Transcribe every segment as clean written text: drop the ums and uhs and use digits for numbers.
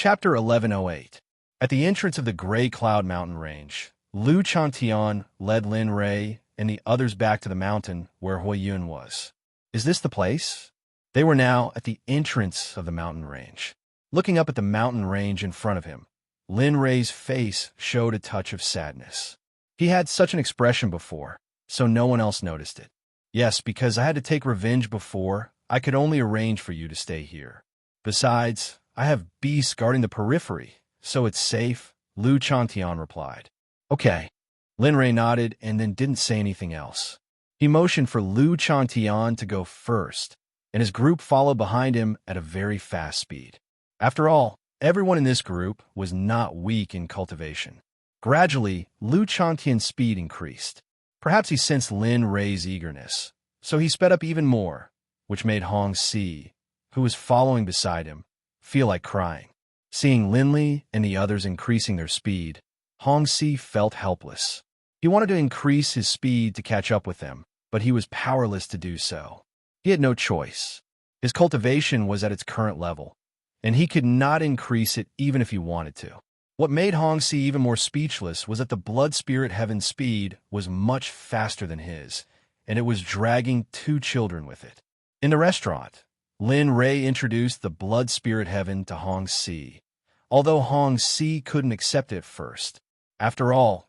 Chapter 1108. At the entrance of the Gray Cloud Mountain Range, Lu Chantian led Lin Rei and the others back to the mountain where Hui Yun was. Is this the place? They were now at the entrance of the mountain range. Looking up at the mountain range in front of him, Lin Rei's face showed a touch of sadness. He had such an expression before, so no one else noticed it. Yes, because I had to take revenge before, I could only arrange for you to stay here. Besides, I have beasts guarding the periphery, so it's safe, Lu Chantian replied. Okay. Lin Rei nodded and then didn't say anything else. He motioned for Lu Chantian to go first, and his group followed behind him at a very fast speed. After all, everyone in this group was not weak in cultivation. Gradually, Lu Chantian's speed increased. Perhaps he sensed Lin Rei's eagerness, so he sped up even more, which made Hong Si, who was following beside him, feel like crying. Seeing Linli and the others increasing their speed, Hong Si felt helpless. He wanted to increase his speed to catch up with them, but he was powerless to do so. He had no choice. His cultivation was at its current level, and he could not increase it even if he wanted to. What made Hong Si even more speechless was that the Blood Spirit Heaven's speed was much faster than his, and it was dragging two children with it. In the restaurant, Lin Rei introduced the Blood Spirit Heaven to Hong Si, although Hong Si couldn't accept it at first. After all,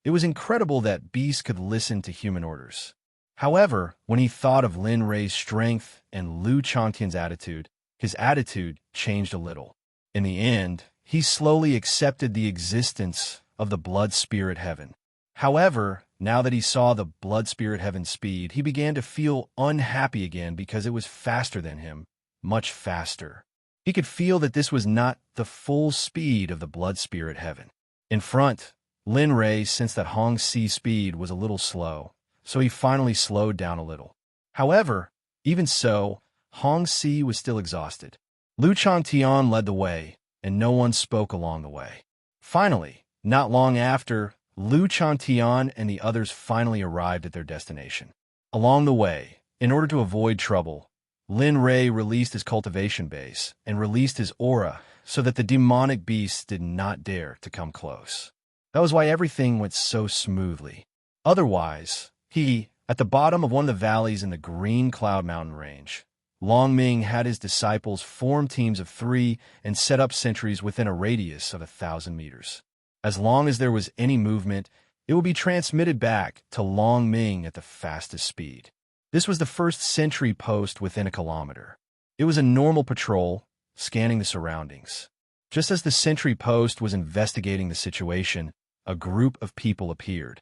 it was incredible that beasts could listen to human orders. However, when he thought of Lin Rei's strength and Lu Chantian's attitude, his attitude changed a little. In the end, he slowly accepted the existence of the Blood Spirit Heaven. However, now that he saw the Blood Spirit Heaven's speed, he began to feel unhappy again because it was faster than him, much faster. He could feel that this was not the full speed of the Blood Spirit Heaven. In front, Lin Rei sensed that Hong Si's speed was a little slow, so he finally slowed down a little. However, even so, Hong Si was still exhausted. Lu Chantian led the way, and no one spoke along the way. Finally, not long after, Lu Chantian and the others finally arrived at their destination. Along the way, in order to avoid trouble, Lin Rei released his cultivation base and released his aura so that the demonic beasts did not dare to come close. That was why everything went so smoothly. Otherwise, at the bottom of one of the valleys in the Green Cloud Mountain Range, Long Ming had his disciples form teams of 3 and set up sentries within a radius of 1,000 meters. As long as there was any movement, it would be transmitted back to Long Ming at the fastest speed. This was the first sentry post within a kilometer. It was a normal patrol, scanning the surroundings. Just as the sentry post was investigating the situation, a group of people appeared.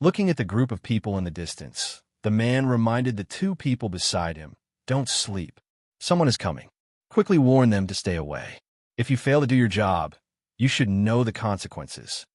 Looking at the group of people in the distance, the man reminded the 2 people beside him, "Don't sleep. Someone is coming. Quickly warn them to stay away. If you fail to do your job, you should know the consequences."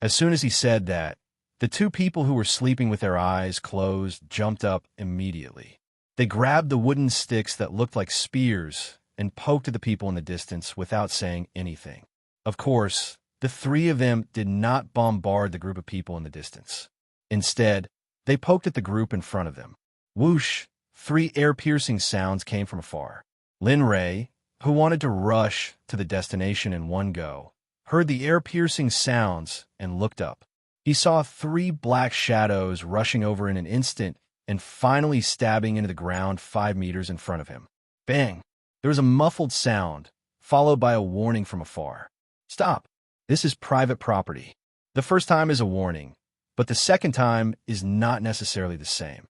As soon as he said that, the 2 people who were sleeping with their eyes closed jumped up immediately. They grabbed the wooden sticks that looked like spears and poked at the people in the distance without saying anything. Of course, the 3 of them did not bombard the group of people in the distance. Instead, they poked at the group in front of them. Whoosh! 3 air-piercing sounds came from afar. Lin Rei, who wanted to rush to the destination in one go, heard the air-piercing sounds and looked up. He saw 3 black shadows rushing over in an instant and finally stabbing into the ground 5 meters in front of him. Bang! There was a muffled sound, followed by a warning from afar. "Stop! This is private property." The first time is a warning, but the second time is not necessarily the same.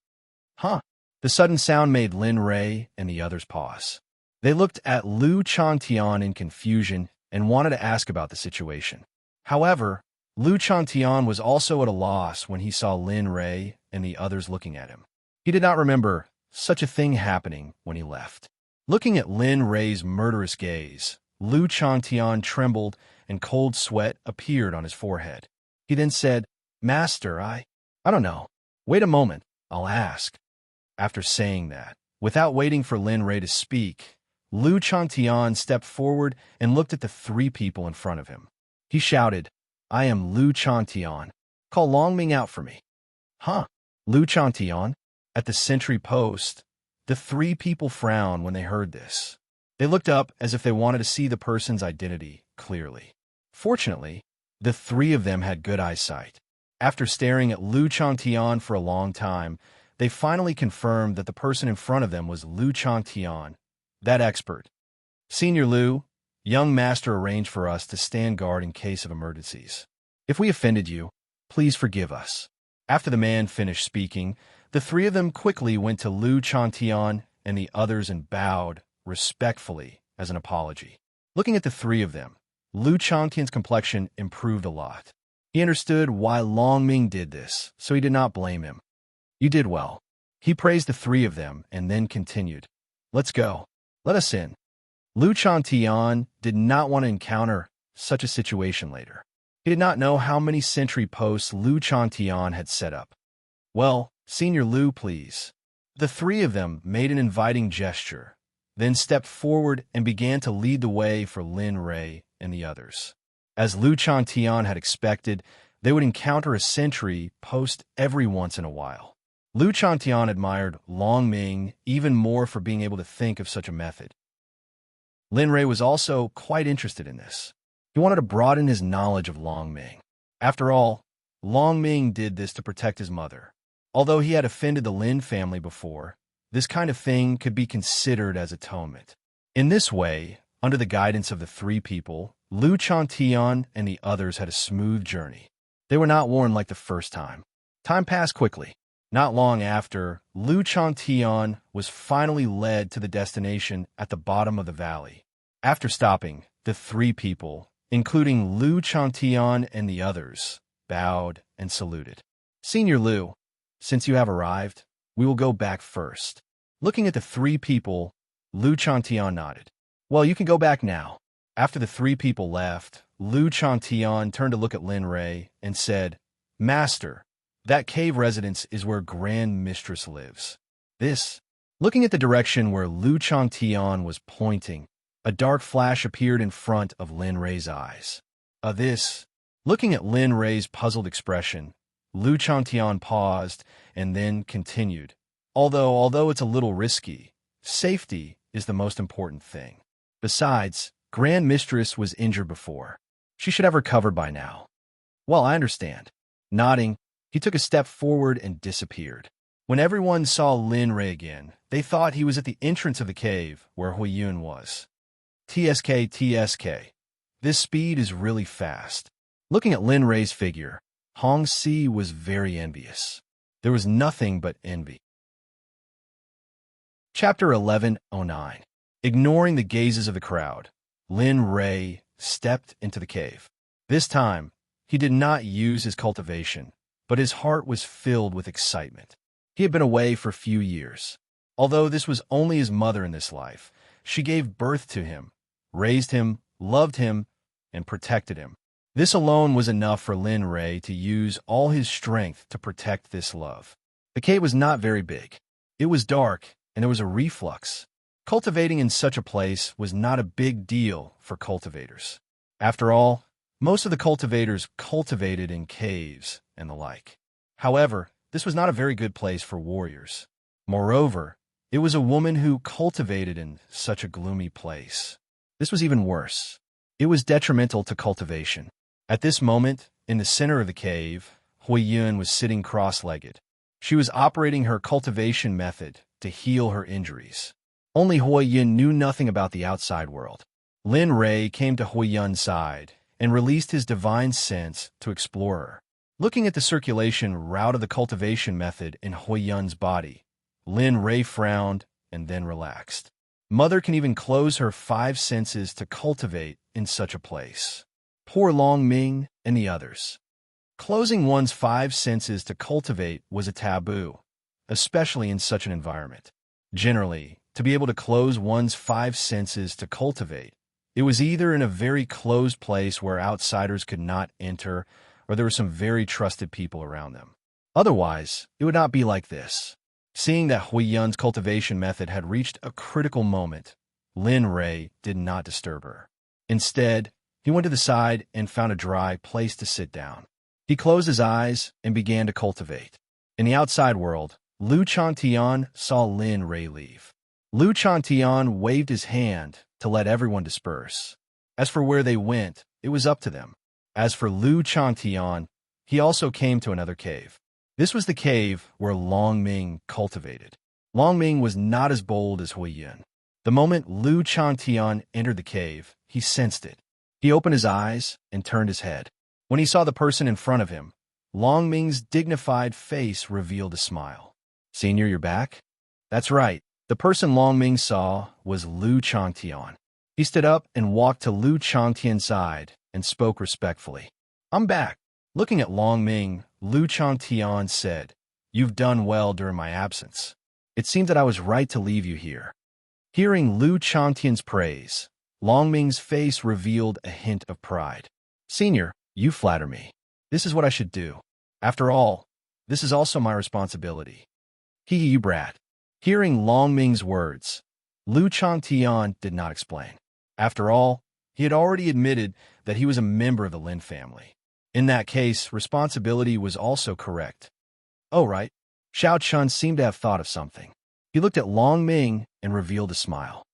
Huh? The sudden sound made Lin Rei and the others pause. They looked at Lu Chantian in confusion and wanted to ask about the situation. However, Lu Chantian was also at a loss when he saw Lin Rei and the others looking at him. He did not remember such a thing happening when he left. Looking at Lin Rei's murderous gaze, Lu Chantian trembled and cold sweat appeared on his forehead. He then said, "Master, I don't know. Wait a moment, I'll ask." After saying that, without waiting for Lin Rei to speak, Lu Chantian stepped forward and looked at the 3 people in front of him. He shouted, "I am Lu Chantian. Call Long Ming out for me." Huh? Lu Chantian? At the sentry post, the 3 people frowned when they heard this. They looked up as if they wanted to see the person's identity clearly. Fortunately, the three of them had good eyesight. After staring at Lu Changtian for a long time, they finally confirmed that the person in front of them was Lu Changtian, that expert. Senior Lu, young master arranged for us to stand guard in case of emergencies. If we offended you, please forgive us. After the man finished speaking, the three of them quickly went to Lu Changtian and the others and bowed respectfully as an apology. Looking at the three of them, Lu Changtian's complexion improved a lot. He understood why Long Ming did this, so he did not blame him. You did well. He praised the three of them and then continued. Let's go. Let us in. Lu Changtian did not want to encounter such a situation later. He did not know how many sentry posts Lu Changtian had set up. Well, Senior Lu, please. The three of them made an inviting gesture, then stepped forward and began to lead the way for Lin Rei and the others. As Lu Changtian had expected, they would encounter a sentry post every once in a while. Lu Changtian admired Long Ming even more for being able to think of such a method. Lin Rei was also quite interested in this. He wanted to broaden his knowledge of Long Ming. After all, Long Ming did this to protect his mother. Although he had offended the Lin family before, this kind of thing could be considered as atonement. In this way, under the guidance of the three people, Lu Changtian and the others had a smooth journey. They were not worn like the first time. Time passed quickly. Not long after, Lu Changtian was finally led to the destination at the bottom of the valley. After stopping, the three people, including Lu Changtian and the others, bowed and saluted. Senior Lu, since you have arrived, we will go back first. Looking at the three people, Lu Changtian nodded. Well, you can go back now. After the three people left, Lu Changtian turned to look at Lin Rei and said, Master, that cave residence is where Grand Mistress lives. Looking at the direction where Lu Changtian was pointing, a dark flash appeared in front of Lin Rei's eyes. Looking at Lin Rei's puzzled expression, Lu Changtian paused and then continued. Although it's a little risky, safety is the most important thing. Besides, Grand Mistress was injured before. She should have recovered by now. Well, I understand. Nodding, he took a step forward and disappeared. When everyone saw Lin Rei again, they thought he was at the entrance of the cave where Huiyun was. TSK. This speed is really fast. Looking at Lin Rei's figure, Hong Si was very envious. There was nothing but envy. Chapter 1109. Ignoring the gazes of the crowd, Lin Rei stepped into the cave. This time, he did not use his cultivation, but his heart was filled with excitement. He had been away for a few years. Although this was only his mother in this life, she gave birth to him, raised him, loved him, and protected him. This alone was enough for Lin Rei to use all his strength to protect this love. The cave was not very big. It was dark, and there was a reflux. Cultivating in such a place was not a big deal for cultivators. After all, most of the cultivators cultivated in caves and the like. However, this was not a very good place for warriors. Moreover, it was a woman who cultivated in such a gloomy place. This was even worse. It was detrimental to cultivation. At this moment, in the center of the cave, Huiyun was sitting cross-legged. She was operating her cultivation method to heal her injuries. Only Huiyun knew nothing about the outside world. Lin Rei came to Huiyun's side and released his divine sense to explore her. Looking at the circulation route of the cultivation method in Huiyun's body, Lin Rei frowned and then relaxed. Mother can even close her 5 senses to cultivate in such a place. Poor Long Ming and the others. Closing one's 5 senses to cultivate was a taboo, especially in such an environment. Generally, to be able to close one's 5 senses to cultivate, it was either in a very closed place where outsiders could not enter, or there were some very trusted people around them. Otherwise, it would not be like this. Seeing that Huiyun's cultivation method had reached a critical moment, Lin Rei did not disturb her. Instead, he went to the side and found a dry place to sit down. He closed his eyes and began to cultivate. In the outside world, Lu Changtian saw Lin Rei leave. Lu Changtian waved his hand to let everyone disperse. As for where they went, it was up to them. As for Lu Chantian, he also came to another cave. This was the cave where Long Ming cultivated. Long Ming was not as bold as Hui Yun. The moment Lu Chantian entered the cave, he sensed it. He opened his eyes and turned his head. When he saw the person in front of him, Long Ming's dignified face revealed a smile. "Senior, you're back?" That's right. The person Long Ming saw was Lu Chantian. He stood up and walked to Lu Chantian's side and spoke respectfully. "I'm back." Looking at Long Ming, Lu Chantian said, "You've done well during my absence. It seems that I was right to leave you here." Hearing Lu Chantian's praise, Long Ming's face revealed a hint of pride. "Senior, you flatter me. This is what I should do. After all, this is also my responsibility." "You brat." Hearing Long Ming's words, Lu Chantian did not explain. After all, he had already admitted that he was a member of the Lin family. In that case, responsibility was also correct. "Oh, right." Xiao Chun seemed to have thought of something. He looked at Long Ming and revealed a smile.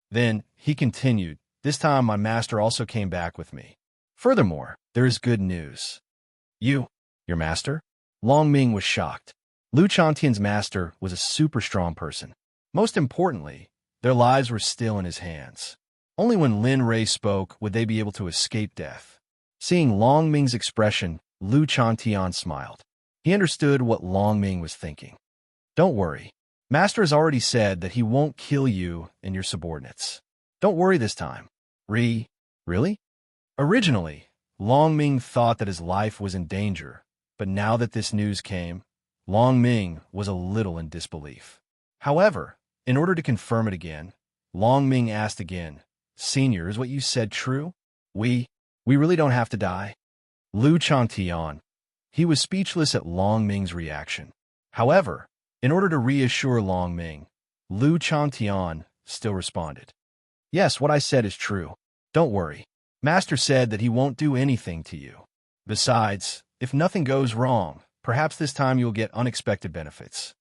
Then he continued, "This time my master also came back with me. Furthermore, there is good news." Your master?" Long Ming was shocked. Lu Chantian's master was a super strong person. Most importantly, their lives were still in his hands. Only when Lin Rei spoke would they be able to escape death. Seeing Long Ming's expression, Lu Chantian smiled. He understood what Long Ming was thinking. "Don't worry. Master has already said that he won't kill you and your subordinates. Don't worry this time." Really? Originally, Long Ming thought that his life was in danger, but now that this news came, Long Ming was a little in disbelief. However, in order to confirm it again, Long Ming asked again, "Senior, is what you said true? We really don't have to die?" Lu Chantian. He was speechless at Long Ming's reaction. However, in order to reassure Long Ming, Lu Chantian still responded, "Yes, what I said is true. Don't worry. Master said that he won't do anything to you. Besides, if nothing goes wrong, perhaps this time you'll get unexpected benefits.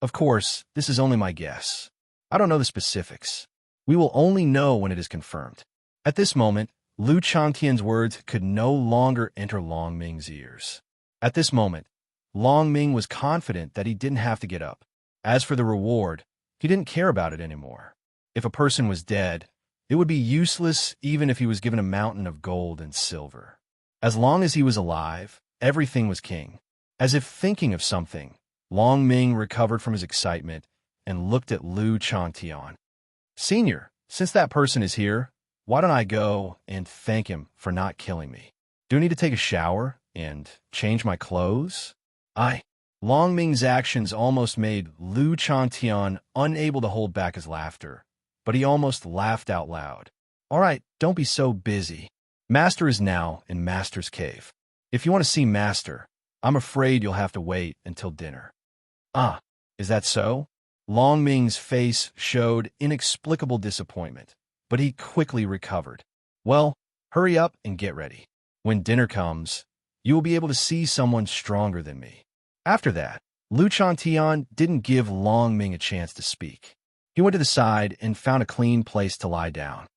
Of course, this is only my guess. I don't know the specifics. We will only know when it is confirmed." At this moment, Lu Chantian's words could no longer enter Long Ming's ears. At this moment, Long Ming was confident that he didn't have to get up. As for the reward, he didn't care about it anymore. If a person was dead, it would be useless even if he was given a mountain of gold and silver. As long as he was alive, everything was king. As if thinking of something, Long Ming recovered from his excitement and looked at Lu Chantian. "Senior, since that person is here, why don't I go and thank him for not killing me? Do I need to take a shower and change my clothes?" Long Ming's actions almost made Lu Chantian unable to hold back his laughter, but he almost laughed out loud. "All right, don't be so busy. Master is now in Master's cave. If you want to see Master, I'm afraid you'll have to wait until dinner." Is that so?" Long Ming's face showed inexplicable disappointment, but he quickly recovered. "Well, hurry up and get ready. When dinner comes, you will be able to see someone stronger than me." After that, Lu Chantian didn't give Long Ming a chance to speak. He went to the side and found a clean place to lie down.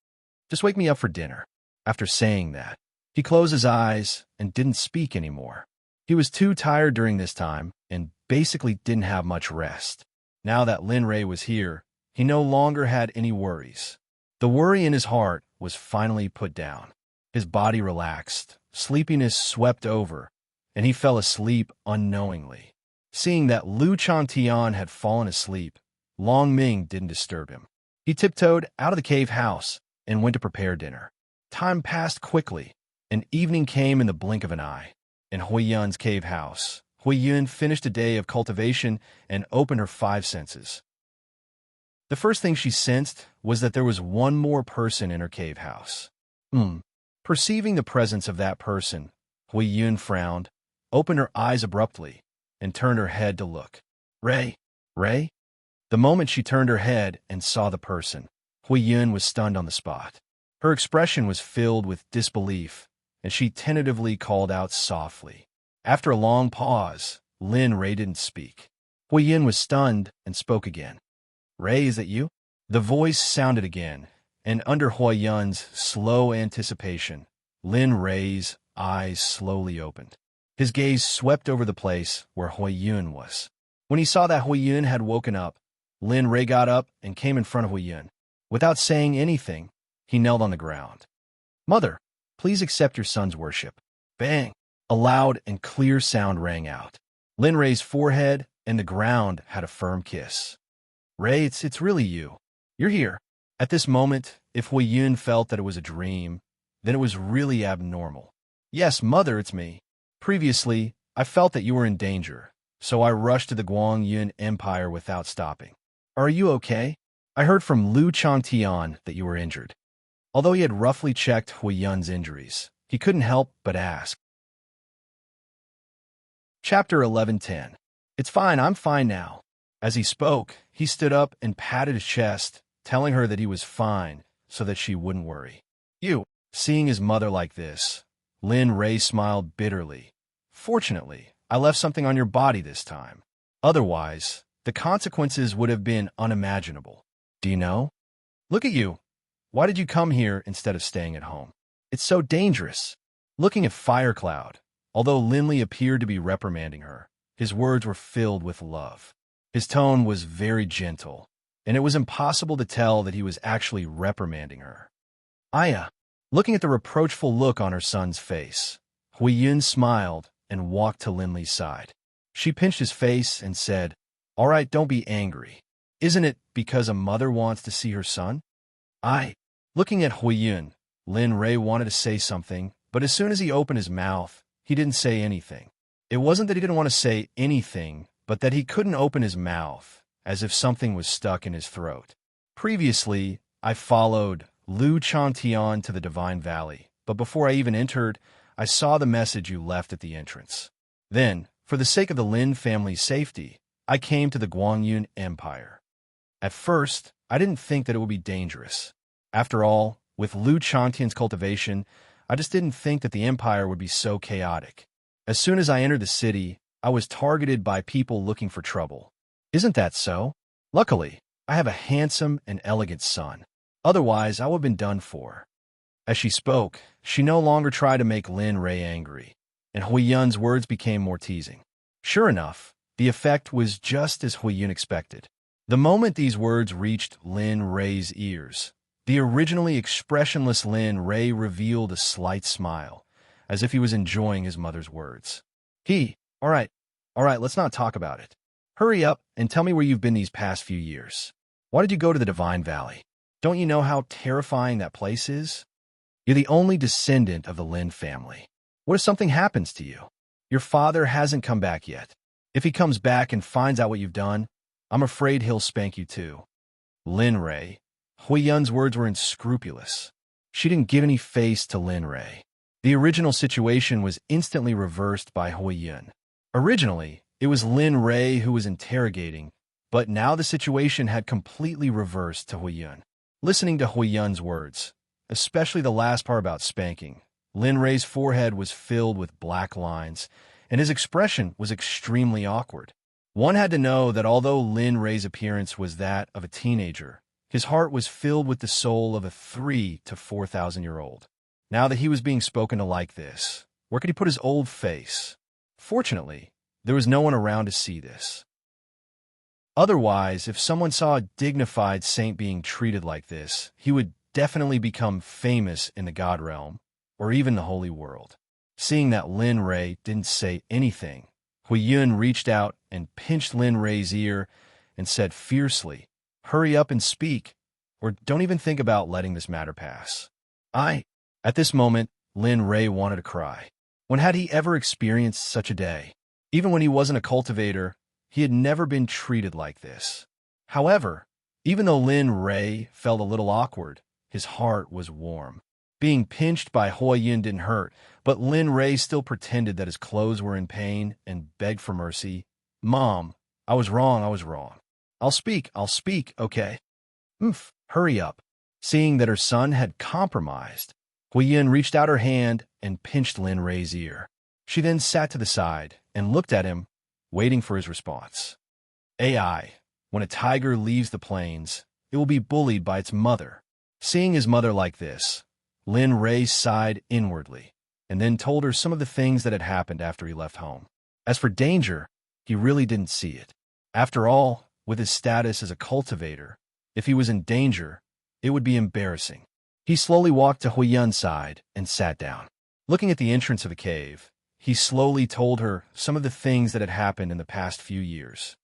"Just wake me up for dinner." After saying that, he closed his eyes and didn't speak anymore. He was too tired during this time and basically didn't have much rest. Now that Lin Rei was here, he no longer had any worries. The worry in his heart was finally put down. His body relaxed, sleepiness swept over, and he fell asleep unknowingly. Seeing that Lu Chantian had fallen asleep, Long Ming didn't disturb him. He tiptoed out of the cave house and went to prepare dinner. Time passed quickly, and evening came in the blink of an eye. In Hui Yun's cave house, Hui Yun finished a day of cultivation and opened her 5 senses. The first thing she sensed was that there was one more person in her cave house. Perceiving the presence of that person, Hui Yun frowned, opened her eyes abruptly, and turned her head to look. Ray? The moment she turned her head and saw the person, Hui Yun was stunned on the spot. Her expression was filled with disbelief, and she tentatively called out softly. After a long pause, Lin Rei didn't speak. Hui Yun was stunned and spoke again. "Ray, is it you?" The voice sounded again, and under Hui Yun's slow anticipation, Lin Rei's eyes slowly opened. His gaze swept over the place where Hui Yun was. When he saw that Hui Yun had woken up, Lin Rei got up and came in front of Hui Yun. Without saying anything, he knelt on the ground. "Mother, please accept your son's worship." Bang! A loud and clear sound rang out. Lin Rei's forehead and the ground had a firm kiss. "Rei, it's really you. You're here." At this moment, if Hui Yun felt that it was a dream, then it was really abnormal. "Yes, mother, it's me. Previously, I felt that you were in danger, so I rushed to the Guangyun Empire without stopping. Are you okay? I heard from Lu Changtian that you were injured." Although he had roughly checked Hui Yun's injuries, he couldn't help but ask. Chapter 11:10. "It's fine, I'm fine now." As he spoke, he stood up and patted his chest, telling her that he was fine so that she wouldn't worry. Seeing his mother like this, Lin Rei smiled bitterly. "Fortunately, I left something on your body this time. Otherwise, the consequences would have been unimaginable. Do you know? Look at you. Why did you come here instead of staying at home? It's so dangerous." Looking at Firecloud, although Linley appeared to be reprimanding her, his words were filled with love. His tone was very gentle, and it was impossible to tell that he was actually reprimanding her. "Aya." Looking at the reproachful look on her son's face, Hui Yun smiled and walked to Linley's side. She pinched his face and said, "All right, don't be angry. Isn't it because a mother wants to see her son?" Looking at Hui Yun, Lin Rei wanted to say something, but as soon as he opened his mouth, he didn't say anything. It wasn't that he didn't want to say anything, but that he couldn't open his mouth, as if something was stuck in his throat. "Previously, I followed Lu Changtian to the Divine Valley, but before I even entered, I saw the message you left at the entrance. Then, for the sake of the Lin family's safety, I came to the Guangyun Empire. At first, I didn't think that it would be dangerous. After all, with Lu Changtian's cultivation, I just didn't think that the empire would be so chaotic. As soon as I entered the city, I was targeted by people looking for trouble. Isn't that so? Luckily, I have a handsome and elegant son. Otherwise, I would have been done for." As she spoke, she no longer tried to make Lin Rei angry, and Hui Yun's words became more teasing. Sure enough, the effect was just as Hui Yun expected. The moment these words reached Lin Rei's ears, the originally expressionless Lin Rei revealed a slight smile, as if he was enjoying his mother's words. All right, let's not talk about it. Hurry up and tell me where you've been these past few years. Why did you go to the Divine Valley? Don't you know how terrifying that place is? You're the only descendant of the Lin family. What if something happens to you? Your father hasn't come back yet. If he comes back and finds out what you've done, I'm afraid he'll spank you too." Lin Rei. Hui Yun's words were unscrupulous. She didn't give any face to Lin Rei. The original situation was instantly reversed by Hui Yun. Originally, it was Lin Rei who was interrogating, but now the situation had completely reversed to Hui Yun. Listening to Hui Yun's words, especially the last part about spanking, Lin Rei's forehead was filled with black lines, and his expression was extremely awkward. One had to know that although Lin Rei's appearance was that of a teenager, his heart was filled with the soul of a 3,000 to 4,000-year-old. Now that he was being spoken to like this, where could he put his old face? Fortunately, there was no one around to see this. Otherwise, if someone saw a dignified saint being treated like this, he would definitely become famous in the God realm, or even the holy world. Seeing that Lin Rei didn't say anything, Hui Yun reached out and pinched Lin Rei's ear and said fiercely, "Hurry up and speak, or don't even think about letting this matter pass." At this moment, Lin Rei wanted to cry. When had he ever experienced such a day? Even when he wasn't a cultivator, he had never been treated like this. However, even though Lin Rei felt a little awkward, his heart was warm. Being pinched by Hui Yun didn't hurt, but Lin Rei still pretended that his clothes were in pain and begged for mercy. "Mom, I was wrong. I'll speak, okay? Hurry up." Seeing that her son had compromised, Hui Yun reached out her hand and pinched Lin Rei's ear. She then sat to the side and looked at him, waiting for his response. When a tiger leaves the plains, it will be bullied by its mother. Seeing his mother like this, Lin Rei sighed inwardly, and then told her some of the things that had happened after he left home. As for danger, he really didn't see it. After all, with his status as a cultivator, if he was in danger, it would be embarrassing. He slowly walked to Huiyun's side and sat down. Looking at the entrance of the cave, he slowly told her some of the things that had happened in the past few years.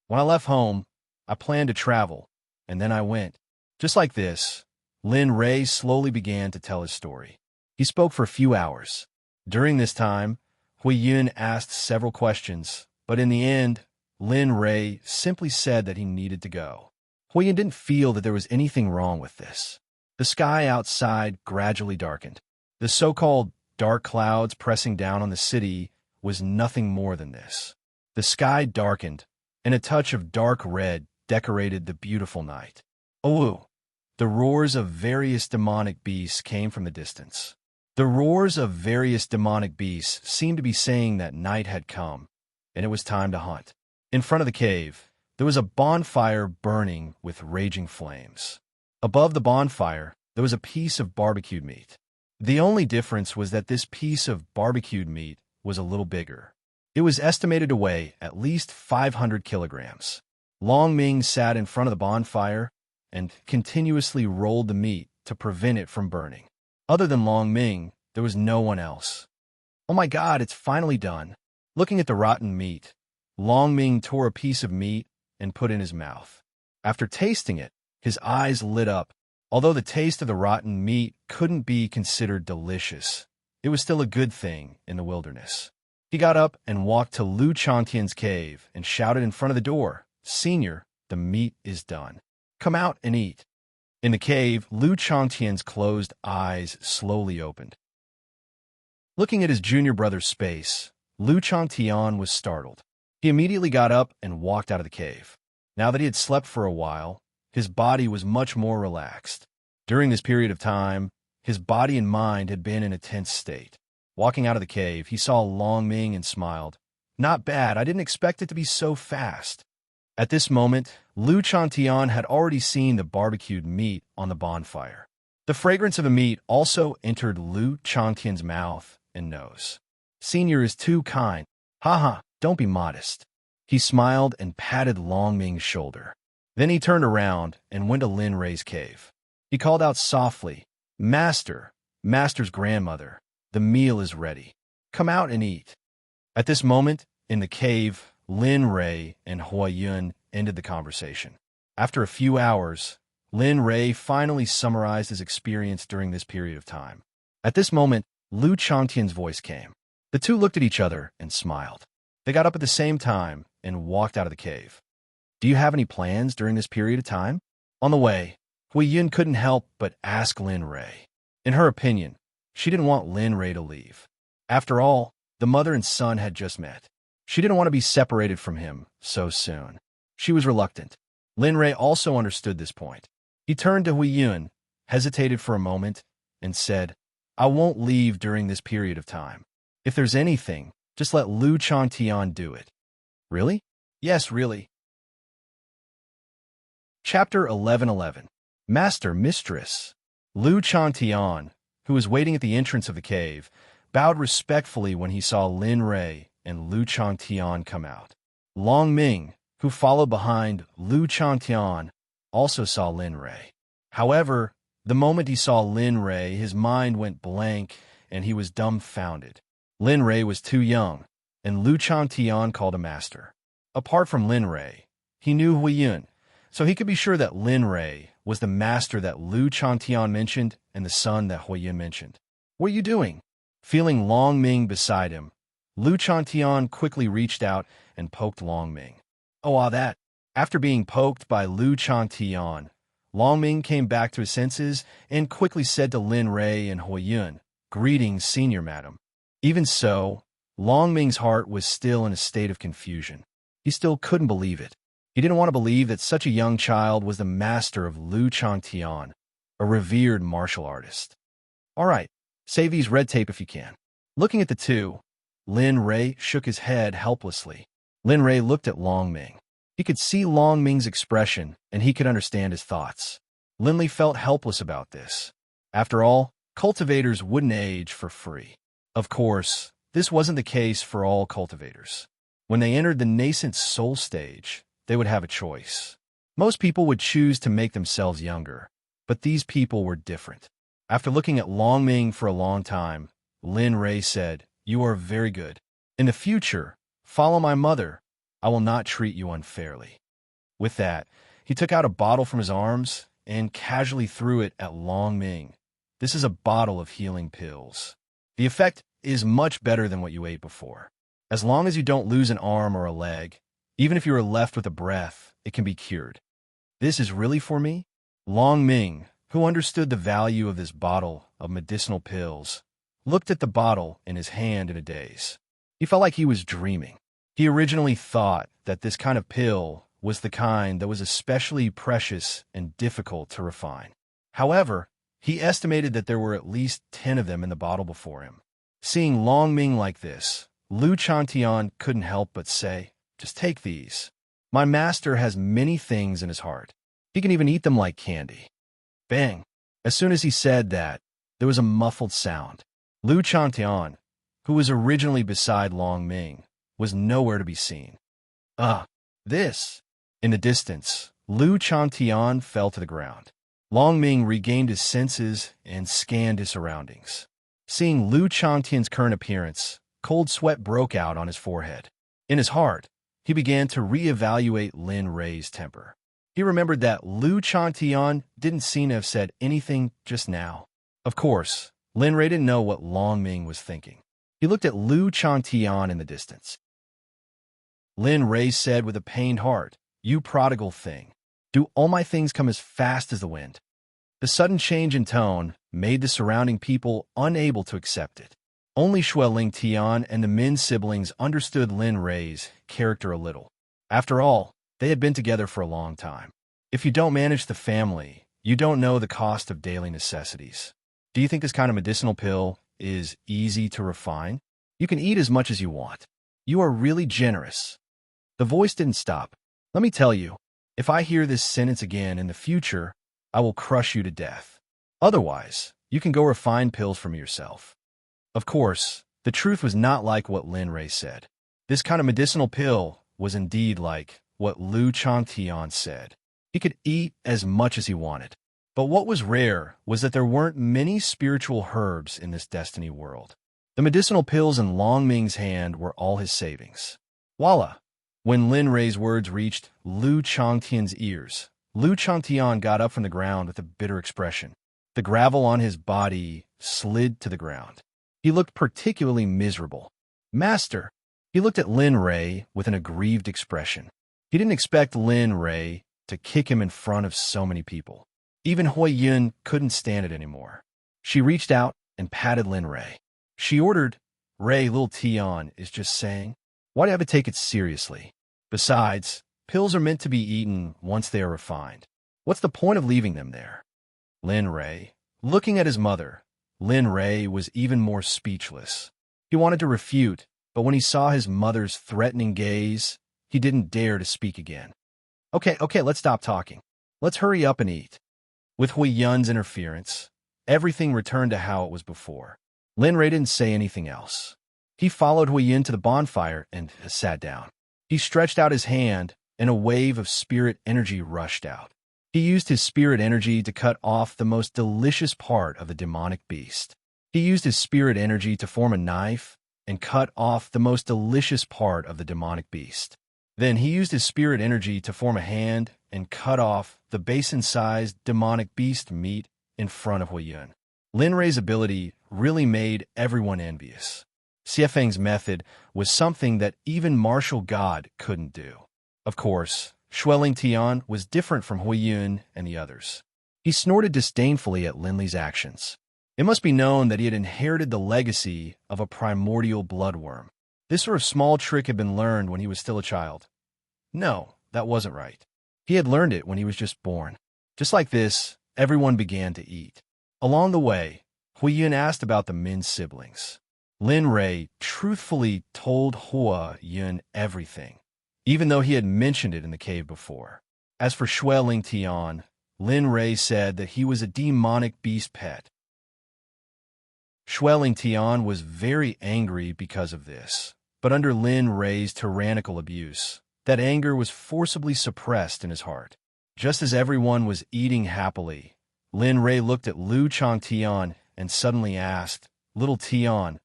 When I left home, I planned to travel, and then I went. Just like this, Lin Rei slowly began to tell his story. He spoke for a few hours. During this time, Huiyun asked several questions, but in the end, Lin Rei simply said that he needed to go. Huiyun didn't feel that there was anything wrong with this. The sky outside gradually darkened. The so-called dark clouds pressing down on the city was nothing more than this. The sky darkened, and a touch of dark red decorated the beautiful night. Oh! The roars of various demonic beasts came from the distance. The roars of various demonic beasts seemed to be saying that night had come, and it was time to hunt. In front of the cave, there was a bonfire burning with raging flames. Above the bonfire, there was a piece of barbecued meat. The only difference was that this piece of barbecued meat was a little bigger. It was estimated to weigh at least 500 kilograms. Long Ming sat in front of the bonfire and continuously rolled the meat to prevent it from burning. Other than Long Ming, there was no one else. Oh my God, it's finally done. Looking at the rotten meat, Long Ming tore a piece of meat and put it in his mouth. After tasting it, his eyes lit up. Although the taste of the rotten meat couldn't be considered delicious, it was still a good thing in the wilderness. He got up and walked to Lu Changtian's cave and shouted in front of the door, "Senior, the meat is done. Come out and eat." In the cave, Lu Changtian's closed eyes slowly opened. Looking at his junior brother's space, Lu Changtian was startled. He immediately got up and walked out of the cave. Now that he had slept for a while, his body was much more relaxed. During this period of time, his body and mind had been in a tense state. Walking out of the cave, he saw Long Ming and smiled. "Not bad, I didn't expect it to be so fast." At this moment, Lu Changtian had already seen the barbecued meat on the bonfire. The fragrance of the meat also entered Lu Changtian's mouth and nose. "Senior is too kind. Haha, don't be modest." He smiled and patted Long Ming's shoulder. Then he turned around and went to Lin Rei's cave. He called out softly, "Master, Master's grandmother, the meal is ready. Come out and eat." At this moment, in the cave, Lin Rei and Huiyun ended the conversation. After a few hours, Lin Rei finally summarized his experience during this period of time. At this moment, Lu Changtian's voice came. The two looked at each other and smiled. They got up at the same time and walked out of the cave. "Do you have any plans during this period of time?" On the way, Huiyun couldn't help but ask Lin Rei. In her opinion, she didn't want Lin Rei to leave. After all, the mother and son had just met. She didn't want to be separated from him so soon. She was reluctant. Lin Rei also understood this point. He turned to Huiyun, hesitated for a moment, and said, "I won't leave during this period of time. If there's anything, just let Lu Changtian do it." "Really?" "Yes, really." Chapter 11:11. Master Mistress. Lu Changtian, who was waiting at the entrance of the cave, bowed respectfully when he saw Lin Rei and Lu Changtian come out. Long Ming, who followed behind Lu Changtian, also saw Lin Rei. However, the moment he saw Lin Rei, his mind went blank and he was dumbfounded. Lin Rei was too young, and Lu Changtian called him master. Apart from Lin Rei, he knew Huiyun, so he could be sure that Lin Rei was the master that Lu Changtian mentioned and the son that Huiyun mentioned. "What are you doing?" Feeling Long Ming beside him, Lu Changtian quickly reached out and poked Long Ming. "Oh, that." After being poked by Lu Changtian, Long Ming came back to his senses and quickly said to Lin Rei and Huiyun, "Greetings, senior madam." Even so, Long Ming's heart was still in a state of confusion. He still couldn't believe it. He didn't want to believe that such a young child was the master of Lu Changtian, a revered martial artist. "All right, save these red tape if you can." Looking at the two, Lin Rei shook his head helplessly. Lin Rei looked at Long Ming. He could see Long Ming's expression, and he could understand his thoughts. Linley felt helpless about this. After all, cultivators wouldn't age for free. Of course, this wasn't the case for all cultivators. When they entered the nascent soul stage, they would have a choice. Most people would choose to make themselves younger, but these people were different. After looking at Longming for a long time, Lin Ray said, "You are very good. In the future, follow my mother. I will not treat you unfairly." With that, he took out a bottle from his arms and casually threw it at Longming. "This is a bottle of healing pills. The effect is much better than what you ate before. As long as you don't lose an arm or a leg, even if you are left with a breath, it can be cured." "This is really for me?" Longming, who understood the value of this bottle of medicinal pills, looked at the bottle in his hand in a daze. He felt like he was dreaming. He originally thought that this kind of pill was the kind that was especially precious and difficult to refine. However, he estimated that there were at least 10 of them in the bottle before him. Seeing Longming like this, Lu Chantian couldn't help but say, "Just take these. My master has many things in his heart. He can even eat them like candy." Bang! As soon as he said that, there was a muffled sound. Lu Chantian, who was originally beside Longming, was nowhere to be seen. This! In the distance, Lu Chantian fell to the ground. Longming regained his senses and scanned his surroundings. Seeing Lu Chantian's current appearance, cold sweat broke out on his forehead. In his heart, he began to reevaluate Lin Ray's temper. He remembered that Lu Chantian didn't seem to have said anything just now. Of course, Lin Ray didn't know what Longming was thinking. He looked at Lu Chantian in the distance. Lin Ray said with a pained heart, "You prodigal thing. Do all my things come as fast as the wind?" The sudden change in tone made the surrounding people unable to accept it. Only Xueling Tian and the Min siblings understood Lin Ray's character a little. After all, they had been together for a long time. If you don't manage the family, you don't know the cost of daily necessities. Do you think this kind of medicinal pill is easy to refine? You can eat as much as you want. You are really generous. The voice didn't stop. "Let me tell you, if I hear this sentence again in the future, I will crush you to death. Otherwise, you can go refine pills from yourself." Of course, the truth was not like what Lin Ray said. This kind of medicinal pill was indeed like what Lu Changtian said. He could eat as much as he wanted. But what was rare was that there weren't many spiritual herbs in this destiny world. The medicinal pills in Longming's hand were all his savings. Voila! When Lin Ray's words reached Lu Changtian's ears, Lu Changtian got up from the ground with a bitter expression. The gravel on his body slid to the ground. He looked particularly miserable. "Master!" He looked at Lin Ray with an aggrieved expression. He didn't expect Lin Ray to kick him in front of so many people. Even Hui Yun couldn't stand it anymore. She reached out and patted Lin Ray. She ordered, "Ray, little Tian is just saying, why do you have to take it seriously? Besides, pills are meant to be eaten once they are refined. What's the point of leaving them there?" Lin Ray, looking at his mother, Lin Ray was even more speechless. He wanted to refute, but when he saw his mother's threatening gaze, he didn't dare to speak again. Okay, let's stop talking. Let's hurry up and eat." With Hui Yun's interference, everything returned to how it was before. Lin Ray didn't say anything else. He followed Hui Yun to the bonfire and sat down. He stretched out his hand, and a wave of spirit energy rushed out. He used his spirit energy to cut off the most delicious part of the demonic beast. He used his spirit energy to form a knife and cut off the most delicious part of the demonic beast. Then he used his spirit energy to form a hand and cut off the basin-sized demonic beast meat in front of Hui Yun. Lin Ray's ability really made everyone envious. Xiefeng's method was something that even martial god couldn't do. Of course, Xueling Tian was different from Hui Yun and the others. He snorted disdainfully at Linley's actions. It must be known that he had inherited the legacy of a primordial bloodworm. This sort of small trick had been learned when he was still a child. No, that wasn't right. He had learned it when he was just born. Just like this, everyone began to eat. Along the way, Hui Yun asked about the Min siblings. Lin Ray truthfully told Hui Yun everything, even though he had mentioned it in the cave before. As for Xueling Tian, Lin Rei said that he was a demonic beast pet. Shueling Tian was very angry because of this, but under Lin Rei's tyrannical abuse, that anger was forcibly suppressed in his heart. Just as everyone was eating happily, Lin Rei looked at Lu Changtian and suddenly asked, "Little Tian,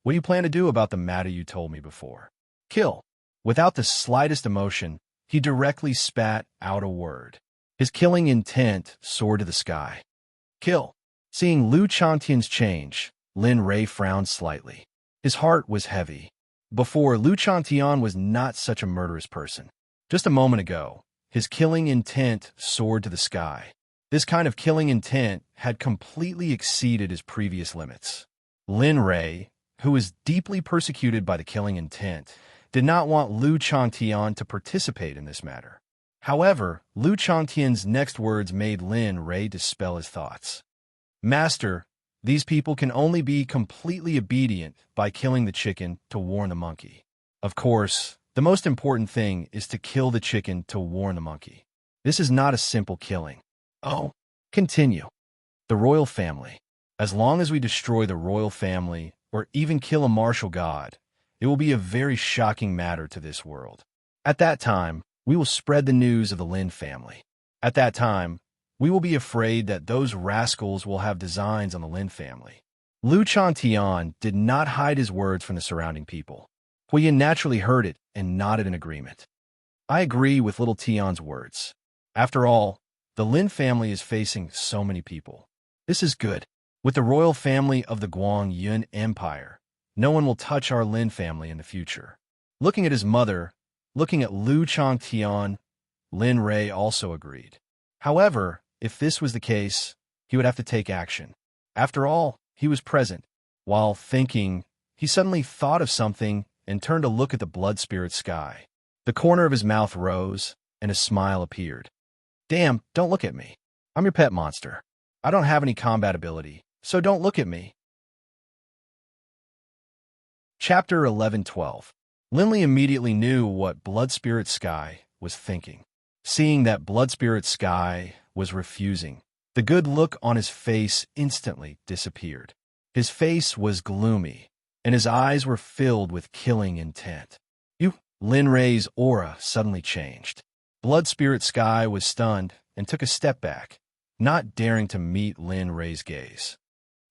what do you plan to do about the matter you told me before?" "Kill." Without the slightest emotion, he directly spat out a word. His killing intent soared to the sky. "Kill." Seeing Lu Changtian's change, Lin Rei frowned slightly. His heart was heavy. Before, Lu Changtian was not such a murderous person. Just a moment ago, his killing intent soared to the sky. This kind of killing intent had completely exceeded his previous limits. Lin Rei, who was deeply persecuted by the killing intent, did not want Lu Changtian to participate in this matter. However, Lu Changtian's next words made Lin Rei dispel his thoughts. "Master, these people can only be completely obedient by killing the chicken to warn the monkey. Of course, the most important thing is to kill the chicken to warn the monkey. This is not a simple killing." "Oh, continue." "The royal family. As long as we destroy the royal family, or even kill a martial god, it will be a very shocking matter to this world. At that time, we will spread the news of the Lin family. At that time, we will be afraid that those rascals will have designs on the Lin family." Lu Changtian did not hide his words from the surrounding people. Huiyin naturally heard it and nodded in agreement. "I agree with little Tian's words. After all, the Lin family is facing so many people. This is good. With the royal family of the Guangyun Empire, no one will touch our Lin family in the future." Looking at his mother, looking at Lu Changtian, Lin Rei also agreed. However, if this was the case, he would have to take action. After all, he was present. While thinking, he suddenly thought of something and turned to look at the blood spirit sky. The corner of his mouth rose, and a smile appeared. "Damn, don't look at me. I'm your pet monster. I don't have any combat ability, so don't look at me." Chapter 11-12. Linley immediately knew what Blood Spirit Sky was thinking. Seeing that Blood Spirit Sky was refusing, the good look on his face instantly disappeared. His face was gloomy, and his eyes were filled with killing intent. Lin Rei's aura suddenly changed. Blood Spirit Sky was stunned and took a step back, not daring to meet Lin Rei's gaze.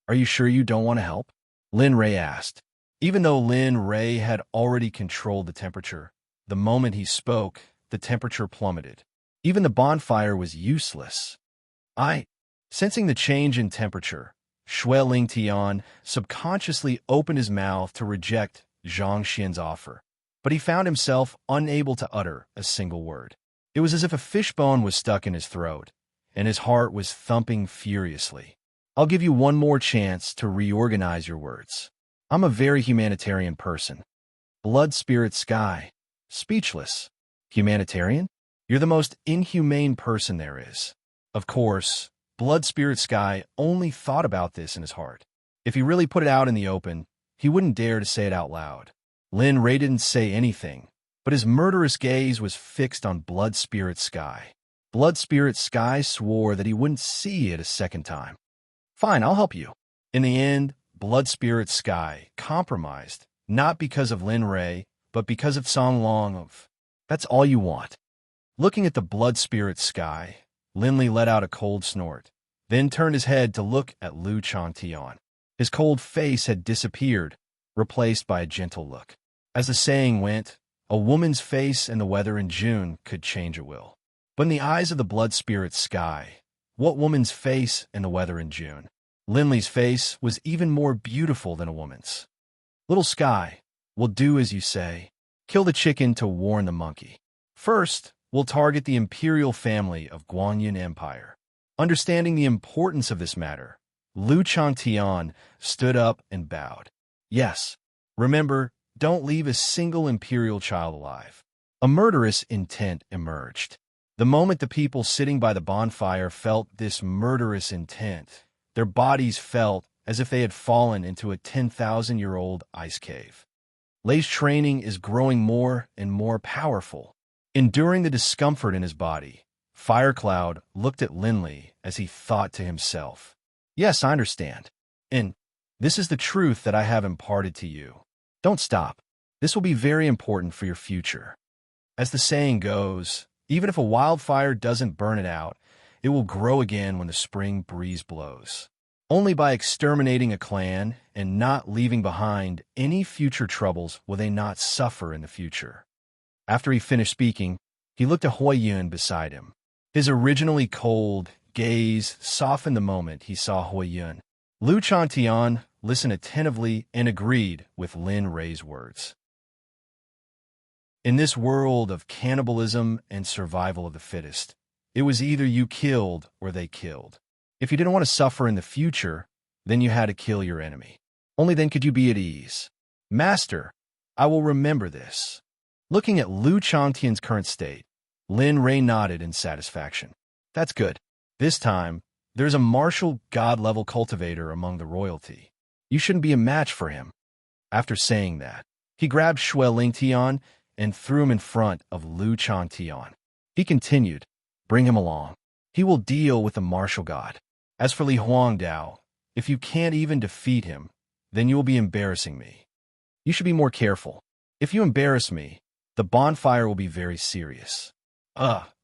"Are you sure you don't want to help?" Lin Rei asked. Even though Lin Rei had already controlled the temperature, the moment he spoke, the temperature plummeted. Even the bonfire was useless. Sensing the change in temperature, Shueling Tian subconsciously opened his mouth to reject Zhang Xian's offer, but he found himself unable to utter a single word. It was as if a fishbone was stuck in his throat, and his heart was thumping furiously. "I'll give you one more chance to reorganize your words. I'm a very humanitarian person." Blood Spirit Sky, speechless. "Humanitarian? You're the most inhumane person there is." Of course, Blood Spirit Sky only thought about this in his heart. If he really put it out in the open, he wouldn't dare to say it out loud. Lin Rei didn't say anything, but his murderous gaze was fixed on Blood Spirit Sky. Blood Spirit Sky swore that he wouldn't see it a second time. "Fine, I'll help you." In the end, Blood Spirit Sky compromised, not because of Lin Rei, but because of Song Long. "That's all you want." Looking at the Blood Spirit Sky, Linley let out a cold snort, then turned his head to look at Lu Changtian. His cold face had disappeared, replaced by a gentle look. As the saying went, a woman's face and the weather in June could change at will. But in the eyes of the Blood Spirit Sky, what woman's face and the weather in June? Linley's face was even more beautiful than a woman's. "Little Sky, we'll do as you say. Kill the chicken to warn the monkey. First, we'll target the imperial family of Guanyin Empire." Understanding the importance of this matter, Lu Changtian stood up and bowed. "Yes. Remember, don't leave a single imperial child alive." A murderous intent emerged. The moment the people sitting by the bonfire felt this murderous intent, their bodies felt as if they had fallen into a 10,000-year-old ice cave. Lei's training is growing more and more powerful. Enduring the discomfort in his body, Fire Cloud looked at Linley as he thought to himself, "Yes, I understand. And this is the truth that I have imparted to you. Don't stop. This will be very important for your future. As the saying goes, even if a wildfire doesn't burn it out, it will grow again when the spring breeze blows. Only by exterminating a clan and not leaving behind any future troubles will they not suffer in the future." After he finished speaking, he looked at Hui Yun beside him. His originally cold gaze softened the moment he saw Hui Yun. Lu Chantian listened attentively and agreed with Lin Rei's words. In this world of cannibalism and survival of the fittest, it was either you killed or they killed. If you didn't want to suffer in the future, then you had to kill your enemy. Only then could you be at ease. Master, I will remember this. Looking at Lu Chantian's current state, Lin Rei nodded in satisfaction. That's good. This time, there's a martial god-level cultivator among the royalty. You shouldn't be a match for him. After saying that, he grabbed Shui Lingtian and threw him in front of Lu Chantian. He continued, "Bring him along. He will deal with the martial god. As for Li Huangdao, if you can't even defeat him, then you will be embarrassing me. You should be more careful. If you embarrass me, the bonfire will be very serious."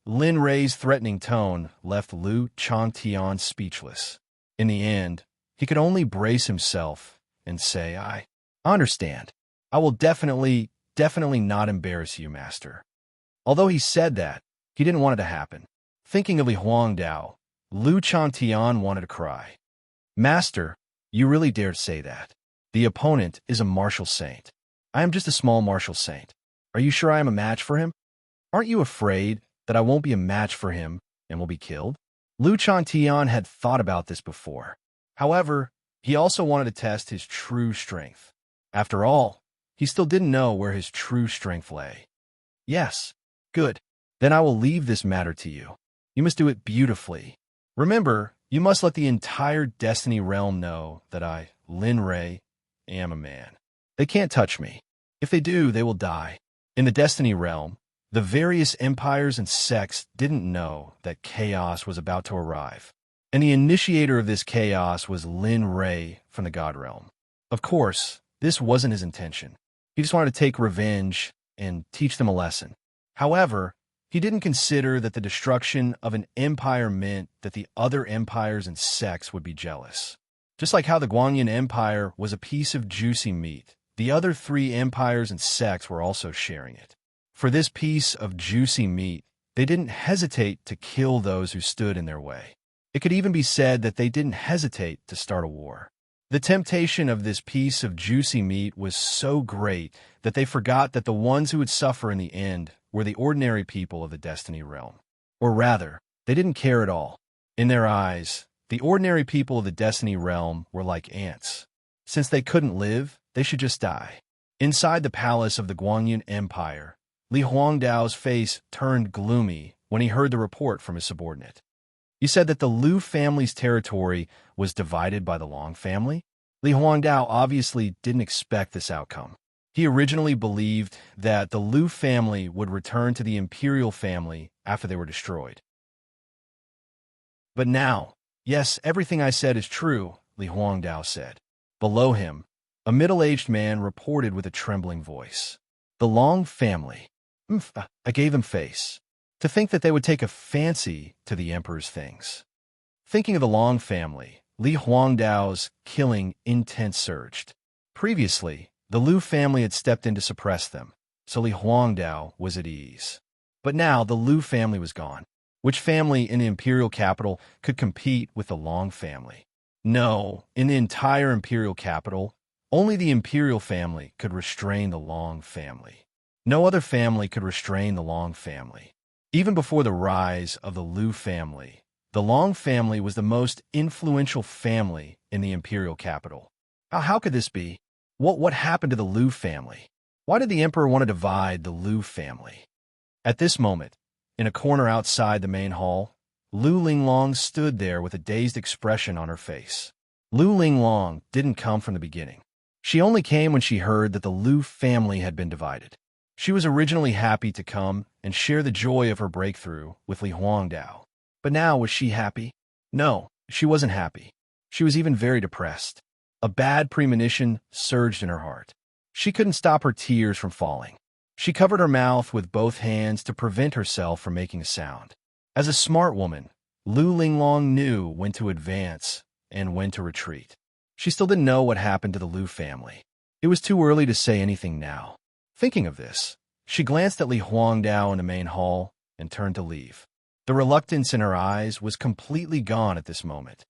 Lin Rei's threatening tone left Lu Chantian speechless. In the end, he could only brace himself and say, I understand. I will definitely not embarrass you, master." Although he said that, he didn't want it to happen. Thinking of Li Huangdao, Lu Chantian wanted to cry. "Master, you really dare say that. The opponent is a martial saint. I am just a small martial saint. Are you sure I am a match for him? Aren't you afraid that I won't be a match for him and will be killed?" Lu Chantian had thought about this before. However, he also wanted to test his true strength. After all, he still didn't know where his true strength lay. "Yes, good. Then I will leave this matter to you. You must do it beautifully. Remember, you must let the entire Destiny realm know that I, Lin Rei, am a man. They can't touch me. If they do, they will die." In the Destiny realm, the various empires and sects didn't know that chaos was about to arrive. And the initiator of this chaos was Lin Rei from the God Realm. Of course, this wasn't his intention. He just wanted to take revenge and teach them a lesson. However, he didn't consider that the destruction of an empire meant that the other empires and sects would be jealous. Just like how the Guanyin Empire was a piece of juicy meat, the other three empires and sects were also sharing it. For this piece of juicy meat, they didn't hesitate to kill those who stood in their way. It could even be said that they didn't hesitate to start a war. The temptation of this piece of juicy meat was so great that they forgot that the ones who would suffer in the end were the ordinary people of the Destiny realm. Or rather, they didn't care at all. In their eyes, the ordinary people of the Destiny realm were like ants. Since they couldn't live, they should just die. Inside the palace of the Guanyin Empire, Li Huangdao's face turned gloomy when he heard the report from his subordinate. "You said that the Lu family's territory was divided by the Long family?" Li Huangdao obviously didn't expect this outcome. He originally believed that the Lu family would return to the imperial family after they were destroyed. But now, yes, everything I said is true, Li Huangdao said. Below him, a middle-aged man reported with a trembling voice. "The Long family. I gave them face. To think that they would take a fancy to the emperor's things." Thinking of the Long family, Li Huangdao's killing intent surged. Previously, the Lu family had stepped in to suppress them, so Li Huangdao was at ease. But now the Lu family was gone. Which family in the imperial capital could compete with the Long family? No, in the entire imperial capital, only the imperial family could restrain the Long family. No other family could restrain the Long family. Even before the rise of the Lu family, the Long family was the most influential family in the imperial capital. How could this be? What happened to the Lu family? Why did the emperor want to divide the Lu family? At this moment, in a corner outside the main hall, Lu Linglong stood there with a dazed expression on her face. Lu Linglong didn't come from the beginning. She only came when she heard that the Lu family had been divided. She was originally happy to come and share the joy of her breakthrough with Li Huangdao. But now, was she happy? No, she wasn't happy. She was even very depressed. A bad premonition surged in her heart. She couldn't stop her tears from falling. She covered her mouth with both hands to prevent herself from making a sound. As a smart woman, Lu Linglong knew when to advance and when to retreat. She still didn't know what happened to the Lu family. It was too early to say anything now. Thinking of this, she glanced at Li Huangdao in the main hall and turned to leave. The reluctance in her eyes was completely gone at this moment.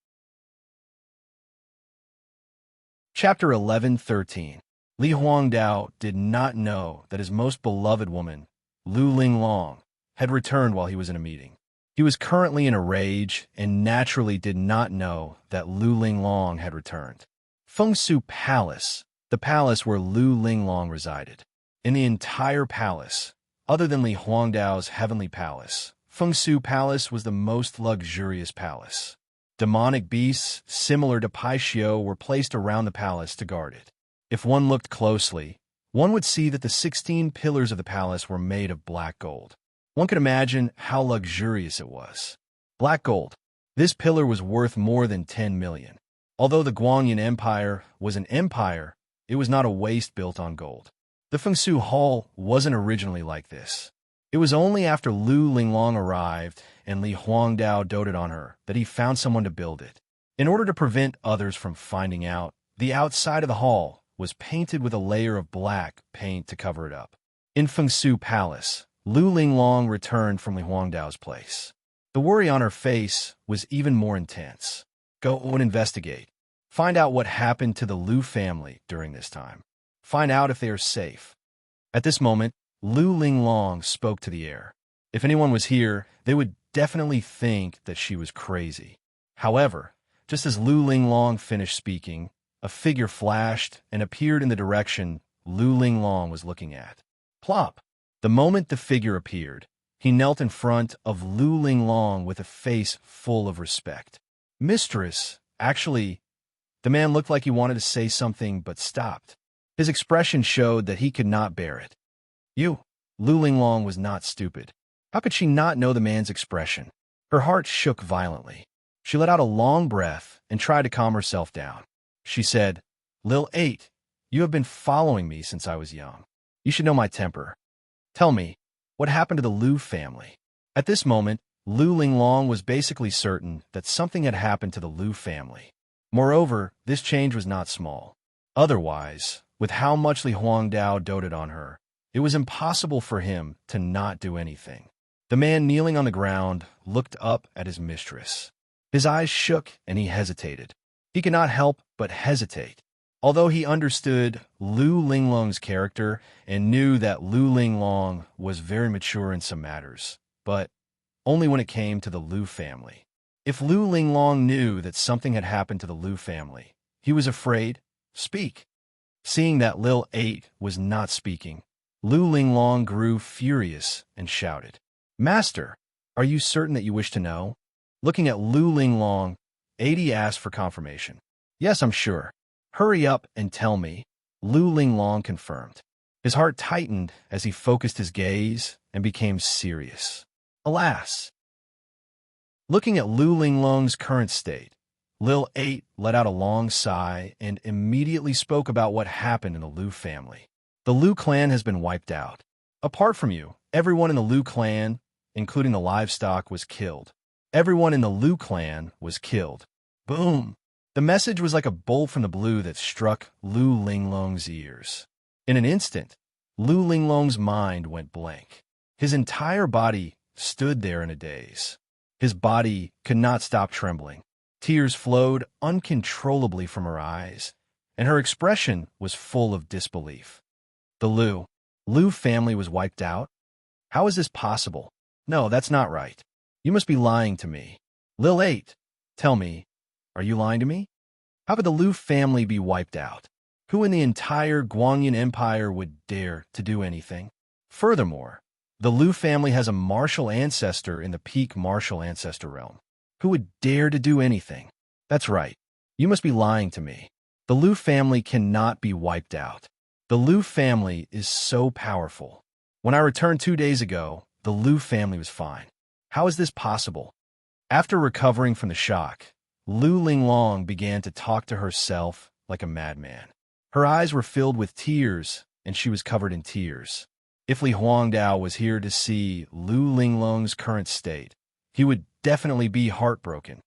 Chapter 11:13. Li Huangdao did not know that his most beloved woman, Lu Linglong, had returned while he was in a meeting. He was currently in a rage and naturally did not know that Lu Linglong had returned. Fengsu Palace, the palace where Lu Linglong resided. In the entire palace, other than Li Huangdao's heavenly palace, Fengsu Palace was the most luxurious palace. Demonic beasts similar to Paixio were placed around the palace to guard it. If one looked closely, one would see that the 16 pillars of the palace were made of black gold. One could imagine how luxurious it was. Black gold. This pillar was worth more than 10 million. Although the Guanyin Empire was an empire, it was not a waste built on gold. The Fengsu Hall wasn't originally like this. It was only after Lu Linglong arrived and Li Huangdao doted on her that he found someone to build it. In order to prevent others from finding out, the outside of the hall was painted with a layer of black paint to cover it up. In Fengsu Palace, Lu Linglong returned from Li Huangdao's place. The worry on her face was even more intense. Go and investigate. Find out what happened to the Lu family during this time. Find out if they are safe. At this moment, Lu Linglong spoke to the air. If anyone was here, they would definitely think that she was crazy. However, just as Lu Linglong finished speaking, a figure flashed and appeared in the direction Lu Linglong was looking at. Plop! The moment the figure appeared, he knelt in front of Lu Linglong with a face full of respect. Mistress, actually, the man looked like he wanted to say something but stopped. His expression showed that he could not bear it. You, Lu Linglong was not stupid. How could she not know the man's expression? Her heart shook violently. She let out a long breath and tried to calm herself down. She said, Lil 8, you have been following me since I was young. You should know my temper. Tell me, what happened to the Lu family? At this moment, Lu Linglong was basically certain that something had happened to the Lu family. Moreover, this change was not small. Otherwise, with how much Li Huangdao doted on her, it was impossible for him to not do anything. The man kneeling on the ground looked up at his mistress. His eyes shook and he hesitated. He could not help but hesitate. Although he understood Lu Linglong's character and knew that Lu Linglong was very mature in some matters, but only when it came to the Lu family. If Lu Linglong knew that something had happened to the Lu family, he was afraid. Speak. Seeing that Lil 8 was not speaking, Lu Linglong grew furious and shouted, Master, are you certain that you wish to know? Looking at Lu Linglong, 80 asked for confirmation. Yes, I'm sure. Hurry up and tell me, Lu Linglong confirmed. His heart tightened as he focused his gaze and became serious. Alas! Looking at Lu Linglong's current state, Lil 8 let out a long sigh and immediately spoke about what happened in the Lu family. The Lu clan has been wiped out. Apart from you, everyone in the Lu clan, including the livestock, was killed. Everyone in the Lu clan was killed. Boom! The message was like a bolt from the blue that struck Lu Linglong's ears. In an instant, Lu Linglong's mind went blank. His entire body stood there in a daze. His body could not stop trembling. Tears flowed uncontrollably from her eyes, and her expression was full of disbelief. The Lu family was wiped out? How is this possible? No, that's not right. You must be lying to me. Lil 8, tell me, are you lying to me? How could the Lu family be wiped out? Who in the entire Guanyin Empire would dare to do anything? Furthermore, the Lu family has a martial ancestor in the peak martial ancestor realm. Who would dare to do anything? That's right. You must be lying to me. The Lu family cannot be wiped out. The Lu family is so powerful. When I returned 2 days ago, the Liu family was fine. How is this possible? After recovering from the shock, Lu Linglong began to talk to herself like a madman. Her eyes were filled with tears, and she was covered in tears. If Li Huangdao was here to see Lu Linglong's current state, he would definitely be heartbroken.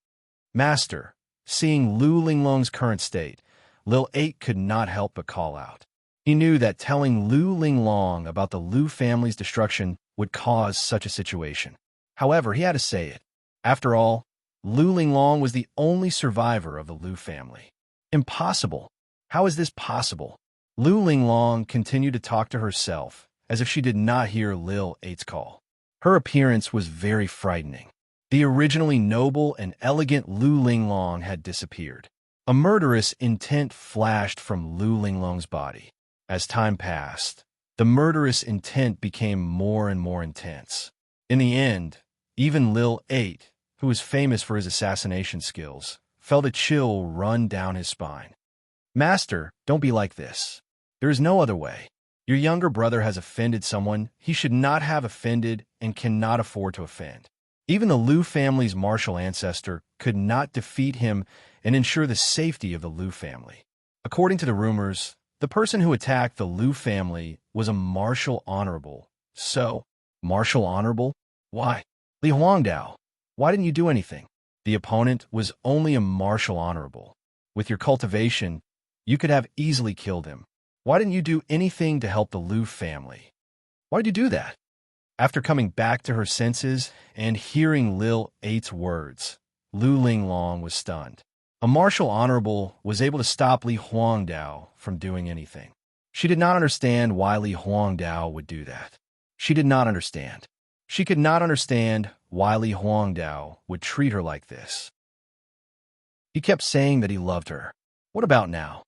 Master, seeing Lu Linglong's current state, Lil 8 could not help but call out. He knew that telling Lu Linglong about the Lu family's destruction would cause such a situation. However, he had to say it. After all, Lu Linglong was the only survivor of the Lu family. Impossible. How is this possible? Lu Linglong continued to talk to herself as if she did not hear Lil 8's call. Her appearance was very frightening. The originally noble and elegant Lu Linglong had disappeared. A murderous intent flashed from Lu Linglong's body. As time passed, the murderous intent became more and more intense. In the end, even Lil 8, who was famous for his assassination skills, felt a chill run down his spine. Master, don't be like this. There is no other way. Your younger brother has offended someone he should not have offended and cannot afford to offend. Even the Lu family's martial ancestor could not defeat him and ensure the safety of the Lu family. According to the rumors, the person who attacked the Lu family was a martial honorable. So, martial honorable? Why? Li Huangdao, why didn't you do anything? The opponent was only a martial honorable. With your cultivation, you could have easily killed him. Why didn't you do anything to help the Lu family? Why did you do that? After coming back to her senses and hearing Lil 8's words, Lu Linglong was stunned. A martial honorable was able to stop Li Huangdao from doing anything. She did not understand why Li Huangdao would do that. She did not understand. She could not understand why Li Huangdao would treat her like this. He kept saying that he loved her. What about now?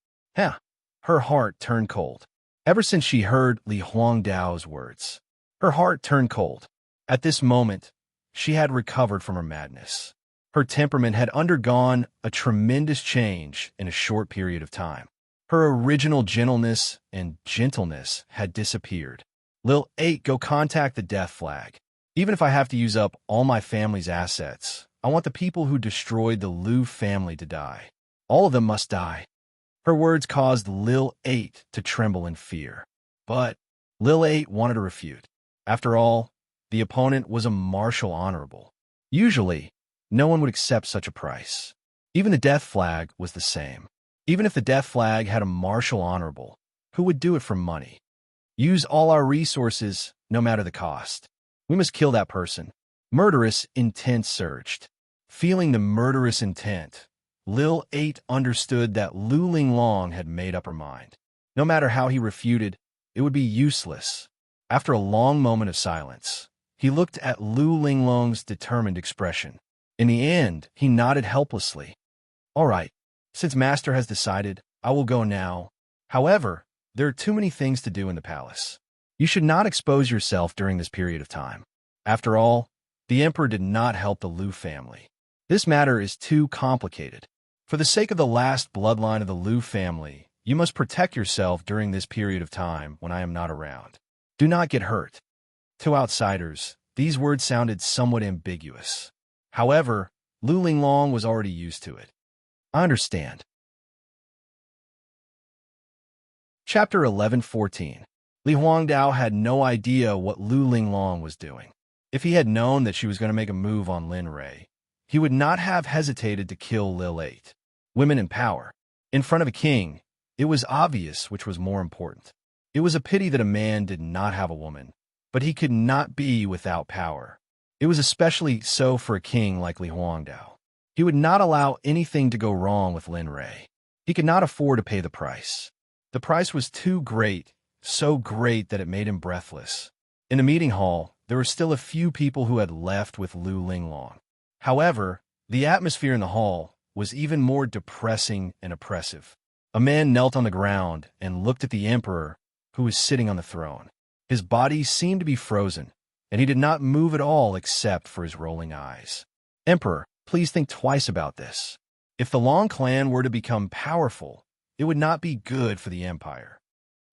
Her heart turned cold. Ever since she heard Li Huangdao's words, her heart turned cold. At this moment, she had recovered from her madness. Her temperament had undergone a tremendous change in a short period of time. Her original gentleness and gentleness had disappeared. Lil 8, go contact the death flag. Even if I have to use up all my family's assets, I want the people who destroyed the Lu family to die. All of them must die. Her words caused Lil 8 to tremble in fear. But Lil 8 wanted to refute. After all, the opponent was a martial honorable. Usually, no one would accept such a price. Even the death flag was the same. Even if the death flag had a martial honorable, who would do it for money? Use all our resources, no matter the cost. We must kill that person. Murderous intent surged. Feeling the murderous intent, Lil 8 understood that Lu Linglong had made up her mind. No matter how he refuted, it would be useless. After a long moment of silence, he looked at Lu Linglong's determined expression. In the end, he nodded helplessly. All right, since Master has decided, I will go now. However, there are too many things to do in the palace. You should not expose yourself during this period of time. After all, the Emperor did not help the Lu family. This matter is too complicated. For the sake of the last bloodline of the Lu family, you must protect yourself during this period of time when I am not around. Do not get hurt. To outsiders, these words sounded somewhat ambiguous. However, Lu Linglong was already used to it. I understand. Chapter 11:14. Li Huangdao had no idea what Lu Linglong was doing. If he had known that she was going to make a move on Lin Rui, he would not have hesitated to kill Lil 8. Women in power. In front of a king, it was obvious which was more important. It was a pity that a man did not have a woman, but he could not be without power. It was especially so for a king like Li Huangdao. He would not allow anything to go wrong with Lin Rui. He could not afford to pay the price. The price was too great, so great that it made him breathless. In the meeting hall, there were still a few people who had left with Lu Linglong. However, the atmosphere in the hall was even more depressing and oppressive. A man knelt on the ground and looked at the emperor, who was sitting on the throne. His body seemed to be frozen, and he did not move at all except for his rolling eyes. Emperor, please think twice about this. If the Long clan were to become powerful, it would not be good for the empire.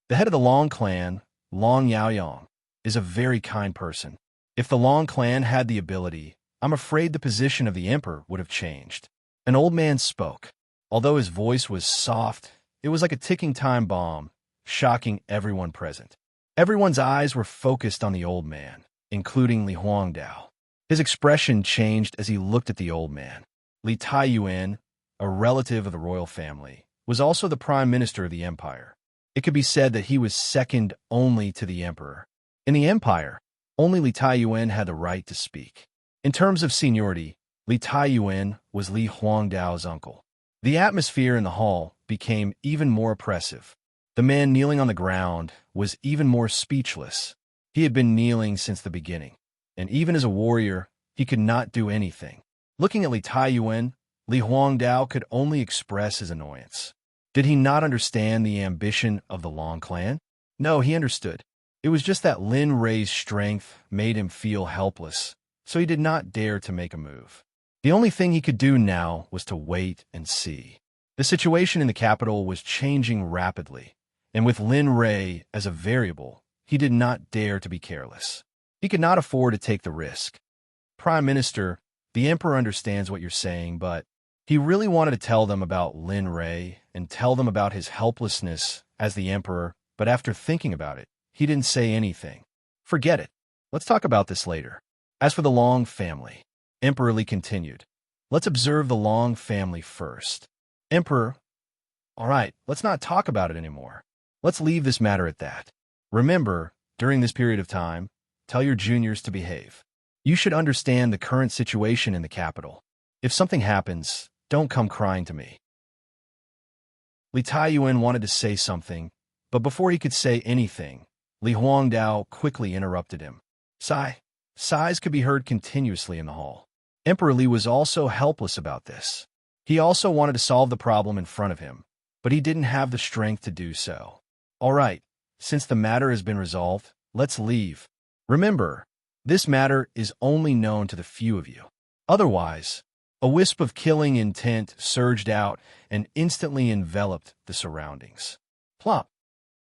The head of the Long clan, Long Yaoyong, is a very kind person. If the Long clan had the ability, I'm afraid the position of the emperor would have changed. An old man spoke. Although his voice was soft, it was like a ticking time bomb, shocking everyone present. Everyone's eyes were focused on the old man, including Li Huangdao. His expression changed as he looked at the old man. Li Taiyuan, a relative of the royal family, was also the prime minister of the empire. It could be said that he was second only to the emperor. In the empire, only Li Taiyuan had the right to speak. In terms of seniority, Li Taiyuan was Li Huangdao's uncle. The atmosphere in the hall became even more oppressive. The man kneeling on the ground was even more speechless. He had been kneeling since the beginning, and even as a warrior, he could not do anything. Looking at Li Taiyuan, Li Huangdao could only express his annoyance. Did he not understand the ambition of the Long clan? No, he understood. It was just that Lin Rei's strength made him feel helpless, so he did not dare to make a move. The only thing he could do now was to wait and see. The situation in the capital was changing rapidly, and with Lin Rei as a variable, he did not dare to be careless. He could not afford to take the risk. Prime Minister, the Emperor understands what you're saying, but he really wanted to tell them about Lin Rei and tell them about his helplessness as the Emperor, but after thinking about it, he didn't say anything. Forget it. Let's talk about this later. As for the Long family, Emperor Li continued, let's observe the Long family first. Emperor, all right, let's not talk about it anymore. Let's leave this matter at that. Remember, during this period of time, tell your juniors to behave. You should understand the current situation in the capital. If something happens, don't come crying to me. Li Taiyuan wanted to say something, but before he could say anything, Li Huangdao quickly interrupted him. Sighs could be heard continuously in the hall. Emperor Li was also helpless about this. He also wanted to solve the problem in front of him, but he didn't have the strength to do so. All right, since the matter has been resolved, let's leave. Remember, this matter is only known to the few of you. Otherwise, a wisp of killing intent surged out and instantly enveloped the surroundings. Plop!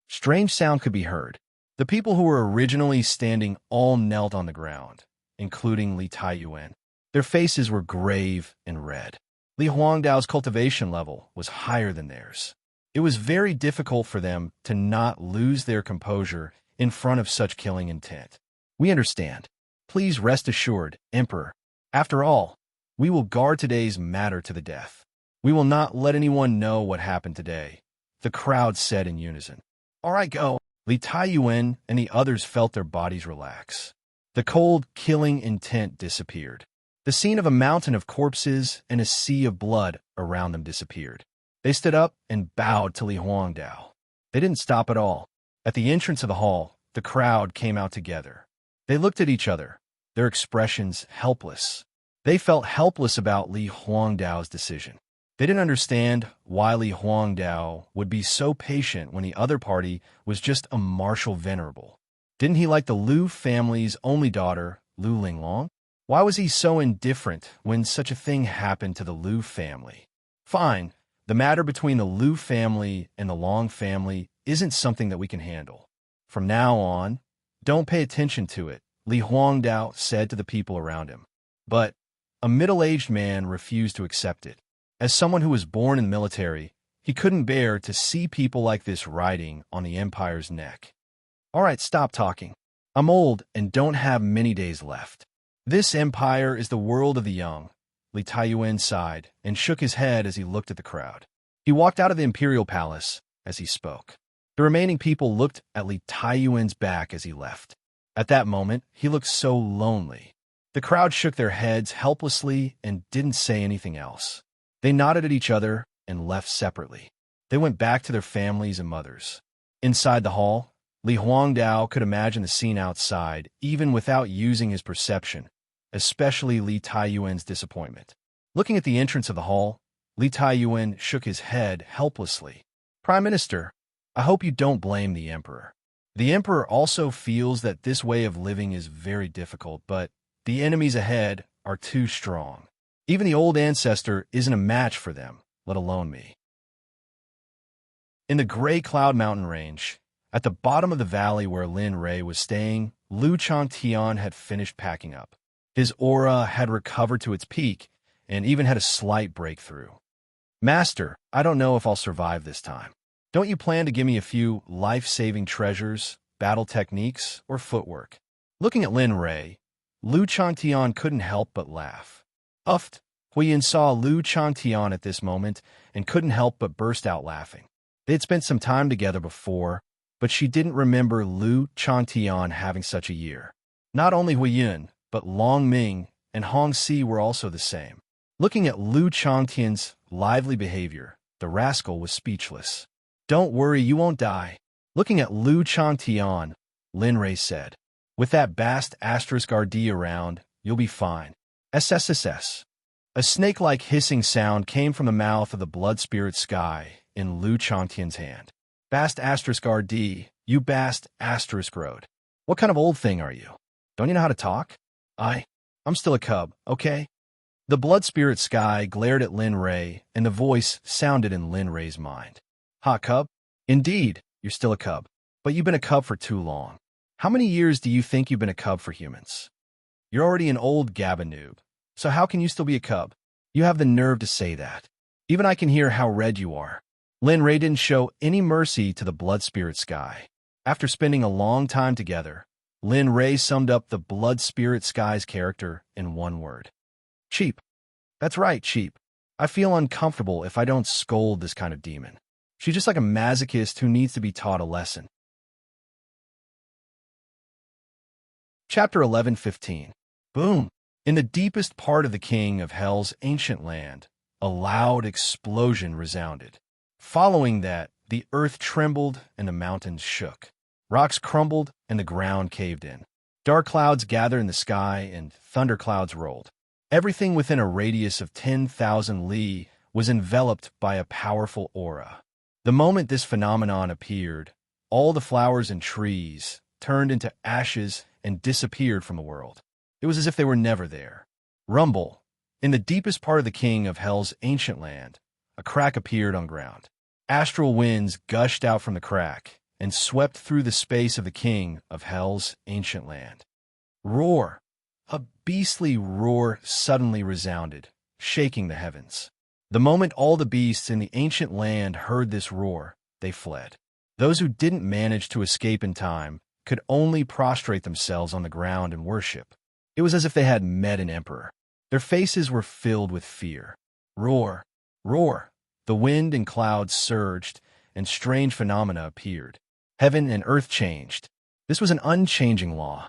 Strange sound could be heard. The people who were originally standing all knelt on the ground, including Li Taiyuan. Their faces were grave and red. Li Huangdao's cultivation level was higher than theirs. It was very difficult for them to not lose their composure in front of such killing intent. We understand. Please rest assured, Emperor. After all, we will guard today's matter to the death. We will not let anyone know what happened today, the crowd said in unison. All right, go. Li Taiyuan and the others felt their bodies relax. The cold, killing intent disappeared. The scene of a mountain of corpses and a sea of blood around them disappeared. They stood up and bowed to Li Huangdao. They didn't stop at all. At the entrance of the hall, the crowd came out together. They looked at each other, their expressions helpless. They felt helpless about Li Huangdao's decision. They didn't understand why Li Huangdao would be so patient when the other party was just a martial venerable. Didn't he like the Lu family's only daughter, Lu Linglong? Why was he so indifferent when such a thing happened to the Lu family? Fine, the matter between the Lu family and the Long family isn't something that we can handle. From now on, don't pay attention to it, Li Huangdao said to the people around him. But a middle-aged man refused to accept it. As someone who was born in the military, he couldn't bear to see people like this riding on the empire's neck. All right, stop talking. I'm old and don't have many days left. This empire is the world of the young. Li Taiyuan sighed and shook his head as he looked at the crowd. He walked out of the imperial palace as he spoke. The remaining people looked at Li Taiyuan's back as he left. At that moment, he looked so lonely. The crowd shook their heads helplessly and didn't say anything else. They nodded at each other and left separately. They went back to their families and mothers. Inside the hall, Li Huangdao could imagine the scene outside even without using his perception, especially Li Taiyuan's disappointment. Looking at the entrance of the hall, Li Taiyuan shook his head helplessly. Prime Minister, I hope you don't blame the Emperor. The Emperor also feels that this way of living is very difficult, but the enemies ahead are too strong. Even the old ancestor isn't a match for them, let alone me. In the gray Cloud Mountain range, at the bottom of the valley where Lin Rei was staying, Lu Chantian had finished packing up. His aura had recovered to its peak and even had a slight breakthrough. Master, I don't know if I'll survive this time. Don't you plan to give me a few life-saving treasures, battle techniques, or footwork? Looking at Lin Rei, Lu Chantian couldn't help but laugh. Uffed, Huiyin saw Lu Chantian at this moment and couldn't help but burst out laughing. They had spent some time together before, but she didn't remember Lu Chantian having such a year. Not only Huiyin, but Long Ming and Hong Si were also the same. Looking at Lu Chantian's lively behavior, the rascal was speechless. Don't worry, you won't die. Looking at Lu Chantian, Lin Rei said, with that bast *RD around, you'll be fine. SSSS. A snake-like hissing sound came from the mouth of the blood spirit sky in Lu Chantian's hand. Bast *RD, you bast road. What kind of old thing are you? Don't you know how to talk? I'm still a cub, okay? The blood spirit sky glared at Lin Rei, and the voice sounded in Lin Rei's mind. Ha, cub? Indeed, you're still a cub, but you've been a cub for too long. How many years do you think you've been a cub for humans? You're already an old gabanoob, so how can you still be a cub? You have the nerve to say that. Even I can hear how red you are. Lin Rei didn't show any mercy to the blood spirit sky. After spending a long time together, Lin Rei summed up the blood spirit sky's character in one word. Cheap. That's right, cheap. I feel uncomfortable if I don't scold this kind of demon. She's just like a masochist who needs to be taught a lesson. Chapter 11:15. Boom! In the deepest part of the King of Hell's ancient land, a loud explosion resounded. Following that, the earth trembled and the mountains shook. Rocks crumbled and the ground caved in. Dark clouds gathered in the sky and thunderclouds rolled. Everything within a radius of 10,000 li was enveloped by a powerful aura. The moment this phenomenon appeared, all the flowers and trees turned into ashes and disappeared from the world. It was as if they were never there. Rumble. In the deepest part of the King of Hell's ancient land, a crack appeared on ground. Astral winds gushed out from the crack and swept through the space of the King of Hell's ancient land. Roar! A beastly roar suddenly resounded, shaking the heavens. The moment all the beasts in the ancient land heard this roar, they fled. Those who didn't manage to escape in time could only prostrate themselves on the ground and worship. It was as if they had met an emperor. Their faces were filled with fear. Roar! Roar! The wind and clouds surged, and strange phenomena appeared. Heaven and earth changed. This was an unchanging law.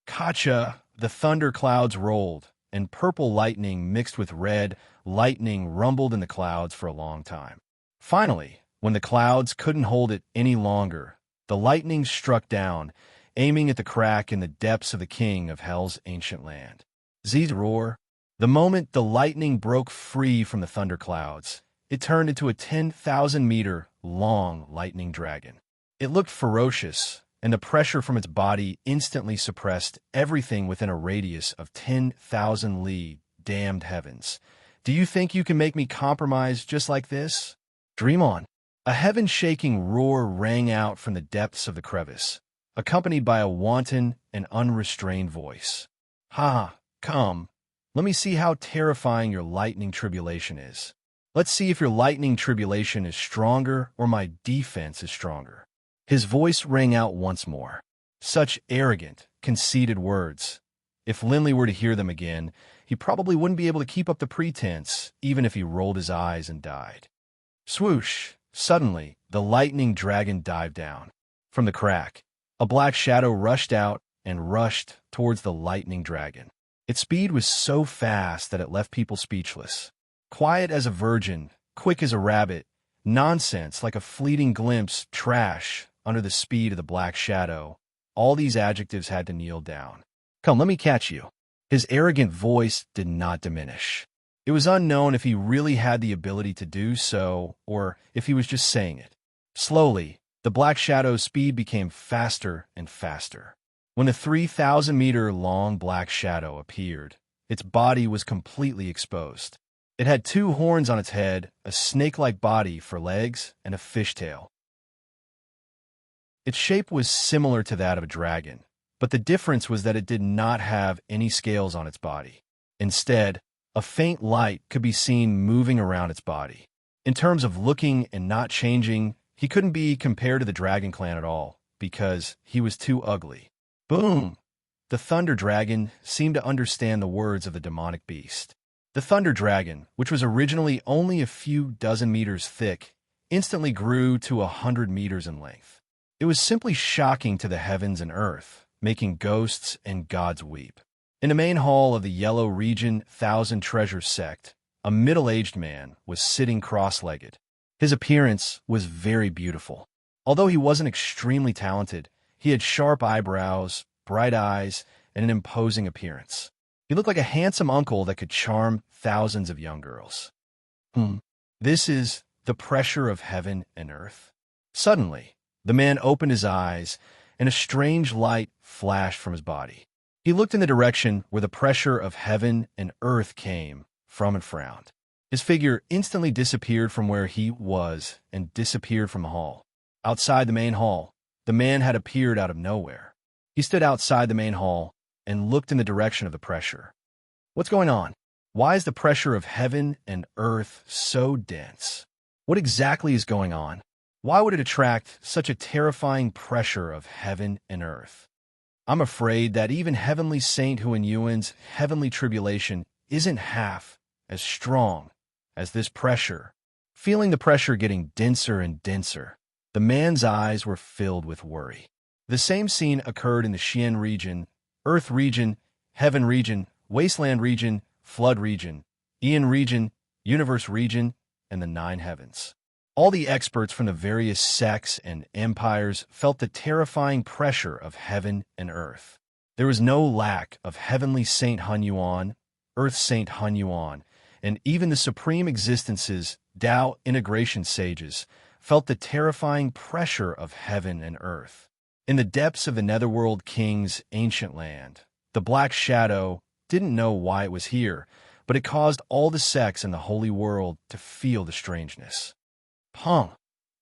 Kacha! The thunder clouds rolled, and purple lightning mixed with red lightning rumbled in the clouds for a long time. Finally, when the clouds couldn't hold it any longer, the lightning struck down, aiming at the crack in the depths of the King of Hell's ancient land. Z's roar. The moment the lightning broke free from the thunder clouds, it turned into a 10,000-meter long lightning dragon. It looked ferocious, and the pressure from its body instantly suppressed everything within a radius of 10,000 li. Damned heavens. Do you think you can make me compromise just like this? Dream on. A heaven-shaking roar rang out from the depths of the crevice, accompanied by a wanton and unrestrained voice. Ha! Come. Let me see how terrifying your lightning tribulation is. Let's see if your lightning tribulation is stronger or my defense is stronger. His voice rang out once more. Such arrogant, conceited words. If Linley were to hear them again, he probably wouldn't be able to keep up the pretense, even if he rolled his eyes and died. Swoosh! Suddenly, the lightning dragon dived down. From the crack, a black shadow rushed out and rushed towards the lightning dragon. Its speed was so fast that it left people speechless. Quiet as a virgin, quick as a rabbit, nonsense like a fleeting glimpse, trash under the speed of the black shadow. All these adjectives had to kneel down. Come, let me catch you. His arrogant voice did not diminish. It was unknown if he really had the ability to do so, or if he was just saying it. Slowly, the black shadow's speed became faster and faster. When the 3,000-meter-long black shadow appeared, its body was completely exposed. It had 2 horns on its head, a snake-like body for legs, and a fishtail. Its shape was similar to that of a dragon, but the difference was that it did not have any scales on its body. Instead, a faint light could be seen moving around its body. In terms of looking and not changing, he couldn't be compared to the Dragon Clan at all, because he was too ugly. Boom! The Thunder Dragon seemed to understand the words of the demonic beast. The Thunder Dragon, which was originally only a few dozen meters thick, instantly grew to 100 meters in length. It was simply shocking to the heavens and earth, making ghosts and gods weep. In the main hall of the Yellow Region Thousand Treasures Sect, a middle-aged man was sitting cross-legged. His appearance was very beautiful. Although he wasn't extremely talented, he had sharp eyebrows, bright eyes, and an imposing appearance. He looked like a handsome uncle that could charm thousands of young girls. This is the pressure of heaven and earth. Suddenly, the man opened his eyes, and a strange light flashed from his body. He looked in the direction where the pressure of heaven and earth came from and frowned. His figure instantly disappeared from where he was and disappeared from the hall. Outside the main hall, the man had appeared out of nowhere. He stood outside the main hall and looked in the direction of the pressure. What's going on? Why is the pressure of heaven and earth so dense? What exactly is going on? Why would it attract such a terrifying pressure of heaven and earth? I'm afraid that even Heavenly Saint Huanyuan's heavenly tribulation isn't half as strong as this pressure. Feeling the pressure getting denser and denser, the man's eyes were filled with worry. The same scene occurred in the Xian region, Earth region, Heaven region, Wasteland region, Flood region, Aeon region, Universe region, and the Nine Heavens. All the experts from the various sects and empires felt the terrifying pressure of heaven and earth. There was no lack of Heavenly Saint Huanyuan, Earth Saint Huanyuan, and even the supreme existences, Tao integration sages, felt the terrifying pressure of heaven and earth. In the depths of the Netherworld King's ancient land, the Black Shadow didn't know why it was here, but it caused all the sects in the Holy World to feel the strangeness. Pong!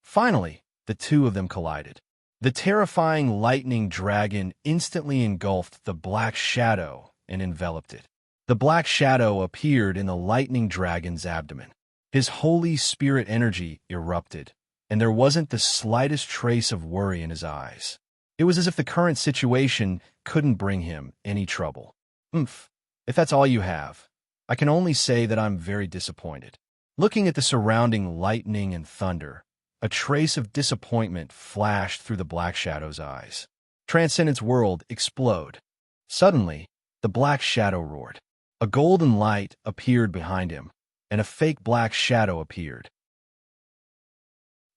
Finally, the two of them collided. The terrifying lightning dragon instantly engulfed the Black Shadow and enveloped it. The Black Shadow appeared in the lightning dragon's abdomen. His Holy Spirit energy erupted, and there wasn't the slightest trace of worry in his eyes. It was as if the current situation couldn't bring him any trouble. If that's all you have, I can only say that I'm very disappointed. Looking at the surrounding lightning and thunder, a trace of disappointment flashed through the Black Shadow's eyes. Transcendence world explode. Suddenly, the Black Shadow roared. A golden light appeared behind him, and a fake Black Shadow appeared.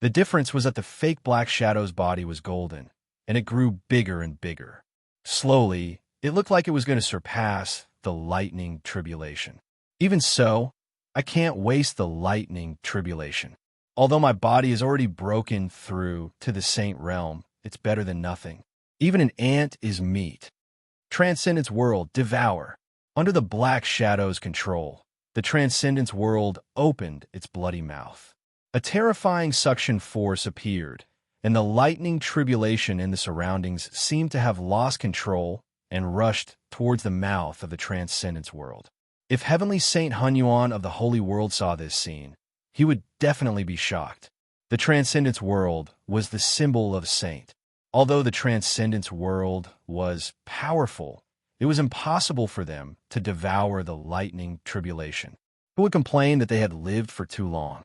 The difference was that the fake Black Shadow's body was golden, and it grew bigger and bigger. Slowly, it looked like it was going to surpass the lightning tribulation. Even so, I can't waste the lightning tribulation. Although my body is already broken through to the saint realm, it's better than nothing. Even an ant is meat. Transcendence world, devour. Under the Black Shadow's control, the Transcendence world opened its bloody mouth. A terrifying suction force appeared, and the lightning tribulation in the surroundings seemed to have lost control and rushed towards the mouth of the Transcendence world. If Heavenly Saint Huanyuan of the Holy World saw this scene, he would definitely be shocked. The Transcendence world was the symbol of saint. Although the Transcendence world was powerful, it was impossible for them to devour the lightning tribulation. Who would complain that they had lived for too long?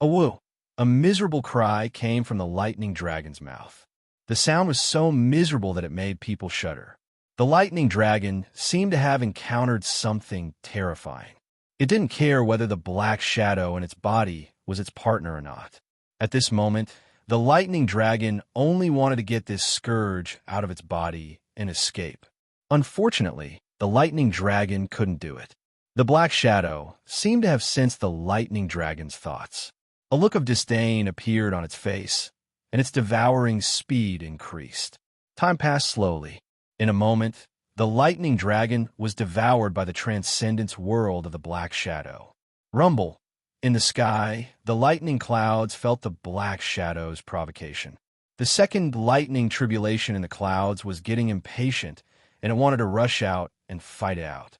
Awoo! A miserable cry came from the lightning dragon's mouth. The sound was so miserable that it made people shudder. The lightning dragon seemed to have encountered something terrifying. It didn't care whether the Black Shadow in its body was its partner or not. At this moment, the lightning dragon only wanted to get this scourge out of its body and escape. Unfortunately, the lightning dragon couldn't do it. The Black Shadow seemed to have sensed the lightning dragon's thoughts. A look of disdain appeared on its face, and its devouring speed increased. Time passed slowly. In a moment, the lightning dragon was devoured by the Transcendence world of the Black Shadow. Rumble! In the sky, the lightning clouds felt the Black Shadow's provocation. The second lightning tribulation in the clouds was getting impatient, and it wanted to rush out and fight it out.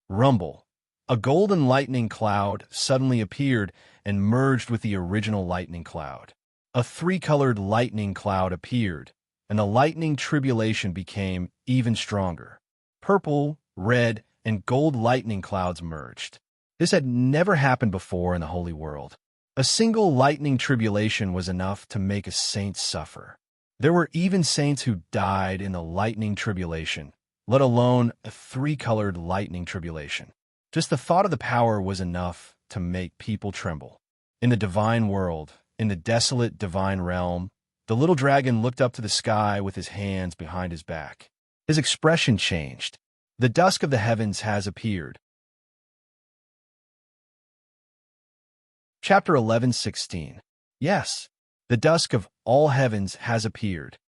Rumble. A golden lightning cloud suddenly appeared and merged with the original lightning cloud. A three-colored lightning cloud appeared, and the lightning tribulation became even stronger. Purple, red, and gold lightning clouds merged. This had never happened before in the Holy World. A single lightning tribulation was enough to make a saint suffer. There were even saints who died in the lightning tribulation, let alone a three-colored lightning tribulation. Just the thought of the power was enough to make people tremble. In the divine world, in the desolate divine realm, the little dragon looked up to the sky with his hands behind his back. His expression changed. The dusk of the heavens has appeared. Chapter 11:16. Yes, the dusk of all heavens has appeared.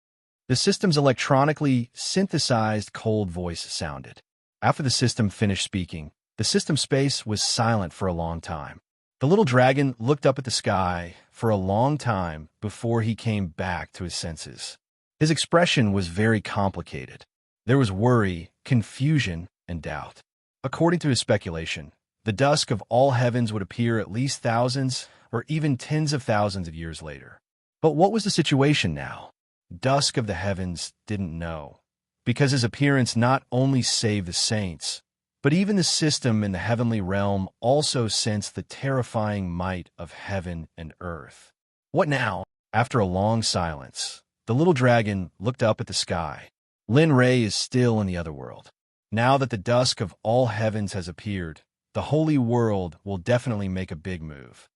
The system's electronically synthesized cold voice sounded. After the system finished speaking, the system space was silent for a long time. The little dragon looked up at the sky for a long time before he came back to his senses. His expression was very complicated. There was worry, confusion, and doubt. According to his speculation, the dusk of all heavens would appear at least thousands or even tens of thousands of years later. But what was the situation now? Dusk of the heavens didn't know, because his appearance not only saved the saints, but even the system in the heavenly realm also sensed the terrifying might of heaven and earth. What now? After a long silence, the little dragon looked up at the sky. Lin Ray is still in the other world. Now that the dusk of all heavens has appeared, the holy world will definitely make a big move.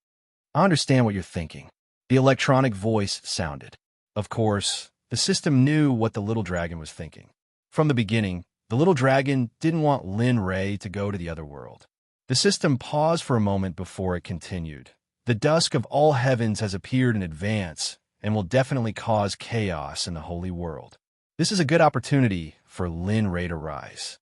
I understand what you're thinking. The electronic voice sounded. Of course, the system knew what the little dragon was thinking. From the beginning, the little dragon didn't want Lin Ray to go to the other world. The system paused for a moment before it continued. The dusk of all heavens has appeared in advance and will definitely cause chaos in the holy world. This is a good opportunity for Lin Ray to rise.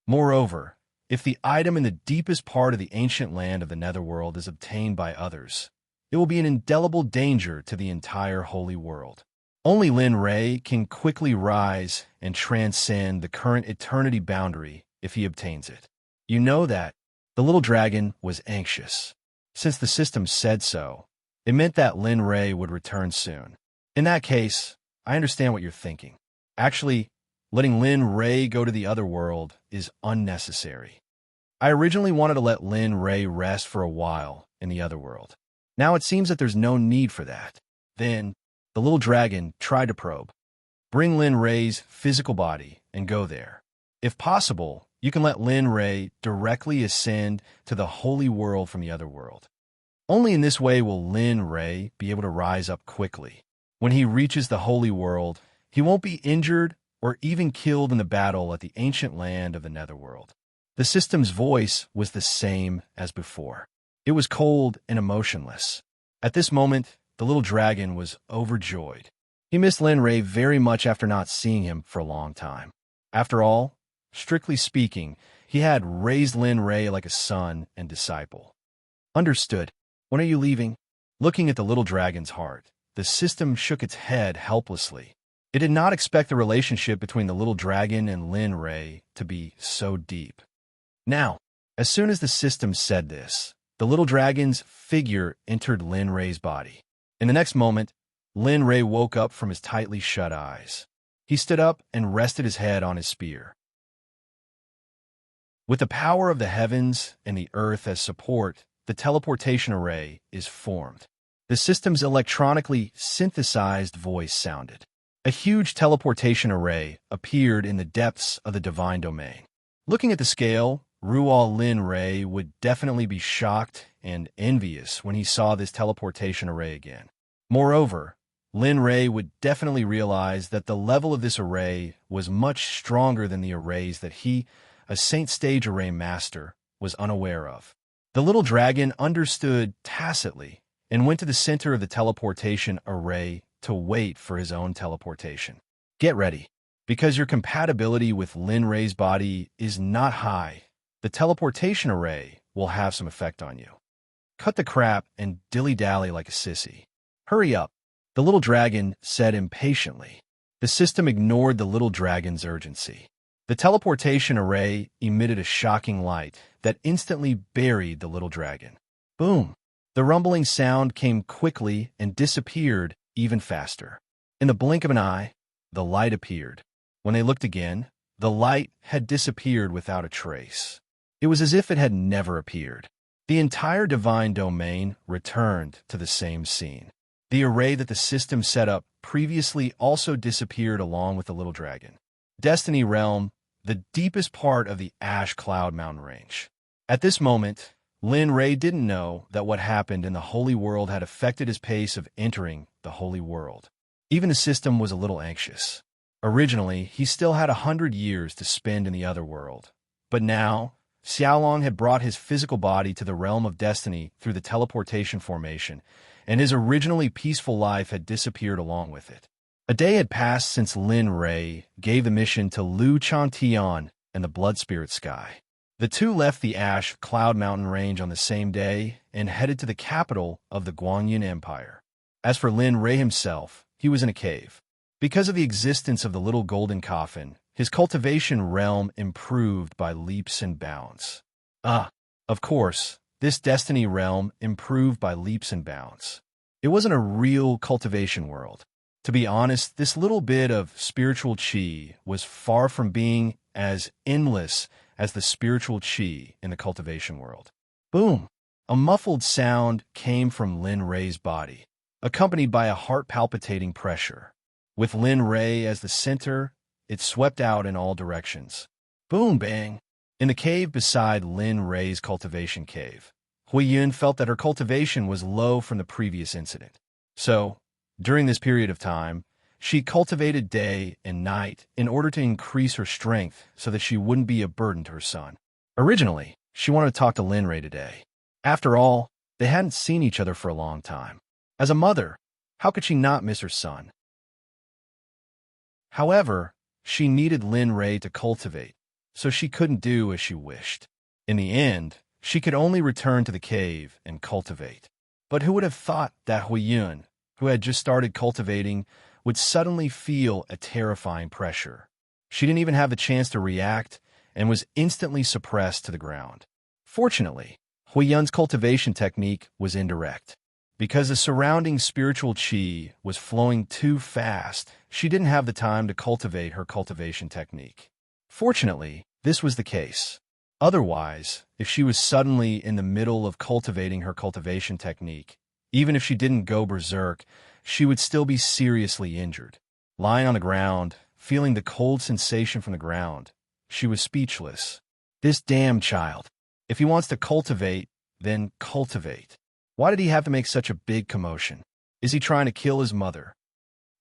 Moreover, if the item in the deepest part of the ancient land of the netherworld is obtained by others, it will be an indelible danger to the entire holy world. Only Lin Ray can quickly rise and transcend the current eternity boundary if he obtains it. You know that. The little dragon was anxious. Since the system said so, it meant that Lin Ray would return soon. In that case, I understand what you're thinking. Actually, letting Lin Ray go to the other world is unnecessary. I originally wanted to let Lin Ray rest for a while in the other world. Now it seems that there's no need for that. Then, the little dragon tried to probe. Bring Lin Ray's physical body and go there. If possible, you can let Lin Ray directly ascend to the holy world from the other world. Only in this way will Lin Ray be able to rise up quickly. When he reaches the holy world, he won't be injured or even killed in the battle at the ancient land of the netherworld. The system's voice was the same as before. It was cold and emotionless. At this moment, the little dragon was overjoyed. He missed Lin Ray very much after not seeing him for a long time. After all, strictly speaking, he had raised Lin Ray like a son and disciple. Understood. When are you leaving? Looking at the little dragon's heart, the system shook its head helplessly. It did not expect the relationship between the little dragon and Lin Ray to be so deep. Now, as soon as the system said this, the little dragon's figure entered Lin Ray's body. In the next moment, Lin Ray woke up from his tightly shut eyes. He stood up and rested his head on his spear. With the power of the heavens and the earth as support, the teleportation array is formed. The system's electronically synthesized voice sounded. A huge teleportation array appeared in the depths of the divine domain. Looking at the scale, Rual Lin Ray would definitely be shocked and envious when he saw this teleportation array again. Moreover, Lin Ray would definitely realize that the level of this array was much stronger than the arrays that he, a Saint Stage Array Master, was unaware of. The little dragon understood tacitly and went to the center of the teleportation array to wait for his own teleportation. Get ready, because your compatibility with Lin Ray's body is not high. The teleportation array will have some effect on you. Cut the crap and dilly-dally like a sissy. Hurry up. the little dragon said impatiently. The system ignored the little dragon's urgency. The teleportation array emitted a shocking light that instantly buried the little dragon. Boom! The rumbling sound came quickly and disappeared even faster. In the blink of an eye, the light appeared. When they looked again, the light had disappeared without a trace. It was as if it had never appeared. The entire divine domain returned to the same scene. The array that the system set up previously also disappeared along with the little dragon. Destiny Realm, the deepest part of the Ash Cloud Mountain Range. At this moment, Lin Ray didn't know that what happened in the Holy World had affected his pace of entering the Holy World. Even the system was a little anxious. Originally, he still had 100 years to spend in the other world. But now, Xiaolong had brought his physical body to the realm of destiny through the teleportation formation, and his originally peaceful life had disappeared along with it. A day had passed since Lin Ray gave the mission to Lu Chantian and the Blood Spirit Sky. The two left the Ash Cloud Mountain Range on the same day and headed to the capital of the Guanyin Empire. As for Lin Ray himself, he was in a cave. Because of the existence of the little golden coffin, his cultivation realm improved by leaps and bounds. Of course, this destiny realm improved by leaps and bounds. It wasn't a real cultivation world. To be honest, this little bit of spiritual chi was far from being as endless as the spiritual chi in the cultivation world. Boom! A muffled sound came from Lin Ray's body, accompanied by a heart-palpitating pressure. With Lin Ray as the center, it swept out in all directions. Boom, bang! In the cave beside Lin Ray's cultivation cave, Huiyun felt that her cultivation was low from the previous incident. So, during this period of time, she cultivated day and night in order to increase her strength so that she wouldn't be a burden to her son. Originally, she wanted to talk to Lin Ray today. After all, they hadn't seen each other for a long time. As a mother, how could she not miss her son? However, she needed Lin Ray to cultivate, so she couldn't do as she wished. In the end, she could only return to the cave and cultivate. But who would have thought that Huiyun, who had just started cultivating, would suddenly feel a terrifying pressure? She didn't even have the chance to react and was instantly suppressed to the ground. Fortunately, Huiyun's cultivation technique was indirect. Because the surrounding spiritual chi was flowing too fast, she didn't have the time to cultivate her cultivation technique. Fortunately, this was the case. Otherwise, if she was suddenly in the middle of cultivating her cultivation technique, even if she didn't go berserk, she would still be seriously injured. Lying on the ground, feeling the cold sensation from the ground, she was speechless. This damn child. If he wants to cultivate, then cultivate. Why did he have to make such a big commotion? Is he trying to kill his mother?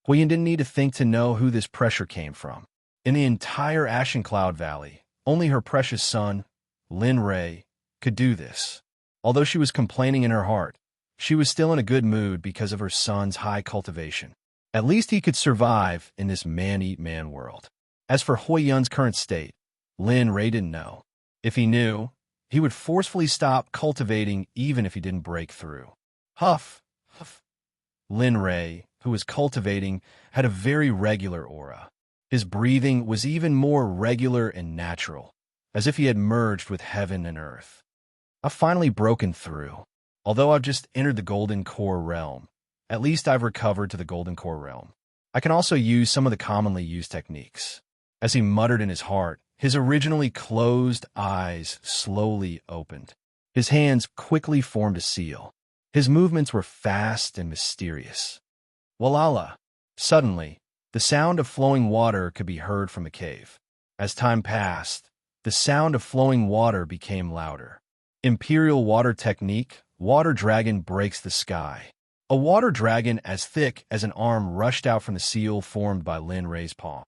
Huiyun didn't need to think to know who this pressure came from. In the entire Ashen Cloud Valley, only her precious son, Lin Ray, could do this. Although she was complaining in her heart, she was still in a good mood because of her son's high cultivation. At least he could survive in this man-eat-man world. As for Huiyun's current state, Lin Ray didn't know. If he knew, he would forcefully stop cultivating even if he didn't break through. Huff, huff. Lin Ray, who was cultivating, had a very regular aura. His breathing was even more regular and natural, as if he had merged with heaven and earth. I've finally broken through. Although I've just entered the Golden Core realm, at least I've recovered to the Golden Core realm. I can also use some of the commonly used techniques. As he muttered in his heart, his originally closed eyes slowly opened. His hands quickly formed a seal. His movements were fast and mysterious. Walala! Suddenly, the sound of flowing water could be heard from the cave. As time passed, the sound of flowing water became louder. Imperial Water Technique, Water Dragon breaks the sky. A water dragon as thick as an arm rushed out from the seal formed by Lin Ray's palm.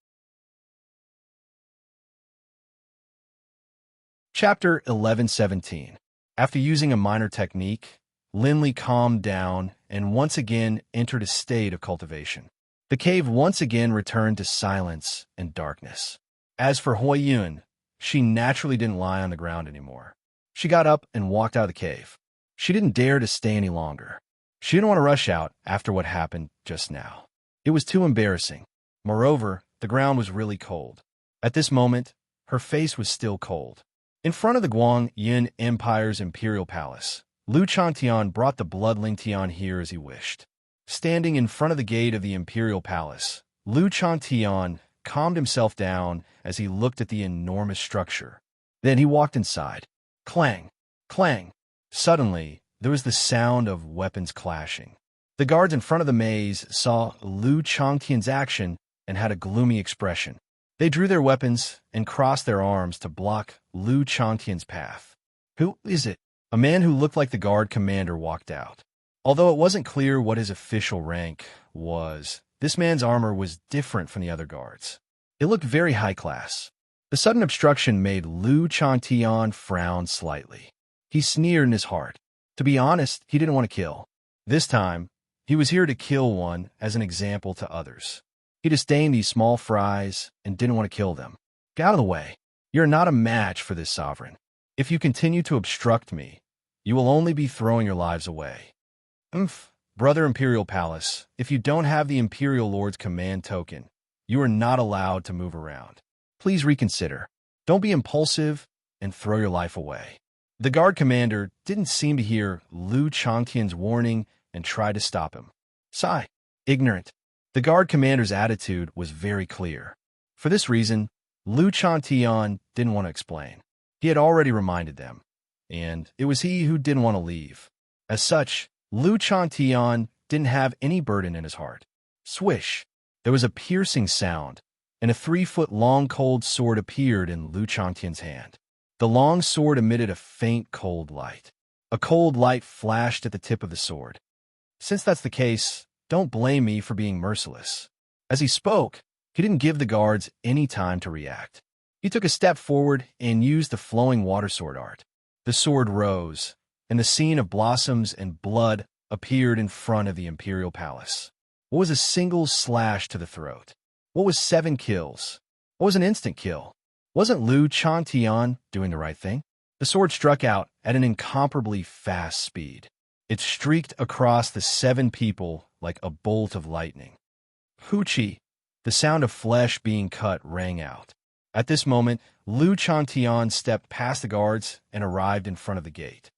Chapter 11:17. After using a minor technique, Linley calmed down and once again entered a state of cultivation. The cave once again returned to silence and darkness. As for Huiyun, she naturally didn't lie on the ground anymore. She got up and walked out of the cave. She didn't dare to stay any longer. She didn't want to rush out after what happened just now. It was too embarrassing. Moreover, the ground was really cold. At this moment, her face was still cold. In front of the Guang Yin Empire's imperial palace, Lu Chantian brought the bloodling Tian here as he wished. Standing in front of the gate of the imperial palace, Lu Chantian calmed himself down as he looked at the enormous structure. Then he walked inside. Clang! Clang! Suddenly, there was the sound of weapons clashing. The guards in front of the maze saw Lu Changtian's action and had a gloomy expression. They drew their weapons and crossed their arms to block Lu Changtian's path. Who is it? A man who looked like the guard commander walked out. Although it wasn't clear what his official rank was, this man's armor was different from the other guards. It looked very high class. The sudden obstruction made Lu Changtian frown slightly. He sneered in his heart. To be honest, he didn't want to kill. This time, he was here to kill one as an example to others. He disdained these small fries and didn't want to kill them. Get out of the way. You're not a match for this sovereign. If you continue to obstruct me, you will only be throwing your lives away. Brother Imperial Palace, if you don't have the Imperial Lord's command token, you are not allowed to move around. Please reconsider. Don't be impulsive and throw your life away. The guard commander didn't seem to hear Lu Changtian's warning and tried to stop him. Sigh. Ignorant. The guard commander's attitude was very clear. For this reason, Lu Changtian didn't want to explain. He had already reminded them, and it was he who didn't want to leave. As such, Lu Changtian didn't have any burden in his heart. Swish! There was a piercing sound, and a 3-foot-long cold sword appeared in Lu Changtian's hand. The long sword emitted a faint cold light. A cold light flashed at the tip of the sword. Since that's the case, don't blame me for being merciless. As he spoke, he didn't give the guards any time to react. He took a step forward and used the flowing water sword art. The sword rose, and the scene of blossoms and blood appeared in front of the imperial palace. What was a single slash to the throat? What was 7 kills? What was an instant kill? Wasn't Lu Changtian doing the right thing? The sword struck out at an incomparably fast speed. It streaked across the 7 people like a bolt of lightning. Hoochie! The sound of flesh being cut rang out. At this moment, Lu Changtian stepped past the guards and arrived in front of the gate.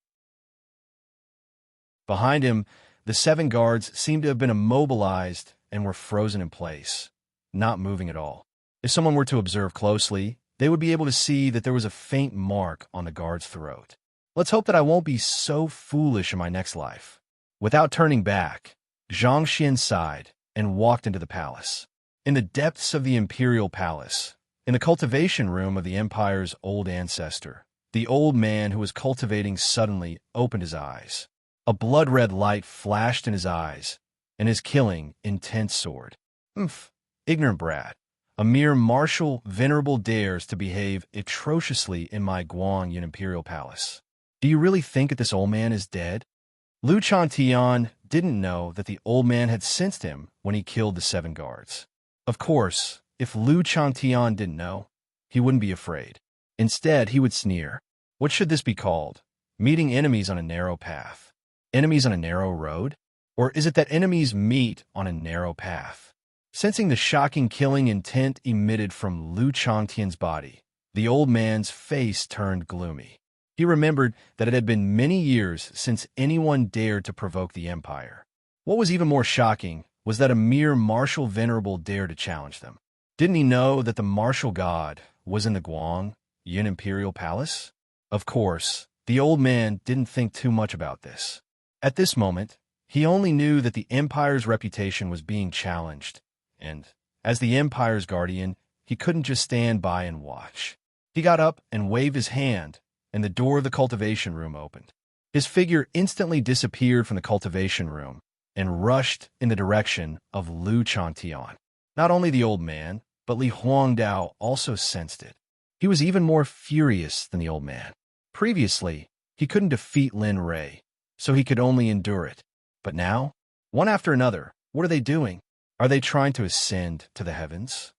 Behind him, the 7 guards seemed to have been immobilized and were frozen in place, not moving at all. If someone were to observe closely, they would be able to see that there was a faint mark on the guard's throat. Let's hope that I won't be so foolish in my next life. Without turning back, Zhang Xin sighed and walked into the palace. In the depths of the imperial palace, in the cultivation room of the empire's old ancestor, the old man who was cultivating suddenly opened his eyes. A blood-red light flashed in his eyes, and his killing, intense sword. Ignorant brat. A mere martial, venerable dares to behave atrociously in my Guang Yin imperial palace. Do you really think that this old man is dead? Lu Changtian didn't know that the old man had sensed him when he killed the 7 guards. Of course, if Lu Changtian didn't know, he wouldn't be afraid. Instead, he would sneer. What should this be called? Meeting enemies on a narrow path. Enemies on a narrow road? Or is it that enemies meet on a narrow path? Sensing the shocking killing intent emitted from Lu Changtian's body, the old man's face turned gloomy. He remembered that it had been many years since anyone dared to provoke the empire. What was even more shocking was that a mere martial venerable dared to challenge them. Didn't he know that the martial god was in the Guang Yin imperial palace? Of course, the old man didn't think too much about this. At this moment, he only knew that the empire's reputation was being challenged, and, as the empire's guardian, he couldn't just stand by and watch. He got up and waved his hand, and the door of the cultivation room opened. His figure instantly disappeared from the cultivation room and rushed in the direction of Lu Changtian. Not only the old man, but Li Huangdao also sensed it. He was even more furious than the old man. Previously, he couldn't defeat Lin Rei, so he could only endure it. But now, one after another, what are they doing? Are they trying to ascend to the heavens?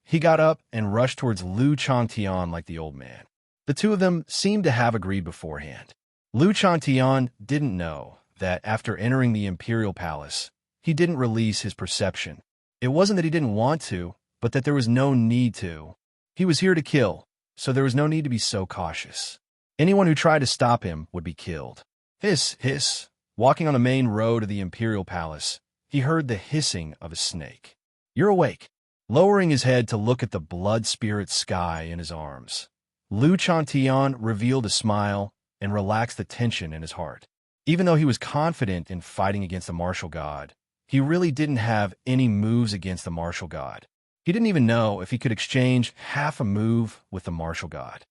He got up and rushed towards Lu Changtian like the old man. The two of them seemed to have agreed beforehand. Lu Changtian didn't know that after entering the imperial palace, he didn't release his perception. It wasn't that he didn't want to, but that there was no need to. He was here to kill, so there was no need to be so cautious. Anyone who tried to stop him would be killed. Hiss, hiss. Walking on the main road of the imperial palace, he heard the hissing of a snake. You're awake. Lowering his head to look at the blood spirit sky in his arms, Lu Chantian revealed a smile and relaxed the tension in his heart. Even though he was confident in fighting against the martial god, he really didn't have any moves against the martial god. He didn't even know if he could exchange half a move with the martial god.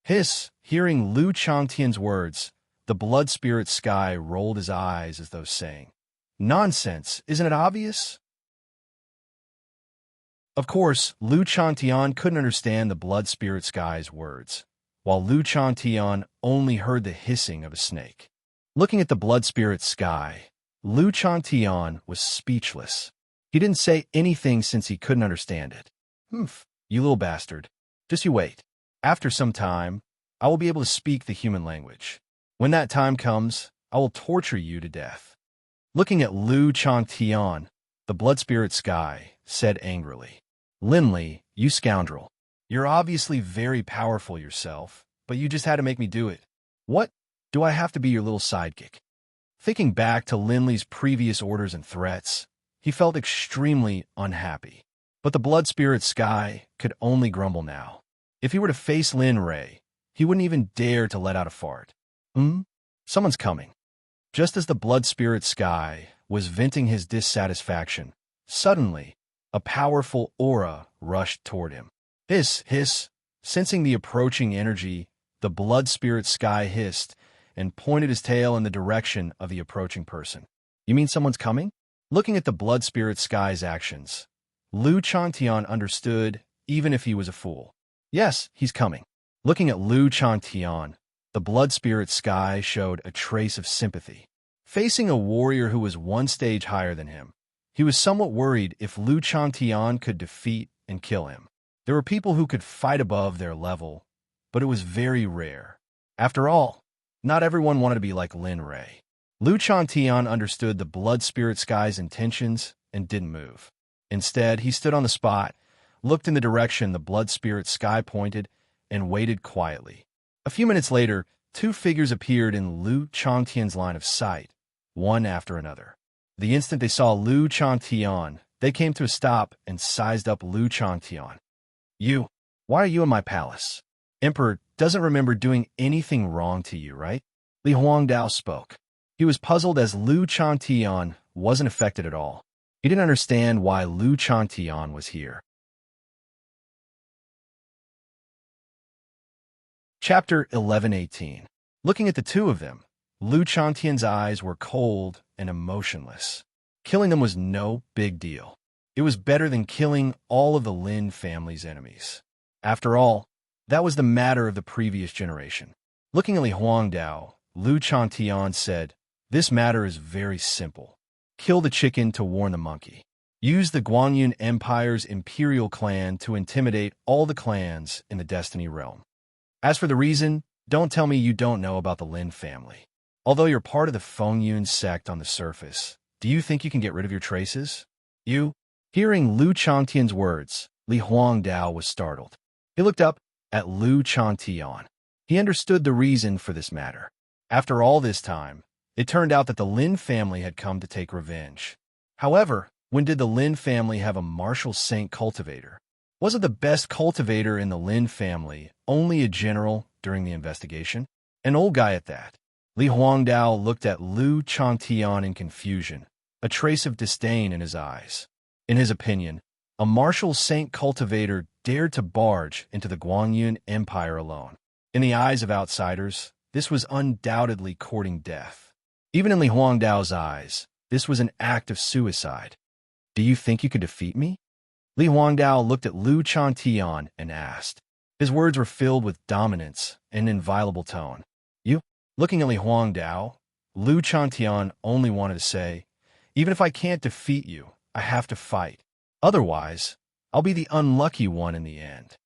Hiss, hearing Lu Chantian's words, the blood spirit sky rolled his eyes as though saying, "Nonsense, isn't it obvious?" Of course, Lu Chantian couldn't understand the blood spirit sky's words, while Lu Chantian only heard the hissing of a snake. Looking at the blood spirit sky, Lu Chantian was speechless. He didn't say anything since he couldn't understand it. "Humph, you little bastard. Just you wait. After some time, I will be able to speak the human language. When that time comes, I will torture you to death." Looking at Lu Chantian, the blood spirit sky said angrily, "Linley, you scoundrel. You're obviously very powerful yourself, but you just had to make me do it. What? Do I have to be your little sidekick?" Thinking back to Linley's previous orders and threats, he felt extremely unhappy. But the blood spirit sky could only grumble now. If he were to face Lin Ray, he wouldn't even dare to let out a fart. Someone's coming. Just as the blood spirit sky was venting his dissatisfaction, suddenly, a powerful aura rushed toward him. Hiss, hiss. Sensing the approaching energy, the blood spirit sky hissed and pointed his tail in the direction of the approaching person. "You mean someone's coming?" Looking at the blood spirit sky's actions, Lu Chantian understood, even if he was a fool. Yes, he's coming. Looking at Lu Chantian, the blood spirit sky showed a trace of sympathy. Facing a warrior who was one stage higher than him, he was somewhat worried if Lu Chantian could defeat and kill him. There were people who could fight above their level, but it was very rare. After all, not everyone wanted to be like Lin Ray. Lu Chantian understood the blood spirit sky's intentions and didn't move. Instead, he stood on the spot, looked in the direction the blood spirit sky pointed, and waited quietly. A few minutes later, two figures appeared in Lu Chantian's line of sight, one after another. The instant they saw Lu Chantian, they came to a stop and sized up Lu Chantian. "You, why are you in my palace? Emperor doesn't remember doing anything wrong to you, right?" Li Huangdao spoke. He was puzzled as Lu Chantian wasn't affected at all. He didn't understand why Lu Chantian was here. Chapter 11:18. Looking at the two of them, Lu Chantian's eyes were cold and emotionless. Killing them was no big deal. It was better than killing all of the Lin family's enemies. After all, that was the matter of the previous generation. Looking at Li Huangdao, Lu Chantian said, "This matter is very simple. Kill the chicken to warn the monkey. Use the Guangyun Empire's imperial clan to intimidate all the clans in the Destiny realm. As for the reason, don't tell me you don't know about the Lin family. Although you're part of the Fengyun sect on the surface, do you think you can get rid of your traces?" You? Hearing Lu Chantian's words, Li Huangdao was startled. He looked up at Lu Chantian. He understood the reason for this matter. After all this time, it turned out that the Lin family had come to take revenge. However, when did the Lin family have a martial saint cultivator? Wasn't the best cultivator in the Lin family only a general during the investigation? An old guy at that. Li Huangdao looked at Lu Chantian in confusion, a trace of disdain in his eyes. In his opinion, a martial saint cultivator dared to barge into the Guangyun Empire alone. In the eyes of outsiders, this was undoubtedly courting death. Even in Li Huangdao's eyes, this was an act of suicide. "Do you think you could defeat me?" Li Huangdao looked at Lu Chantian and asked. His words were filled with dominance and an inviolable tone. "You?" Looking at Li Huangdao, Lu Chantian only wanted to say, "Even if I can't defeat you, I have to fight. Otherwise, I'll be the unlucky one in the end."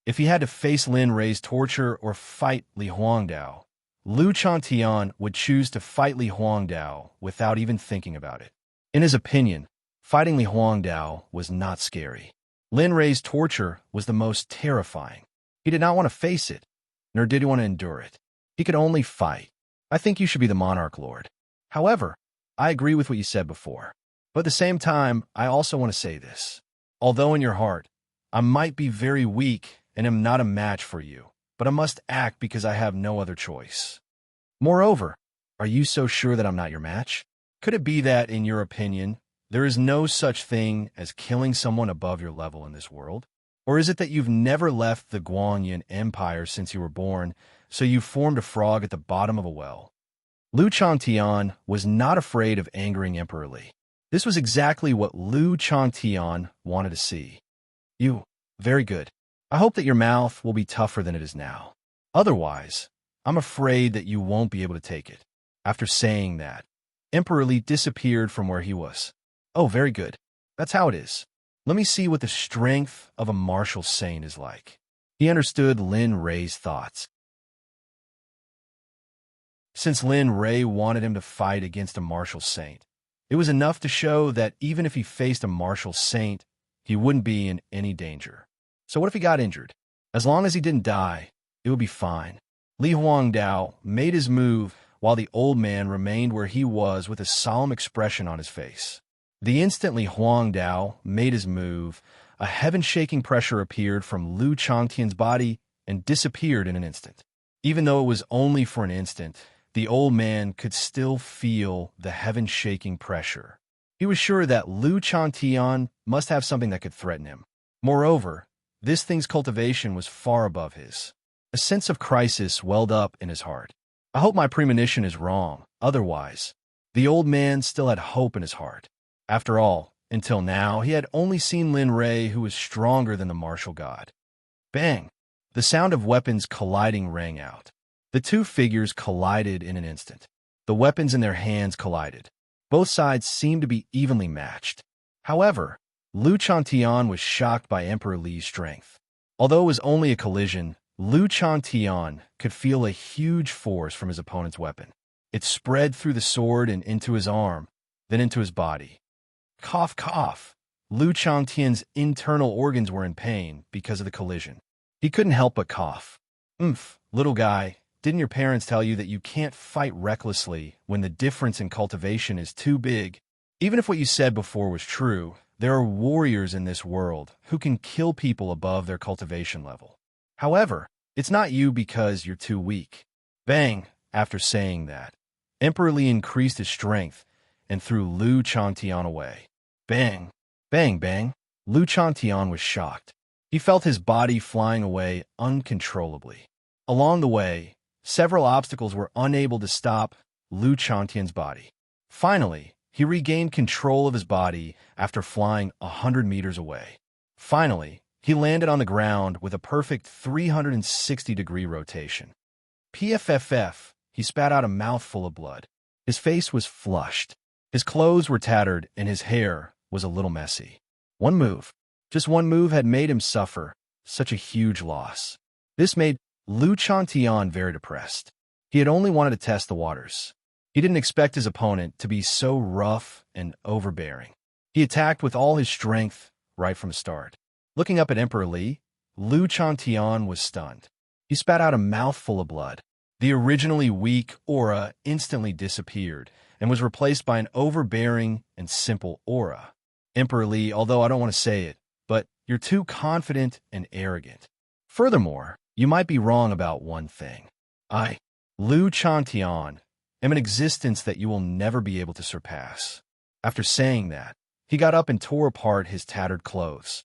If he had to face Lin Ray's torture or fight Li Huangdao, Lu Chantian would choose to fight Li Huangdao without even thinking about it. In his opinion, fighting Li Huangdao was not scary. Lin Rei's torture was the most terrifying. He did not want to face it, nor did he want to endure it. He could only fight. I think you should be the monarch, Lord. However, I agree with what you said before. But at the same time, I also want to say this. Although in your heart, I might be very weak and am not a match for you, but I must act because I have no other choice. Moreover, are you so sure that I'm not your match? Could it be that, in your opinion, there is no such thing as killing someone above your level in this world? Or is it that you've never left the Guanyin Empire since you were born, so you formed a frog at the bottom of a well? Lu Chantian was not afraid of angering Emperor Li. This was exactly what Lu Chantian wanted to see. You, very good. I hope that your mouth will be tougher than it is now. Otherwise, I'm afraid that you won't be able to take it. After saying that, Emperor Li disappeared from where he was. Oh, very good. That's how it is. Let me see what the strength of a martial saint is like. He understood Lin Rei's thoughts. Since Lin Rei wanted him to fight against a martial saint, it was enough to show that even if he faced a martial saint, he wouldn't be in any danger. So what if he got injured? As long as he didn't die, it would be fine. Li Huangdao made his move while the old man remained where he was with a solemn expression on his face. The instant Li Huangdao made his move, a heaven-shaking pressure appeared from Lu Changtian's body and disappeared in an instant. Even though it was only for an instant, the old man could still feel the heaven-shaking pressure. He was sure that Lu Chantian must have something that could threaten him. Moreover, this thing's cultivation was far above his. A sense of crisis welled up in his heart. I hope my premonition is wrong. Otherwise, the old man still had hope in his heart. After all, until now, he had only seen Lin Rei, who was stronger than the martial god. Bang! The sound of weapons colliding rang out. The two figures collided in an instant. The weapons in their hands collided. Both sides seemed to be evenly matched. However, Lu Chantian was shocked by Emperor Li's strength. Although it was only a collision, Lu Chantian could feel a huge force from his opponent's weapon. It spread through the sword and into his arm, then into his body. Cough, cough. Lu Changtian's internal organs were in pain because of the collision. He couldn't help but cough. Little guy, didn't your parents tell you that you can't fight recklessly when the difference in cultivation is too big? Even if what you said before was true, there are warriors in this world who can kill people above their cultivation level. However, it's not you because you're too weak. Bang! After saying that, Emperor Li increased his strength and threw Lu Chantian away. Bang! Bang, bang! Lu Chantian was shocked. He felt his body flying away uncontrollably. Along the way, several obstacles were unable to stop Lu Chantian's body. Finally, he regained control of his body after flying 100 meters away. Finally, he landed on the ground with a perfect 360-degree rotation. PFFF, he spat out a mouthful of blood. His face was flushed. His clothes were tattered and his hair was a little messy. One move, just one move had made him suffer such a huge loss. This made Lu Chantian very depressed. He had only wanted to test the waters. He didn't expect his opponent to be so rough and overbearing. He attacked with all his strength right from the start. Looking up at Emperor Li, Lu Chantian was stunned. He spat out a mouthful of blood. The originally weak aura instantly disappeared and was replaced by an overbearing and simple aura. Emperor Li, although I don't want to say it, but you're too confident and arrogant. Furthermore, you might be wrong about one thing. I, Lu Chantian, am an existence that you will never be able to surpass. After saying that, he got up and tore apart his tattered clothes.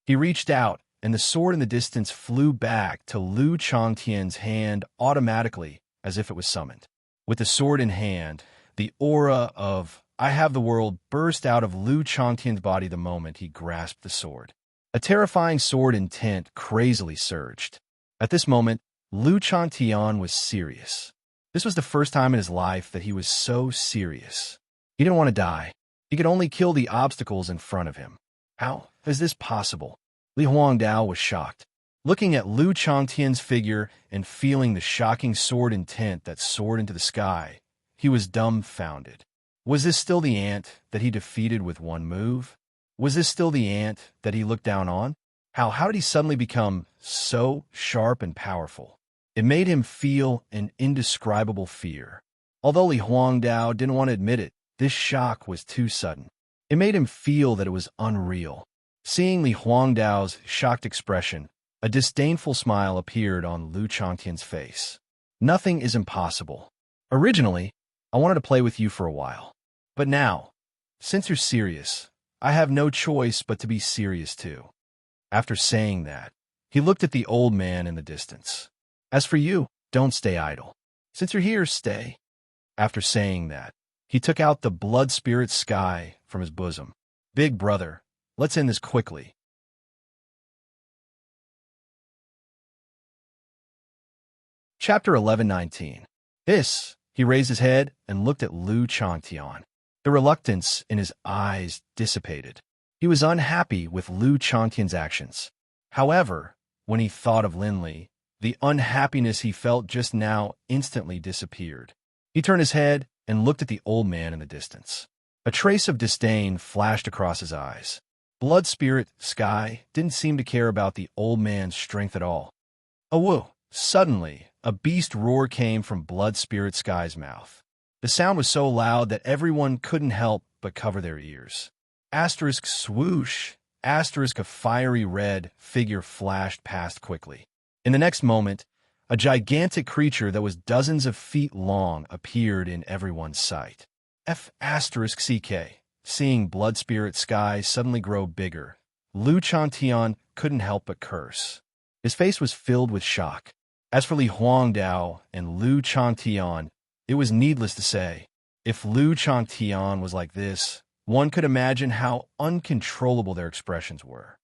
He reached out, and the sword in the distance flew back to Lu Changtian's hand automatically, as if it was summoned. With the sword in hand, the aura of I have the world burst out of Lu Changtian's body the moment he grasped the sword. A terrifying sword intent crazily surged. At this moment, Lu Chantian was serious. This was the first time in his life that he was so serious. He didn't want to die. He could only kill the obstacles in front of him. How is this possible? Li Huangdao was shocked. Looking at Lu Changtian's figure and feeling the shocking sword intent that soared into the sky, he was dumbfounded. Was this still the ant that he defeated with one move? Was this still the ant that he looked down on? How did he suddenly become so sharp and powerful? It made him feel an indescribable fear. Although Li Huangdao didn't want to admit it, this shock was too sudden. It made him feel that it was unreal. Seeing Li Huangdao's shocked expression, a disdainful smile appeared on Lu Changtian's face. Nothing is impossible. Originally, I wanted to play with you for a while. But now, since you're serious, I have no choice but to be serious too. After saying that, he looked at the old man in the distance. As for you, don't stay idle. Since you're here, stay. After saying that, he took out the blood spirit sky from his bosom. Big brother, let's end this quickly. Chapter 11:19. He raised his head and looked at Lu Changtian. The reluctance in his eyes dissipated. He was unhappy with Lu Changtian's actions. However, when he thought of Linli, the unhappiness he felt just now instantly disappeared. He turned his head and looked at the old man in the distance. A trace of disdain flashed across his eyes. Blood Spirit Sky didn't seem to care about the old man's strength at all. Woo! Suddenly, a beast roar came from Blood Spirit Sky's mouth. The sound was so loud that everyone couldn't help but cover their ears. Asterisk swoosh! Asterisk a fiery red figure flashed past quickly. In the next moment, a gigantic creature that was dozens of feet long appeared in everyone's sight. *CK. Seeing Blood Spirit Sky suddenly grow bigger, Lu Changtian couldn't help but curse. His face was filled with shock. As for Li Huangdao and Lu Changtian, it was needless to say. If Lu Changtian was like this, one could imagine how uncontrollable their expressions were.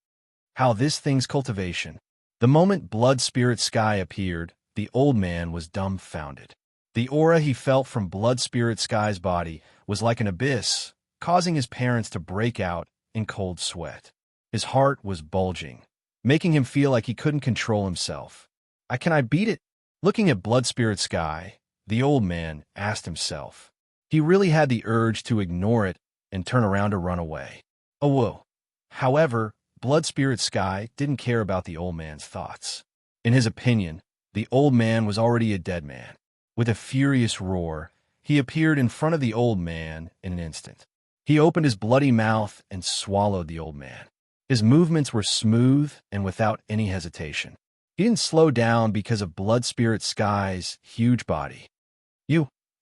How this thing's cultivation. The moment Blood Spirit Sky appeared, the old man was dumbfounded. The aura he felt from Blood Spirit Sky's body was like an abyss, causing his parents to break out in cold sweat. His heart was bulging, making him feel like he couldn't control himself. Can I beat it? Looking at Blood Spirit Sky, the old man asked himself. He really had the urge to ignore it and turn around to run away. Whoa. However, Blood Spirit Sky didn't care about the old man's thoughts. In his opinion, the old man was already a dead man. With a furious roar, he appeared in front of the old man in an instant. He opened his bloody mouth and swallowed the old man. His movements were smooth and without any hesitation. He didn't slow down because of Blood Spirit Sky's huge body.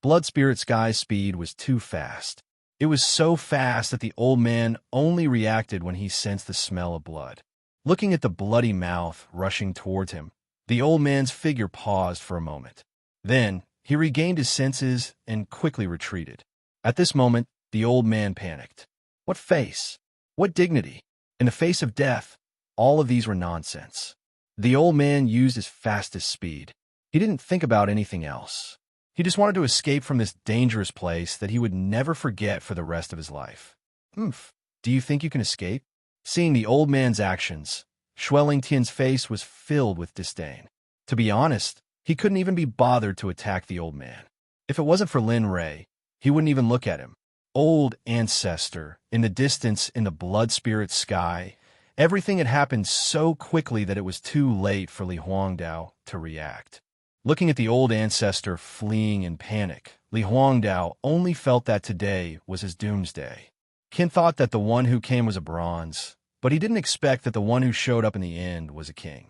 Blood Spirit Sky's speed was too fast. It was so fast that the old man only reacted when he sensed the smell of blood. Looking at the bloody mouth rushing towards him, the old man's figure paused for a moment. Then, he regained his senses and quickly retreated. At this moment, the old man panicked. What face? What dignity? In the face of death, all of these were nonsense. The old man used his fastest speed. He didn't think about anything else. He just wanted to escape from this dangerous place that he would never forget for the rest of his life. Do you think you can escape? Seeing the old man's actions, Shueling Tian's face was filled with disdain. To be honest, he couldn't even be bothered to attack the old man. If it wasn't for Lin Rei, he wouldn't even look at him. Old ancestor, in the distance in the Blood Spirit Sky, everything had happened so quickly that it was too late for Li Huangdao to react. Looking at the old ancestor fleeing in panic, Li Huangdao only felt that today was his doomsday. Qin thought that the one who came was a bronze, but he didn't expect that the one who showed up in the end was a king.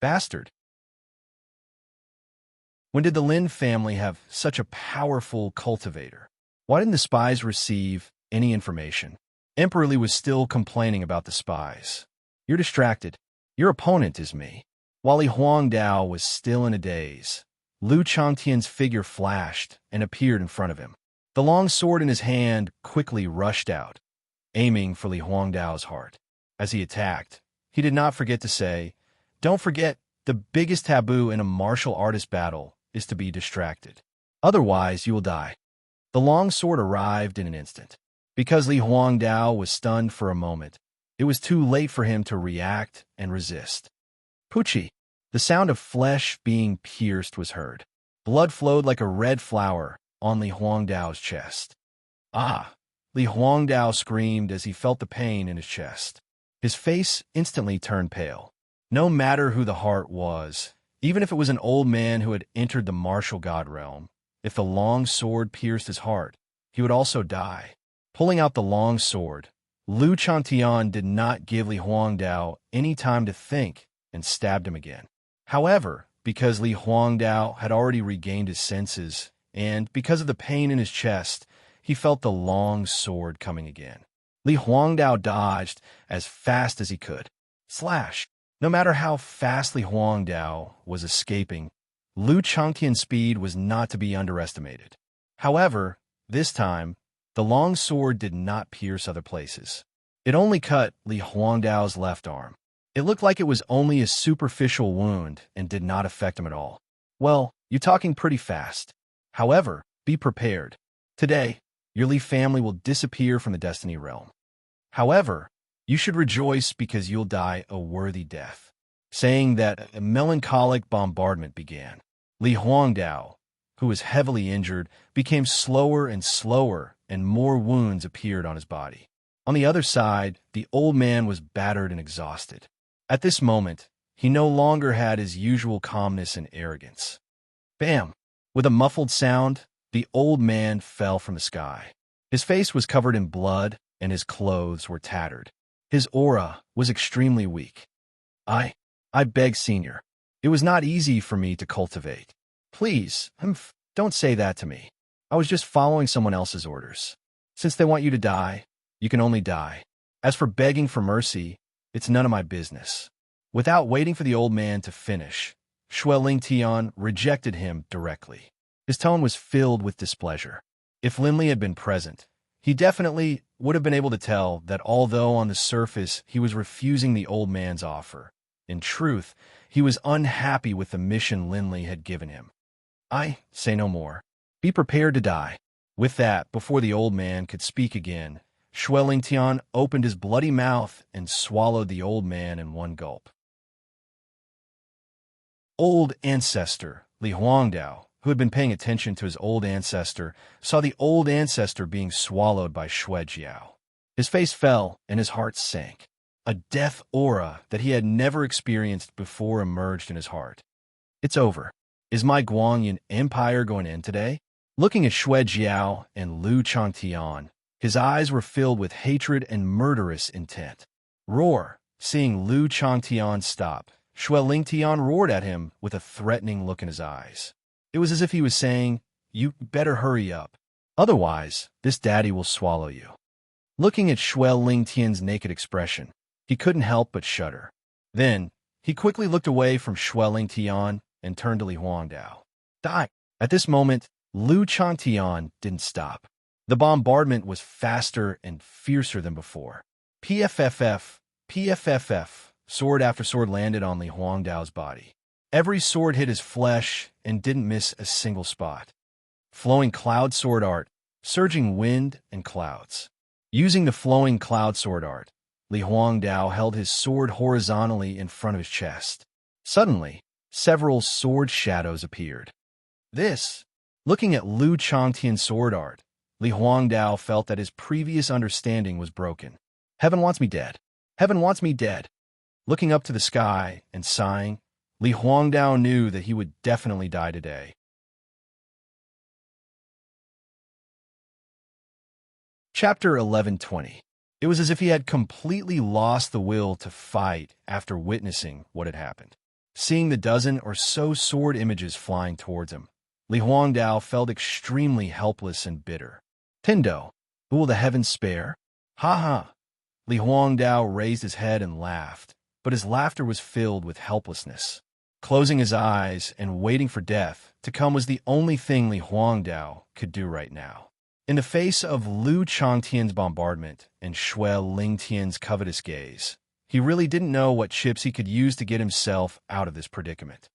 Bastard. When did the Lin family have such a powerful cultivator? Why didn't the spies receive any information? Emperor Li was still complaining about the spies. You're distracted. Your opponent is me. While Li Huangdao was still in a daze, Lu Changtian's figure flashed and appeared in front of him. The long sword in his hand quickly rushed out, aiming for Li Huangdao's heart. As he attacked, he did not forget to say, "Don't forget, the biggest taboo in a martial artist battle is to be distracted. Otherwise, you will die." The long sword arrived in an instant. Because Li Huangdao was stunned for a moment, it was too late for him to react and resist. Poochie. The sound of flesh being pierced was heard. Blood flowed like a red flower on Li Huangdao's chest. Ah! Li Huangdao screamed as he felt the pain in his chest. His face instantly turned pale. No matter who the heart was, even if it was an old man who had entered the martial god realm, if the long sword pierced his heart, he would also die. Pulling out the long sword, Lu Chantian did not give Li Huangdao any time to think and stabbed him again. However, because Li Huangdao had already regained his senses, and because of the pain in his chest, he felt the long sword coming again. Li Huangdao dodged as fast as he could. Slash! No matter how fast Li Huangdao was escaping, Lu Changtian's speed was not to be underestimated. However, this time, the long sword did not pierce other places. It only cut Li Huangdao's left arm. It looked like it was only a superficial wound and did not affect him at all. Well, you're talking pretty fast. However, be prepared. Today, your Li family will disappear from the Destiny realm. However, you should rejoice because you'll die a worthy death. Saying that, a melancholic bombardment began. Li Huangdao, who was heavily injured, became slower and slower, and more wounds appeared on his body. On the other side, the old man was battered and exhausted. At this moment, he no longer had his usual calmness and arrogance. Bam! With a muffled sound, the old man fell from the sky. His face was covered in blood, and his clothes were tattered. His aura was extremely weak. I beg, Senior. It was not easy for me to cultivate. Please, don't say that to me. I was just following someone else's orders. Since they want you to die, you can only die. As for begging for mercy, it's none of my business. Without waiting for the old man to finish, Xue Lingtian rejected him directly. His tone was filled with displeasure. If Linli had been present, he definitely would have been able to tell that although on the surface he was refusing the old man's offer, in truth, he was unhappy with the mission Linli had given him. I say no more. Be prepared to die. With that, before the old man could speak again, Xue Lingtian opened his bloody mouth and swallowed the old man in one gulp. Old ancestor, Li Huangdao, who had been paying attention to his old ancestor, saw the old ancestor being swallowed by Xue Jiao. His face fell and his heart sank. A death aura that he had never experienced before emerged in his heart. It's over. Is my Guanyin empire going to end today? Looking at Xue Jiao and Lu Changtian, his eyes were filled with hatred and murderous intent. Roar! Seeing Lu Changtian stop, Xue Lingtian roared at him with a threatening look in his eyes. It was as if he was saying, "You better hurry up. Otherwise, this daddy will swallow you." Looking at Xue Lingtian's naked expression, he couldn't help but shudder. Then, he quickly looked away from Xue Lingtian and turned to Li Huangdao. Die! At this moment, Lu Changtian didn't stop. The bombardment was faster and fiercer than before. PFFF, PFFF, sword after sword landed on Li Huangdao's body. Every sword hit his flesh and didn't miss a single spot. Flowing cloud sword art, surging wind and clouds. Using the flowing cloud sword art, Li Huangdao held his sword horizontally in front of his chest. Suddenly, several sword shadows appeared. Looking at Lu Changtian's sword art, Li Huangdao felt that his previous understanding was broken. Heaven wants me dead. Heaven wants me dead. Looking up to the sky and sighing, Li Huangdao knew that he would definitely die today. Chapter 1120. It was as if he had completely lost the will to fight after witnessing what had happened. Seeing the dozen or so sword images flying towards him, Li Huangdao felt extremely helpless and bitter. Tindo, who will the heavens spare? Ha ha! Li Huangdao raised his head and laughed, but his laughter was filled with helplessness. Closing his eyes and waiting for death to come was the only thing Li Huangdao could do right now. In the face of Lu Changtian's bombardment and Xue Lingtian's covetous gaze, he really didn't know what chips he could use to get himself out of this predicament.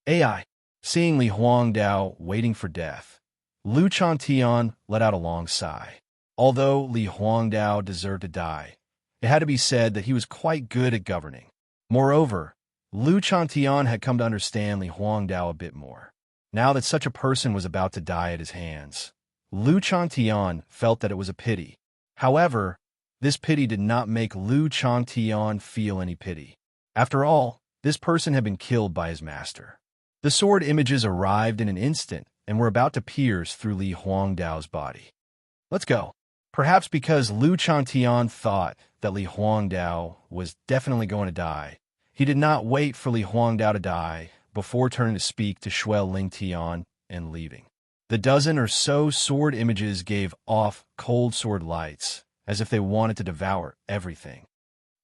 AI. Seeing Li Huangdao waiting for death, Lu Changtian let out a long sigh. Although Li Huangdao deserved to die, it had to be said that he was quite good at governing. Moreover, Lu Chantian had come to understand Li Huangdao a bit more. Now that such a person was about to die at his hands, Lu Chantian felt that it was a pity. However, this pity did not make Lu Chantian feel any pity. After all, this person had been killed by his master. The sword images arrived in an instant and were about to pierce through Li Huangdao's body. Let's go. Perhaps because Lu Chantian thought that Li Huangdao was definitely going to die, he did not wait for Li Huangdao to die before turning to speak to Shuai Lingtian and leaving. The dozen or so sword images gave off cold sword lights, as if they wanted to devour everything.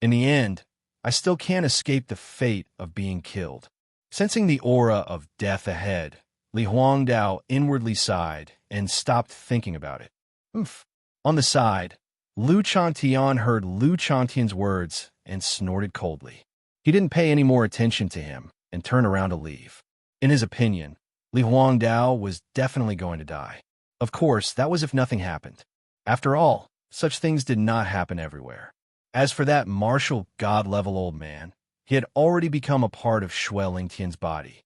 In the end, I still can't escape the fate of being killed. Sensing the aura of death ahead, Li Huangdao inwardly sighed and stopped thinking about it. Oof. On the side, Lu Chantian heard Lu Chantian's words and snorted coldly. He didn't pay any more attention to him and turned around to leave. In his opinion, Li Huangdao was definitely going to die. Of course, that was if nothing happened. After all, such things did not happen everywhere. As for that martial god-level old man, he had already become a part of Shuai Lingtian's body.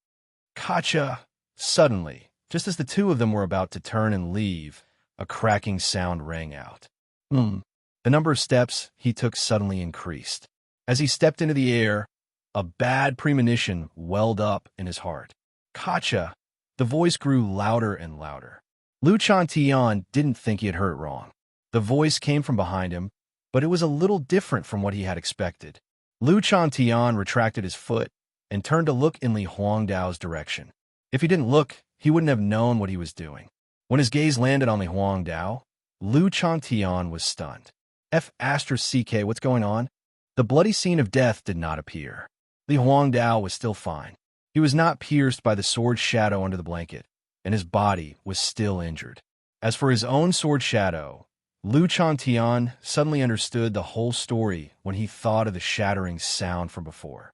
Kacha! Suddenly, just as the two of them were about to turn and leave, a cracking sound rang out. The number of steps he took suddenly increased. As he stepped into the air, a bad premonition welled up in his heart. Kacha! The voice grew louder and louder. Lu Chantian didn't think he had heard it wrong. The voice came from behind him, but it was a little different from what he had expected. Lu Chantian retracted his foot and turned to look in Li Huangdao's direction. If he didn't look, he wouldn't have known what he was doing. When his gaze landed on Li Huangdao, Lu Chantian was stunned. F***, what's going on? The bloody scene of death did not appear. Li Huangdao was still fine. He was not pierced by the sword shadow under the blanket, and his body was still injured. As for his own sword shadow, Lu Chantian suddenly understood the whole story when he thought of the shattering sound from before.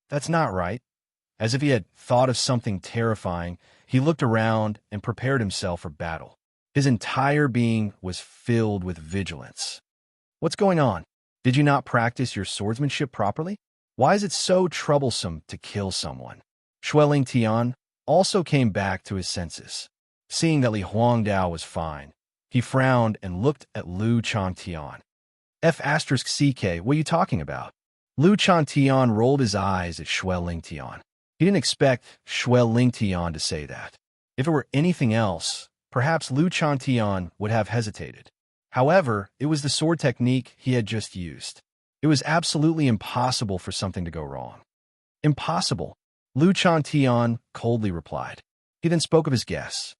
That's not right. As if he had thought of something terrifying, he looked around and prepared himself for battle. His entire being was filled with vigilance. What's going on? Did you not practice your swordsmanship properly? Why is it so troublesome to kill someone? Shuai Lingtian also came back to his senses. Seeing that Li Huangdao was fine, he frowned and looked at Lu Chantian. F***, what are you talking about? Lu Chantian rolled his eyes at Shuai Lingtian. He didn't expect Shuai Lingtian to say that. If it were anything else, perhaps Lu Chantian would have hesitated. However, it was the sword technique he had just used. It was absolutely impossible for something to go wrong. Impossible, Lu Chantian coldly replied. He then spoke of his guess.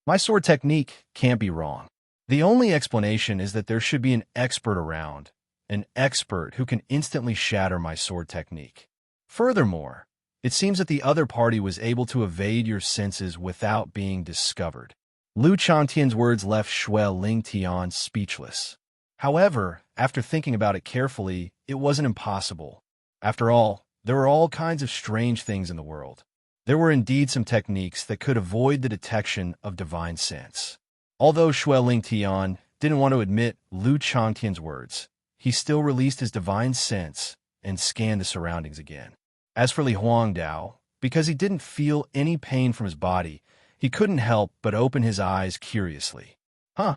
My sword technique can't be wrong. The only explanation is that there should be an expert around, an expert who can instantly shatter my sword technique. Furthermore, it seems that the other party was able to evade your senses without being discovered. Lu Chantian's words left Shuai Lingtian speechless. However, after thinking about it carefully, it wasn't impossible. After all, there were all kinds of strange things in the world. There were indeed some techniques that could avoid the detection of divine sense. Although Shuai Lingtian didn't want to admit Lu Chantian's words, he still released his divine sense and scanned the surroundings again. As for Li Huangdao, because he didn't feel any pain from his body, he couldn't help but open his eyes curiously. I'm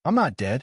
not dead.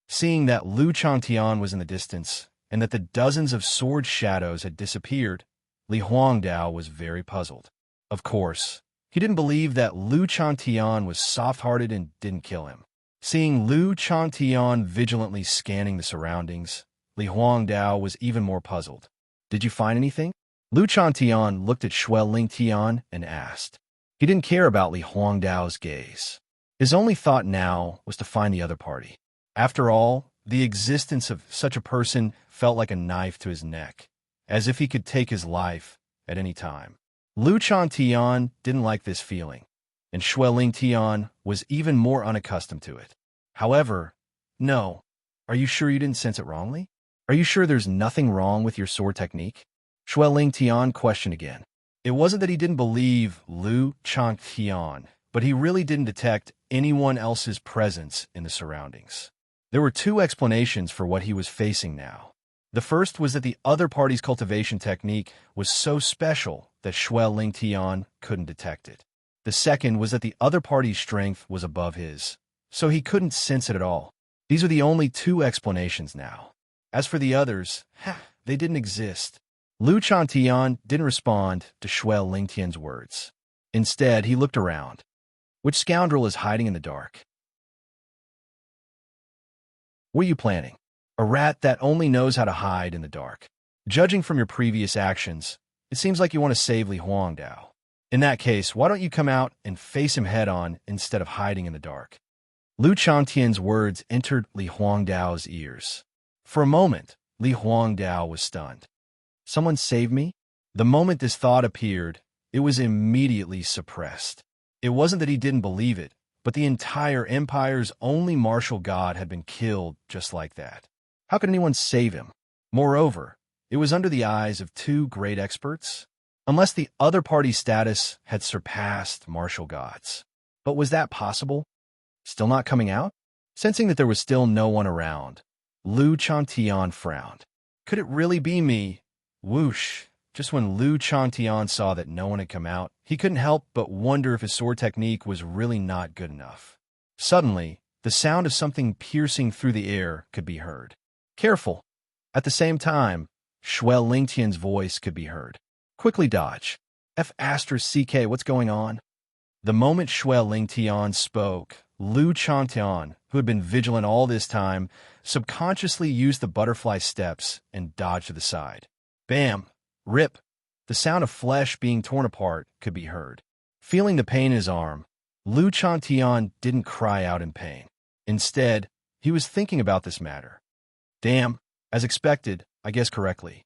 Seeing that Lu Chantian was in the distance and that the dozens of sword shadows had disappeared, Li Huangdao was very puzzled. Of course, he didn't believe that Lu Chantian was soft-hearted and didn't kill him. Seeing Lu Chantian vigilantly scanning the surroundings, Li Huangdao was even more puzzled. Did you find anything? Lu Chantian looked at Shuai Lingtian and asked. He didn't care about Li Huangdao's gaze. His only thought now was to find the other party. After all, the existence of such a person felt like a knife to his neck, as if he could take his life at any time. Lu Chantian didn't like this feeling, and Shuai Lingtian was even more unaccustomed to it. However, no. Are you sure you didn't sense it wrongly? Are you sure there's nothing wrong with your sword technique? Shuai Lingtian questioned again. It wasn't that he didn't believe Lu Chantian, but he really didn't detect anyone else's presence in the surroundings. There were two explanations for what he was facing now. The first was that the other party's cultivation technique was so special that Shuai Lingtian couldn't detect it. The second was that the other party's strength was above his, so he couldn't sense it at all. These are the only two explanations now. As for the others, they didn't exist. Lu Chantian didn't respond to Shuai Lingtian's words. Instead, he looked around. Which scoundrel is hiding in the dark? What are you planning? A rat that only knows how to hide in the dark. Judging from your previous actions, it seems like you want to save Li Huangdao. In that case, why don't you come out and face him head-on instead of hiding in the dark? Lu Changtian's words entered Li Huangdao's ears. For a moment, Li Huangdao was stunned. Someone save me? The moment this thought appeared, it was immediately suppressed. It wasn't that he didn't believe it, but the entire empire's only martial god had been killed just like that. How could anyone save him? Moreover, it was under the eyes of two great experts, unless the other party's status had surpassed martial gods. But was that possible? Still not coming out? Sensing that there was still no one around, Lu Chantian frowned. Could it really be me? Whoosh! Just when Lu Chantian saw that no one had come out, he couldn't help but wonder if his sword technique was really not good enough. Suddenly, the sound of something piercing through the air could be heard. Careful! At the same time, Shuai Lingtian's voice could be heard. Quickly dodge. F***, what's going on? The moment Shuai Lingtian spoke, Lu Chantian, who had been vigilant all this time, subconsciously used the butterfly steps and dodged to the side. Bam! Rip! The sound of flesh being torn apart could be heard. Feeling the pain in his arm, Lu Chantian didn't cry out in pain. Instead, he was thinking about this matter. Damn, as expected, I guess correctly.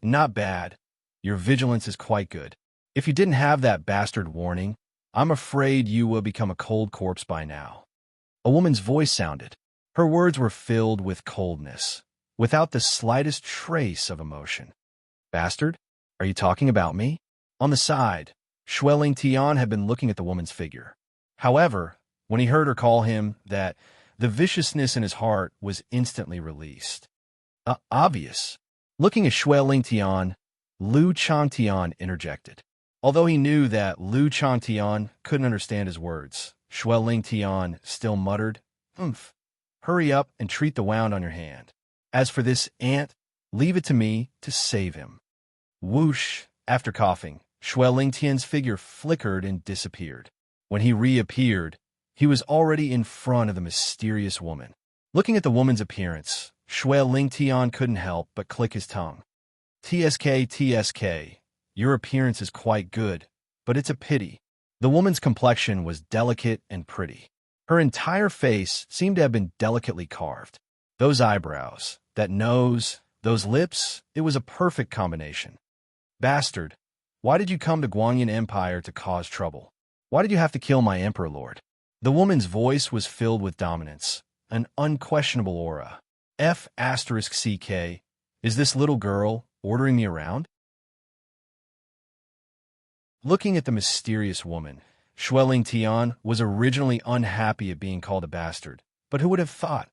Not bad. Your vigilance is quite good. If you didn't have that bastard warning, I'm afraid you will become a cold corpse by now. A woman's voice sounded. Her words were filled with coldness, without the slightest trace of emotion. Bastard? Are you talking about me? On the side, Shuai Lingtian had been looking at the woman's figure. However, when he heard her call him that, the viciousness in his heart was instantly released. Obvious. Looking at Shuai Lingtian, Lu Chantian interjected. Although he knew that Lu Chantian couldn't understand his words, Shuai Lingtian still muttered, Hurry up and treat the wound on your hand. As for this ant, leave it to me to save him. Whoosh! After coughing, Shuai Lingtian's figure flickered and disappeared. When he reappeared, he was already in front of the mysterious woman. Looking at the woman's appearance, Shuai Lingtian couldn't help but click his tongue. TSK, your appearance is quite good, but it's a pity. The woman's complexion was delicate and pretty. Her entire face seemed to have been delicately carved. Those eyebrows, that nose, those lips, it was a perfect combination. Bastard, why did you come to Guanyin Empire to cause trouble? Why did you have to kill my emperor lord? The woman's voice was filled with dominance, an unquestionable aura. F***, is this little girl ordering me around? Looking at the mysterious woman, Shuai Lingtian was originally unhappy at being called a bastard, but who would have thought?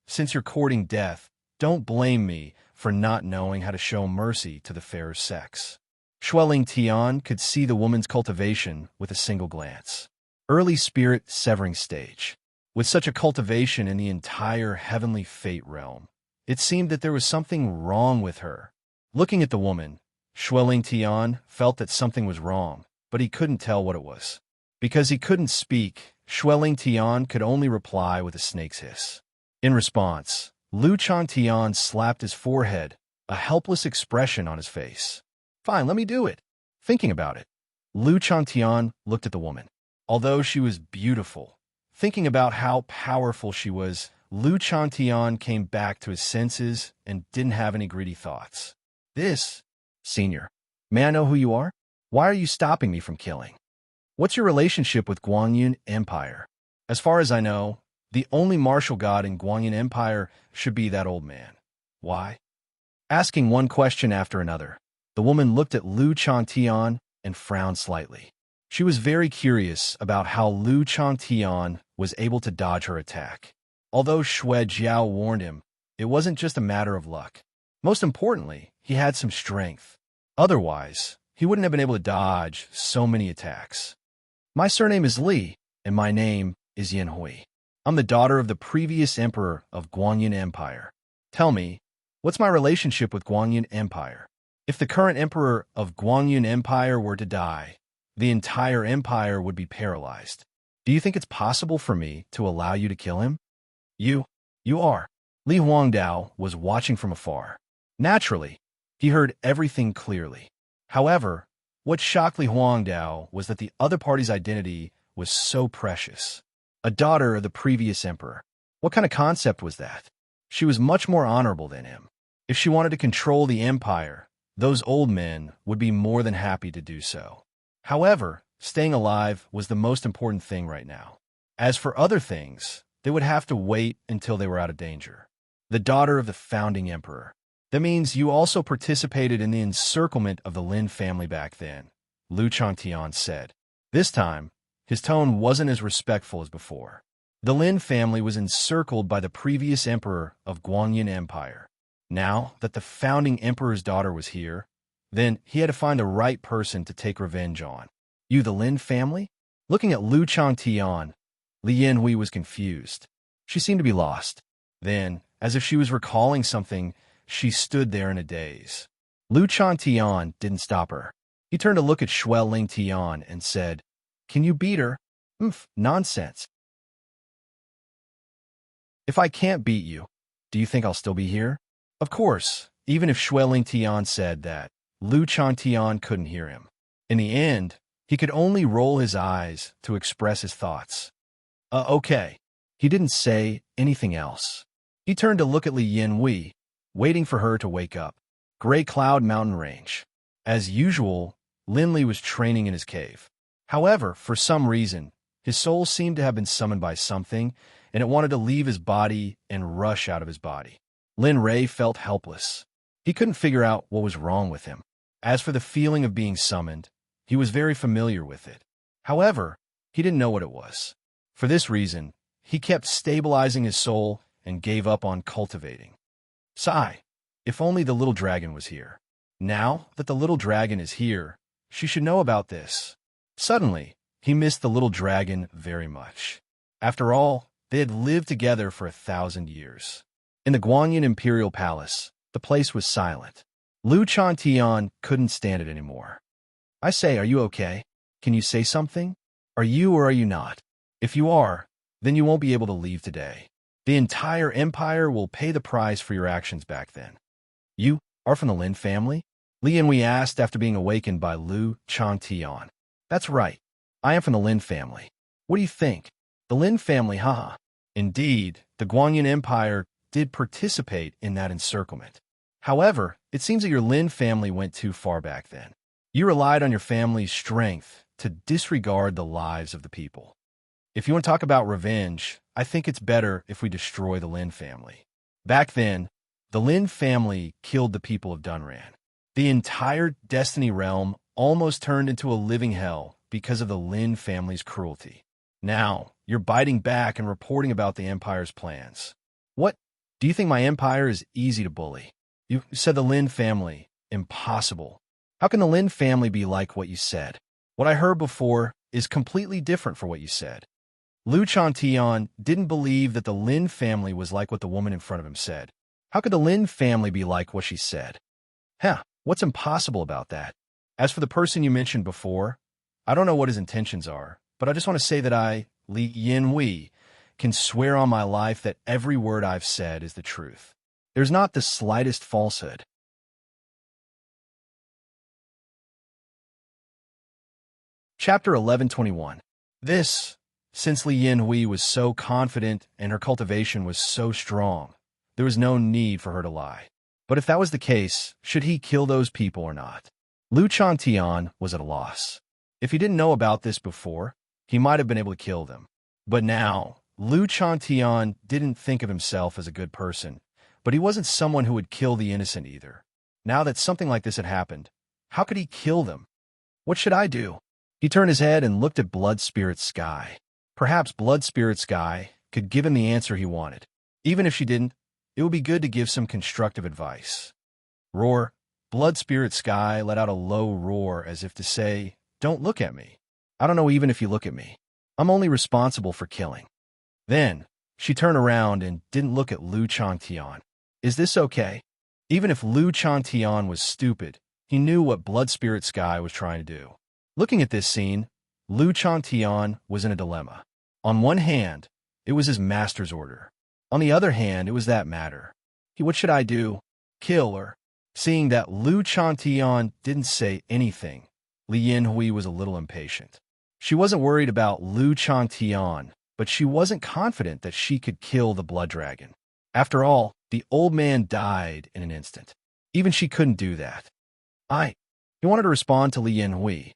Since you're courting death, don't blame me for not knowing how to show mercy to the fairer sex. Shuai Lingtian could see the woman's cultivation with a single glance. Early spirit severing stage. With such a cultivation in the entire heavenly fate realm, it seemed that there was something wrong with her. Looking at the woman, Shuai Lingtian felt that something was wrong, but he couldn't tell what it was. Because he couldn't speak, Shuai Lingtian could only reply with a snake's hiss. In response, Lu Chantian slapped his forehead, a helpless expression on his face. Fine, let me do it. Thinking about it, Lu Chantian looked at the woman. Although she was beautiful, thinking about how powerful she was, Lu Chantian came back to his senses and didn't have any greedy thoughts. Senior, may I know who you are? Why are you stopping me from killing? What's your relationship with Guanyin Empire? As far as I know, the only martial god in Guanyin Empire should be that old man. Why? Asking one question after another, the woman looked at Lu Chantian and frowned slightly. She was very curious about how Lu Chantian was able to dodge her attack. Although Shuai Jiao warned him, it wasn't just a matter of luck. Most importantly, he had some strength. Otherwise, he wouldn't have been able to dodge so many attacks. My surname is Li, and my name is Yin Hui. I'm the daughter of the previous emperor of Guanyin Empire. Tell me, what's my relationship with Guanyin Empire? If the current emperor of Guanyin Empire were to die, the entire empire would be paralyzed. Do you think it's possible for me to allow you to kill him? You are. Li Huangdao was watching from afar. Naturally, he heard everything clearly. However, what shocked Li Huangdao was that the other party's identity was so precious. A daughter of the previous emperor. What kind of concept was that? She was much more honorable than him. If she wanted to control the empire, those old men would be more than happy to do so. However, staying alive was the most important thing right now. As for other things, they would have to wait until they were out of danger. The daughter of the founding emperor. That means you also participated in the encirclement of the Lin family back then, Lu Changtian said. This time, his tone wasn't as respectful as before. The Lin family was encircled by the previous emperor of Guanyin Empire. Now that the founding emperor's daughter was here, then he had to find the right person to take revenge on. You the Lin family? Looking at Lu Changtian, Li Yanhui was confused. She seemed to be lost. Then, as if she was recalling something, she stood there in a daze. Lu Changtian didn't stop her. He turned to look at Shui Ling Tian and said, "Can you beat her?" Nonsense. If I can't beat you, do you think I'll still be here? Of course, even if Shui Ling Tian said that, Lu Changtian couldn't hear him. In the end, he could only roll his eyes to express his thoughts. Okay. He didn't say anything else. He turned to look at Li Yanhui, waiting for her to wake up. Gray Cloud Mountain Range. As usual, Lin Li was training in his cave. However, for some reason, his soul seemed to have been summoned by something, and it wanted to leave his body and rush out of his body. Lin Ray felt helpless. He couldn't figure out what was wrong with him. As for the feeling of being summoned, he was very familiar with it. However, he didn't know what it was. For this reason, he kept stabilizing his soul and gave up on cultivating. Sigh, if only the little dragon was here. Now that the little dragon is here, she should know about this. Suddenly, he missed the little dragon very much. After all, they had lived together for 1,000 years. In the Guanyin Imperial Palace, the place was silent. Lu Changtian couldn't stand it anymore. I say, are you okay? Can you say something? Are you or are you not? If you are, then you won't be able to leave today. The entire empire will pay the price for your actions back then. You are from the Lin family? Li Yanhui asked after being awakened by Lu Changtian. That's right. I am from the Lin family. What do you think? The Lin family, haha. Indeed, the Guanyin Empire did participate in that encirclement. However, it seems that your Lin family went too far back then. You relied on your family's strength to disregard the lives of the people. If you want to talk about revenge, I think it's better if we destroy the Lin family. Back then, the Lin family killed the people of Dunran. The entire Destiny realm almost turned into a living hell because of the Lin family's cruelty. Now, you're biting back and reporting about the Empire's plans. What? Do you think my empire is easy to bully? You said the Lin family. Impossible. How can the Lin family be like what you said? What I heard before is completely different from what you said. Lu Changtian didn't believe that the Lin family was like what the woman in front of him said. How could the Lin family be like what she said? What's impossible about that? As for the person you mentioned before, I don't know what his intentions are, but I just want to say that I, Li Yanhui, can swear on my life that every word I've said is the truth. There's not the slightest falsehood. Chapter 1121. Since Li Yanhui was so confident and her cultivation was so strong, there was no need for her to lie. But if that was the case, should he kill those people or not? Lu Changtian was at a loss. If he didn't know about this before, he might have been able to kill them. But now, Lu Changtian didn't think of himself as a good person, but he wasn't someone who would kill the innocent either. Now that something like this had happened, how could he kill them? What should I do? He turned his head and looked at Blood Spirit Sky. Perhaps Blood Spirit Sky could give him the answer he wanted. Even if she didn't, it would be good to give some constructive advice. Roar. Blood Spirit Sky let out a low roar as if to say, "Don't look at me. I don't know even if you look at me. I'm only responsible for killing." Then, she turned around and didn't look at Lu Chantian. Is this okay? Even if Lu Chantian was stupid, he knew what Blood Spirit Sky was trying to do. Looking at this scene, Lu Chantian was in a dilemma. On one hand, it was his master's order. On the other hand, it was that matter. What should I do? Kill her? Seeing that Lu Chantian didn't say anything, Li Yanhui was a little impatient. She wasn't worried about Lu Chantian, but she wasn't confident that she could kill the blood dragon. After all, the old man died in an instant. Even she couldn't do that. He wanted to respond to Li Yanhui,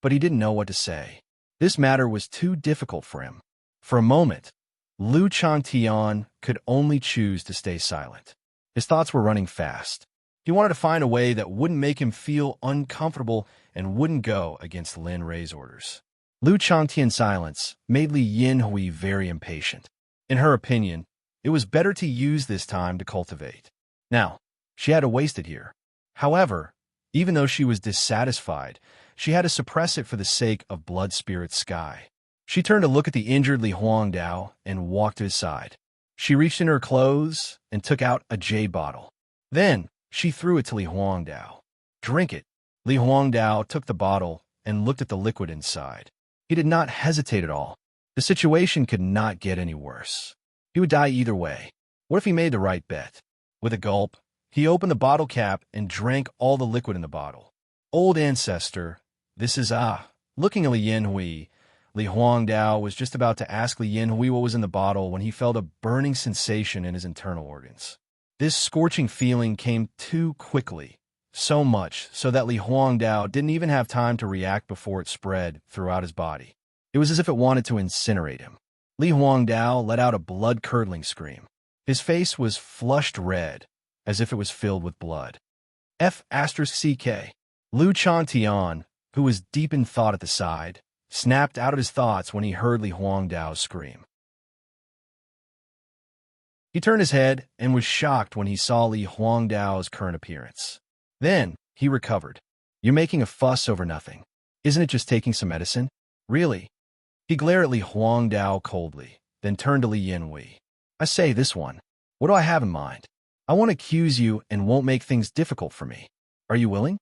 but he didn't know what to say. This matter was too difficult for him. For a moment, Lu Chantian could only choose to stay silent. His thoughts were running fast. He wanted to find a way that wouldn't make him feel uncomfortable and wouldn't go against Lin Rei's orders. Lu Chantian's silence made Li Yanhui very impatient. In her opinion, it was better to use this time to cultivate. Now, she had to waste it here. However, even though she was dissatisfied, she had to suppress it for the sake of Blood Spirit Sky. She turned to look at the injured Li Huangdao and walked to his side. She reached in her clothes and took out a jade bottle. Then, she threw it to Li Huangdao. Drink it. Li Huangdao took the bottle and looked at the liquid inside. He did not hesitate at all. The situation could not get any worse. He would die either way. What if he made the right bet? With a gulp, he opened the bottle cap and drank all the liquid in the bottle. Old ancestor, this is Looking at Li Yanhui, Li Huangdao was just about to ask Li Yanhui what was in the bottle when he felt a burning sensation in his internal organs. This scorching feeling came too quickly, so much so that Li Huangdao didn't even have time to react before it spread throughout his body. It was as if it wanted to incinerate him. Li Huangdao let out a blood-curdling scream. His face was flushed red, as if it was filled with blood. F***CK. Lu Chantian, who was deep in thought at the side, snapped out of his thoughts when he heard Li Huangdao's scream. He turned his head and was shocked when he saw Li Huangdao's current appearance. Then, he recovered. You're making a fuss over nothing. Isn't it just taking some medicine? Really? He glared at Li Huangdao coldly, then turned to Li Yanhui. I say, this one. What do I have in mind? I won't accuse you and won't make things difficult for me. Are you willing?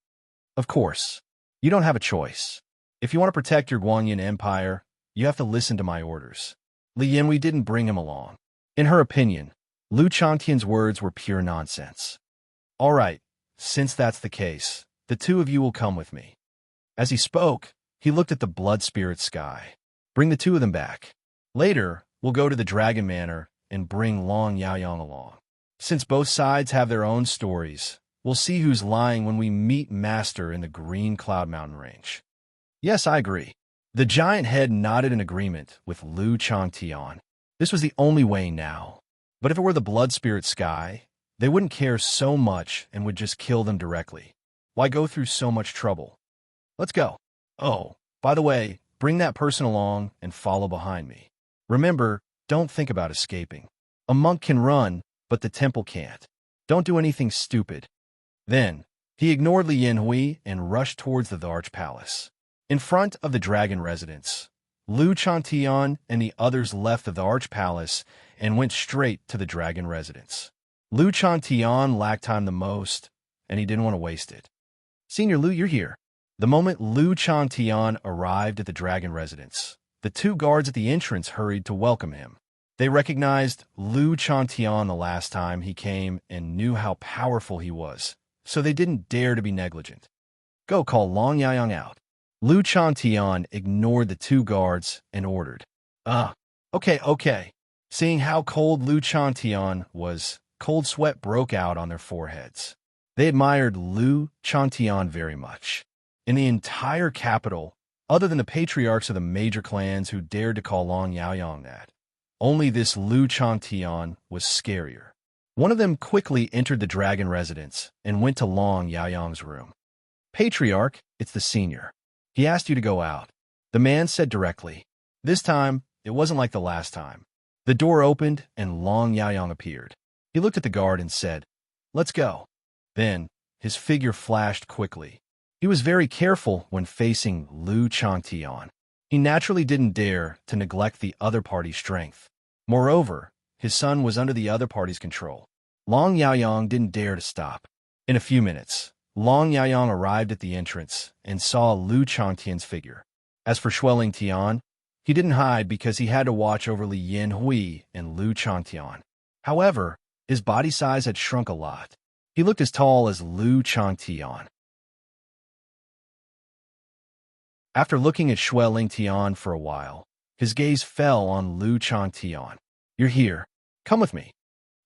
Of course. You don't have a choice. If you want to protect your Guanyin Empire, you have to listen to my orders. Li Yanhui didn't bring him along. In her opinion, Lu Chantian's words were pure nonsense. All right, since that's the case, the two of you will come with me. As he spoke, he looked at the Blood Spirit Sky. Bring the two of them back. Later, we'll go to the Dragon Manor and bring Long Yaoyang along. Since both sides have their own stories, we'll see who's lying when we meet Master in the Green Cloud Mountain Range. Yes, I agree. The giant head nodded in agreement with Lu Chantian. This was the only way now. But if it were the Blood Spirit Sky, they wouldn't care so much and would just kill them directly. Why go through so much trouble? Let's go. Oh, by the way, bring that person along and follow behind me. Remember, don't think about escaping. A monk can run, but the temple can't. Don't do anything stupid. Then, he ignored Li Yanhui and rushed towards the Arch Palace. In front of the dragon residence, Lu Chantian and the others left the Arch Palace and went straight to the dragon residence. Lu Chantian lacked time the most, and he didn't want to waste it. Senior Lu, you're here. The moment Lu Chantian arrived at the dragon residence, the two guards at the entrance hurried to welcome him. They recognized Lu Chantian the last time he came and knew how powerful he was, so they didn't dare to be negligent. Go call Long Yaoyang out. Lu Chantian ignored the two guards and ordered. Okay. Seeing how cold Lu Chantian was, cold sweat broke out on their foreheads. They admired Lu Chantian very much. In the entire capital, other than the patriarchs of the major clans who dared to call Long Yaoyang that, only this Lu Chantian was scarier. One of them quickly entered the dragon residence and went to Long Yaoyang's room. Patriarch, it's the senior. He asked you to go out. The man said directly. This time, it wasn't like the last time. The door opened and Long Yaoyang appeared. He looked at the guard and said, "Let's go." Then, his figure flashed quickly. He was very careful when facing Lu Changtian. He naturally didn't dare to neglect the other party's strength. Moreover, his son was under the other party's control. Long Yaoyang didn't dare to stop. In a few minutes, Long Yaoyang arrived at the entrance and saw Lu Changtian's figure. As for Xueling Tian, he didn't hide because he had to watch over Li Yin Hui and Lu Changtian. However, his body size had shrunk a lot. He looked as tall as Lu Changtian. After looking at Xueling Tian for a while, his gaze fell on Lu Changtian. "You're here. Come with me."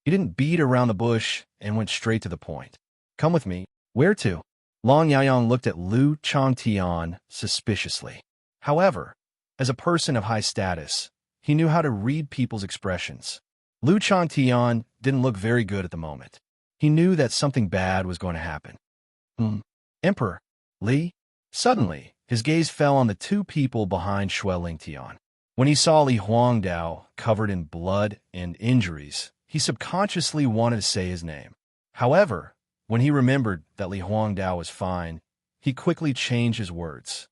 He didn't beat around the bush and went straight to the point. "Come with me. Where to?" Long Yaoyang looked at Lu Changtian suspiciously. However, as a person of high status, he knew how to read people's expressions. Lu Changtian didn't look very good at the moment. He knew that something bad was going to happen. Emperor Li? Suddenly, his gaze fell on the two people behind Xueling Tian. When he saw Li Huangdao covered in blood and injuries, he subconsciously wanted to say his name. However, when he remembered that Li Huangdao was fine, he quickly changed his words.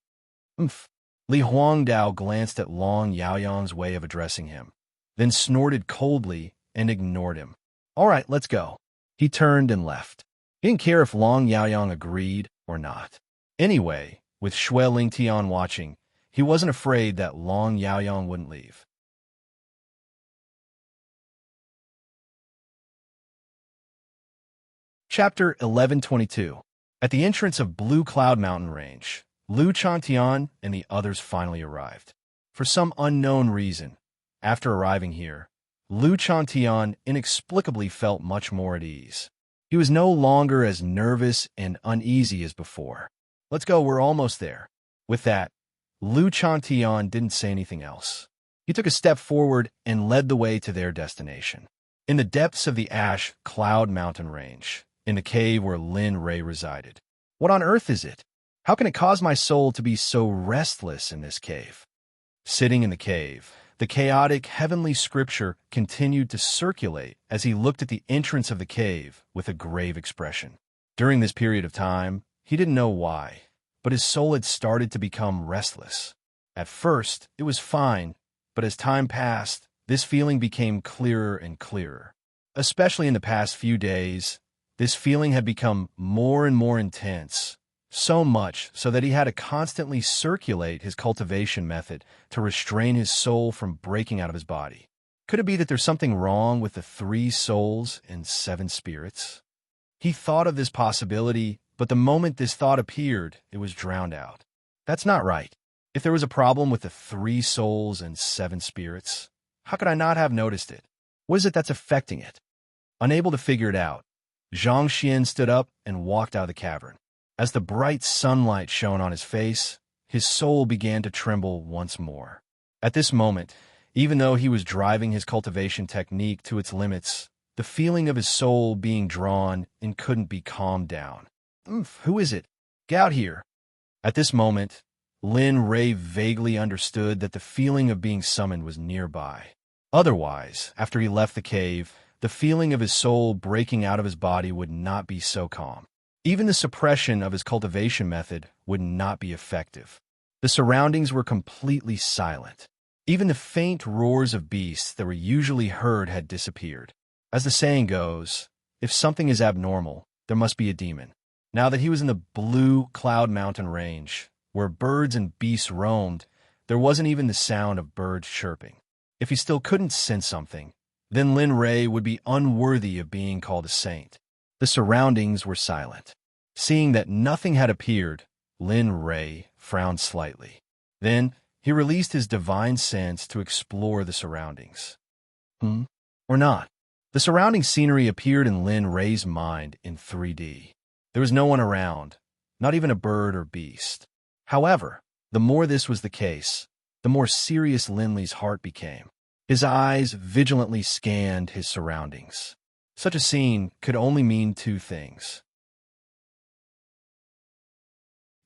Li Huangdao glanced at Long Yaoyang's way of addressing him, then snorted coldly and ignored him. "All right, let's go." He turned and left. He didn't care if Long Yaoyang agreed or not. Anyway, with Xueling Tian watching, he wasn't afraid that Long Yaoyang wouldn't leave. Chapter 1122. At the entrance of Blue Cloud Mountain Range, Lu Changtian and the others finally arrived. For some unknown reason, after arriving here, Lu Changtian inexplicably felt much more at ease. He was no longer as nervous and uneasy as before. "Let's go, we're almost there." With that, Lu Changtian didn't say anything else. He took a step forward and led the way to their destination. In the depths of the Ash Cloud Mountain Range, in the cave where Lin Ray resided. What on earth is it? How can it cause my soul to be so restless in this cave? Sitting in the cave, the chaotic heavenly scripture continued to circulate as he looked at the entrance of the cave with a grave expression. During this period of time, he didn't know why, but his soul had started to become restless. At first, it was fine, but as time passed, this feeling became clearer and clearer. Especially in the past few days, this feeling had become more and more intense. So much so that he had to constantly circulate his cultivation method to restrain his soul from breaking out of his body. Could it be that there's something wrong with the 3 souls and 7 spirits? He thought of this possibility, but the moment this thought appeared, it was drowned out. That's not right. If there was a problem with the 3 souls and 7 spirits, how could I not have noticed it? What is it that's affecting it? Unable to figure it out, Zhang Xian stood up and walked out of the cavern. As the bright sunlight shone on his face, his soul began to tremble once more. At this moment, even though he was driving his cultivation technique to its limits, the feeling of his soul being drawn and couldn't be calmed down. Who is it? Get out here. At this moment, Lin Ray vaguely understood that the feeling of being summoned was nearby. Otherwise, after he left the cave, the feeling of his soul breaking out of his body would not be so calm. Even the suppression of his cultivation method would not be effective. The surroundings were completely silent. Even the faint roars of beasts that were usually heard had disappeared. As the saying goes, if something is abnormal, there must be a demon. Now that he was in the Blue Cloud Mountain Range, where birds and beasts roamed, there wasn't even the sound of birds chirping. If he still couldn't sense something, then Lin Ray would be unworthy of being called a saint. The surroundings were silent. Seeing that nothing had appeared, Lin Ray frowned slightly. Then, he released his divine sense to explore the surroundings. Or not. The surrounding scenery appeared in Lin Ray's mind in 3D. There was no one around, not even a bird or beast. However, the more this was the case, the more serious Linley's heart became. His eyes vigilantly scanned his surroundings. Such a scene could only mean 2 things.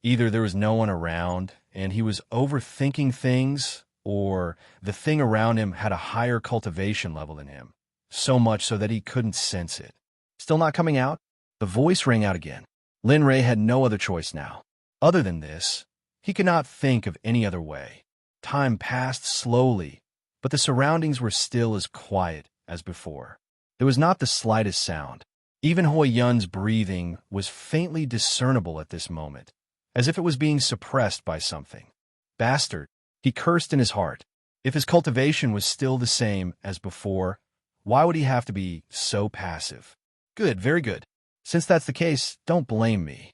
Either there was no one around and he was overthinking things, or the thing around him had a higher cultivation level than him. so much so that he couldn't sense it. Still not coming out? The voice rang out again. Lin Rei had no other choice now. Other than this, he could not think of any other way. Time passed slowly, but the surroundings were still as quiet as before. There was not the slightest sound. Even Hui Yun's breathing was faintly discernible at this moment, as if it was being suppressed by something. Bastard, he cursed in his heart. If his cultivation was still the same as before, why would he have to be so passive? Good, very good. Since that's the case, don't blame me.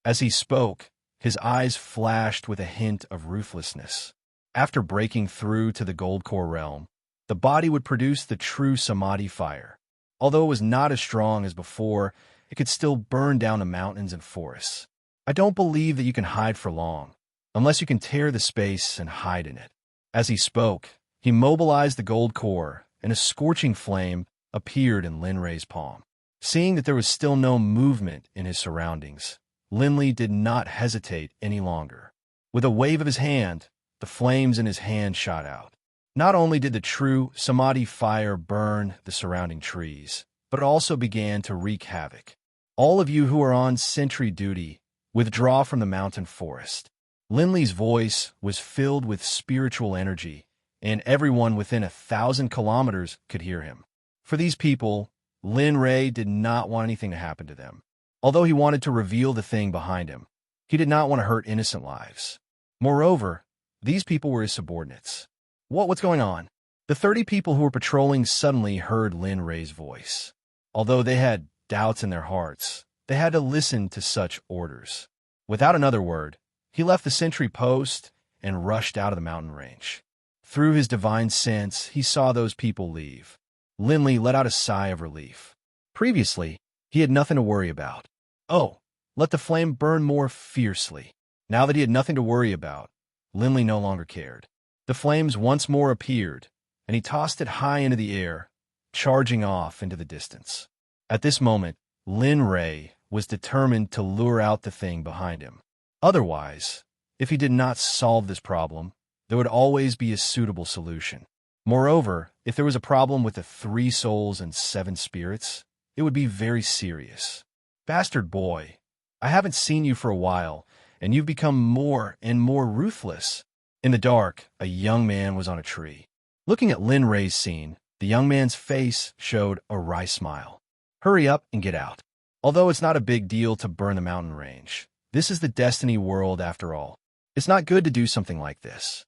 As he spoke, his eyes flashed with a hint of ruthlessness. After breaking through to the gold core realm, the body would produce the true samadhi fire. Although it was not as strong as before, it could still burn down the mountains and forests. I don't believe that you can hide for long, unless you can tear the space and hide in it. As he spoke, he mobilized the gold core, and a scorching flame appeared in Lin Rei's palm. Seeing that there was still no movement in his surroundings, Lin Li did not hesitate any longer. With a wave of his hand, the flames in his hand shot out. Not only did the true samadhi fire burn the surrounding trees, but it also began to wreak havoc. All of you who are on sentry duty, withdraw from the mountain forest. Lin Li's voice was filled with spiritual energy, and everyone within 1,000 kilometers could hear him. For these people, Lin Rei did not want anything to happen to them. Although he wanted to reveal the thing behind him, he did not want to hurt innocent lives. Moreover, these people were his subordinates. What's going on? The 30 people who were patrolling suddenly heard Lin Rei's voice. Although they had doubts in their hearts, they had to listen to such orders. Without another word, he left the sentry post and rushed out of the mountain range. Through his divine sense, he saw those people leave. Lin Li let out a sigh of relief. Previously, he had nothing to worry about. Oh, let the flame burn more fiercely. Now that he had nothing to worry about, Lin Li no longer cared. The flames once more appeared, and he tossed it high into the air, charging off into the distance. At this moment, Lin Rei was determined to lure out the thing behind him. Otherwise, if he did not solve this problem, there would always be a suitable solution. Moreover, if there was a problem with the 3 souls and 7 spirits, it would be very serious. Bastard boy, I haven't seen you for a while, and you've become more and more ruthless. In the dark, a young man was on a tree. Looking at Lin Rei's scene, the young man's face showed a wry smile. Hurry up and get out. Although it's not a big deal to burn the mountain range, this is the Destiny world after all. It's not good to do something like this.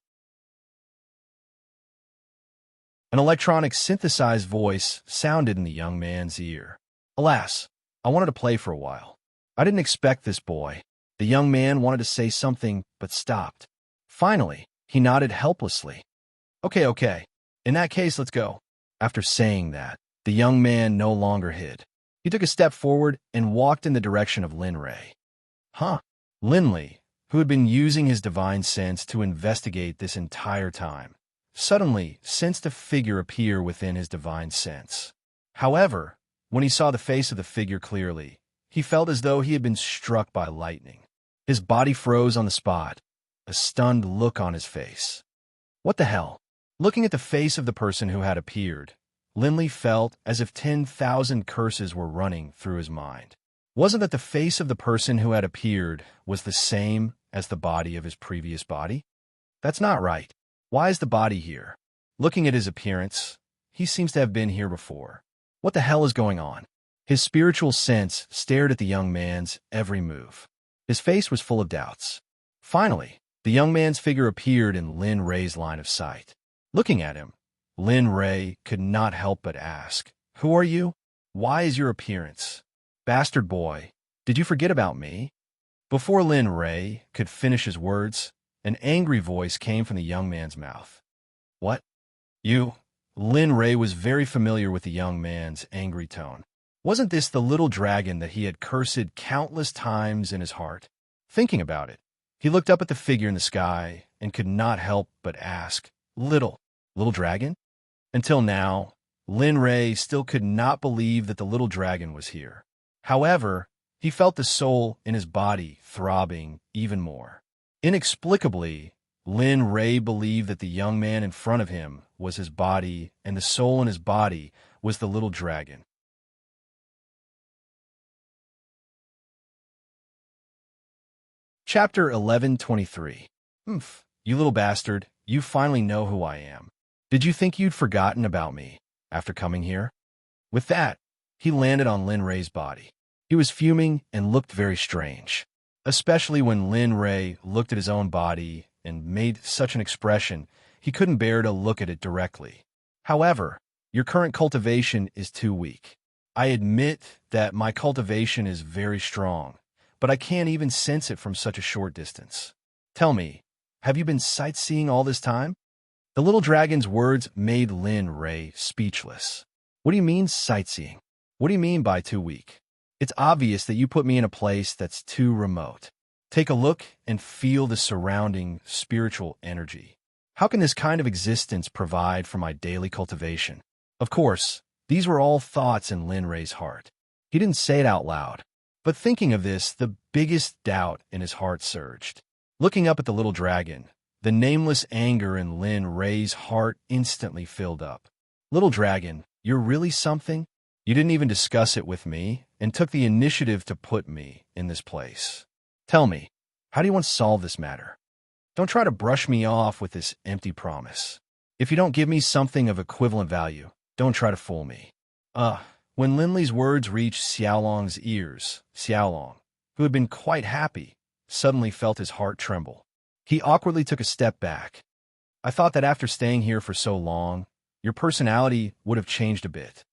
An electronic synthesized voice sounded in the young man's ear. Alas, I wanted to play for a while. I didn't expect this boy. The young man wanted to say something, but stopped. Finally, he nodded helplessly. Okay. In that case, let's go. After saying that, the young man no longer hid. He took a step forward and walked in the direction of Lin Rei. Lin Li, who had been using his divine sense to investigate this entire time, suddenly sensed a figure appear within his divine sense. However, when he saw the face of the figure clearly, he felt as though he had been struck by lightning. His body froze on the spot, a stunned look on his face. What the hell? Looking at the face of the person who had appeared, Lin Li felt as if 10,000 curses were running through his mind. Wasn't that the face of the person who had appeared was the same as the body of his previous body? That's not right. Why is the body here? Looking at his appearance, he seems to have been here before. What the hell is going on? His spiritual sense stared at the young man's every move. His face was full of doubts. Finally, the young man's figure appeared in Lin Rei's line of sight. Looking at him, Lin Rei could not help but ask, "Who are you? Why is your appearance? Bastard boy, did you forget about me?" Before Lin Rei could finish his words, an angry voice came from the young man's mouth. "What? You?" Lin Rei was very familiar with the young man's angry tone. Wasn't this the little dragon that he had cursed countless times in his heart? Thinking about it, he looked up at the figure in the sky and could not help but ask, Little dragon?" Until now, Lin Rei still could not believe that the little dragon was here. However, he felt the soul in his body throbbing even more. Inexplicably, Lin Rei believed that the young man in front of him was his body, and the soul in his body was the little dragon. Chapter 1123. Oomph, you little bastard, you finally know who I am. Did you think you'd forgotten about me after coming here? With that, he landed on Lin Ray's body. He was fuming and looked very strange, especially when Lin Ray looked at his own body and made such an expression he couldn't bear to look at it directly. However, your current cultivation is too weak. I admit that my cultivation is very strong, but I can't even sense it from such a short distance. Tell me, have you been sightseeing all this time? The little dragon's words made Lin Ray speechless. What do you mean sightseeing? What do you mean by too weak? It's obvious that you put me in a place that's too remote. Take a look and feel the surrounding spiritual energy. How can this kind of existence provide for my daily cultivation? Of course, these were all thoughts in Lin Ray's heart. He didn't say it out loud, but thinking of this, the biggest doubt in his heart surged. Looking up at the little dragon, the nameless anger in Lin Ray's heart instantly filled up. Little dragon, you're really something? You didn't even discuss it with me and took the initiative to put me in this place. Tell me, how do you want to solve this matter? Don't try to brush me off with this empty promise. If you don't give me something of equivalent value, don't try to fool me. When Linley's words reached Xiaolong's ears, Xiaolong, who had been quite happy, suddenly felt his heart tremble. He awkwardly took a step back. I thought that after staying here for so long, your personality would have changed a bit.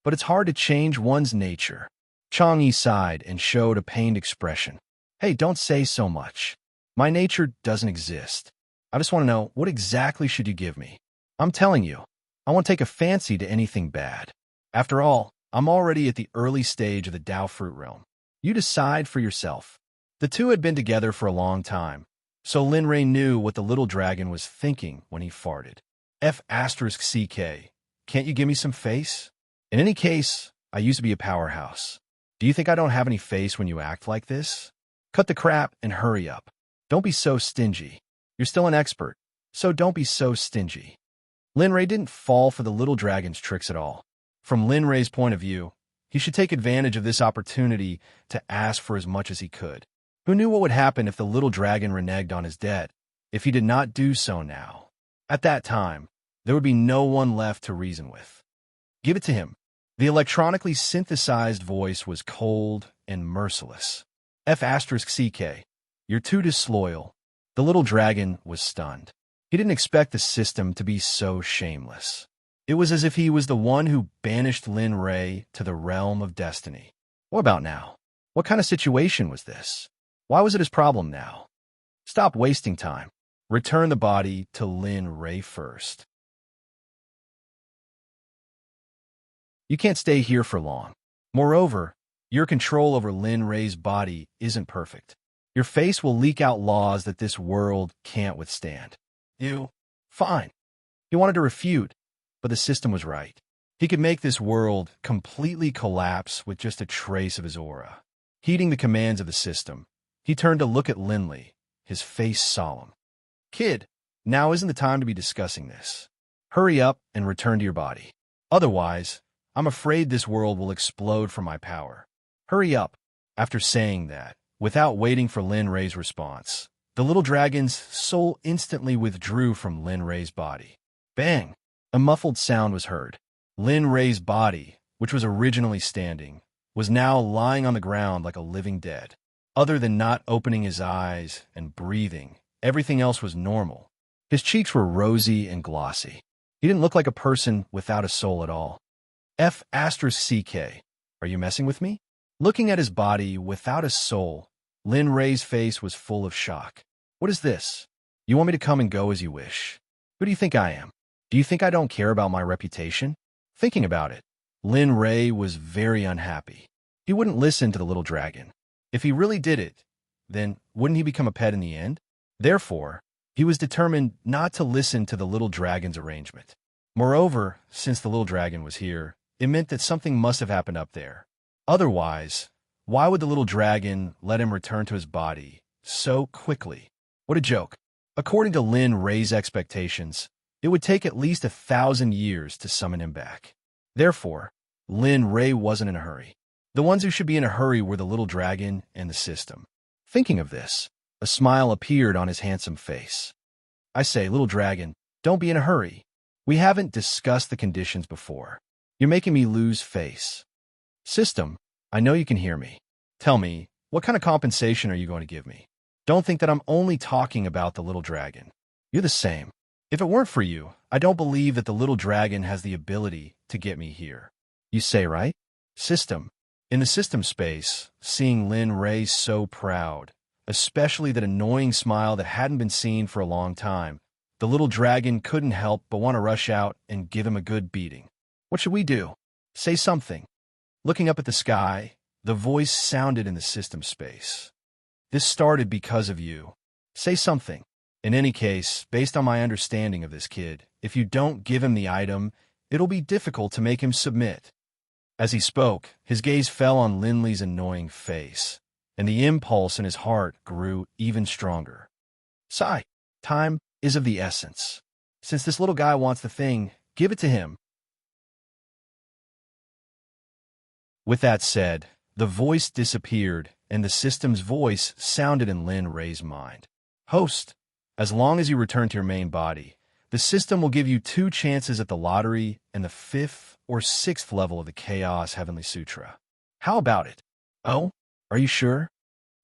But it's hard to change one's nature. Chang'e sighed and showed a pained expression. Hey, don't say so much. My nature doesn't exist. I just want to know, what exactly should you give me? I'm telling you, I won't take a fancy to anything bad. After all, I'm already at the early stage of the Dao fruit realm. You decide for yourself. The two had been together for a long time, so Lin Ray knew what the little dragon was thinking when he farted. F***CK, can't you give me some face? In any case, I used to be a powerhouse. Do you think I don't have any face when you act like this? Cut the crap and hurry up. Don't be so stingy. You're still an expert, so don't be so stingy. Lin Ray didn't fall for the little dragon's tricks at all. From Lin Ray's point of view, he should take advantage of this opportunity to ask for as much as he could. Who knew what would happen if the little dragon reneged on his debt? If he did not do so now, at that time, there would be no one left to reason with. Give it to him. The electronically synthesized voice was cold and merciless. F***CK, you're too disloyal. The little dragon was stunned. He didn't expect the system to be so shameless. It was as if he was the one who banished Lin Ray to the realm of destiny. What about now? What kind of situation was this? Why was it his problem now? Stop wasting time. Return the body to Lin Ray first. You can't stay here for long. Moreover, your control over Lin Ray's body isn't perfect. Your face will leak out laws that this world can't withstand. Fine. He wanted to refute, but the system was right. He could make this world completely collapse with just a trace of his aura. Heeding the commands of the system, he turned to look at Linley, his face solemn. Kid, now isn't the time to be discussing this. Hurry up and return to your body. Otherwise, I'm afraid this world will explode from my power. Hurry up. After saying that, without waiting for Lin Ray's response, the little dragon's soul instantly withdrew from Lin Ray's body. Bang! A muffled sound was heard. Lin Ray's body, which was originally standing, was now lying on the ground like a living dead. Other than not opening his eyes and breathing, everything else was normal. His cheeks were rosy and glossy. He didn't look like a person without a soul at all. F***CK, are you messing with me? Looking at his body without a soul, Lin Ray's face was full of shock. What is this? You want me to come and go as you wish? Who do you think I am? Do you think I don't care about my reputation? Thinking about it, Lin Ray was very unhappy. He wouldn't listen to the little dragon. If he really did it, then wouldn't he become a pet in the end? Therefore, he was determined not to listen to the little dragon's arrangement. Moreover, since the little dragon was here, it meant that something must have happened up there. Otherwise, why would the little dragon let him return to his body so quickly? What a joke. According to Lin Ray's expectations, it would take at least 1,000 years to summon him back. Therefore, Lin Ray wasn't in a hurry. The ones who should be in a hurry were the little dragon and the system. Thinking of this, a smile appeared on his handsome face. I say, little dragon, don't be in a hurry. We haven't discussed the conditions before. You're making me lose face. System, I know you can hear me. Tell me, what kind of compensation are you going to give me? Don't think that I'm only talking about the little dragon. You're the same. If it weren't for you, I don't believe that the little dragon has the ability to get me here. You say, right? System. In the system space, seeing Lin Ray so proud, especially that annoying smile that hadn't been seen for a long time, the little dragon couldn't help but want to rush out and give him a good beating. What should we do? Say something. Looking up at the sky, the voice sounded in the system space. This started because of you. Say something. In any case, based on my understanding of this kid, if you don't give him the item, it'll be difficult to make him submit. As he spoke, his gaze fell on Linley's annoying face, and the impulse in his heart grew even stronger. Sigh, time is of the essence. Since this little guy wants the thing, give it to him. With that said, the voice disappeared, and the system's voice sounded in Lin Ray's mind. Host, as long as you return to your main body, the system will give you 2 chances at the lottery and the 5th or 6th level of the Chaos Heavenly Sutra. How about it? Oh, are you sure?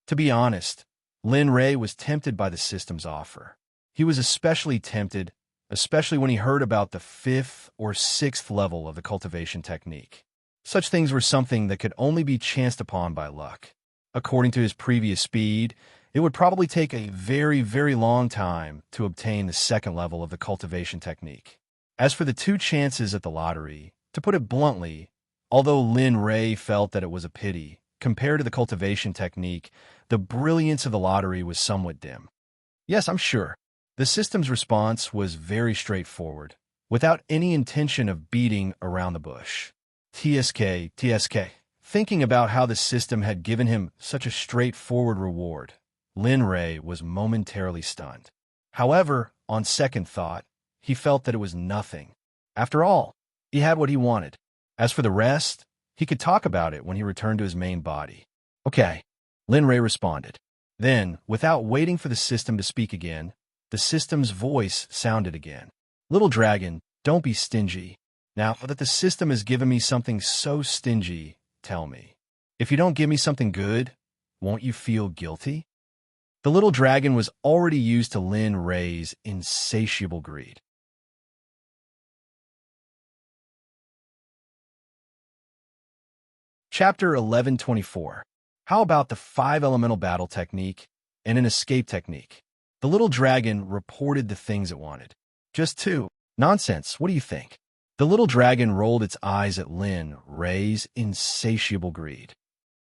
To be honest, Lin Ray was tempted by the system's offer. He was especially tempted, especially when he heard about the 5th or 6th level of the cultivation technique. Such things were something that could only be chanced upon by luck. According to his previous speed, it would probably take a very, very long time to obtain the 2nd level of the cultivation technique. As for the 2 chances at the lottery, to put it bluntly, although Lin Ray felt that it was a pity, compared to the cultivation technique, the brilliance of the lottery was somewhat dim. Yes, I'm sure. The system's response was very straightforward, without any intention of beating around the bush. TSK. Thinking about how the system had given him such a straightforward reward, Lin Ray was momentarily stunned. However, on second thought, he felt that it was nothing. After all, he had what he wanted. As for the rest, he could talk about it when he returned to his main body. Okay, Lin Ray responded. Then, without waiting for the system to speak again, the system's voice sounded again. Little dragon, don't be stingy. Now that the system has given me something so stingy, tell me. If you don't give me something good, won't you feel guilty? The little dragon was already used to Lin Ray's insatiable greed. Chapter 1124. How about the 5 elemental battle technique and an escape technique? The little dragon reported the things it wanted. Just 2. Nonsense, what do you think? The little dragon rolled its eyes at Lin Ray's insatiable greed.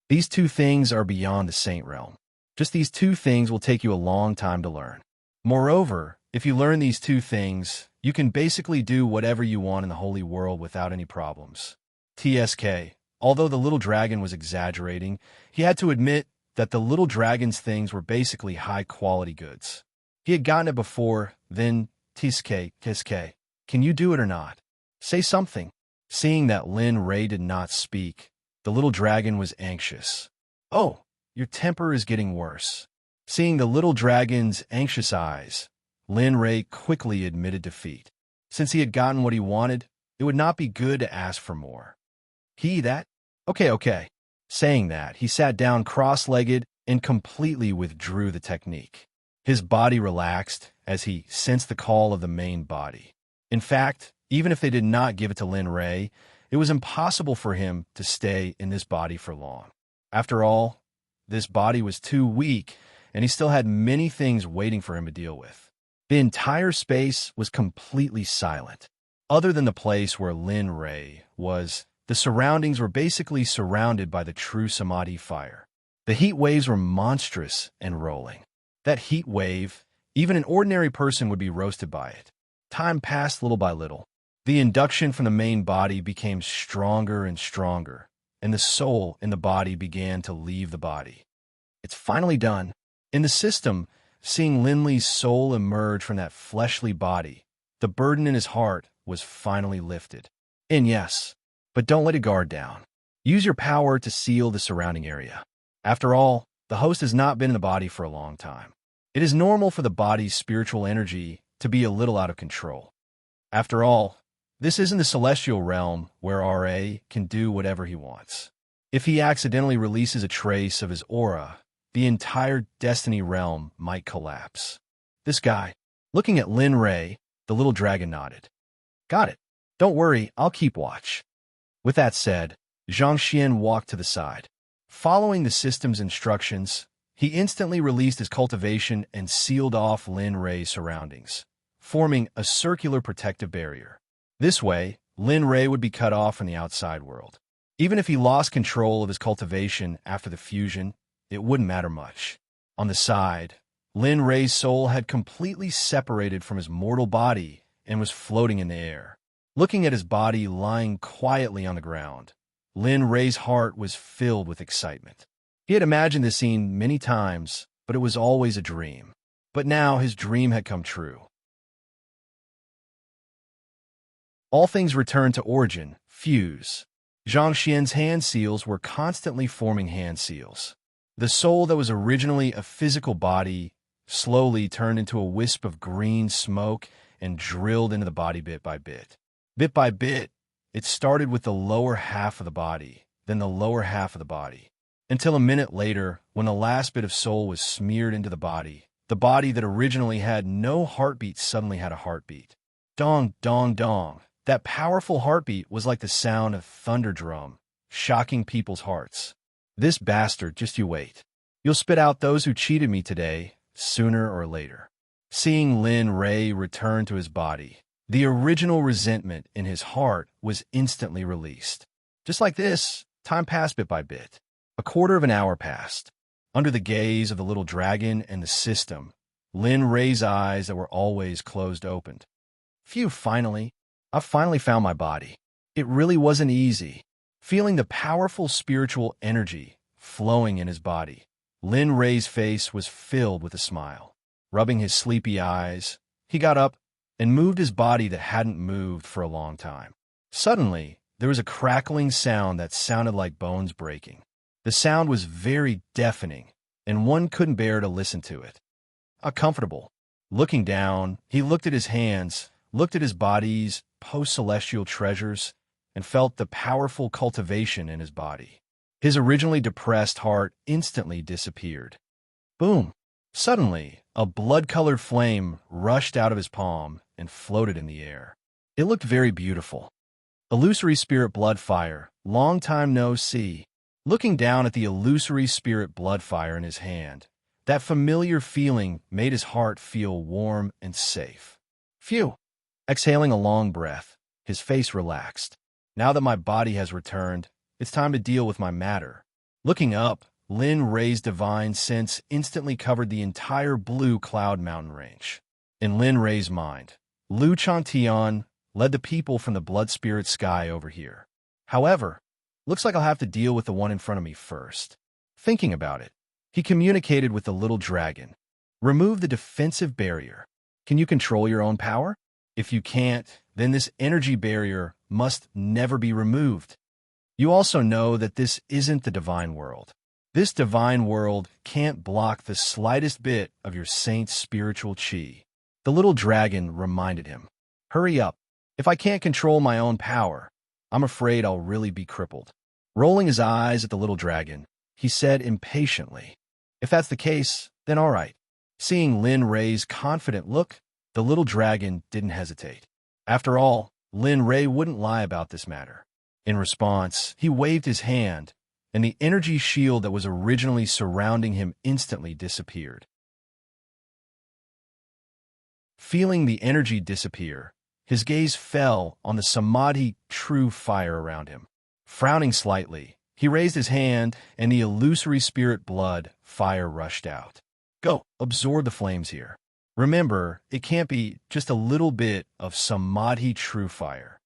These 2 things are beyond the saint realm. Just these 2 things will take you a long time to learn. Moreover, if you learn these 2 things, you can basically do whatever you want in the holy world without any problems. TSK. Although the little dragon was exaggerating, he had to admit that the little dragon's things were basically high-quality goods. He had gotten it before, then TSK. Can you do it or not? Say something. Seeing that Lin Ray did not speak, the little dragon was anxious. Oh, your temper is getting worse. Seeing the little dragon's anxious eyes, Lin Ray quickly admitted defeat. Since he had gotten what he wanted, it would not be good to ask for more. Okay. Saying that, he sat down cross-legged and completely withdrew the technique. His body relaxed as he sensed the call of the main body. In fact, even if they did not give it to Lin Ray, it was impossible for him to stay in this body for long. After all, this body was too weak, and he still had many things waiting for him to deal with. The entire space was completely silent. Other than the place where Lin Ray was, the surroundings were basically surrounded by the true Samadhi fire. The heat waves were monstrous and rolling. That heat wave, even an ordinary person would be roasted by it. Time passed little by little. The induction from the main body became stronger and stronger, and the soul in the body began to leave the body. It's finally done. In the system, seeing Linley's soul emerge from that fleshly body, the burden in his heart was finally lifted. And yes, But don't let it guard down. Use your power to seal the surrounding area. After all, the host has not been in the body for a long time. It is normal for the body's spiritual energy to be a little out of control. After all, this isn't the celestial realm where RA can do whatever he wants. If he accidentally releases a trace of his aura, the entire Destiny realm might collapse. This guy, looking at Lin Ray, the little dragon nodded. Got it. Don't worry, I'll keep watch. With that said, Zhang Xian walked to the side. Following the system's instructions, he instantly released his cultivation and sealed off Lin Ray's surroundings, forming a circular protective barrier. This way, Lin Ray would be cut off from the outside world. Even if he lost control of his cultivation after the fusion, it wouldn't matter much. On the side, Lin Ray's soul had completely separated from his mortal body and was floating in the air. Looking at his body lying quietly on the ground, Lin Ray's heart was filled with excitement. He had imagined this scene many times, but it was always a dream. But now his dream had come true. All things returned to origin, fuse. Zhang Xian's hand seals were constantly forming hand seals. The soul that was originally a physical body slowly turned into a wisp of green smoke and drilled into the body bit by bit. Bit by bit, it started with the lower half of the body, then the lower half of the body, until a minute later, when the last bit of soul was smeared into the body that originally had no heartbeat suddenly had a heartbeat. Dong, dong, dong. That powerful heartbeat was like the sound of thunder drum, shocking people's hearts. This bastard, just you wait. You'll spit out those who cheated me today, sooner or later. Seeing Lin Ray return to his body, the original resentment in his heart was instantly released. Just like this, time passed bit by bit. A quarter of an hour passed. Under the gaze of the little dragon and the system, Lin Ray's eyes that were always closed opened. Phew, I've finally found my body. It really wasn't easy. Feeling the powerful spiritual energy flowing in his body, Lin Ray's face was filled with a smile. Rubbing his sleepy eyes, he got up and moved his body that hadn't moved for a long time. Suddenly, there was a crackling sound that sounded like bones breaking. The sound was very deafening, and one couldn't bear to listen to it. Uncomfortable. Looking down, he looked at his hands, looked at his body's post-celestial treasures, and felt the powerful cultivation in his body. His originally depressed heart instantly disappeared. Boom! Suddenly, a blood-colored flame rushed out of his palm and floated in the air. It looked very beautiful. Illusory spirit blood fire, long time no see. Looking down at the illusory spirit blood fire in his hand, that familiar feeling made his heart feel warm and safe. Phew! Exhaling a long breath, his face relaxed. Now that my body has returned, it's time to deal with my matter. Looking up, Lin Ray's divine sense instantly covered the entire blue cloud mountain range. In Lin Ray's mind, Lu Chantian led the people from the blood spirit sky over here. However, looks like I'll have to deal with the one in front of me first. Thinking about it, he communicated with the little dragon. Remove the defensive barrier. Can you control your own power? If you can't, then this energy barrier must never be removed. You also know that this isn't the divine world. This divine world can't block the slightest bit of your saint's spiritual chi. The little dragon reminded him. Hurry up. If I can't control my own power, I'm afraid I'll really be crippled. Rolling his eyes at the little dragon, he said impatiently, If that's the case, then all right. Seeing Lin Ray's confident look, the little dragon didn't hesitate. After all, Lin Ray wouldn't lie about this matter. In response, he waved his hand, and the energy shield that was originally surrounding him instantly disappeared. Feeling the energy disappear, his gaze fell on the samadhi true fire around him. Frowning slightly, he raised his hand, and the illusory spirit blood fire rushed out. Go, absorb the flames here. Remember, it can't be just a little bit of samadhi true fire.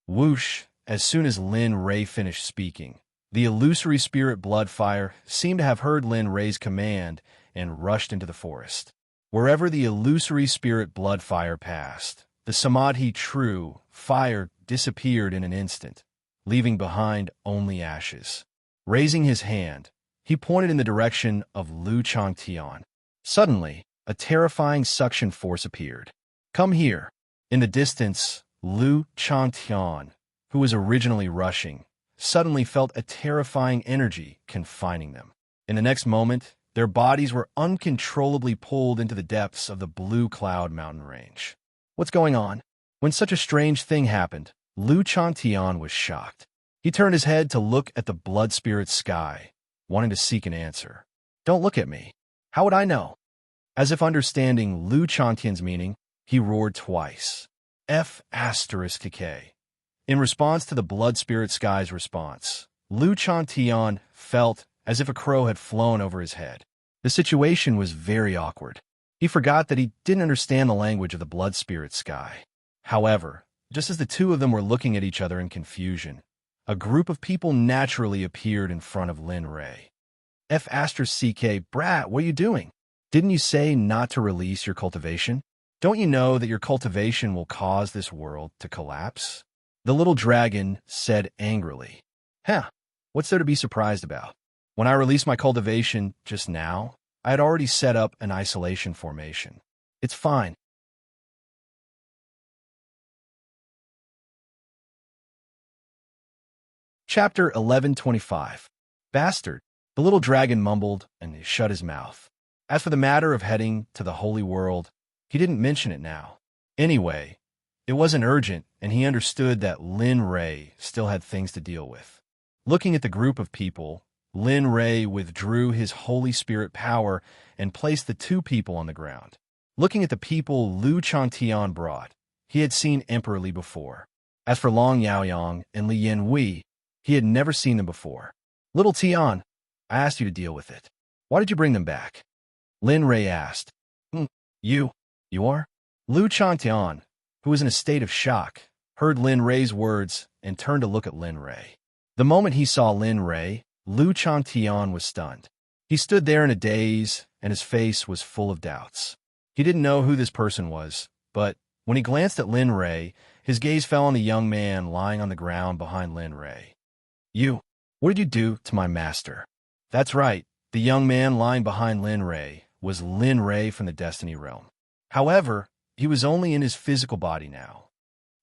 Whoosh! As soon as Lin Ray finished speaking, the illusory spirit blood fire seemed to have heard Lin Ray's command and rushed into the forest. Wherever the illusory spirit blood fire passed, the samadhi true fire disappeared in an instant. leaving behind only ashes. Raising his hand, he pointed in the direction of Lu Changtian. Suddenly, a terrifying suction force appeared. "Come here." In the distance, Lu Changtian, who was originally rushing, suddenly felt a terrifying energy confining them. In the next moment, their bodies were uncontrollably pulled into the depths of the Blue Cloud mountain range. What's going on? When such a strange thing happened, Lu Changtian was shocked. He turned his head to look at the blood spirit sky, wanting to seek an answer. "Don't look at me. How would I know?" As if understanding Lu Changtian's meaning, he roared twice. F***K. In response to the blood spirit sky's response, Lu Changtian felt as if a crow had flown over his head. The situation was very awkward. He forgot that he didn't understand the language of the blood spirit sky. However, just as the two of them were looking at each other in confusion, a group of people naturally appeared in front of Lin Ray. F***, brat, what are you doing? Didn't you say not to release your cultivation? Don't you know that your cultivation will cause this world to collapse? The little dragon said angrily. What's there to be surprised about? When I released my cultivation just now, I had already set up an isolation formation. It's fine. Chapter 1125. Bastard. The little dragon mumbled and he shut his mouth. As for the matter of heading to the holy world, he didn't mention it now. Anyway, it wasn't urgent, and he understood that Lin Ray still had things to deal with. Looking at the group of people, Lin Ray withdrew his Holy Spirit power and placed the two people on the ground. Looking at the people Lu Changtian brought, he had seen Emperor Li before. As for Long Yaoyang and Li Yanhui, he had never seen them before. "Little Tian, I asked you to deal with it. Why did you bring them back?" Lin Ray asked. You are?" Lu Changtian, who was in a state of shock, heard Lin Ray's words and turned to look at Lin Ray. The moment he saw Lin Ray, Lu Changtian was stunned. He stood there in a daze, and his face was full of doubts. He didn't know who this person was, but when he glanced at Lin Ray, his gaze fell on the young man lying on the ground behind Lin Ray. What did you do to my master?" That's right, the young man lying behind Lin Ray was Lin Ray from the Destiny Realm. However, he was only in his physical body now.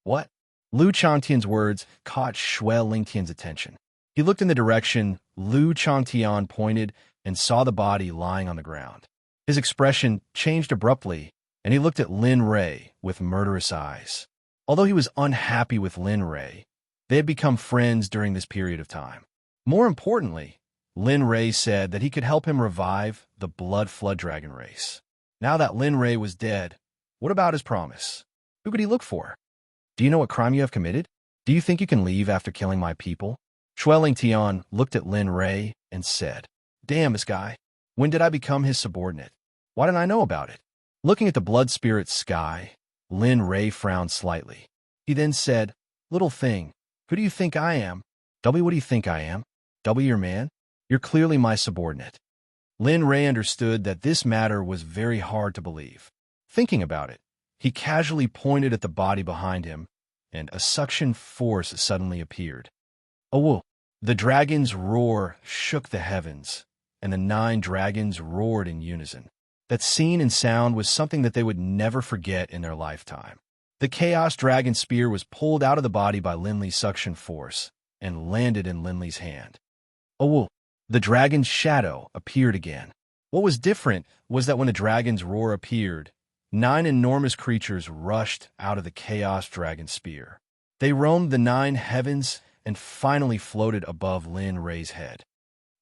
"What?" Lu Changtian's words caught Shui Lingtian's attention. He looked in the direction Lu Changtian pointed and saw the body lying on the ground. His expression changed abruptly, and he looked at Lin Ray with murderous eyes. Although he was unhappy with Lin Ray, they had become friends during this period of time. More importantly, Lin Ray said that he could help him revive the Blood Flood Dragon race. Now that Lin Ray was dead, what about his promise? Who could he look for? "Do you know what crime you have committed? Do you think you can leave after killing my people?" Shui Lingtian looked at Lin Ray and said, "Damn this guy. When did I become his subordinate? Why didn't I know about it?" Looking at the blood spirit sky, Lin Ray frowned slightly. He then said, "Little thing, who do you think I am?" What do you think I am? Your man? You're clearly my subordinate." Lin Ray understood that this matter was very hard to believe. Thinking about it, he casually pointed at the body behind him, and a suction force suddenly appeared. "Oh!" The dragon's roar shook the heavens, and the 9 dragons roared in unison. That scene and sound was something that they would never forget in their lifetime. The Chaos Dragon Spear was pulled out of the body by Linley's suction force and landed in Linley's hand. Oh! The dragon's shadow appeared again. What was different was that when the dragon's roar appeared, 9 enormous creatures rushed out of the Chaos Dragon Spear. They roamed the 9 heavens and finally floated above Lin Ray's head.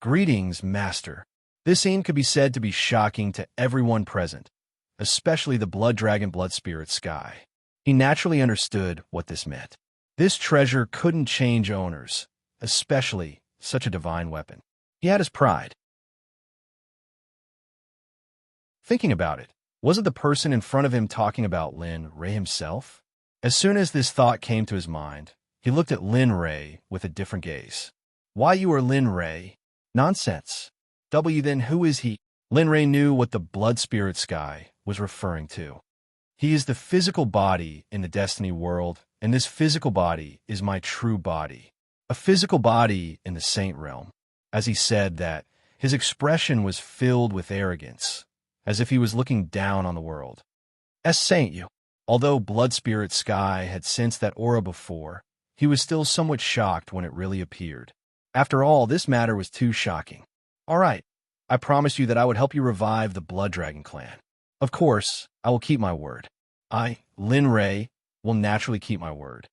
"Greetings, Master." This scene could be said to be shocking to everyone present, especially the Blood Dragon Blood Spirit Sky. He naturally understood what this meant. This treasure couldn't change owners, especially such a divine weapon. He had his pride. Thinking about it, was it the person in front of him talking about Lin Ray himself? As soon as this thought came to his mind, he looked at Lin Ray with a different gaze. "Why, you are Lin Ray?" "Nonsense." Then who is he?" Lin Ray knew what the Blood Spirit Sky was referring to. "He is the physical body in the Destiny world, and this physical body is my true body. a physical body in the saint realm. As he said that, his expression was filled with arrogance, as if he was looking down on the world. As saint you. Although Blood Spirit Sky had sensed that aura before, he was still somewhat shocked when it really appeared. After all, this matter was too shocking. All right, I promised you that I would help you revive the Blood Dragon clan. Of course, I will keep my word. I, Lin Ray, will naturally keep my word.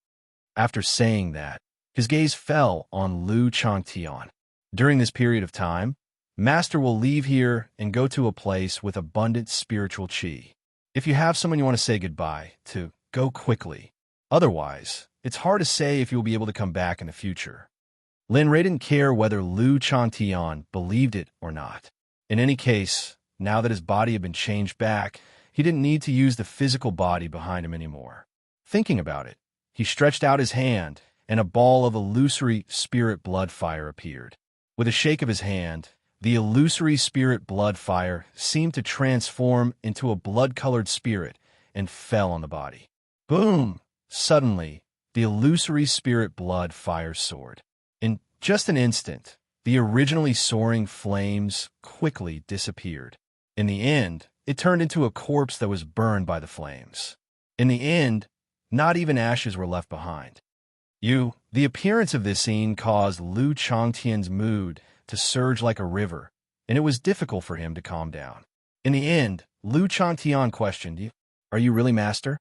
After saying that, his gaze fell on Lu Changtian. During this period of time, Master will leave here and go to a place with abundant spiritual qi. If you have someone you want to say goodbye to, go quickly. Otherwise, it's hard to say if you'll be able to come back in the future. Lin Ray didn't care whether Lu Changtian believed it or not. In any case, now that his body had been changed back, he didn't need to use the physical body behind him anymore. Thinking about it, he stretched out his hand, and a ball of illusory spirit blood fire appeared. With a shake of his hand, the illusory spirit blood fire seemed to transform into a blood-colored spirit and fell on the body. Boom! Suddenly, the illusory spirit blood fire soared. In just an instant, the originally soaring flames quickly disappeared. In the end, it turned into a corpse that was burned by the flames. In the end, not even ashes were left behind. The appearance of this scene caused Lu Changtian's mood to surge like a river, and it was difficult for him to calm down. In the end, Lu Changtian questioned, "You, are you really master?"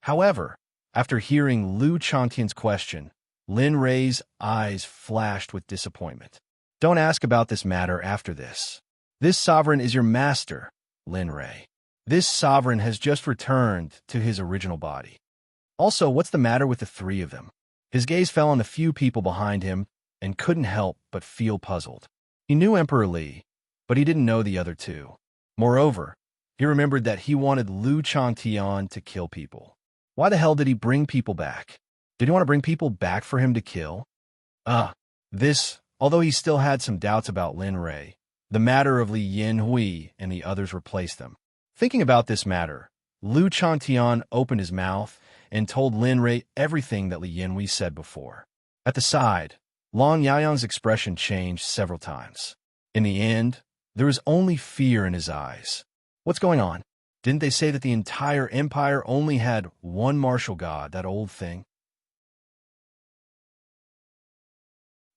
However, after hearing Lu Changtian's question, Lin Ray's eyes flashed with disappointment. Don't ask about this matter after this. This sovereign is your master, Lin Ray. This sovereign has just returned to his original body. Also, what's the matter with the three of them? His gaze fell on the few people behind him and couldn't help but feel puzzled. He knew Emperor Li, but he didn't know the other two. Moreover, he remembered that he wanted Lu Changtian to kill people. Why the hell did he bring people back? Did he want to bring people back for him to kill? Although he still had some doubts about Lin Ray, the matter of Li Yanhui and the others replaced them. Thinking about this matter, Lu Changtian opened his mouth and told Lin Ray everything that Li Yanhui said before. At the side, Long Yaoyang's expression changed several times. In the end, there was only fear in his eyes. What's going on? Didn't they say that the entire empire only had one martial god, that old thing?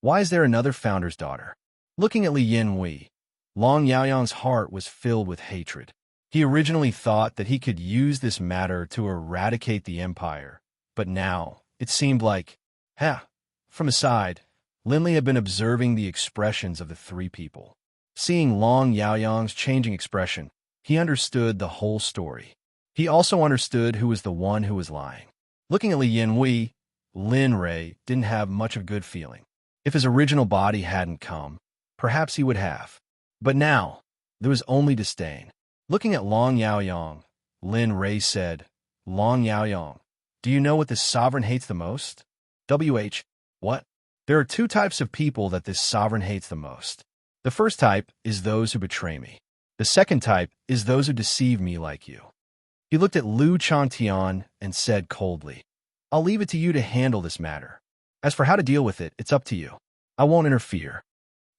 Why is there another founder's daughter? Looking at Li Yanhui, Long Yaoyang's heart was filled with hatred. He originally thought that he could use this matter to eradicate the empire, but now it seemed like, From aside, Lin Li had been observing the expressions of the three people. Seeing Long Yaoyang's changing expression, he understood the whole story. He also understood who was the one who was lying. Looking at Li Yanhui, Lin Ray didn't have much of a good feeling. If his original body hadn't come, perhaps he would have. But now, there was only disdain. Looking at Long Yaoyang, Lin Ray said, "Long Yaoyang, do you know what this sovereign hates the most?" What? There are two types of people that this sovereign hates the most. The first type is those who betray me. The second type is those who deceive me like you. He looked at Lu Changtian and said coldly, "I'll leave it to you to handle this matter. As for how to deal with it, it's up to you. I won't interfere."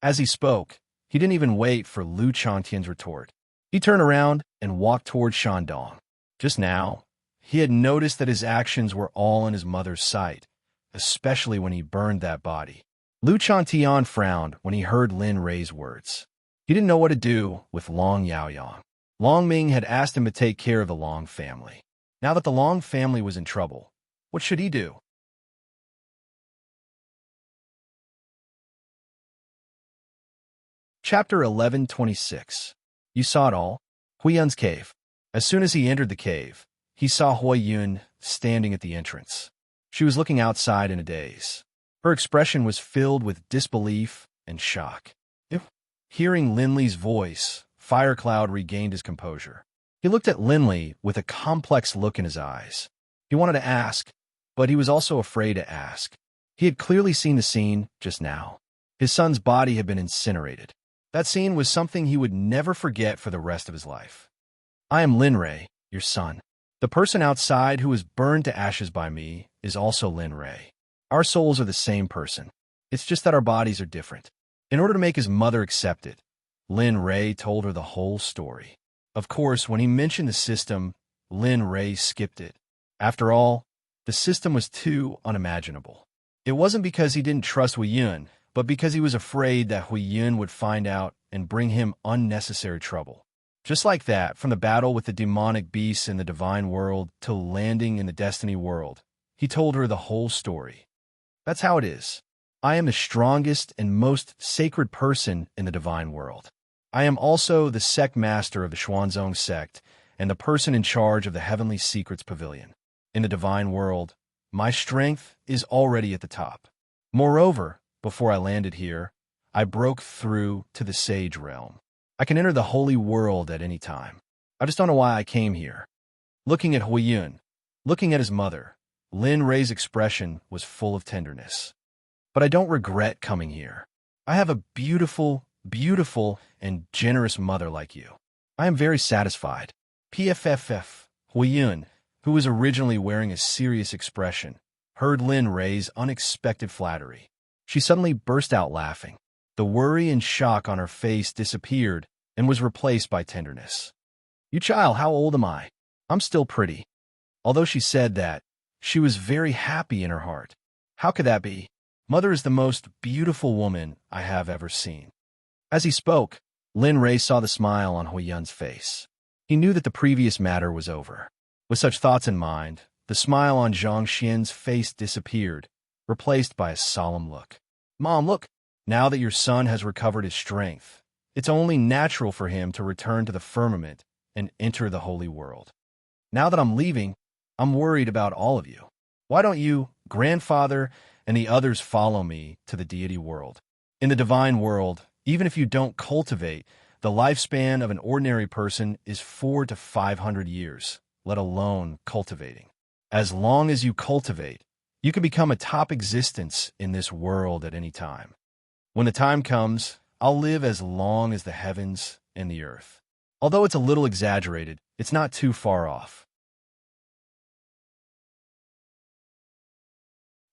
As he spoke, he didn't even wait for Lu Changtian's retort. He turned around and walked toward Shandong. Just now, he had noticed that his actions were all in his mother's sight, especially when he burned that body. Lu Changtian frowned when he heard Lin Ray's words. He didn't know what to do with Long Yaoyang. Long Ming had asked him to take care of the Long family. Now that the Long family was in trouble, what should he do? Chapter 11:26. You saw it all? Huiyun's cave. As soon as he entered the cave, he saw Huiyun standing at the entrance. She was looking outside in a daze. Her expression was filled with disbelief and shock. Hearing Lin Li's voice, Firecloud regained his composure. He looked at Lin Li with a complex look in his eyes. He wanted to ask, but he was also afraid to ask. He had clearly seen the scene just now. His son's body had been incinerated. That scene was something he would never forget for the rest of his life. "I am Lin Ray, your son. The person outside who was burned to ashes by me is also Lin Ray. Our souls are the same person. It's just that our bodies are different. In order to make his mother accept it, Lin Ray told her the whole story. Of course, when he mentioned the system, Lin Ray skipped it. After all, the system was too unimaginable. It wasn't because he didn't trust Hui Yun, but because he was afraid that Hui Yun would find out and bring him unnecessary trouble. Just like that, from the battle with the demonic beasts in the divine world till landing in the destiny world, he told her the whole story. That's how it is. I am the strongest and most sacred person in the divine world. I am also the sect master of the Xuanzong sect and the person in charge of the Heavenly Secrets Pavilion. In the divine world, my strength is already at the top. Moreover, before I landed here, I broke through to the Sage realm. I can enter the holy world at any time. I just don't know why I came here. Looking at Hui Yun, looking at his mother, Lin Ray's expression was full of tenderness. But I don't regret coming here. I have a beautiful, beautiful, and generous mother like you. I am very satisfied. PFFF, Hui Yun, who was originally wearing a serious expression, heard Lin Ray's unexpected flattery. She suddenly burst out laughing. The worry and shock on her face disappeared and was replaced by tenderness. You child, how old am I? I'm still pretty. Although she said that, she was very happy in her heart. How could that be? Mother is the most beautiful woman I have ever seen. As he spoke, Lin Ray saw the smile on Hui Yun's face. He knew that the previous matter was over. With such thoughts in mind, the smile on Zhang Xian's face disappeared, replaced by a solemn look. Mom, look! Now that your son has recovered his strength, it's only natural for him to return to the firmament and enter the holy world. Now that I'm leaving, I'm worried about all of you. Why don't you, grandfather, and the others follow me to the deity world? In the divine world, even if you don't cultivate, the lifespan of an ordinary person is 400 to 500 years, let alone cultivating. As long as you cultivate, you can become a top existence in this world at any time. When the time comes, I'll live as long as the heavens and the earth. Although it's a little exaggerated, it's not too far off.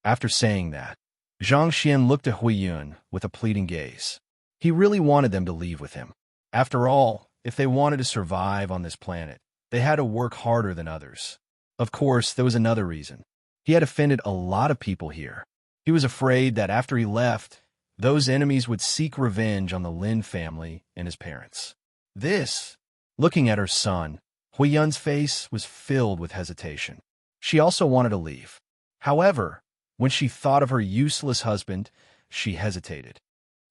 After saying that, Zhang Xian looked at Hui Yun with a pleading gaze. He really wanted them to leave with him. After all, if they wanted to survive on this planet, they had to work harder than others. Of course, there was another reason. He had offended a lot of people here. He was afraid that after he left, those enemies would seek revenge on the Lin family and his parents. Looking at her son, Hui Yun's face was filled with hesitation. She also wanted to leave. However, when she thought of her useless husband, she hesitated.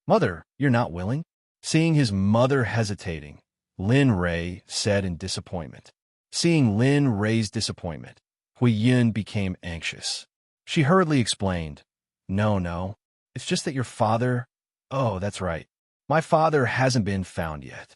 Mother, you're not willing? Seeing his mother hesitating, Lin Ray said in disappointment. Seeing Lin Ray's disappointment, Hui Yun became anxious. She hurriedly explained, No, it's just that your father... Oh, that's right. My father hasn't been found yet.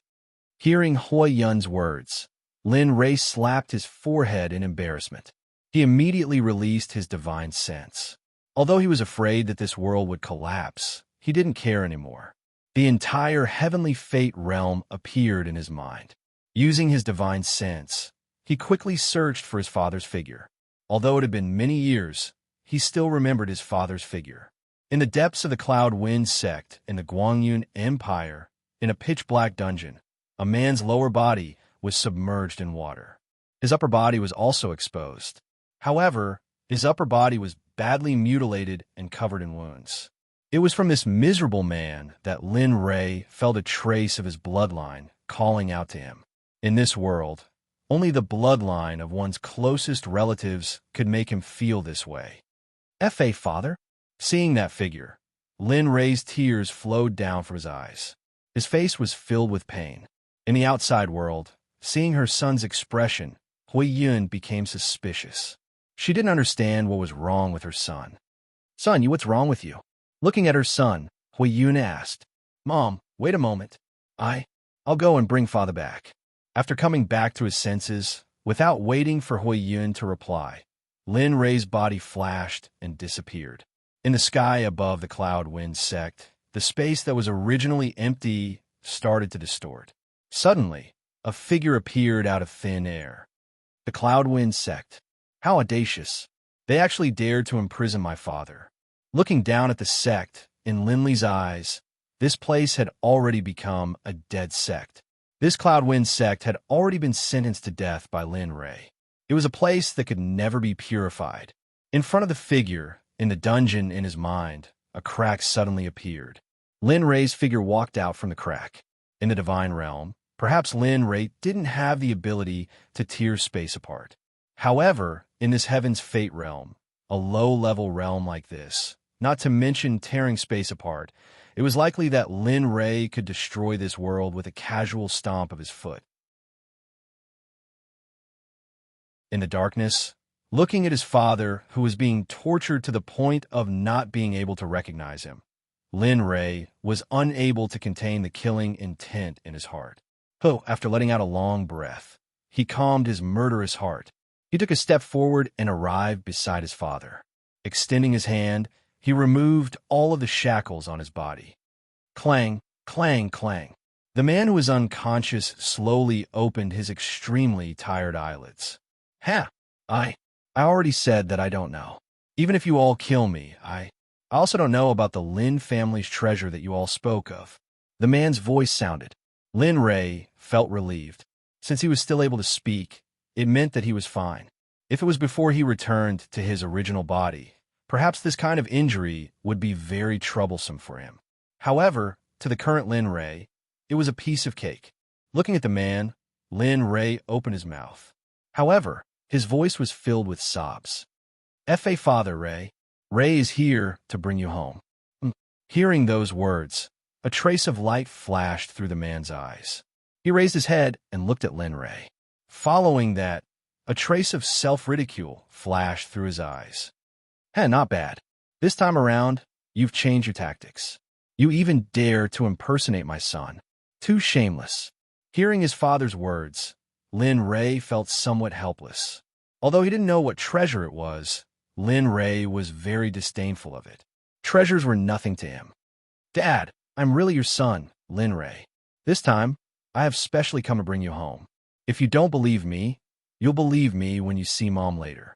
Hearing Hui Yun's words, Lin Ray slapped his forehead in embarrassment. He immediately released his divine sense. Although he was afraid that this world would collapse, he didn't care anymore. The entire heavenly fate realm appeared in his mind. Using his divine sense, he quickly searched for his father's figure. Although it had been many years, he still remembered his father's figure. In the depths of the Cloud Wind sect in the Guangyun Empire, in a pitch-black dungeon, a man's lower body was submerged in water. His upper body was also exposed. However, his upper body was badly mutilated and covered in wounds. It was from this miserable man that Lin Ray felt a trace of his bloodline calling out to him. In this world, only the bloodline of one's closest relatives could make him feel this way. F.A. Father? Seeing that figure, Lin Ray's tears flowed down from his eyes. His face was filled with pain. In the outside world, seeing her son's expression, Hui Yun became suspicious. She didn't understand what was wrong with her son. Son, what's wrong with you? Looking at her son, Hui Yun asked, Mom, wait a moment. I'll go and bring father back. After coming back to his senses, without waiting for Hui Yun to reply, Lin Ray's body flashed and disappeared. In the sky above the Cloud Wind sect, the space that was originally empty started to distort. Suddenly, a figure appeared out of thin air. The Cloud Wind sect. How audacious. They actually dared to imprison my father. Looking down at the sect, in Linley's eyes, this place had already become a dead sect. This Cloudwind sect had already been sentenced to death by Lin Ray. It was a place that could never be purified. In front of the figure, in the dungeon in his mind, a crack suddenly appeared. Lin Ray's figure walked out from the crack. In the divine realm, perhaps Lin Ray didn't have the ability to tear space apart. However, in this Heaven's Fate realm, a low-level realm like this, not to mention tearing space apart, it was likely that Lin Ray could destroy this world with a casual stomp of his foot. In the darkness, looking at his father, who was being tortured to the point of not being able to recognize him, Lin Ray was unable to contain the killing intent in his heart. So, after letting out a long breath, he calmed his murderous heart. He took a step forward and arrived beside his father. Extending his hand, he removed all of the shackles on his body. Clang, clang, clang. The man who was unconscious slowly opened his extremely tired eyelids. I already said that I don't know. Even if you all kill me, I also don't know about the Lin family's treasure that you all spoke of. The man's voice sounded. Lin Ray felt relieved. Since he was still able to speak, it meant that he was fine. If it was before he returned to his original body, perhaps this kind of injury would be very troublesome for him. However, to the current Lin Ray, it was a piece of cake. Looking at the man, Lin Ray opened his mouth. However, his voice was filled with sobs. Father Ray, Ray is here to bring you home. Hearing those words, a trace of light flashed through the man's eyes. He raised his head and looked at Lin Ray. Following that, a trace of self-ridicule flashed through his eyes. Not bad. This time around, you've changed your tactics. You even dare to impersonate my son. Too shameless. Hearing his father's words, Lin Ray felt somewhat helpless. Although he didn't know what treasure it was, Lin Ray was very disdainful of it. Treasures were nothing to him. Dad, I'm really your son, Lin Ray. This time, I have specially come to bring you home. If you don't believe me, you'll believe me when you see Mom later.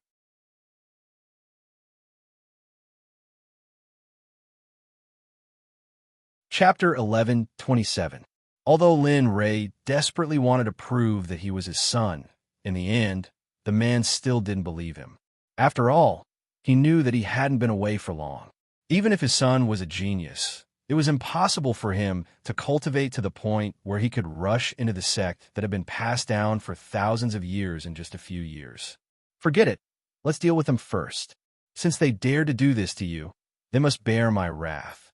Chapter 11:27. Although Lin Ray desperately wanted to prove that he was his son, in the end, the man still didn't believe him. After all, he knew that he hadn't been away for long. Even if his son was a genius, it was impossible for him to cultivate to the point where he could rush into the sect that had been passed down for thousands of years in just a few years. Forget it. Let's deal with them first. Since they dared to do this to you, they must bear my wrath.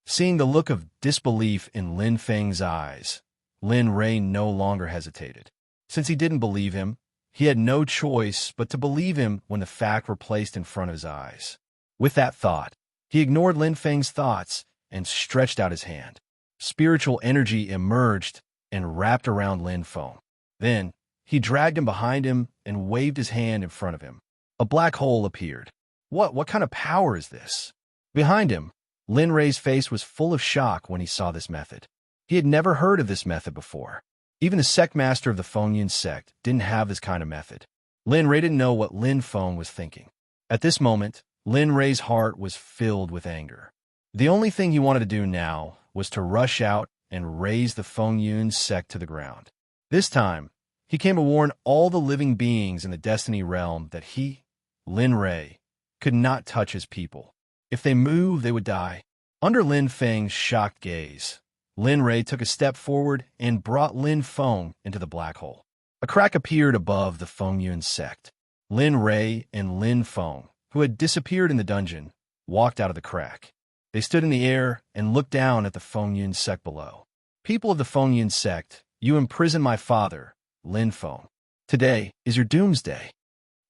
Seeing the look of disbelief in Lin Feng's eyes, Lin Ray no longer hesitated. Since he didn't believe him, he had no choice but to believe him when the fact were placed in front of his eyes. With that thought, he ignored Lin Feng's thoughts and stretched out his hand. Spiritual energy emerged and wrapped around Lin Feng. Then, he dragged him behind him and waved his hand in front of him. A black hole appeared. What kind of power is this? Behind him, Lin Ray's face was full of shock when he saw this method. He had never heard of this method before. Even the sect master of the Fengyun sect didn't have this kind of method. Lin Ray didn't know what Lin Feng was thinking. At this moment, Lin Ray's heart was filled with anger. The only thing he wanted to do now was to rush out and raze the Fengyun sect to the ground. This time, he came to warn all the living beings in the Destiny realm that he, Lin Ray, could not touch his people. If they moved, they would die. Under Lin Feng's shocked gaze, Lin Ray took a step forward and brought Lin Feng into the black hole. A crack appeared above the Fengyun sect. Lin Ray and Lin Feng, who had disappeared in the dungeon, walked out of the crack. They stood in the air and looked down at the Fengyun sect below. People of the Fengyun sect, you imprisoned my father, Lin Feng. Today is your doomsday.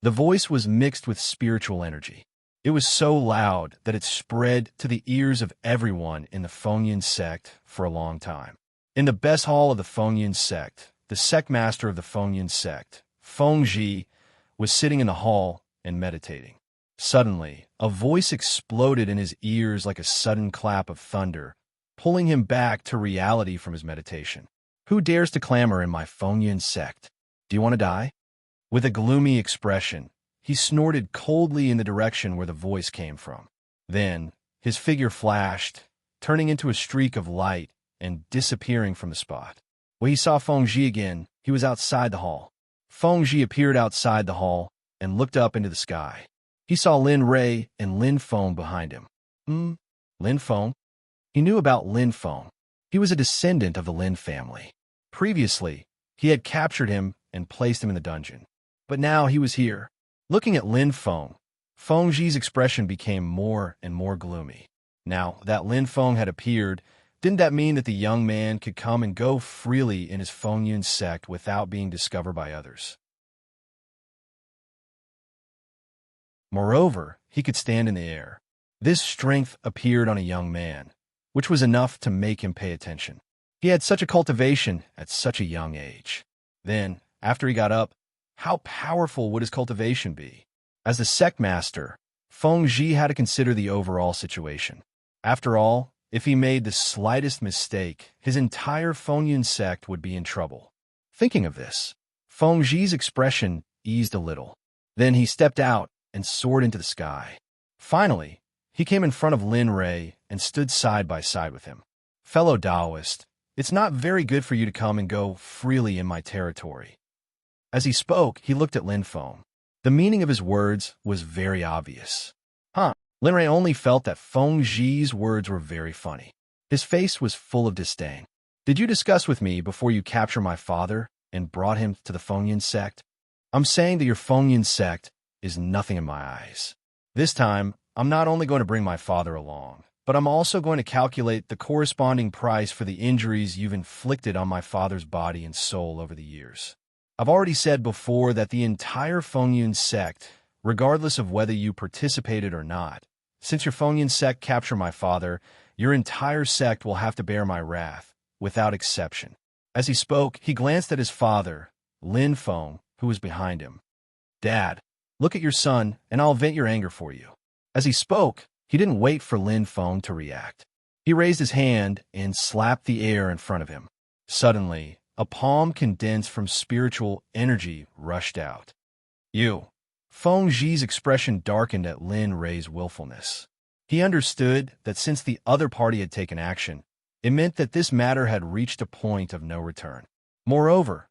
The voice was mixed with spiritual energy. It was so loud that it spread to the ears of everyone in the Fengyun sect for a long time. In the best hall of the Fengyun sect, the sect master of the Fengyun sect, Feng Ji, was sitting in the hall and meditating. Suddenly, a voice exploded in his ears like a sudden clap of thunder, pulling him back to reality from his meditation. Who dares to clamor in my Fengyun sect? Do you want to die? With a gloomy expression, he snorted coldly in the direction where the voice came from. Then, His figure flashed, turning into a streak of light and disappearing from the spot. When he saw Feng Ji again, he was outside the hall. Feng Ji appeared outside the hall and looked up into the sky. He saw Lin Rei and Lin Feng behind him. Lin Feng? He knew about Lin Feng. He was a descendant of the Lin family. Previously, he had captured him and placed him in the dungeon. But now he was here. Looking at Lin Feng, Feng Ji's expression became more and more gloomy. Now that Lin Feng had appeared, didn't that mean that the young man could come and go freely in his Feng Yun sect without being discovered by others? Moreover, he could stand in the air. This strength appeared on a young man, which was enough to make him pay attention. He had such a cultivation at such a young age. Then, after he got up, how powerful would his cultivation be? As the sect master, Feng Ji had to consider the overall situation. After all, if he made the slightest mistake, his entire Feng Yun sect would be in trouble. Thinking of this, Feng Ji's expression eased a little. Then he stepped out and soared into the sky. Finally, he came in front of Lin Rei and stood side by side with him. Fellow Taoist, it's not very good for you to come and go freely in my territory. As he spoke, he looked at Lin Feng. The meaning of his words was very obvious. Lin Rei only felt that Feng Ji's words were very funny. His face was full of disdain. Did you discuss with me before you captured my father and brought him to the Feng Yun sect? I'm saying that your Feng Yun sect is nothing in my eyes. This time, I'm not only going to bring my father along, but I'm also going to calculate the corresponding price for the injuries you've inflicted on my father's body and soul over the years. I've already said before that the entire Feng Yun sect, regardless of whether you participated or not, since your Feng Yun sect captured my father, your entire sect will have to bear my wrath, without exception. As he spoke, he glanced at his father, Lin Feng, who was behind him. Dad, look at your son, and I'll vent your anger for you. As he spoke, he didn't wait for Lin Feng to react. He raised his hand and slapped the air in front of him. Suddenly, a palm condensed from spiritual energy rushed out. You. Feng Ji's expression darkened at Lin Rei's willfulness. He understood that since the other party had taken action, it meant that this matter had reached a point of no return. Moreover,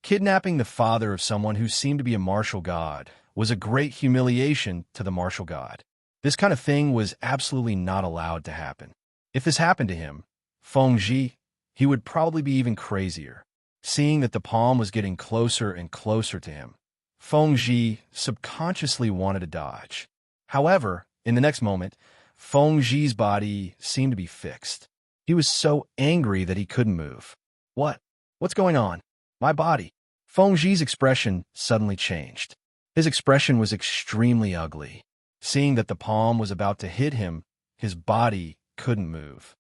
kidnapping the father of someone who seemed to be a martial god was a great humiliation to the martial god. This kind of thing was absolutely not allowed to happen. If this happened to him, Feng Ji, he would probably be even crazier. Seeing that the palm was getting closer and closer to him, Feng Ji subconsciously wanted to dodge. However, in the next moment, Feng Ji's body seemed to be fixed. He was so angry that he couldn't move. What's going on? My body. Feng Ji's expression suddenly changed. His expression was extremely ugly. Seeing that the palm was about to hit him, his body couldn't move.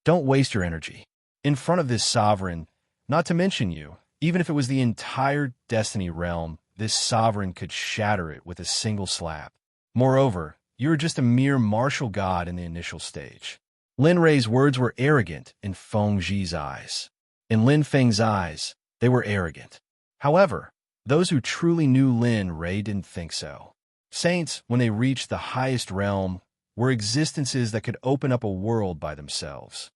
Don't waste your energy. In front of this sovereign, not to mention you, even if it was the entire Destiny realm, this sovereign could shatter it with a single slap. Moreover, you are just a mere martial god in the initial stage. Lin Rei's words were arrogant in Feng Ji's eyes. In Lin Feng's eyes, they were arrogant. However, those who truly knew Lin Rei didn't think so. Saints, when they reached the highest realm, were existences that could open up a world by themselves.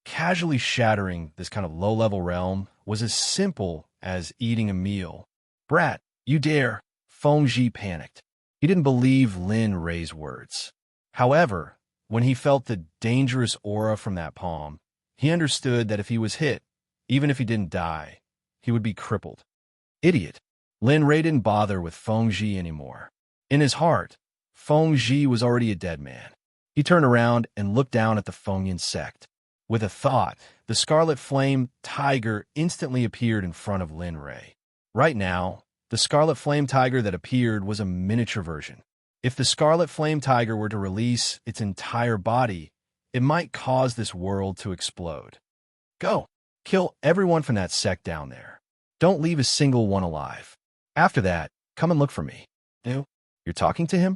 Casually shattering this kind of low-level realm was as simple as eating a meal. Brat, you dare! Feng Ji panicked. He didn't believe Lin Rei's words. However, when he felt the dangerous aura from that palm, he understood that if he was hit, even if he didn't die, he would be crippled. Idiot. Lin Rei didn't bother with Feng Ji anymore. In his heart, Feng Ji was already a dead man. He turned around and looked down at the Feng Yun sect. With a thought, the Scarlet Flame Tiger instantly appeared in front of Lin Rei. Right now, the Scarlet Flame Tiger that appeared was a miniature version. If the Scarlet Flame Tiger were to release its entire body, it might cause this world to explode. Go! Kill everyone from that sect down there. Don't leave a single one alive. After that, come and look for me. You're talking to him?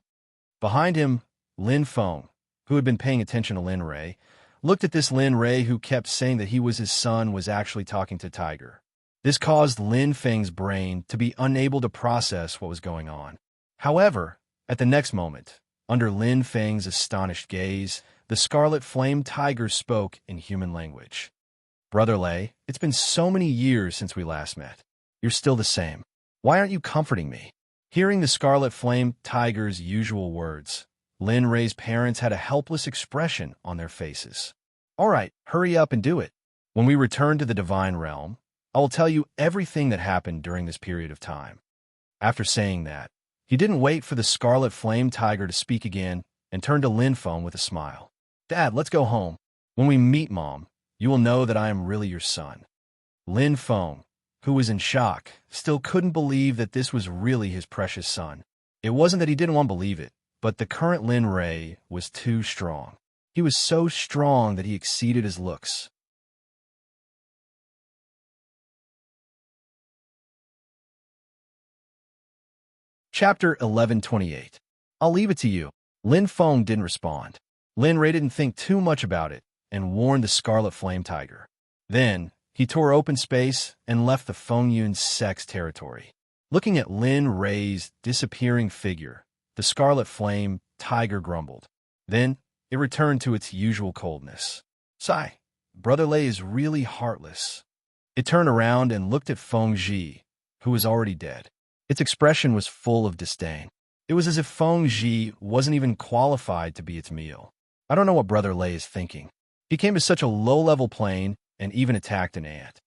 Behind him, Lin Feng, who had been paying attention to Lin Rei, looked at this Lin Rei who kept saying that he was his son was actually talking to Tiger. This caused Lin Feng's brain to be unable to process what was going on. However, At the next moment, under Lin Feng's astonished gaze, the scarlet flame tiger spoke in human language. Brother Lei, it's been so many years since we last met. You're still the same. Why aren't you comforting me? Hearing the scarlet flame tiger's usual words, Lin Rei's parents had a helpless expression on their faces. All right, hurry up and do it. When we return to the divine realm, I will tell you everything that happened during this period of time. After saying that, he didn't wait for the scarlet flame tiger to speak again and turned to Lin Feng with a smile. Dad, let's go home. When we meet Mom, you will know that I am really your son. Lin Feng, who was in shock, still couldn't believe that this was really his precious son. It wasn't that he didn't want to believe it, but the current Lin Rei was too strong. He was so strong that he exceeded his looks. Chapter 1128. I'll leave it to you. Lin Feng didn't respond. Lin Rei didn't think too much about it and warned the scarlet flame tiger. Then, he tore open space and left the Fengyun's Sect's territory. Looking at Lin Rei's disappearing figure, the scarlet flame tiger grumbled. Then, it returned to its usual coldness. Sigh, Brother Lei is really heartless. It turned around and looked at Feng Ji, who was already dead. Its expression was full of disdain. It was as if Feng Ji wasn't even qualified to be its meal. I don't know what Brother Lei is thinking. He came to such a low-level plane and even attacked an ant.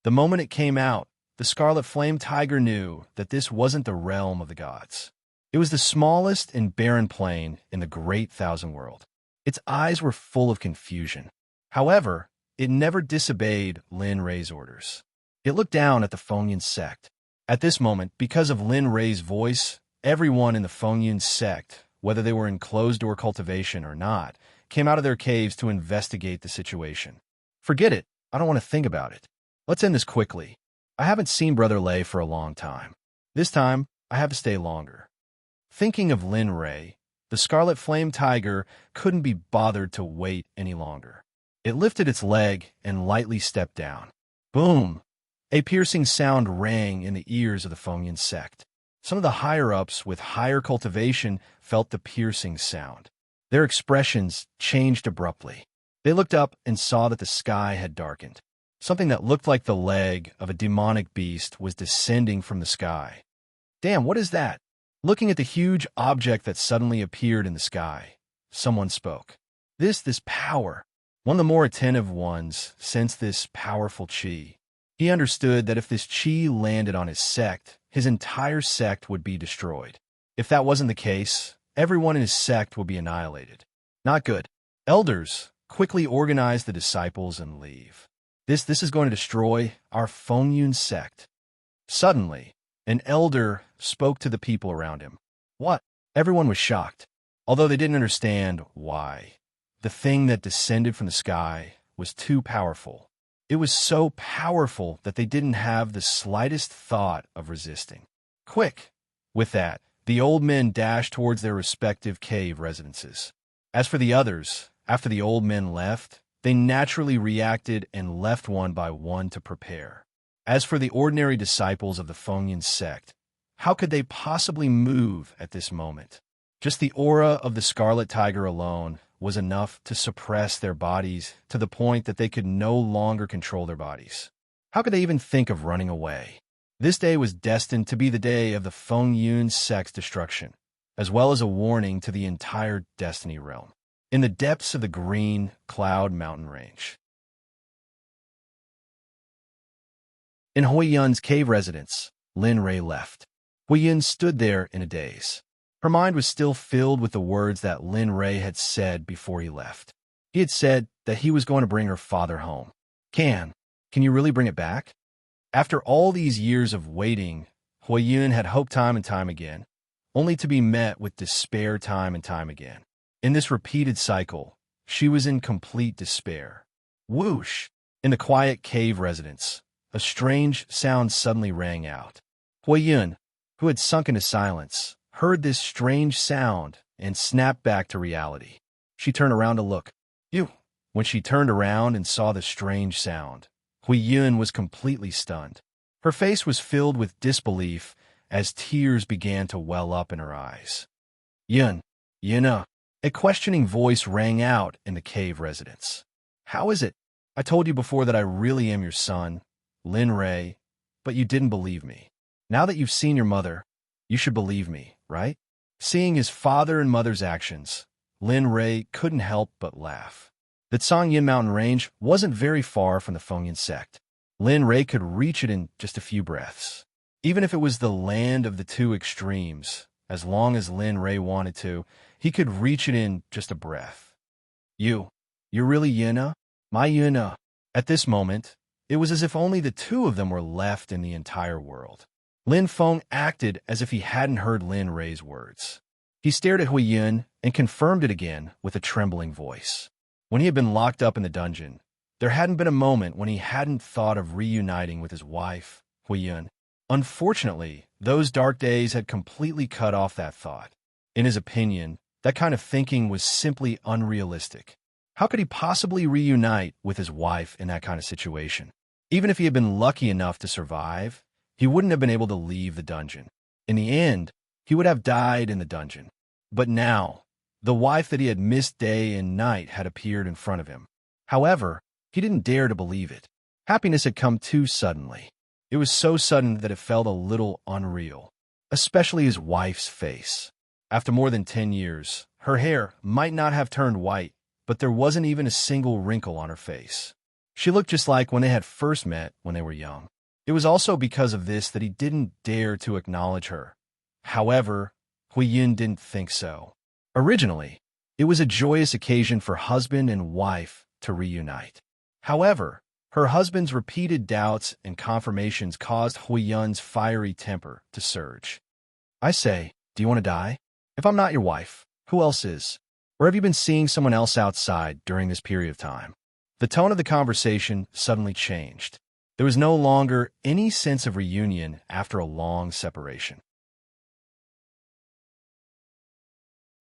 The moment it came out, the scarlet flame tiger knew that this wasn't the realm of the gods. It was the smallest and barren plane in the great thousand world. Its eyes were full of confusion. However, it never disobeyed Lin Rei's orders. It looked down at the Fengyun Sect. At this moment, because of Lin Rei's voice, everyone in the Fengyun Sect, whether they were in closed-door cultivation or not, came out of their caves to investigate the situation. Forget it. I don't want to think about it. Let's end this quickly. I haven't seen Brother Lei for a long time. This time, I have to stay longer. Thinking of Lin Rei, the scarlet flame tiger couldn't be bothered to wait any longer. It lifted its leg and lightly stepped down. Boom! A piercing sound rang in the ears of the Fengyun Sect. Some of the higher-ups with higher cultivation felt the piercing sound. Their expressions changed abruptly. They looked up and saw that the sky had darkened. Something that looked like the leg of a demonic beast was descending from the sky. Damn, what is that? Looking at the huge object that suddenly appeared in the sky, someone spoke. This power. One of the more attentive ones sensed this powerful chi. He understood that if this chi landed on his sect, his entire sect would be destroyed. If that wasn't the case, everyone in his sect would be annihilated. Not good. Elders, quickly organize the disciples and leave. This is going to destroy our Fengyun Sect. Suddenly, an elder spoke to the people around him. What? Everyone was shocked, although they didn't understand why. The thing that descended from the sky was too powerful. It was so powerful that they didn't have the slightest thought of resisting. Quick! With that, the old men dashed towards their respective cave residences. As for the others, after the old men left, they naturally reacted and left one by one to prepare. As for the ordinary disciples of the Fengyun Sect, how could they possibly move at this moment? Just the aura of the scarlet tiger alone was enough to suppress their bodies to the point that they could no longer control their bodies. How could they even think of running away? This day was destined to be the day of the Fengyun Sect's destruction, as well as a warning to the entire Destiny realm. In the depths of the green cloud mountain range. In Huiyun's cave residence, Lin Rei left. Huiyun stood there in a daze. Her mind was still filled with the words that Lin Rei had said before he left. He had said that he was going to bring her father home. Can you really bring it back? After all these years of waiting, Huiyun had hoped time and time again, only to be met with despair time and time again. In this repeated cycle, she was in complete despair. Whoosh! In the quiet cave residence, a strange sound suddenly rang out. Huiyun, who had sunk into silence, heard this strange sound and snapped back to reality. She turned around to look. You! When she turned around and saw the strange sound, Huiyun was completely stunned. Her face was filled with disbelief as tears began to well up in her eyes. Yun, Yuna. A questioning voice rang out in the cave residence. How is it? I told you before that I really am your son, Lin Ray, but you didn't believe me. Now that you've seen your mother, you should believe me, right? Seeing his father and mother's actions, Lin Ray couldn't help but laugh. The Songyin mountain range wasn't very far from the Fengyan sect. Lin Ray could reach it in just a few breaths. Even if it was the land of the two extremes, as long as Lin Ray wanted to, he could reach it in just a breath. You're really Yuna? My Yuna. At this moment, it was as if only the two of them were left in the entire world. Lin Feng acted as if he hadn't heard Lin Ray's words. He stared at Huiyun and confirmed it again with a trembling voice. When he had been locked up in the dungeon, there hadn't been a moment when he hadn't thought of reuniting with his wife, Huiyun. Unfortunately, those dark days had completely cut off that thought. In his opinion, that kind of thinking was simply unrealistic. How could he possibly reunite with his wife in that kind of situation? Even if he had been lucky enough to survive, he wouldn't have been able to leave the dungeon. In the end, he would have died in the dungeon. But now, the wife that he had missed day and night had appeared in front of him. However, he didn't dare to believe it. Happiness had come too suddenly. It was so sudden that it felt a little unreal, especially his wife's face. After more than 10 years, her hair might not have turned white, but there wasn't even a single wrinkle on her face. She looked just like when they had first met when they were young. It was also because of this that he didn't dare to acknowledge her. However, Huiyun didn't think so. Originally, it was a joyous occasion for husband and wife to reunite. However, her husband's repeated doubts and confirmations caused Huiyun's fiery temper to surge. I say, do you want to die? If I'm not your wife, who else is? Or have you been seeing someone else outside during this period of time? The tone of the conversation suddenly changed. There was no longer any sense of reunion after a long separation.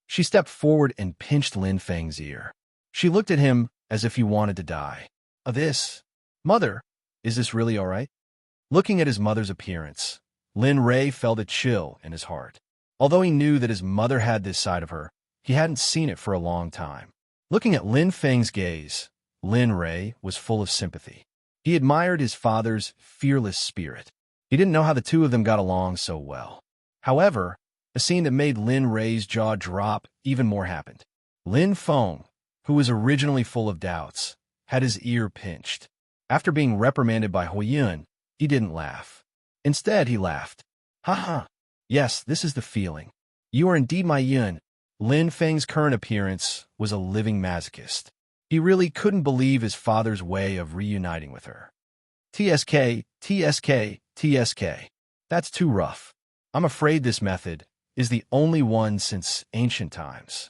She stepped forward and pinched Lin Feng's ear. She looked at him as if he wanted to die. Mother, is this really all right? Looking at his mother's appearance, Lin Ray felt a chill in his heart. Although he knew that his mother had this side of her, he hadn't seen it for a long time. Looking at Lin Feng's gaze, Lin Ray was full of sympathy. He admired his father's fearless spirit. He didn't know how the two of them got along so well. However, a scene that made Lin Ray's jaw drop even more happened. Lin Feng, who was originally full of doubts, had his ear pinched. After being reprimanded by Huiyun, he didn't laugh. Instead, he laughed. Ha ha. Yes, this is the feeling. You are indeed my Yun. Lin Feng's current appearance was a living masochist. He really couldn't believe his father's way of reuniting with her. TSK, TSK, TSK. That's too rough. I'm afraid this method is the only one since ancient times.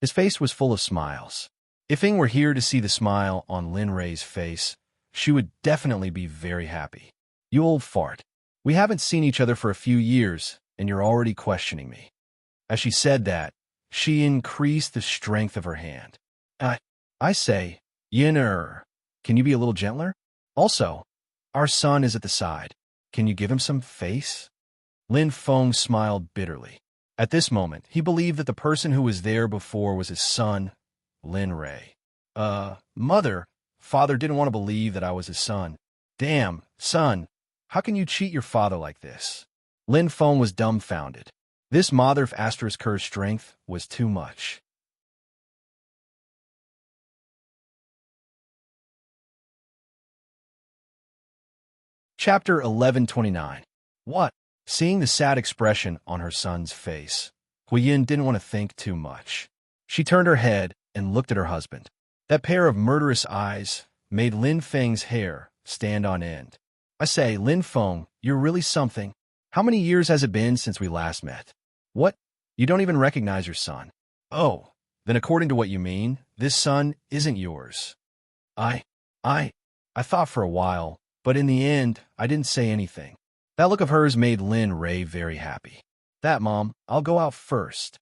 His face was full of smiles. If Ing were here to see the smile on Lin Ray's face, she would definitely be very happy. You old fart. We haven't seen each other for a few years, and you're already questioning me. As she said that, she increased the strength of her hand. I say, Yinner, can you be a little gentler? Also, our son is at the side. Can you give him some face? Lin Feng smiled bitterly. At this moment, he believed that the person who was there before was his son, Lin Ray. Mother, father didn't want to believe that I was his son. Damn, son, how can you cheat your father like this? Lin Feng was dumbfounded. This mother of Asterisk-Ker's strength was too much. Chapter 1129. What? Seeing the sad expression on her son's face, Huiyun didn't want to think too much. She turned her head and looked at her husband. That pair of murderous eyes made Lin Feng's hair stand on end. I say, Lin Feng, you're really something. How many years has it been since we last met? What? You don't even recognize your son. Oh, then according to what you mean, this son isn't yours. I thought for a while, but in the end, I didn't say anything. That look of hers made Lin Ray very happy. That, Mom, I'll go out first.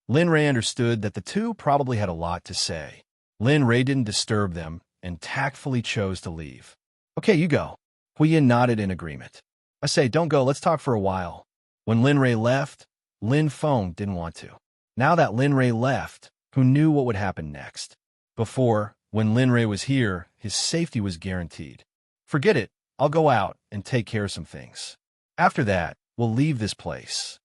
Lin Ray understood that the two probably had a lot to say. Lin Ray didn't disturb them and tactfully chose to leave. Okay, you go. Huiyun nodded in agreement. I say, don't go, let's talk for a while. When Lin Ray left, Lin Feng didn't want to. Now that Lin Rei left, who knew what would happen next? Before, when Lin Rei was here, his safety was guaranteed. Forget it, I'll go out and take care of some things. After that, we'll leave this place.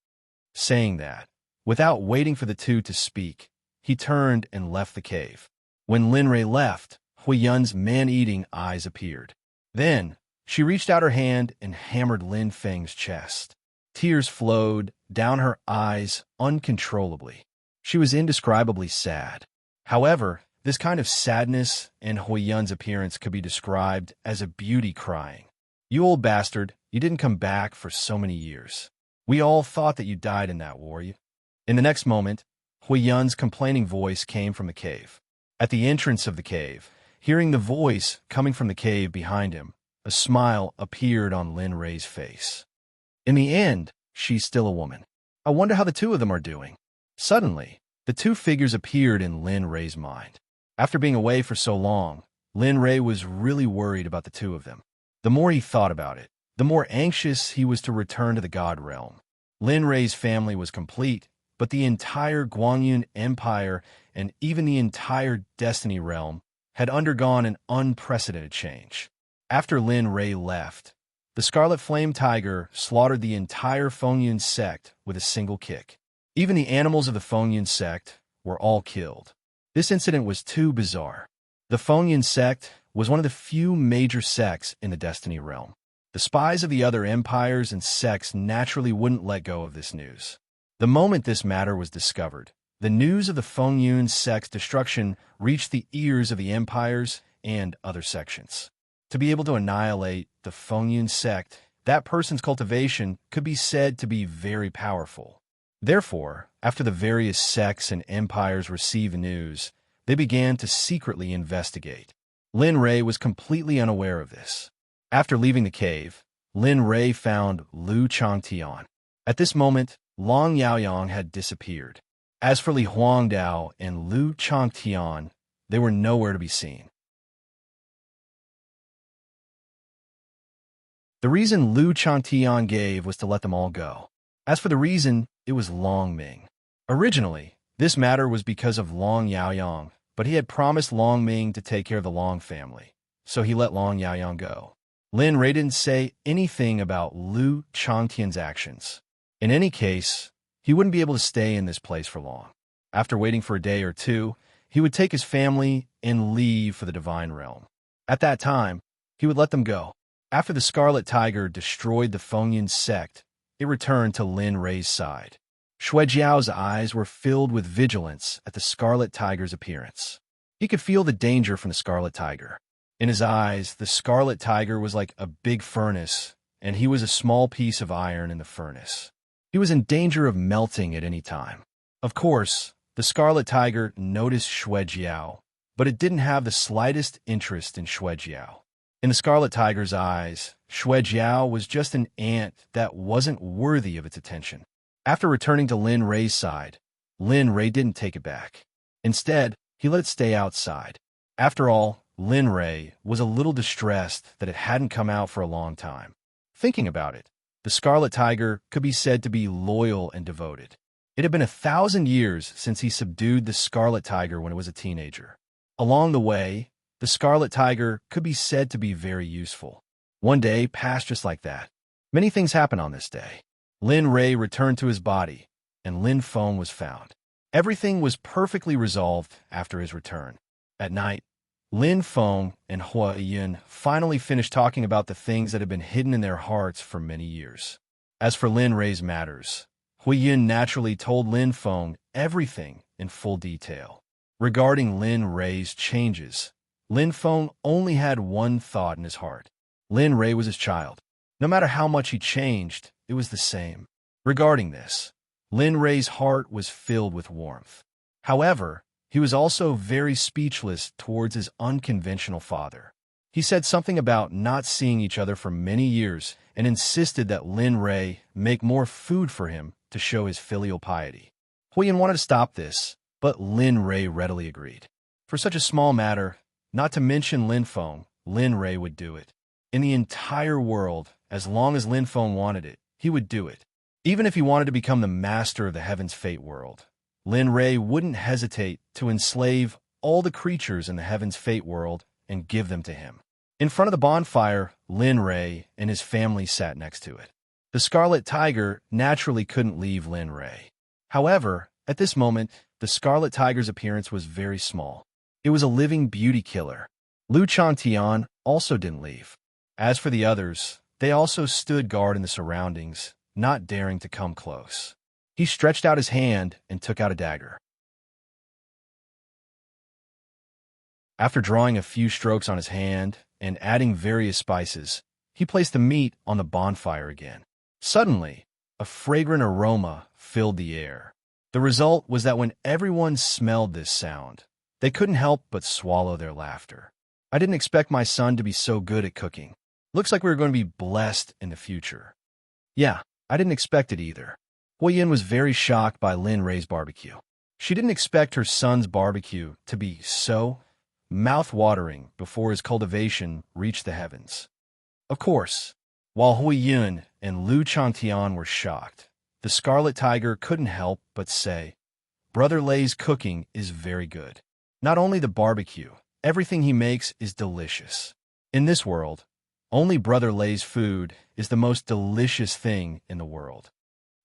Saying that, without waiting for the two to speak, he turned and left the cave. When Lin Rei left, Hui Yun's man-eating eyes appeared. Then, she reached out her hand and hammered Lin Feng's chest. Tears flowed down her eyes uncontrollably. She was indescribably sad. However, this kind of sadness in Hui Yun's appearance could be described as a beauty crying. You old bastard, you didn't come back for so many years. We all thought that you died in that war. In the next moment, Hui Yun's complaining voice came from the cave. At the entrance of the cave, hearing the voice coming from the cave behind him, a smile appeared on Lin Rei's face. In the end, she's still a woman. I wonder how the two of them are doing. Suddenly, the two figures appeared in Lin Rei's mind. After being away for so long, Lin Rei was really worried about the two of them. The more he thought about it, the more anxious he was to return to the God realm. Lin Rei's family was complete, but the entire Guangyun Empire and even the entire Destiny realm had undergone an unprecedented change. After Lin Rei left, the Scarlet Flame Tiger slaughtered the entire Fengyun sect with a single kick. Even the animals of the Fengyun sect were all killed. This incident was too bizarre. The Fengyun sect was one of the few major sects in the Destiny realm. The spies of the other empires and sects naturally wouldn't let go of this news. The moment this matter was discovered, the news of the Fengyun sect's destruction reached the ears of the empires and other sections. To be able to annihilate the Fengyun sect, that person's cultivation could be said to be very powerful. Therefore, after the various sects and empires received the news, they began to secretly investigate. Lin Rei was completely unaware of this. After leaving the cave, Lin Rei found Lu Changtian. At this moment, Long Yaoyang had disappeared. As for Li Huangdao and Lu Changtian, they were nowhere to be seen. The reason Lu Changtian gave was to let them all go. As for the reason, it was Long Ming. Originally, this matter was because of Long Yaoyang, but he had promised Long Ming to take care of the Long family, so he let Long Yaoyang go. Lin Rei didn't say anything about Lu Changtian's actions. In any case, he wouldn't be able to stay in this place for long. After waiting for a day or two, he would take his family and leave for the Divine Realm. At that time, he would let them go. After the Scarlet Tiger destroyed the Fengyun sect, it returned to Lin Rei's side. Xuejiao's eyes were filled with vigilance at the Scarlet Tiger's appearance. He could feel the danger from the Scarlet Tiger. In his eyes, the Scarlet Tiger was like a big furnace, and he was a small piece of iron in the furnace. He was in danger of melting at any time. Of course, the Scarlet Tiger noticed Xuejiao, but it didn't have the slightest interest in Xuejiao. In the Scarlet Tiger's eyes, Xuejiao was just an ant that wasn't worthy of its attention. After returning to Lin Rei's side, Lin Rei didn't take it back. Instead, he let it stay outside. After all, Lin Rei was a little distressed that it hadn't come out for a long time. Thinking about it, the Scarlet Tiger could be said to be loyal and devoted. It had been 1,000 years since he subdued the Scarlet Tiger when it was a teenager. Along the way, the Scarlet Tiger could be said to be very useful. One day passed just like that. Many things happened on this day. Lin Rei returned to his body, and Lin Feng was found. Everything was perfectly resolved after his return. At night, Lin Feng and Hui Yun finally finished talking about the things that had been hidden in their hearts for many years. As for Lin Rei's matters, Hui Yun naturally told Lin Feng everything in full detail. Regarding Lin Rei's changes, Lin Feng only had one thought in his heart. Lin Rei was his child. No matter how much he changed, it was the same. Regarding this, Lin Rei's heart was filled with warmth. However, he was also very speechless towards his unconventional father. He said something about not seeing each other for many years and insisted that Lin Rei make more food for him to show his filial piety. Hui Yun wanted to stop this, but Lin Rei readily agreed. For such a small matter, not to mention Lin Feng, Lin Rei would do it. In the entire world, as long as Lin Feng wanted it, he would do it. Even if he wanted to become the master of the Heaven's Fate world, Lin Ray wouldn't hesitate to enslave all the creatures in the Heaven's Fate world and give them to him. In front of the bonfire, Lin Ray and his family sat next to it. The Scarlet Tiger naturally couldn't leave Lin Ray. However, at this moment, the Scarlet Tiger's appearance was very small. It was a living beauty killer. Lu Chantian also didn't leave. As for the others, they also stood guard in the surroundings, not daring to come close. He stretched out his hand and took out a dagger. After drawing a few strokes on his hand and adding various spices, he placed the meat on the bonfire again. Suddenly, a fragrant aroma filled the air. The result was that when everyone smelled this sound, they couldn't help but swallow their laughter. I didn't expect my son to be so good at cooking. Looks like we were going to be blessed in the future. Yeah, I didn't expect it either. Huiyin was very shocked by Lin Ray's barbecue. She didn't expect her son's barbecue to be so mouth-watering before his cultivation reached the heavens. Of course, while Huiyin and Lu Chantian were shocked, the Scarlet Tiger couldn't help but say, "Brother Lei's cooking is very good. Not only the barbecue, everything he makes is delicious. In this world, only Brother Lei's food is the most delicious thing in the world."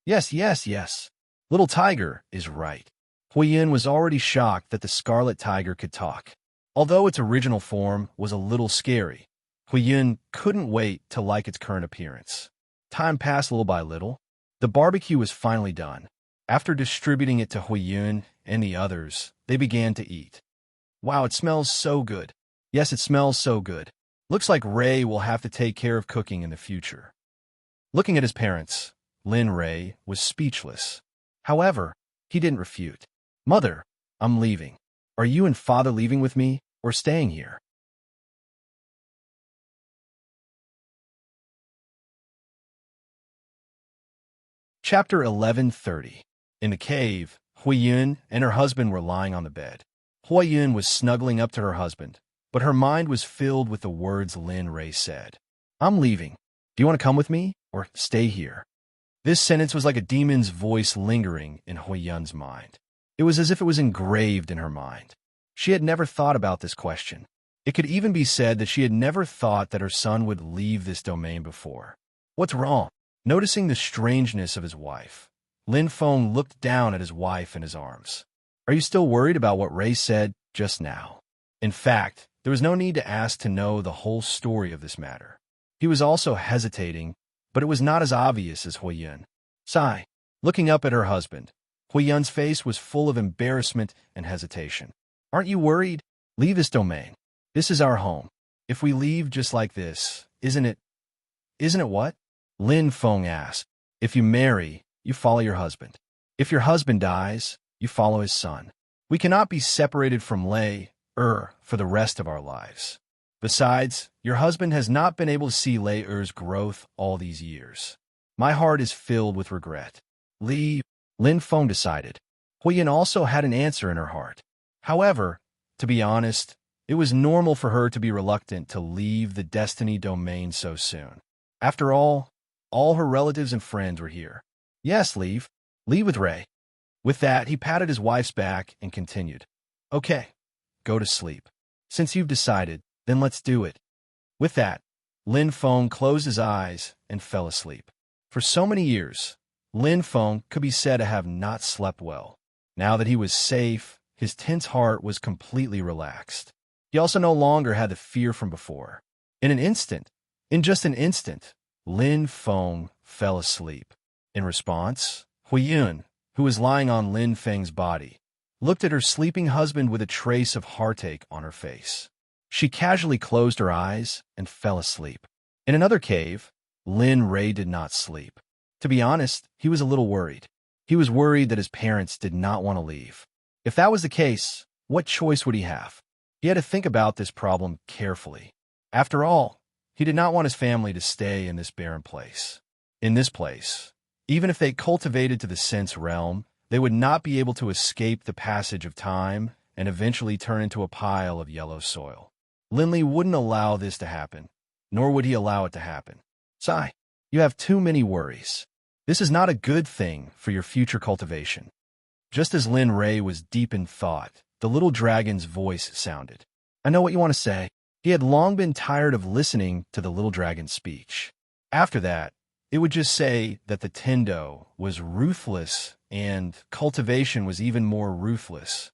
Yes, yes, yes. Little Tiger is right. Huiyin was already shocked that the Scarlet Tiger could talk. Although its original form was a little scary, Huiyin couldn't wait to like its current appearance. Time passed little by little. The barbecue was finally done. After distributing it to Huiyin and the others, they began to eat. Wow, it smells so good. Yes, it smells so good. Looks like Ray will have to take care of cooking in the future. Looking at his parents, Lin Ray was speechless. However, he didn't refute. "Mother, I'm leaving. Are you and Father leaving with me or staying here?" Chapter 1130. In the cave, Huiyin and her husband were lying on the bed. Huiyin was snuggling up to her husband, but her mind was filled with the words Lin Ray said. "I'm leaving. Do you want to come with me or stay here?" This sentence was like a demon's voice lingering in Huiyin's mind. It was as if it was engraved in her mind. She had never thought about this question. It could even be said that she had never thought that her son would leave this domain before. What's wrong? Noticing the strangeness of his wife, Lin Feng looked down at his wife in his arms. "Are you still worried about what Ray said just now?" In fact, there was no need to ask to know the whole story of this matter. He was also hesitating, but it was not as obvious as Huiyin. Sigh, looking up at her husband, Huiyin's face was full of embarrassment and hesitation. "Aren't you worried? Leave this domain. This is our home. If we leave just like this, isn't it what?" Lin Feng asked. "If you marry, you follow your husband. If your husband dies, you follow his son. We cannot be separated from Lei for the rest of our lives. Besides, your husband has not been able to see Lei growth all these years. My heart is filled with regret. Leave," Lin Feng decided. Huiyin also had an answer in her heart. However, to be honest, it was normal for her to be reluctant to leave the Destiny domain so soon. After all her relatives and friends were here. "Yes, leave. Leave with Ray." With that, he patted his wife's back and continued. "Okay, go to sleep. Since you've decided, then let's do it." With that, Lin Feng closed his eyes and fell asleep. For so many years, Lin Feng could be said to have not slept well. Now that he was safe, his tense heart was completely relaxed. He also no longer had the fear from before. In just an instant, Lin Feng fell asleep. In response, Huiyin, who was lying on Lin Feng's body, looked at her sleeping husband with a trace of heartache on her face. She casually closed her eyes and fell asleep. In another cave, Lin Ray did not sleep. To be honest, he was a little worried. He was worried that his parents did not want to leave. If that was the case, what choice would he have? He had to think about this problem carefully. After all, he did not want his family to stay in this barren place. In this place, even if they cultivated to the sense realm, they would not be able to escape the passage of time and eventually turn into a pile of yellow soil. Linley wouldn't allow this to happen, nor would he allow it to happen. Sigh, you have too many worries. This is not a good thing for your future cultivation. Just as Lin Ray was deep in thought, the little dragon's voice sounded. I know what you want to say. He had long been tired of listening to the little dragon's speech. After that, it would just say that the Tendo was ruthless and cultivation was even more ruthless.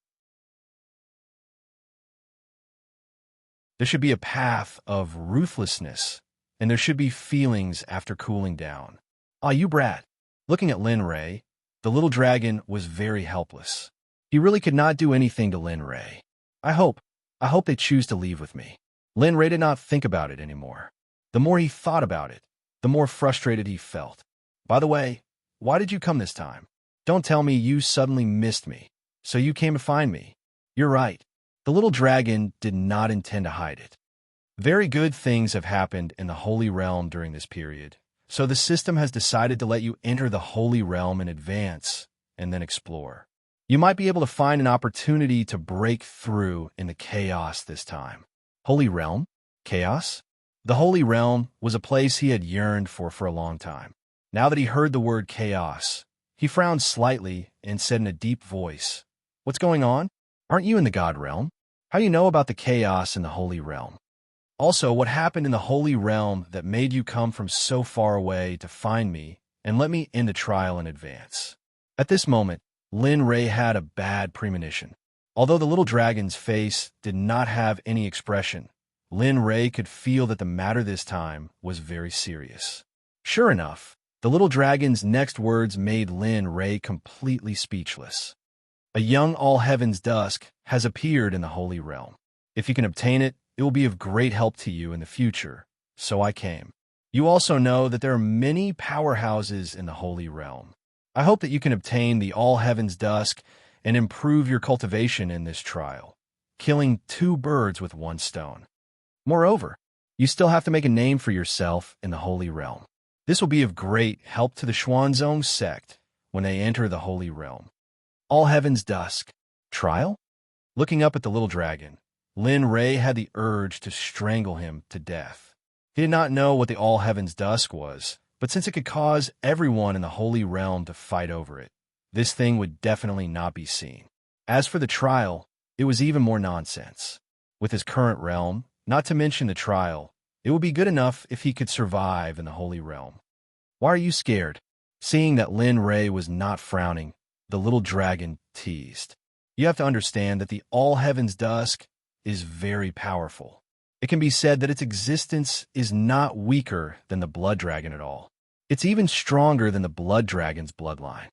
There should be a path of ruthlessness, and there should be feelings after cooling down. Ah, you brat. Looking at Lin Ray, the little dragon was very helpless. He really could not do anything to Lin Ray. I hope they choose to leave with me. Lin Ray did not think about it anymore. The more he thought about it, the more frustrated he felt. By the way, why did you come this time? Don't tell me you suddenly missed me, so you came to find me. You're right. The little dragon did not intend to hide it. Very good things have happened in the Holy Realm during this period, so the system has decided to let you enter the Holy Realm in advance and then explore. You might be able to find an opportunity to break through in the chaos this time. Holy Realm? Chaos? The Holy Realm was a place he had yearned for a long time. Now that he heard the word chaos, he frowned slightly and said in a deep voice, "What's going on? Aren't you in the God Realm? How do you know about the chaos in the Holy Realm? Also, what happened in the Holy Realm that made you come from so far away to find me and let me end the trial in advance?" At this moment, Lin Ray had a bad premonition. Although the little dragon's face did not have any expression, Lin Ray could feel that the matter this time was very serious. Sure enough, the little dragon's next words made Lin Ray completely speechless. A young All Heaven's Dusk has appeared in the Holy Realm. If you can obtain it, it will be of great help to you in the future, so I came. You also know that there are many powerhouses in the Holy Realm. I hope that you can obtain the All Heaven's Dusk and improve your cultivation in this trial, killing 2 birds with 1 stone. Moreover, you still have to make a name for yourself in the Holy Realm. This will be of great help to the Xuanzong Sect when they enter the Holy Realm. All Heaven's Dusk. Trial? Looking up at the little dragon, Lin Ray had the urge to strangle him to death. He did not know what the All Heaven's Dusk was, but since it could cause everyone in the Holy Realm to fight over it, this thing would definitely not be seen. As for the trial, it was even more nonsense. With his current realm, not to mention the trial, it would be good enough if he could survive in the Holy Realm. Why are you scared? Seeing that Lin Ray was not frowning, the little dragon teased. You have to understand that the All Heaven's Dusk is very powerful. It can be said that its existence is not weaker than the Blood Dragon at all. It's even stronger than the Blood Dragon's bloodline.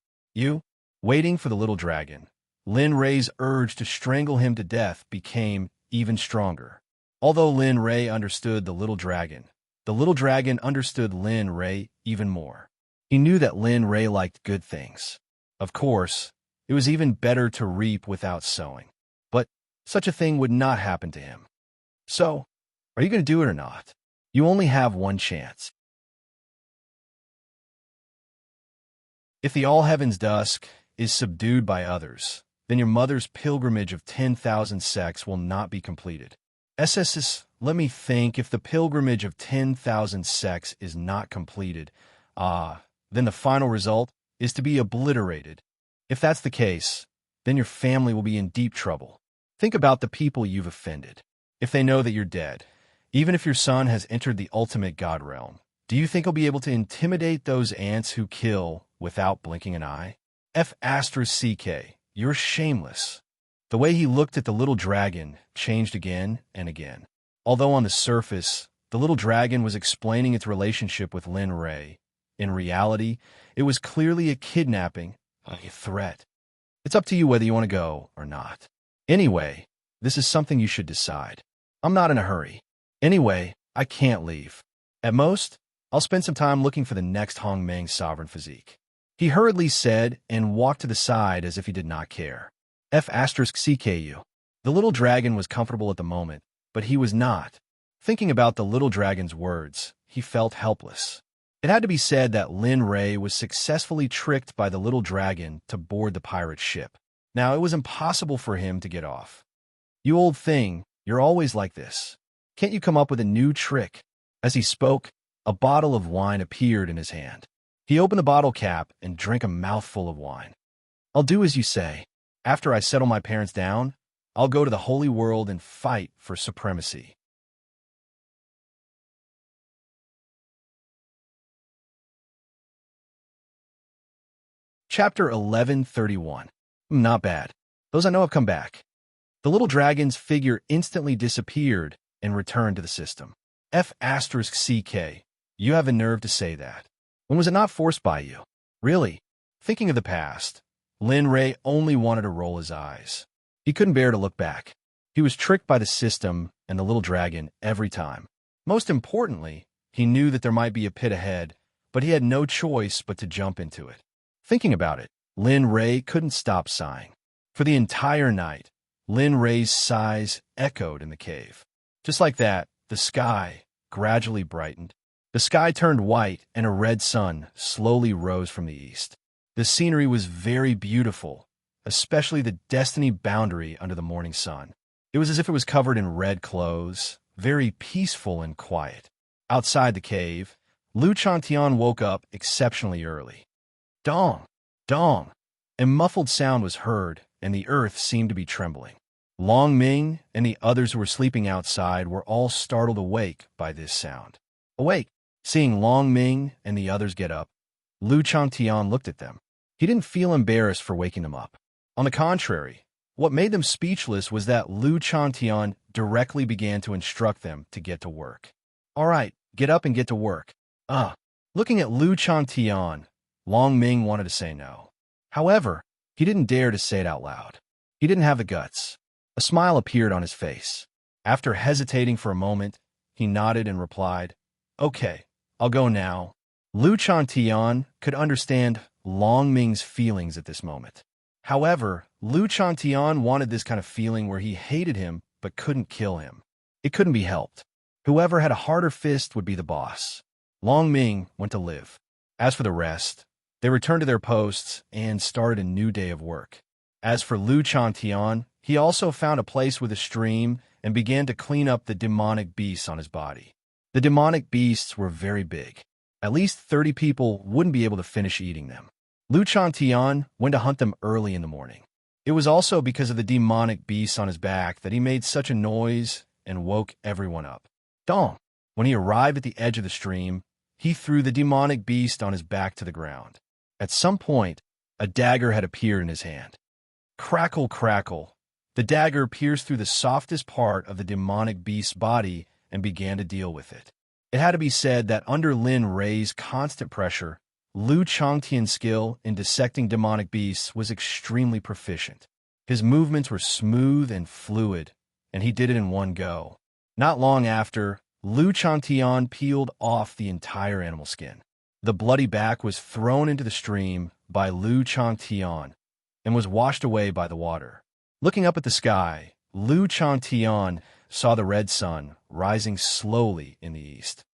Waiting for the little dragon, Lin Ray's urge to strangle him to death became even stronger. Although Lin Ray understood the little dragon understood Lin Ray even more. He knew that Lin Ray liked good things. Of course, it was even better to reap without sowing. But such a thing would not happen to him. So, are you going to do it or not? You only have 1 chance. If the All Heaven's Dusk is subdued by others, then your mother's pilgrimage of 10,000 sects will not be completed. Let me think, if the pilgrimage of 10,000 sects is not completed, then the final result is to be obliterated. If that's the case, then your family will be in deep trouble. Think about the people you've offended. If they know that you're dead, even if your son has entered the ultimate God realm, do you think he'll be able to intimidate those ants who kill without blinking an eye? F***, you're shameless. The way he looked at the little dragon changed again and again. Although on the surface, the little dragon was explaining its relationship with Lin Ray, in reality, it was clearly a kidnapping, a threat. It's up to you whether you want to go or not. Anyway, this is something you should decide. I'm not in a hurry. Anyway, I can't leave. At most, I'll spend some time looking for the next Hongmeng sovereign physique. He hurriedly said and walked to the side as if he did not care. F***CKU. The little dragon was comfortable at the moment, but he was not. Thinking about the little dragon's words, he felt helpless. It had to be said that Lin Ray was successfully tricked by the little dragon to board the pirate ship. Now, it was impossible for him to get off. You old thing, you're always like this. Can't you come up with a new trick? As he spoke, a bottle of wine appeared in his hand. He opened the bottle cap and drank a mouthful of wine. I'll do as you say. After I settle my parents down, I'll go to the holy world and fight for supremacy. Chapter 1131. Not bad. Those I know have come back. The little dragon's figure instantly disappeared and returned to the system. F***CK. You have a nerve to say that. When was it not forced by you? Really? Thinking of the past, Lin Ray only wanted to roll his eyes. He couldn't bear to look back. He was tricked by the system and the little dragon every time. Most importantly, he knew that there might be a pit ahead, but he had no choice but to jump into it. Thinking about it, Lin Ray couldn't stop sighing. For the entire night, Lin Ray's sighs echoed in the cave. Just like that, the sky gradually brightened. The sky turned white and a red sun slowly rose from the east. The scenery was very beautiful, especially the destiny boundary under the morning sun. It was as if it was covered in red clothes, very peaceful and quiet. Outside the cave, Lu Chantian woke up exceptionally early. Dong! Dong! A muffled sound was heard, and the earth seemed to be trembling. Long Ming and the others who were sleeping outside were all startled awake by this sound. Awake, seeing Long Ming and the others get up, Lu Chantian looked at them. He didn't feel embarrassed for waking them up. On the contrary, what made them speechless was that Lu Chantian directly began to instruct them to get to work. All right, get up and get to work. Looking at Lu Chantian, Long Ming wanted to say no. However, he didn't dare to say it out loud. He didn't have the guts. A smile appeared on his face. After hesitating for a moment, he nodded and replied, "Okay, I'll go now." Lu Chantian could understand Long Ming's feelings at this moment. However, Lu Chantian wanted this kind of feeling where he hated him but couldn't kill him. It couldn't be helped. Whoever had a harder fist would be the boss. Long Ming went to live. As for the rest, they returned to their posts and started a new day of work. As for Lu Chantian, he also found a place with a stream and began to clean up the demonic beasts on his body. The demonic beasts were very big. At least 30 people wouldn't be able to finish eating them. Lu Chantian went to hunt them early in the morning. It was also because of the demonic beasts on his back that he made such a noise and woke everyone up. Dong! When he arrived at the edge of the stream, he threw the demonic beast on his back to the ground. At some point, a dagger had appeared in his hand. Crackle, crackle. The dagger pierced through the softest part of the demonic beast's body and began to deal with it. It had to be said that under Lin Ray's constant pressure, Lu Changtian's skill in dissecting demonic beasts was extremely proficient. His movements were smooth and fluid, and he did it in one go. Not long after, Lu Changtian peeled off the entire animal skin. The bloody back was thrown into the stream by Lu Changtian and was washed away by the water. Looking up at the sky, Lu Changtian saw the red sun rising slowly in the east.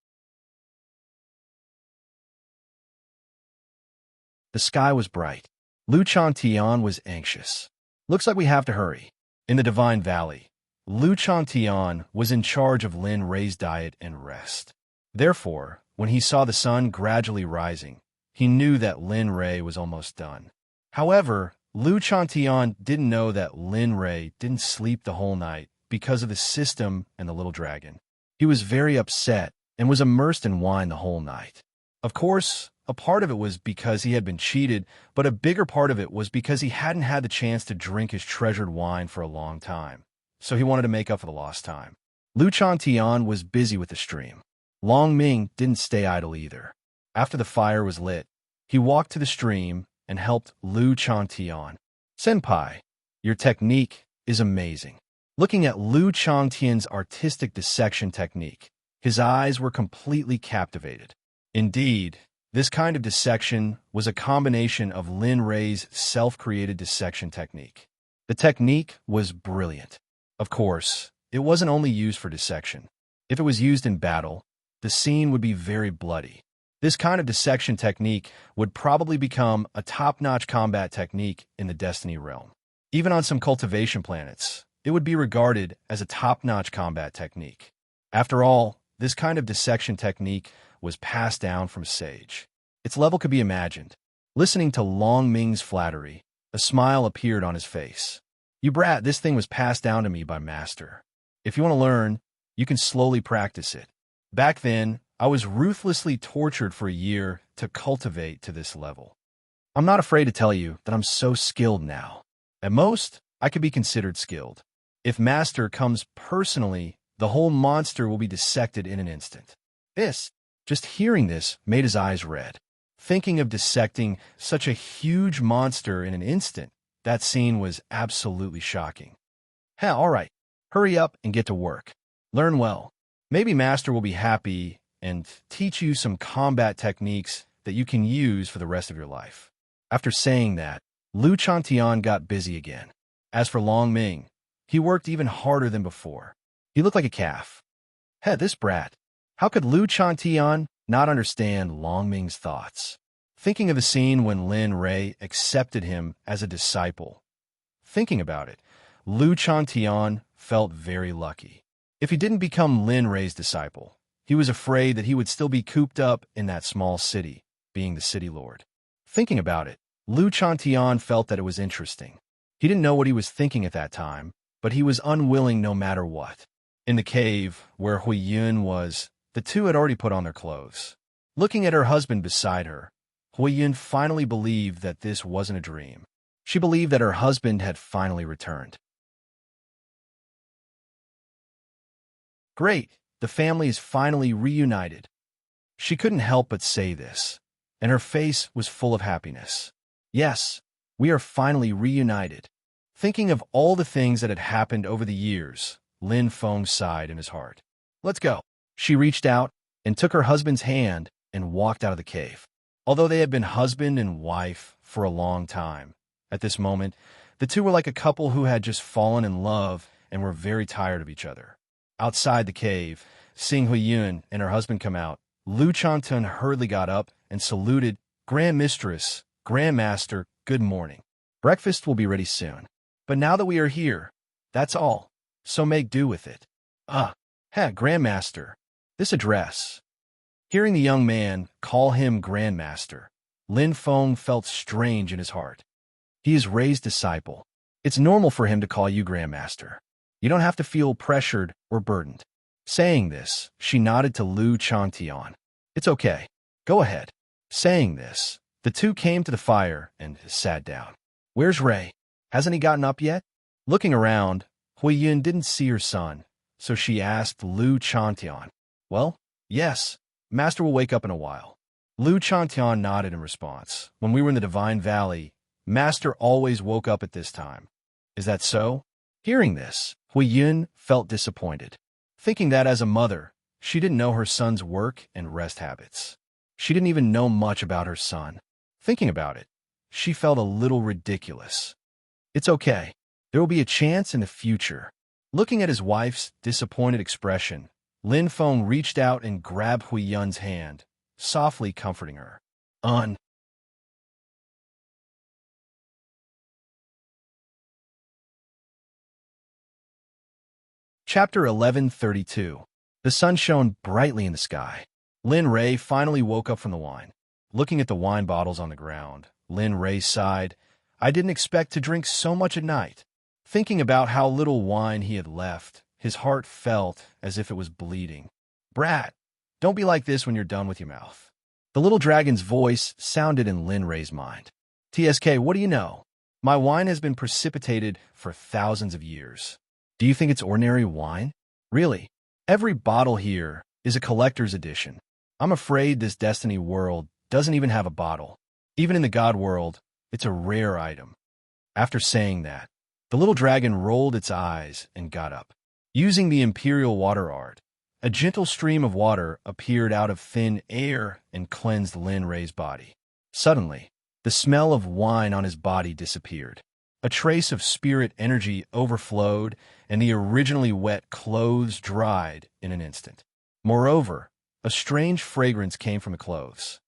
The sky was bright. Lu Changtian was anxious. Looks like we have to hurry. In the Divine Valley, Lu Changtian was in charge of Lin Ray's diet and rest. Therefore, when he saw the sun gradually rising, he knew that Lin Ray was almost done. However, Lu Changtian didn't know that Lin Ray didn't sleep the whole night because of the system and the little dragon. He was very upset and was immersed in wine the whole night. Of course, a part of it was because he had been cheated, but a bigger part of it was because he hadn't had the chance to drink his treasured wine for a long time. So he wanted to make up for the lost time. Lu Changtian was busy with the stream. Long Ming didn't stay idle either. After the fire was lit, he walked to the stream and helped Lu Changtian. "Senpai, your technique is amazing." Looking at Lu Changtian's artistic dissection technique, his eyes were completely captivated. Indeed, this kind of dissection was a combination of Lin Ray's self-created dissection technique. The technique was brilliant. Of course, it wasn't only used for dissection. If it was used in battle, the scene would be very bloody. This kind of dissection technique would probably become a top-notch combat technique in the Destiny realm. Even on some cultivation planets, it would be regarded as a top-notch combat technique. After all, this kind of dissection technique was passed down from Sage. Its level could be imagined. Listening to Long Ming's flattery, A smile appeared on his face. You brat, this thing was passed down to me by Master. If you want to learn, you can slowly practice it. Back then, I was ruthlessly tortured for a year to cultivate to this level. I'm not afraid to tell you that I'm so skilled now. At most, I could be considered skilled. If Master comes personally, the whole monster will be dissected in an instant. Just hearing this made his eyes red. Thinking of dissecting such a huge monster in an instant, that scene was absolutely shocking. Hell, all right, hurry up and get to work. Learn well. Maybe Master will be happy and teach you some combat techniques that you can use for the rest of your life. After saying that, Lu Chantian got busy again. As for Long Ming, he worked even harder than before. He looked like a calf. This brat. How could Lu Chantian not understand Long Ming's thoughts? Thinking of the scene when Lin Rei accepted him as a disciple. Thinking about it, Lu Chantian felt very lucky. If he didn't become Lin Rei's disciple, he was afraid that he would still be cooped up in that small city, being the city lord. Thinking about it, Lu Chantian felt that it was interesting. He didn't know what he was thinking at that time, but he was unwilling no matter what. In the cave where Hui Yun was, the two had already put on their clothes. Looking at her husband beside her, Hui Yun finally believed that this wasn't a dream. She believed that her husband had finally returned. Great, the family is finally reunited. She couldn't help but say this, and her face was full of happiness. Yes, we are finally reunited. Thinking of all the things that had happened over the years, Lin Feng sighed in his heart. Let's go. She reached out and took her husband's hand and walked out of the cave. Although they had been husband and wife for a long time, at this moment, the two were like a couple who had just fallen in love and were very tired of each other. Outside the cave, seeing Hui Yun and her husband come out, Lu Chantian hurriedly got up and saluted, Grand Mistress, Grand Master, good morning. Breakfast will be ready soon. But now that we are here, that's all, so make do with it. Grand Master. This address. Hearing the young man call him Grand Master, Lin Feng felt strange in his heart. He is Rei's disciple. It's normal for him to call you Grand Master. You don't have to feel pressured or burdened. Saying this, she nodded to Lu Chantian. It's okay. Go ahead. Saying this, the two came to the fire and sat down. Where's Rei? Hasn't he gotten up yet? Looking around, Hui Yun didn't see her son, so she asked Lu Chantian. Well, yes, Master will wake up in a while. Lu Chantian nodded in response. When we were in the Divine Valley, Master always woke up at this time. Is that so? Hearing this, Hui Yun felt disappointed. Thinking that as a mother, she didn't know her son's work and rest habits. She didn't even know much about her son. Thinking about it, she felt a little ridiculous. It's okay. There will be a chance in the future. Looking at his wife's disappointed expression, Lin Feng reached out and grabbed Hui Yun's hand, softly comforting her. Chapter 1132. The sun shone brightly in the sky. Lin Rei finally woke up from the wine. Looking at the wine bottles on the ground, Lin Rei sighed. I didn't expect to drink so much at night. Thinking about how little wine he had left, his heart felt as if it was bleeding. Brat, don't be like this when you're done with your mouth. The little dragon's voice sounded in Lin Rei's mind. TSK, what do you know? My wine has been precipitated for thousands of years. Do you think it's ordinary wine? Really? Every bottle here is a collector's edition. I'm afraid this Destiny world doesn't even have a bottle. Even in the God world, it's a rare item. After saying that, the little dragon rolled its eyes and got up. Using the Imperial Water Art, a gentle stream of water appeared out of thin air and cleansed Lin Rei's body. Suddenly, the smell of wine on his body disappeared. A trace of spirit energy overflowed, and the originally wet clothes dried in an instant. Moreover, a strange fragrance came from the clothes.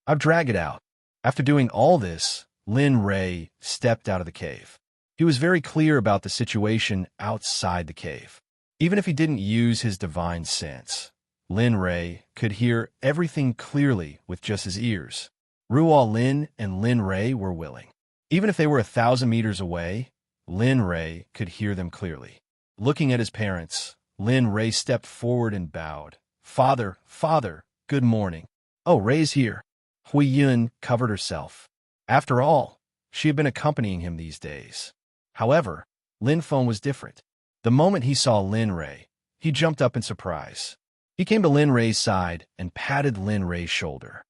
I've dragged it out. After doing all this, Lin Rei stepped out of the cave. He was very clear about the situation outside the cave. Even if he didn't use his divine sense, Lin Rei could hear everything clearly with just his ears. Ruo Lin and Lin Rei were willing. Even if they were 1,000 meters away, Lin Ray could hear them clearly. Looking at his parents, Lin Ray stepped forward and bowed. Father, father, good morning. Oh, Ray's here. Hui Yun covered herself. After all, she had been accompanying him these days. However, Lin Feng was different. The moment he saw Lin Ray, he jumped up in surprise. He came to Lin Ray's side and patted Lin Ray's shoulder.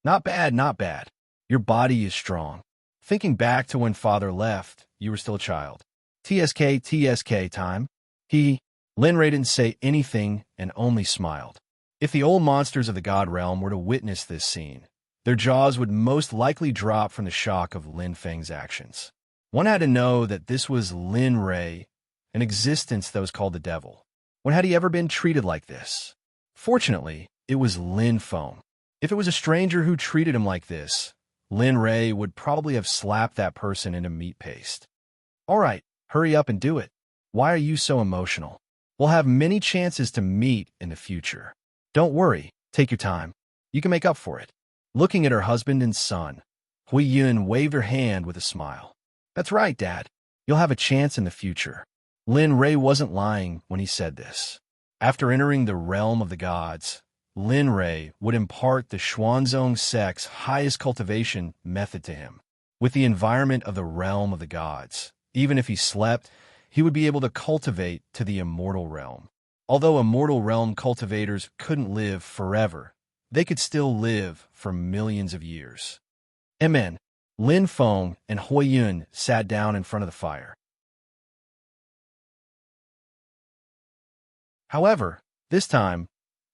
Not bad, not bad. Your body is strong. Thinking back to when father left, you were still a child. TSK time. Lin Ray didn't say anything and only smiled. If the old monsters of the god realm were to witness this scene, their jaws would most likely drop from the shock of Lin Feng's actions. One had to know that this was Lin Ray, an existence that was called the devil. When had he ever been treated like this? Fortunately, it was Lin Feng. If it was a stranger who treated him like this, Lin Ray would probably have slapped that person into meat paste. All right, hurry up and do it. Why are you so emotional? We'll have many chances to meet in the future. Don't worry, take your time. You can make up for it. Looking at her husband and son, Hui Yun waved her hand with a smile. That's right, Dad. You'll have a chance in the future. Lin Ray wasn't lying when he said this. After entering the realm of the gods, Lin Ray would impart the Xuanzong Sect's highest cultivation method to him. With the environment of the realm of the gods, even if he slept, he would be able to cultivate to the immortal realm. Although immortal realm cultivators couldn't live forever, they could still live for millions of years. Amen. Lin Feng and Hui Yun sat down in front of the fire. However, this time,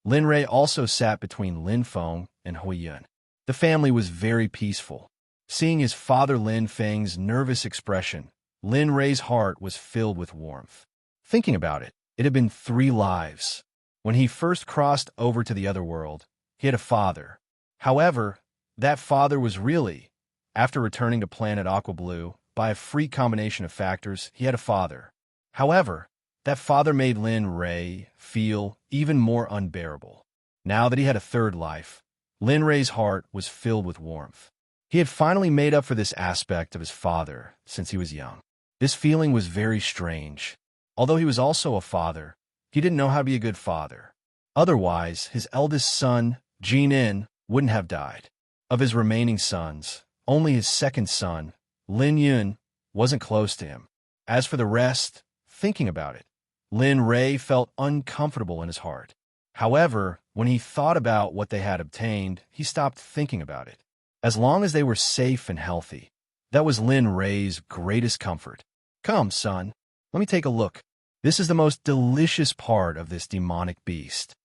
Lin Ray also sat between Lin Feng and Hui Yun. The family was very peaceful. Seeing his father Lin Feng's nervous expression, Lin Ray's heart was filled with warmth. Thinking about it, it had been 3 lives. When he first crossed over to the other world, he had a father. However, that father was really, after returning to planet Aqua Blue, by a freak combination of factors, he had a father. However, that father made Lin Ray feel even more unbearable. Now that he had a third life, Lin Ray's heart was filled with warmth. He had finally made up for this aspect of his father since he was young. This feeling was very strange. Although he was also a father, he didn't know how to be a good father. Otherwise, his eldest son, Jinin, wouldn't have died. Of his remaining sons, only his second son, Lin Yun, wasn't close to him. As for the rest, thinking about it, Lin Ray felt uncomfortable in his heart. However, when he thought about what they had obtained, he stopped thinking about it. As long as they were safe and healthy, that was Lin Ray's greatest comfort. Come, son, let me take a look. This is the most delicious part of this demonic beast.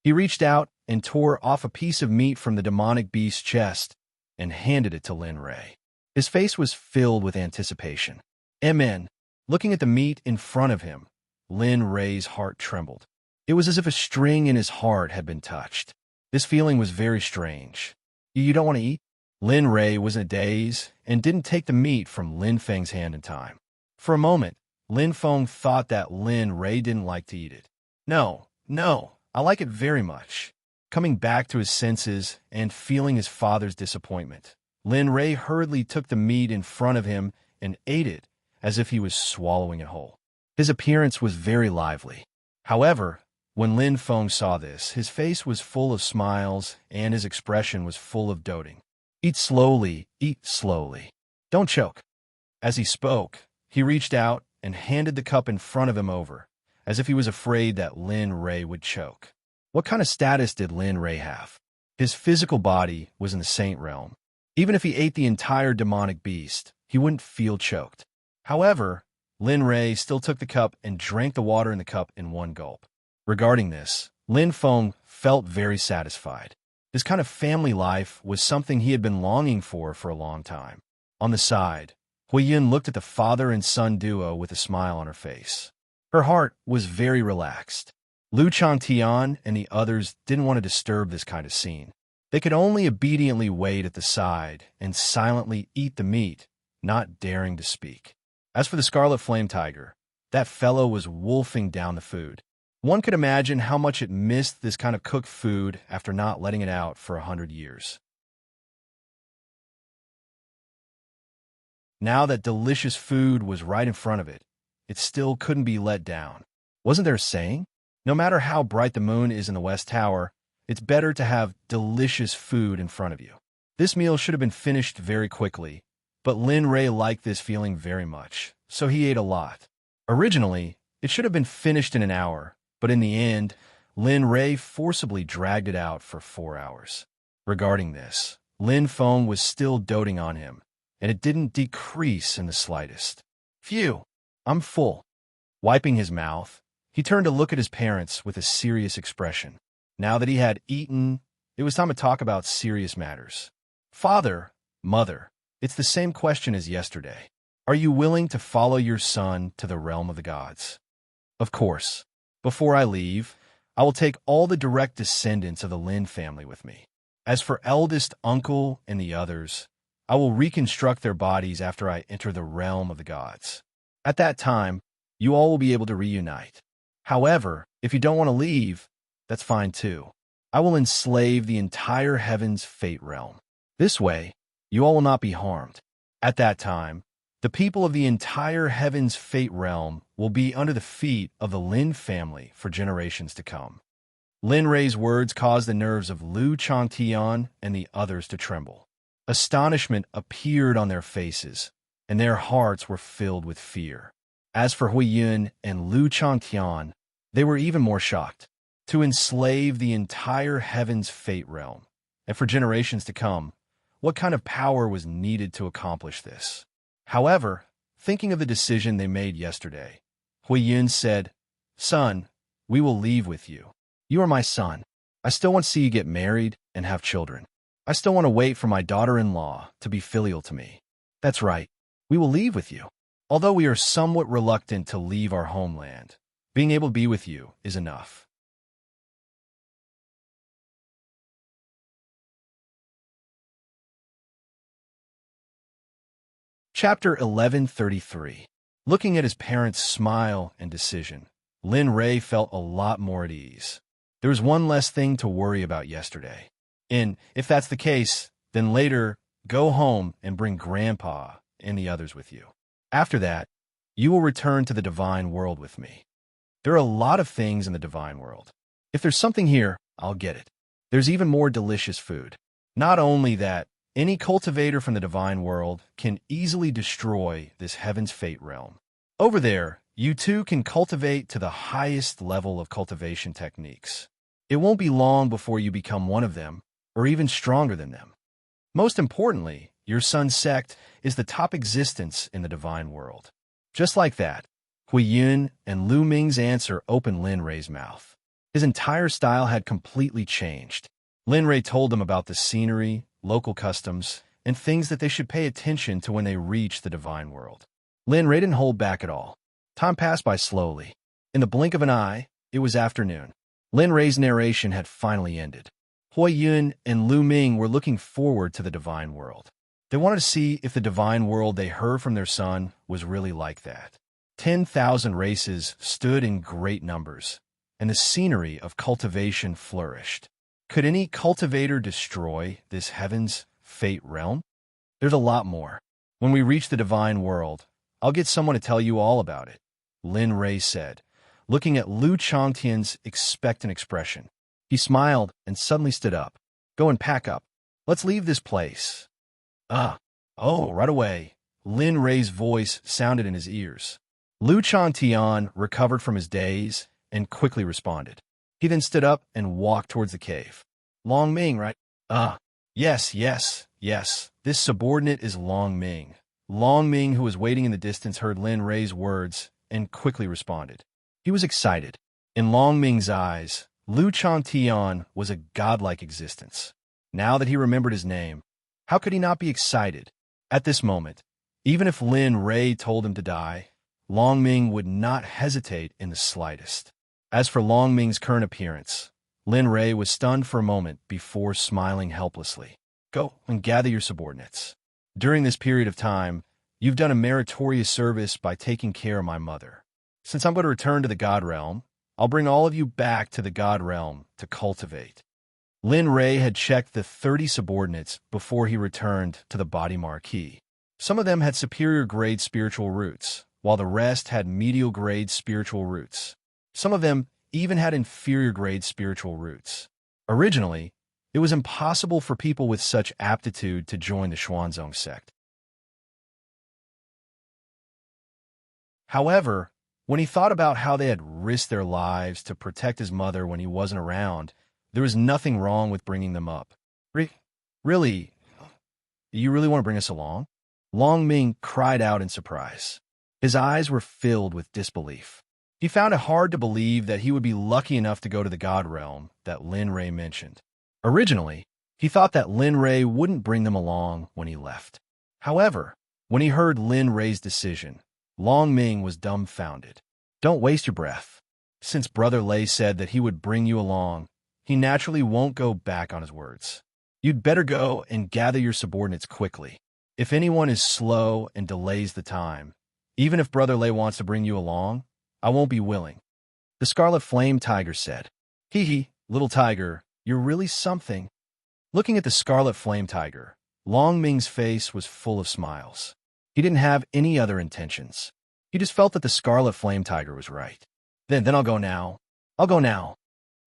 He reached out and tore off a piece of meat from the demonic beast's chest and handed it to Lin Ray. His face was filled with anticipation. Amen. Looking at the meat in front of him, Lin Ray's heart trembled. It was as if a string in his heart had been touched. This feeling was very strange. You don't want to eat? Lin Ray was in a daze and didn't take the meat from Lin Feng's hand in time. For a moment, Lin Feng thought that Lin Ray didn't like to eat it. No, I like it very much. Coming back to his senses and feeling his father's disappointment, Lin Ray hurriedly took the meat in front of him and ate it as if he was swallowing it whole. His appearance was very lively. However, when Lin Feng saw this, his face was full of smiles and his expression was full of doting. Eat slowly, eat slowly. Don't choke. As he spoke, he reached out and handed the cup in front of him over, as if he was afraid that Lin Ray would choke. What kind of status did Lin Ray have? His physical body was in the saint realm. Even if he ate the entire demonic beast, he wouldn't feel choked. However, Lin Ray still took the cup and drank the water in the cup in one gulp. Regarding this, Lin Feng felt very satisfied. This kind of family life was something he had been longing for a long time. On the side, Hui Yun looked at the father and son duo with a smile on her face. Her heart was very relaxed. Lu Changtian and the others didn't want to disturb this kind of scene. They could only obediently wait at the side and silently eat the meat, not daring to speak. As for the Scarlet Flame Tiger, that fellow was wolfing down the food. One could imagine how much it missed this kind of cooked food after not letting it out for 100 years. Now that delicious food was right in front of it, it still couldn't be let down. Wasn't there a saying? No matter how bright the moon is in the West Tower, it's better to have delicious food in front of you. This meal should have been finished very quickly, but Lin Ray liked this feeling very much, so he ate a lot. Originally, it should have been finished in an hour, but in the end, Lin Ray forcibly dragged it out for 4 hours. Regarding this, Lin Feng was still doting on him, and it didn't decrease in the slightest. Phew, I'm full. Wiping his mouth, he turned to look at his parents with a serious expression. Now that he had eaten, it was time to talk about serious matters. Father, mother, it's the same question as yesterday. Are you willing to follow your son to the realm of the gods? Of course. Before I leave, I will take all the direct descendants of the Lin family with me. As for eldest uncle and the others, I will reconstruct their bodies after I enter the realm of the gods. At that time, you all will be able to reunite. However, if you don't want to leave, that's fine too. I will enslave the entire heaven's fate realm. This way, you all will not be harmed. At that time, the people of the entire heaven's fate realm will be under the feet of the Lin family for generations to come. Lin Ray's words caused the nerves of Lu Changtian and the others to tremble. Astonishment appeared on their faces, and their hearts were filled with fear. As for Huiyun and Lu Changtian, they were even more shocked. To enslave the entire heaven's fate realm, and for generations to come, what kind of power was needed to accomplish this? However, thinking of the decision they made yesterday, Huiyun said, "Son, we will leave with you. You are my son. I still want to see you get married and have children. I still want to wait for my daughter-in-law to be filial to me. That's right. We will leave with you. Although we are somewhat reluctant to leave our homeland, being able to be with you is enough." Chapter 1133. Looking at his parents' smile and decision, Lin Ray felt a lot more at ease. There was one less thing to worry about yesterday. And if that's the case, then later, go home and bring Grandpa and the others with you. After that, you will return to the divine world with me. There are a lot of things in the divine world. If there's something here, I'll get it. There's even more delicious food. Not only that, any cultivator from the divine world can easily destroy this heaven's fate realm. Over there, you too can cultivate to the highest level of cultivation techniques. It won't be long before you become one of them, or even stronger than them. Most importantly, your son Sect is the top existence in the divine world. Just like that, Huiyun and Lu Ming's answer opened Lin Ray's mouth. His entire style had completely changed. Lin Ray told them about the scenery, local customs, and things that they should pay attention to when they reach the divine world. Lin Ray didn't hold back at all. Time passed by slowly. In the blink of an eye, it was afternoon. Lin Ray's narration had finally ended. Huiyun and Lu Ming were looking forward to the divine world. They wanted to see if the divine world they heard from their son was really like that. 10,000 races stood in great numbers, and the scenery of cultivation flourished. Could any cultivator destroy this heaven's fate realm? There's a lot more. When we reach the divine world, I'll get someone to tell you all about it, Lin Ray said, looking at Lu Changtian's expectant expression. He smiled and suddenly stood up. Go and pack up. Let's leave this place. Right away. Lin Ray's voice sounded in his ears. Lu Changtian recovered from his daze and quickly responded. He then stood up and walked towards the cave. Long Ming, right? Yes. This subordinate is Long Ming. Long Ming, who was waiting in the distance, heard Lin Ray's words and quickly responded. He was excited. In Long Ming's eyes, Lu Changtian was a godlike existence. Now that he remembered his name, how could he not be excited? At this moment, even if Lin Ray told him to die, Long Ming would not hesitate in the slightest. As for Long Ming's current appearance, Lin Ray was stunned for a moment before smiling helplessly. Go and gather your subordinates. During this period of time, you've done a meritorious service by taking care of my mother. Since I'm going to return to the God Realm, I'll bring all of you back to the God Realm to cultivate. Lin Ray had checked the 30 subordinates before he returned to the body marquee. Some of them had superior grade spiritual roots, while the rest had medial grade spiritual roots. Some of them even had inferior grade spiritual roots. Originally, it was impossible for people with such aptitude to join the Xuanzong sect. However, when he thought about how they had risked their lives to protect his mother when he wasn't around, there was nothing wrong with bringing them up. Really? You really want to bring us along? Long Ming cried out in surprise. His eyes were filled with disbelief. He found it hard to believe that he would be lucky enough to go to the God Realm that Lin Rei mentioned. Originally, he thought that Lin Rei wouldn't bring them along when he left. However, when he heard Lin Rei's decision, Long Ming was dumbfounded. Don't waste your breath. Since Brother Lei said that he would bring you along, he naturally won't go back on his words. You'd better go and gather your subordinates quickly. If anyone is slow and delays the time, even if Brother Lei wants to bring you along, I won't be willing. The Scarlet Flame Tiger said, Hee hee, little tiger, you're really something. Looking at the Scarlet Flame Tiger, Long Ming's face was full of smiles. He didn't have any other intentions. He just felt that the Scarlet Flame Tiger was right. Then I'll go now. I'll go now.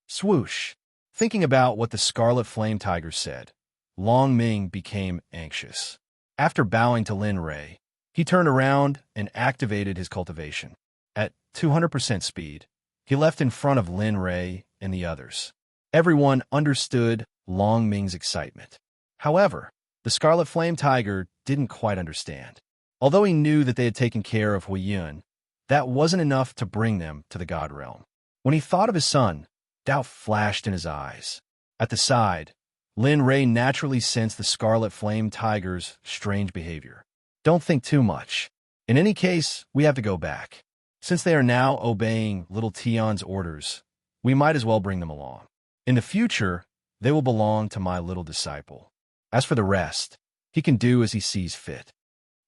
Swoosh. Thinking about what the Scarlet Flame Tiger said, Long Ming became anxious. After bowing to Lin Rei, he turned around and activated his cultivation. At 200% speed, he left in front of Lin Rei and the others. Everyone understood Long Ming's excitement. However, the Scarlet Flame Tiger didn't quite understand. Although he knew that they had taken care of Huiyun, that wasn't enough to bring them to the God Realm. When he thought of his son, doubt flashed in his eyes. At the side, Lin Rei naturally sensed the Scarlet Flame Tiger's strange behavior. Don't think too much. In any case, we have to go back. Since they are now obeying little Tion's orders, we might as well bring them along. In the future, they will belong to my little disciple. As for the rest, he can do as he sees fit.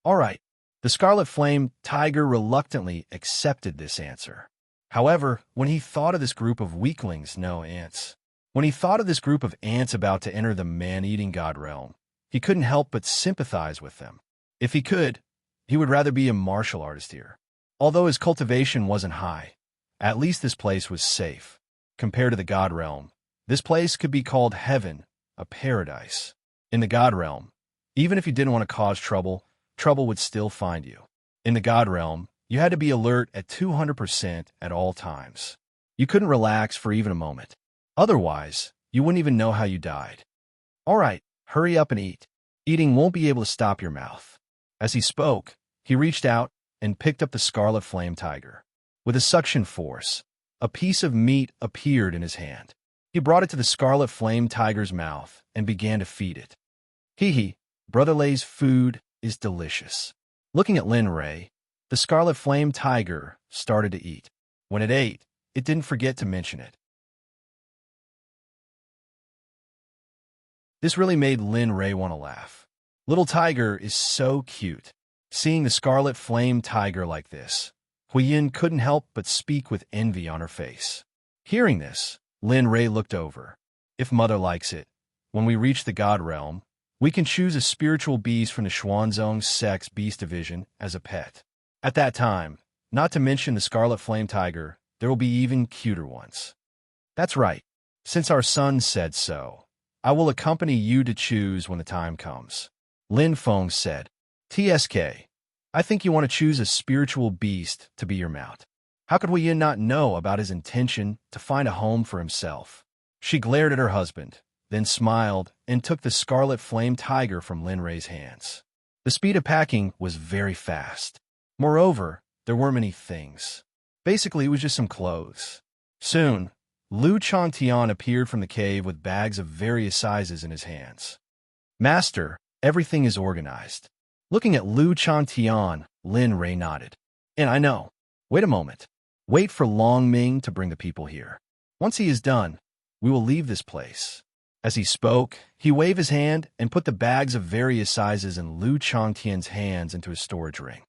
All right. The Scarlet Flame Tiger reluctantly accepted this answer. However, when he thought of this group of weaklings, when he thought of this group of ants about to enter the man-eating God Realm, he couldn't help but sympathize with them. If he could, he would rather be a martial artist here. Although his cultivation wasn't high, at least this place was safe. Compared to the God Realm, this place could be called heaven, a paradise. In the God Realm, even if you didn't want to cause trouble, trouble would still find you. In the God Realm, you had to be alert at 200% at all times. You couldn't relax for even a moment. Otherwise, you wouldn't even know how you died. All right, hurry up and eat. Eating won't be able to stop your mouth. As he spoke, he reached out and picked up the Scarlet Flame Tiger. With a suction force, a piece of meat appeared in his hand. He brought it to the Scarlet Flame Tiger's mouth and began to feed it. Hee hee, Brother Lei's food is delicious. Looking at Lin Rei, the Scarlet Flame Tiger started to eat. When it ate, it didn't forget to mention it. This really made Lin Rei want to laugh. Little Tiger is so cute. Seeing the Scarlet Flame Tiger like this, Huiyun couldn't help but speak with envy on her face. Hearing this, Lin Rei looked over. If Mother likes it, when we reach the God Realm, we can choose a spiritual beast from the Xuanzong Sect's beast division as a pet. At that time, not to mention the Scarlet Flame Tiger, there will be even cuter ones. That's right. Since our son said so, I will accompany you to choose when the time comes. Lin Feng said, TSK, I think you want to choose a spiritual beast to be your mount. How could Huiyun not know about his intention to find a home for himself? She glared at her husband, then smiled and took the Scarlet Flame Tiger from Lin Rei's hands. The speed of packing was very fast. Moreover, there weren't many things. Basically, it was just some clothes. Soon, Lu Changtian appeared from the cave with bags of various sizes in his hands. Master, everything is organized. Looking at Lu Changtian, Lin Rei nodded. And I know. Wait a moment. Wait for Long Ming to bring the people here. Once he is done, we will leave this place. As he spoke, he waved his hand and put the bags of various sizes in Lu Changtian's hands into his storage ring.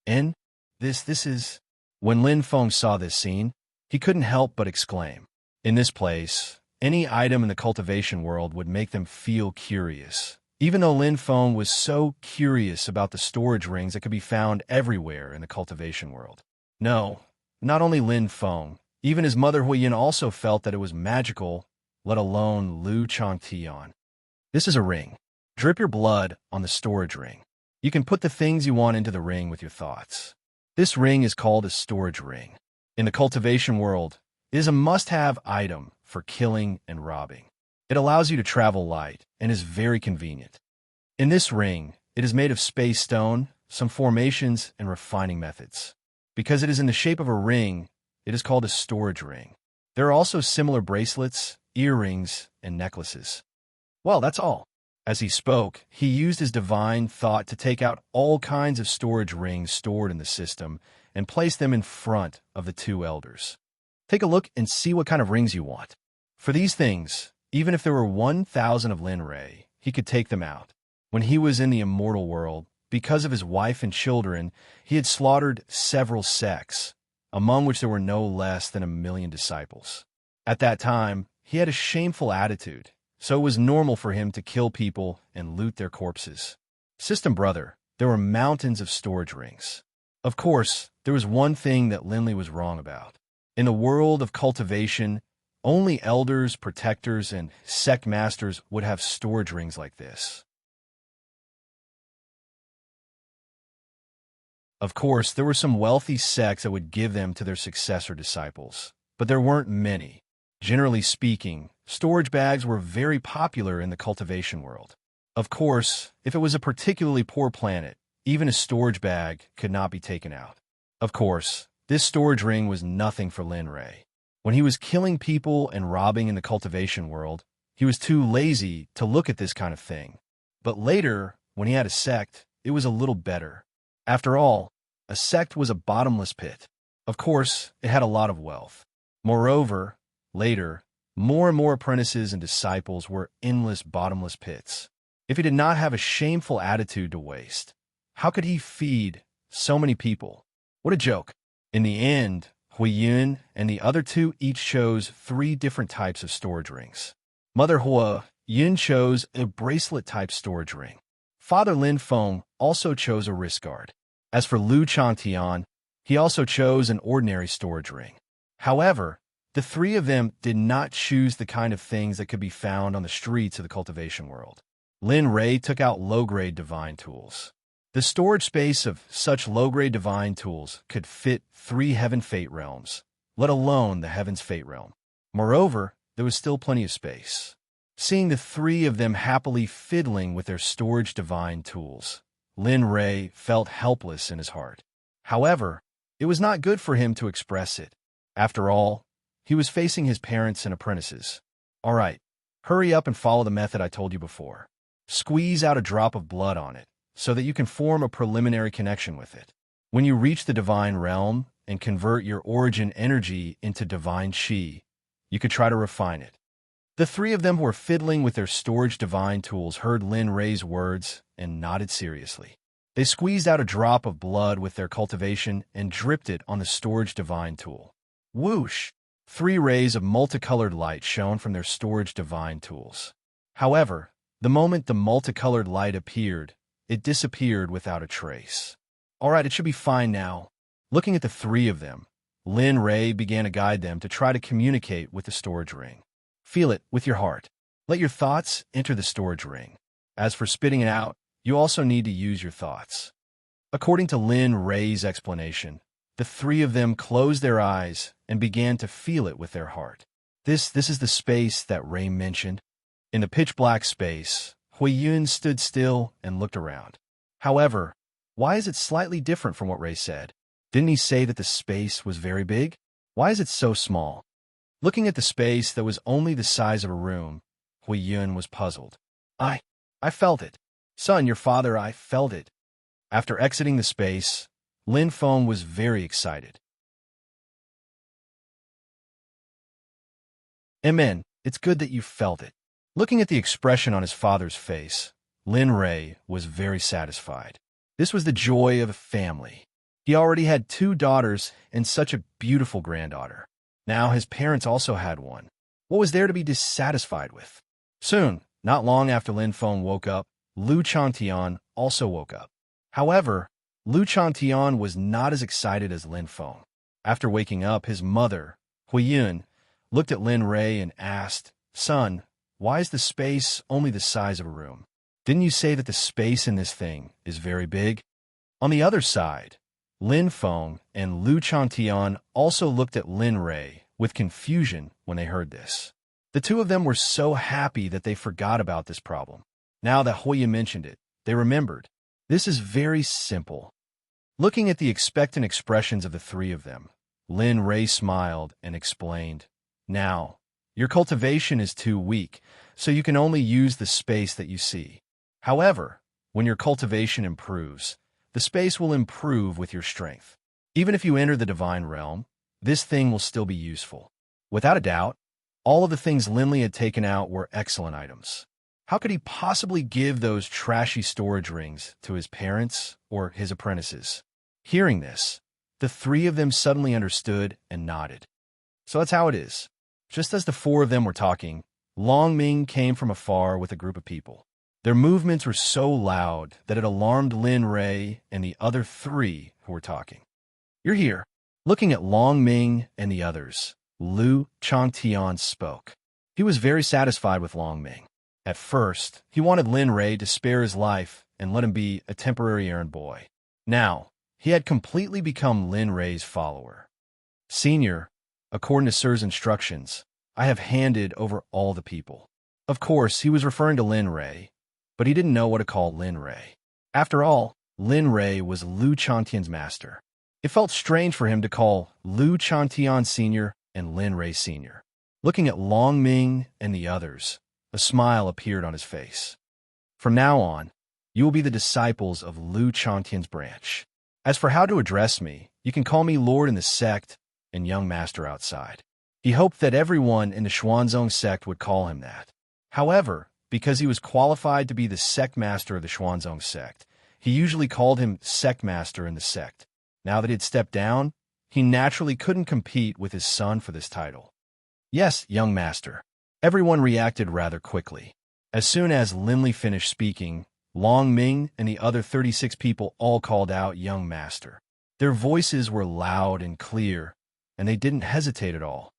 And this is... When Lin Feng saw this scene, he couldn't help but exclaim. In this place, any item in the cultivation world would make them feel curious, even though Lin Feng was so curious about the storage rings that could be found everywhere in the cultivation world. No, not only Lin Feng, even his mother Huiyin also felt that it was magical, let alone Lu Changtian. This is a ring. Drip your blood on the storage ring. You can put the things you want into the ring with your thoughts. This ring is called a storage ring. In the cultivation world, it is a must-have item for killing and robbing. It allows you to travel light and is very convenient. In this ring, it is made of space stone, some formations, and refining methods. Because it is in the shape of a ring, it is called a storage ring. There are also similar bracelets, earrings, and necklaces. Well, that's all. As he spoke, he used his divine thought to take out all kinds of storage rings stored in the system and place them in front of the two elders. Take a look and see what kind of rings you want. For these things, even if there were 1,000 of Lin Rei, he could take them out. When he was in the immortal world, because of his wife and children, he had slaughtered several sects, among which there were no less than 1,000,000 disciples. At that time, he had a shameful attitude, so it was normal for him to kill people and loot their corpses. System brother, there were mountains of storage rings. Of course, there was one thing that Linley was wrong about. In the world of cultivation, only elders, protectors, and sect masters would have storage rings like this. Of course, there were some wealthy sects that would give them to their successor disciples, but there weren't many. Generally speaking, storage bags were very popular in the cultivation world. Of course, if it was a particularly poor planet, even a storage bag could not be taken out. Of course, this storage ring was nothing for Lin Rei. When he was killing people and robbing in the cultivation world, he was too lazy to look at this kind of thing. But later, when he had a sect, it was a little better. After all, a sect was a bottomless pit. Of course, it had a lot of wealth. Moreover, later, more and more apprentices and disciples were endless bottomless pits. If he did not have a shameful attitude to waste, how could he feed so many people? What a joke. In the end, Huiyun and the other two each chose 3 different types of storage rings. Mother Huiyun chose a bracelet-type storage ring. Father Lin Feng also chose a wrist guard. As for Lu Changtian, he also chose an ordinary storage ring. However, the 3 of them did not choose the kind of things that could be found on the streets of the cultivation world. Lin Rei took out low-grade divine tools. The storage space of such low-grade divine tools could fit 3 Heaven Fate realms, let alone the Heaven's Fate realm. Moreover, there was still plenty of space. Seeing the 3 of them happily fiddling with their storage divine tools, Lin Rei felt helpless in his heart. However, it was not good for him to express it. After all, he was facing his parents and apprentices. All right, hurry up and follow the method I told you before. Squeeze out a drop of blood on it, so that you can form a preliminary connection with it. When you reach the divine realm and convert your origin energy into divine qi, you could try to refine it. The 3 of them who were fiddling with their storage divine tools heard Lin Rei's words and nodded seriously. They squeezed out a drop of blood with their cultivation and dripped it on the storage divine tool. Whoosh! 3 rays of multicolored light shone from their storage divine tools. However, the moment the multicolored light appeared, it disappeared without a trace. All right, it should be fine now. Looking at the 3 of them, Lin Rei began to guide them to try to communicate with the storage ring. Feel it with your heart. Let your thoughts enter the storage ring. As for spitting it out, you also need to use your thoughts. According to Lin Rei's explanation, the 3 of them closed their eyes and began to feel it with their heart. This is the space that Rei mentioned. In the pitch-black space, Huiyun stood still and looked around. However, why is it slightly different from what Rei said? Didn't he say that the space was very big? Why is it so small? Looking at the space that was only the size of a room, Huiyun was puzzled. I felt it. Son, your father, I felt it. After exiting the space, Lin Feng was very excited. Amen. It's good that you felt it. Looking at the expression on his father's face, Lin Rei was very satisfied. This was the joy of a family. He already had 2 daughters and such a beautiful granddaughter. Now his parents also had one. What was there to be dissatisfied with? Soon, not long after Lin Feng woke up, Lu Chantian also woke up. However, Lu Chantian was not as excited as Lin Feng. After waking up, his mother, Huiyun, looked at Lin Rei and asked, "Son, why is the space only the size of a room? Didn't you say that the space in this thing is very big?" On the other side, Lin Feng and Lu Chantian also looked at Lin Rei with confusion when they heard this. The two of them were so happy that they forgot about this problem. Now that Huiyun mentioned it, they remembered. This is very simple. Looking at the expectant expressions of the three of them, Lin Rei smiled and explained, "Now, your cultivation is too weak, so you can only use the space that you see. However, when your cultivation improves, the space will improve with your strength. Even if you enter the divine realm, this thing will still be useful." Without a doubt, all of the things Linley had taken out were excellent items. How could he possibly give those trashy storage rings to his parents or his apprentices? Hearing this, the three of them suddenly understood and nodded. So that's how it is. Just as the four of them were talking, Long Ming came from afar with a group of people. Their movements were so loud that it alarmed Lin Rei and the other three who were talking. "You're here." Looking at Long Ming and the others, Lu Chantian spoke. He was very satisfied with Long Ming. At first, he wanted Lin Rei to spare his life and let him be a temporary errand boy. Now, he had completely become Lin Rei's follower. "Senior, according to Sir's instructions, I have handed over all the people." Of course, he was referring to Lin Rei, but he didn't know what to call Lin Rei. After all, Lin Rei was Lu Chantian's master. It felt strange for him to call Lu Chantian Sr. and Lin Rei Sr. Looking at Long Ming and the others, a smile appeared on his face. "From now on, you will be the disciples of Lu Chantian's branch. As for how to address me, you can call me Lord in the Sect and Young Master outside." He hoped that everyone in the Xuanzong Sect would call him that. However, because he was qualified to be the Sect Master of the Xuanzong Sect, he usually called him Sect Master in the Sect. Now that he had stepped down, he naturally couldn't compete with his son for this title. "Yes, Young Master." Everyone reacted rather quickly. As soon as Linley finished speaking, Long Ming and the other 36 people all called out Young Master. Their voices were loud and clear, and they didn't hesitate at all.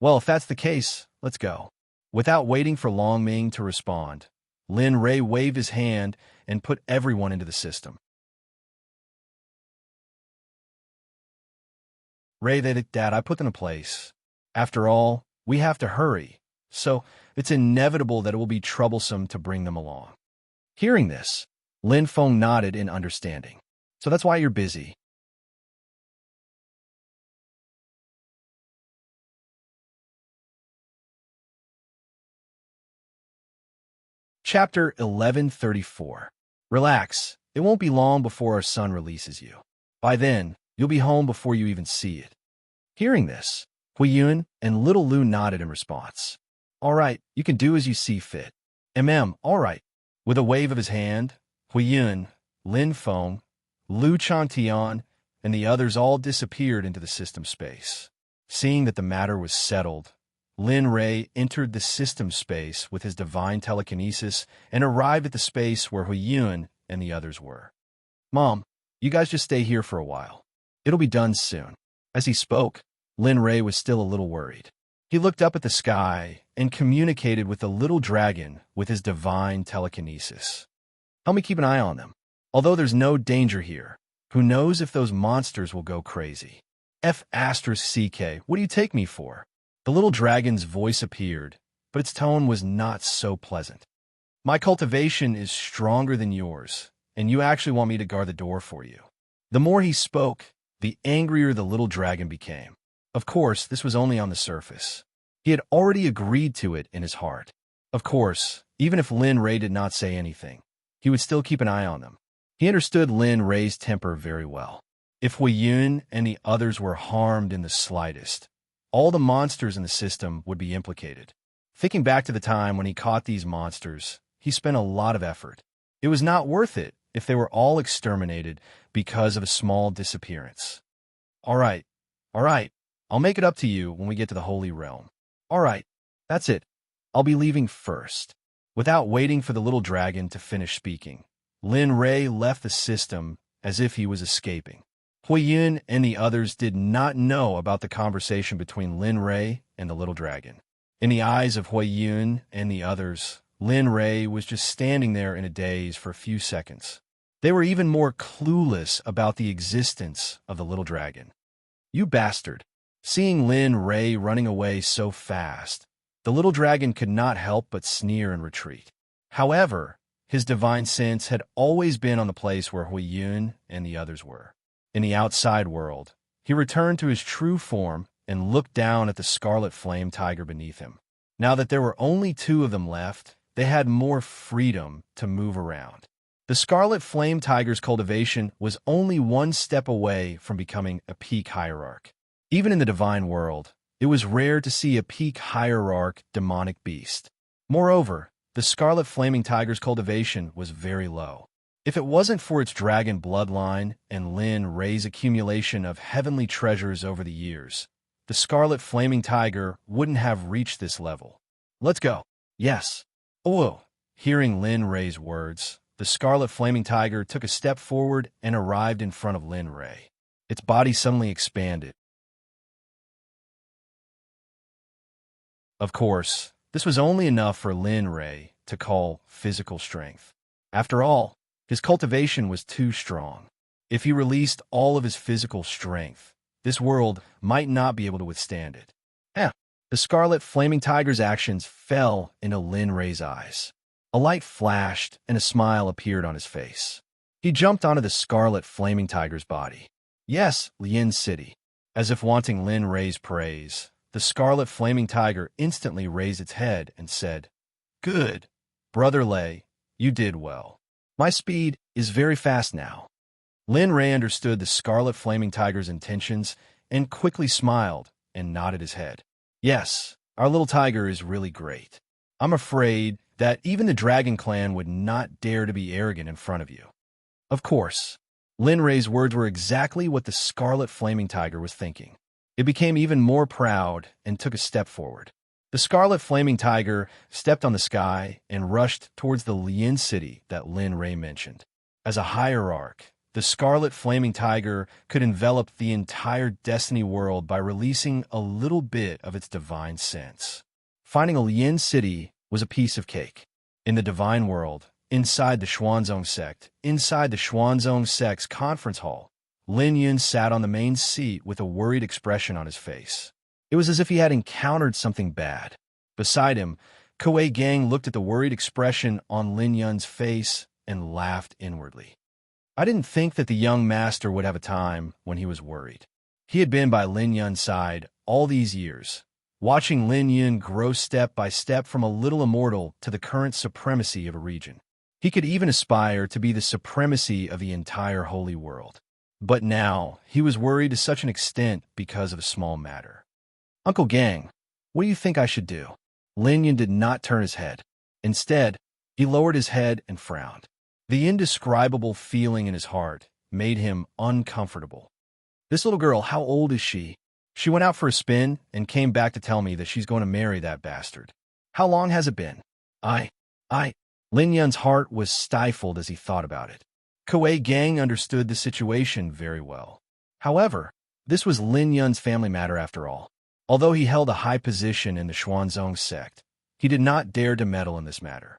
"Well, if that's the case, let's go." Without waiting for Long Ming to respond, Lin Rei waved his hand and put everyone into the system. "Ray, Dad, I put them in place. After all, we have to hurry, so it's inevitable that it will be troublesome to bring them along." Hearing this, Lin Feng nodded in understanding. "So that's why you're busy." Chapter 1134. Relax. It won't be long before our son releases you. By then, you'll be home before you even see it. Hearing this, Huiyun and little Lu nodded in response. "All right, you can do as you see fit." All right." With a wave of his hand, Huiyun, Lin Feng, Lu Chantian, and the others all disappeared into the system space. Seeing that the matter was settled, Lin Rei entered the system space with his divine telekinesis and arrived at the space where Huiyun and the others were. "Mom, you guys just stay here for a while. It'll be done soon." As he spoke, Lin Rei was still a little worried. He looked up at the sky and communicated with the little dragon with his divine telekinesis. "Help me keep an eye on them. Although there's no danger here, who knows if those monsters will go crazy. F***CK, what do you take me for?" The little dragon's voice appeared, but its tone was not so pleasant. "My cultivation is stronger than yours, and you actually want me to guard the door for you." The more he spoke, the angrier the little dragon became. Of course, this was only on the surface. He had already agreed to it in his heart. Of course, even if Lin Rei did not say anything, he would still keep an eye on them. He understood Lin Rei's temper very well. If Huiyun and the others were harmed in the slightest, all the monsters in the system would be implicated. Thinking back to the time when he caught these monsters, he spent a lot of effort. It was not worth it if they were all exterminated because of a small disappearance. All right. I'll make it up to you when we get to the Holy Realm." "All right, that's it. I'll be leaving first." Without waiting for the little dragon to finish speaking, Lin Rei left the system as if he was escaping. Hui Yun and the others did not know about the conversation between Lin Rei and the little dragon. In the eyes of Hui Yun and the others, Lin Rei was just standing there in a daze for a few seconds. They were even more clueless about the existence of the little dragon. "You bastard!" Seeing Lin Rei running away so fast, the little dragon could not help but sneer and retreat. However, his divine sense had always been on the place where Hui Yun and the others were. In the outside world, he returned to his true form and looked down at the scarlet flame tiger beneath him. Now that there were only two of them left, they had more freedom to move around. The scarlet flame tiger's cultivation was only one step away from becoming a peak hierarch. Even in the divine world, it was rare to see a peak hierarch demonic beast. Moreover, the scarlet flaming tiger's cultivation was very low. If it wasn't for its dragon bloodline and Lin Rei's accumulation of heavenly treasures over the years, the scarlet flaming tiger wouldn't have reached this level. "Let's go." "Yes." "Oh." Hearing Lin Rei's words, the scarlet flaming tiger took a step forward and arrived in front of Lin Rei. Its body suddenly expanded. Of course, this was only enough for Lin Rei to call physical strength. After all, his cultivation was too strong. If he released all of his physical strength, this world might not be able to withstand it. The scarlet flaming tiger's actions fell into Lin Rei's eyes. A light flashed and a smile appeared on his face. He jumped onto the scarlet flaming tiger's body. "Yes, Lian City." As if wanting Lin Rei's praise, the scarlet flaming tiger instantly raised its head and said, "Good. Brother Lei, you did well. My speed is very fast now." Lin Rei understood the scarlet flaming tiger's intentions and quickly smiled and nodded his head. "Yes, our little tiger is really great. I'm afraid that even the Dragon Clan would not dare to be arrogant in front of you." Of course, Lin Rei's words were exactly what the scarlet flaming tiger was thinking. It became even more proud and took a step forward. The scarlet flaming tiger stepped on the sky and rushed towards the Lian City that Lin Rei mentioned. As a hierarch, the scarlet flaming tiger could envelop the entire Destiny world by releasing a little bit of its divine sense. Finding a Lian City was a piece of cake. In the divine world, inside the Xuanzong Sect's conference hall, Lin Yun sat on the main seat with a worried expression on his face. It was as if he had encountered something bad. Beside him, Kuei Gang looked at the worried expression on Lin Yun's face and laughed inwardly. I didn't think that the young master would have a time when he was worried. He had been by Lin Yun's side all these years, watching Lin Yun grow step by step from a little immortal to the current supremacy of a region. He could even aspire to be the supremacy of the entire holy world. But now, he was worried to such an extent because of a small matter. "Uncle Gang, what do you think I should do?" Lin Yun did not turn his head. Instead, he lowered his head and frowned. The indescribable feeling in his heart made him uncomfortable. "This little girl, how old is she? She went out for a spin and came back to tell me that she's going to marry that bastard. How long has it been?" Lin Yun's heart was stifled as he thought about it. Kuei Gang understood the situation very well. However, this was Lin Yun's family matter after all. Although he held a high position in the Xuanzong sect, he did not dare to meddle in this matter.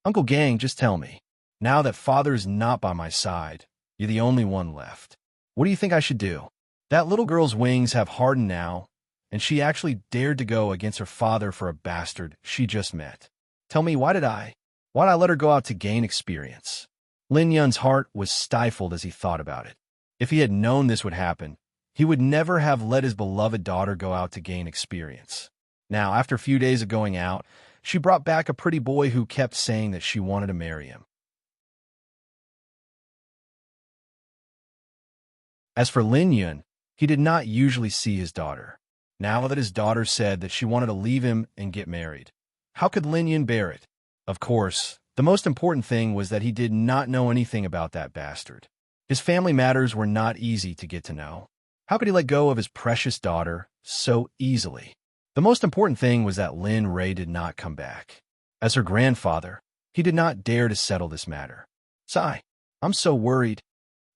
"Uncle Gang, just tell me. Now that father's not by my side, you're the only one left. What do you think I should do? That little girl's wings have hardened now, and she actually dared to go against her father for a bastard she just met. Tell me, why did I let her go out to gain experience?" Lin Yun's heart was stifled as he thought about it. If he had known this would happen, he would never have let his beloved daughter go out to gain experience. Now, after a few days of going out, she brought back a pretty boy who kept saying that she wanted to marry him. As for Lin Yun, he did not usually see his daughter. Now that his daughter said that she wanted to leave him and get married, how could Lin Yun bear it? Of course, the most important thing was that he did not know anything about that bastard. His family matters were not easy to get to know. How could he let go of his precious daughter so easily? The most important thing was that Lin Rei did not come back. As her grandfather, he did not dare to settle this matter. Sigh. I'm so worried.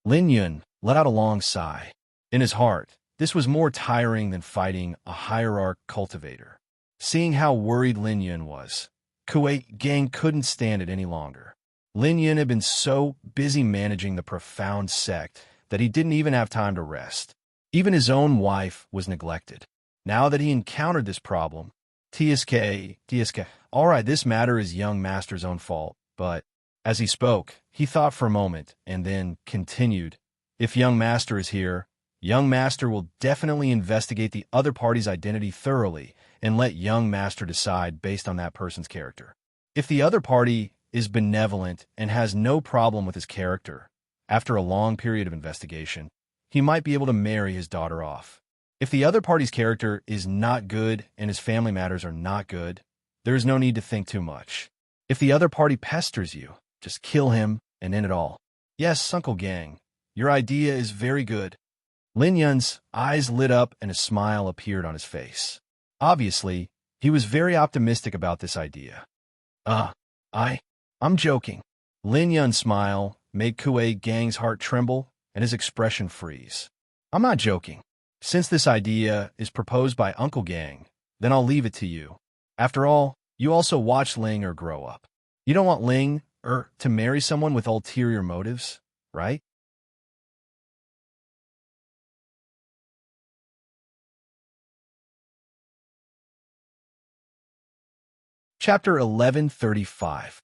Lin Yun let out a long sigh. In his heart, this was more tiring than fighting a hierarch cultivator. Seeing how worried Lin Yun was, Kuwait Gang couldn't stand it any longer. Lin Yun had been so busy managing the profound sect that he didn't even have time to rest. Even his own wife was neglected. Now that he encountered this problem, TSK, all right, this matter is young master's own fault, but as he spoke, he thought for a moment and then continued, if young master is here, young master will definitely investigate the other party's identity thoroughly and let young master decide based on that person's character. If the other party is benevolent and has no problem with his character, after a long period of investigation, he might be able to marry his daughter off. If the other party's character is not good and his family matters are not good, there is no need to think too much. If the other party pesters you, just kill him and end it all. Yes, Uncle Gang, your idea is very good. Lin Yun's eyes lit up and a smile appeared on his face. Obviously, he was very optimistic about this idea. I'm joking. Lin Yun's smile made Kuwei Gang's heart tremble and his expression freeze. I'm not joking. Since this idea is proposed by Uncle Gang, then I'll leave it to you. After all, you also watched Ling grow up. You don't want Ling to marry someone with ulterior motives, right? Chapter 1135.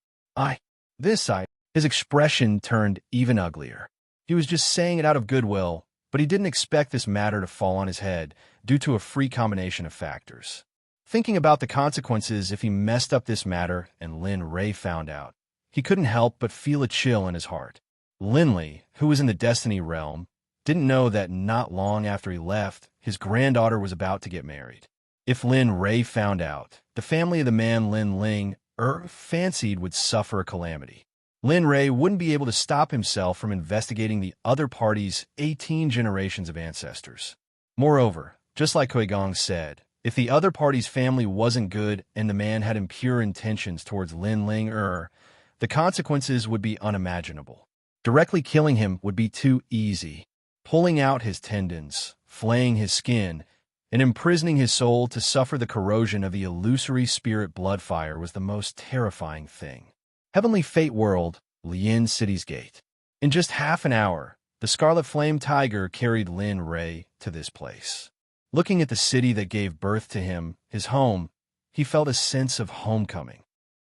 His expression turned even uglier. He was just saying it out of goodwill, but he didn't expect this matter to fall on his head due to a free combination of factors. Thinking about the consequences if he messed up this matter and Lin Ray found out, he couldn't help but feel a chill in his heart. Linley, who was in the Destiny realm, didn't know that not long after he left, his granddaughter was about to get married. If Lin Ray found out, the family of the man Lin Ling fancied would suffer a calamity. Lin Ray wouldn't be able to stop himself from investigating the other party's 18 generations of ancestors. Moreover, just like Huigong said, if the other party's family wasn't good and the man had impure intentions towards Lin Ling the consequences would be unimaginable. Directly killing him would be too easy. Pulling out his tendons, flaying his skin, and imprisoning his soul to suffer the corrosion of the illusory spirit blood fire was the most terrifying thing. Heavenly Fate World, Lian City's Gate. In just half an hour, the Scarlet Flame Tiger carried Lin Ray to this place. Looking at the city that gave birth to him, his home, he felt a sense of homecoming.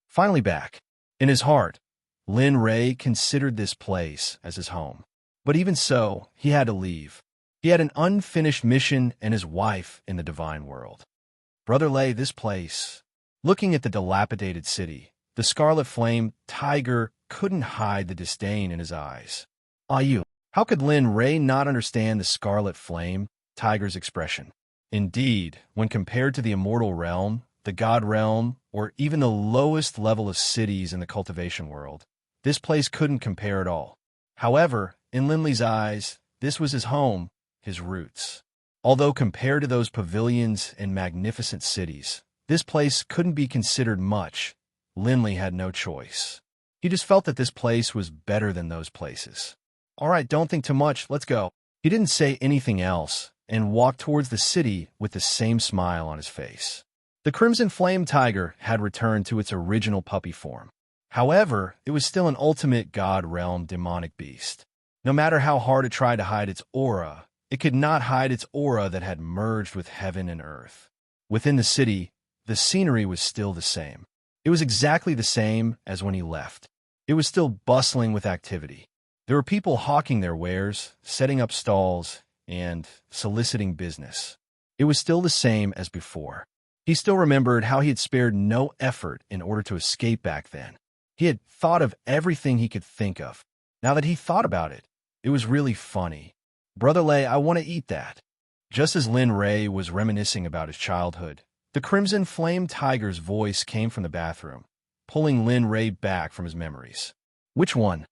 Finally back. In his heart, Lin Ray considered this place as his home. But even so, he had to leave. He had an unfinished mission and his wife in the divine world. Brother Lay, this place. Looking at the dilapidated city, the Scarlet Flame Tiger couldn't hide the disdain in his eyes. How could Lin Ray not understand the Scarlet Flame Tiger's expression? Indeed, when compared to the immortal realm, the god realm, or even the lowest level of cities in the cultivation world, this place couldn't compare at all. However, in Linley's eyes, this was his home, his roots. Although compared to those pavilions and magnificent cities, this place couldn't be considered much. Linley had no choice. He just felt that this place was better than those places. All right, don't think too much, let's go. He didn't say anything else and walked towards the city with the same smile on his face. The Crimson Flame Tiger had returned to its original puppy form. However, it was still an ultimate god realm demonic beast. No matter how hard it tried to hide its aura, it could not hide its aura that had merged with heaven and earth. Within the city, the scenery was still the same. It was exactly the same as when he left. It was still bustling with activity. There were people hawking their wares, setting up stalls, and soliciting business. It was still the same as before. He still remembered how he had spared no effort in order to escape back then. He had thought of everything he could think of. Now that he thought about it, it was really funny. Brother Lay, I want to eat that. Just as Lin Ray was reminiscing about his childhood, the Crimson Flame Tiger's voice came from the bathroom, pulling Lin Ray back from his memories. Which one?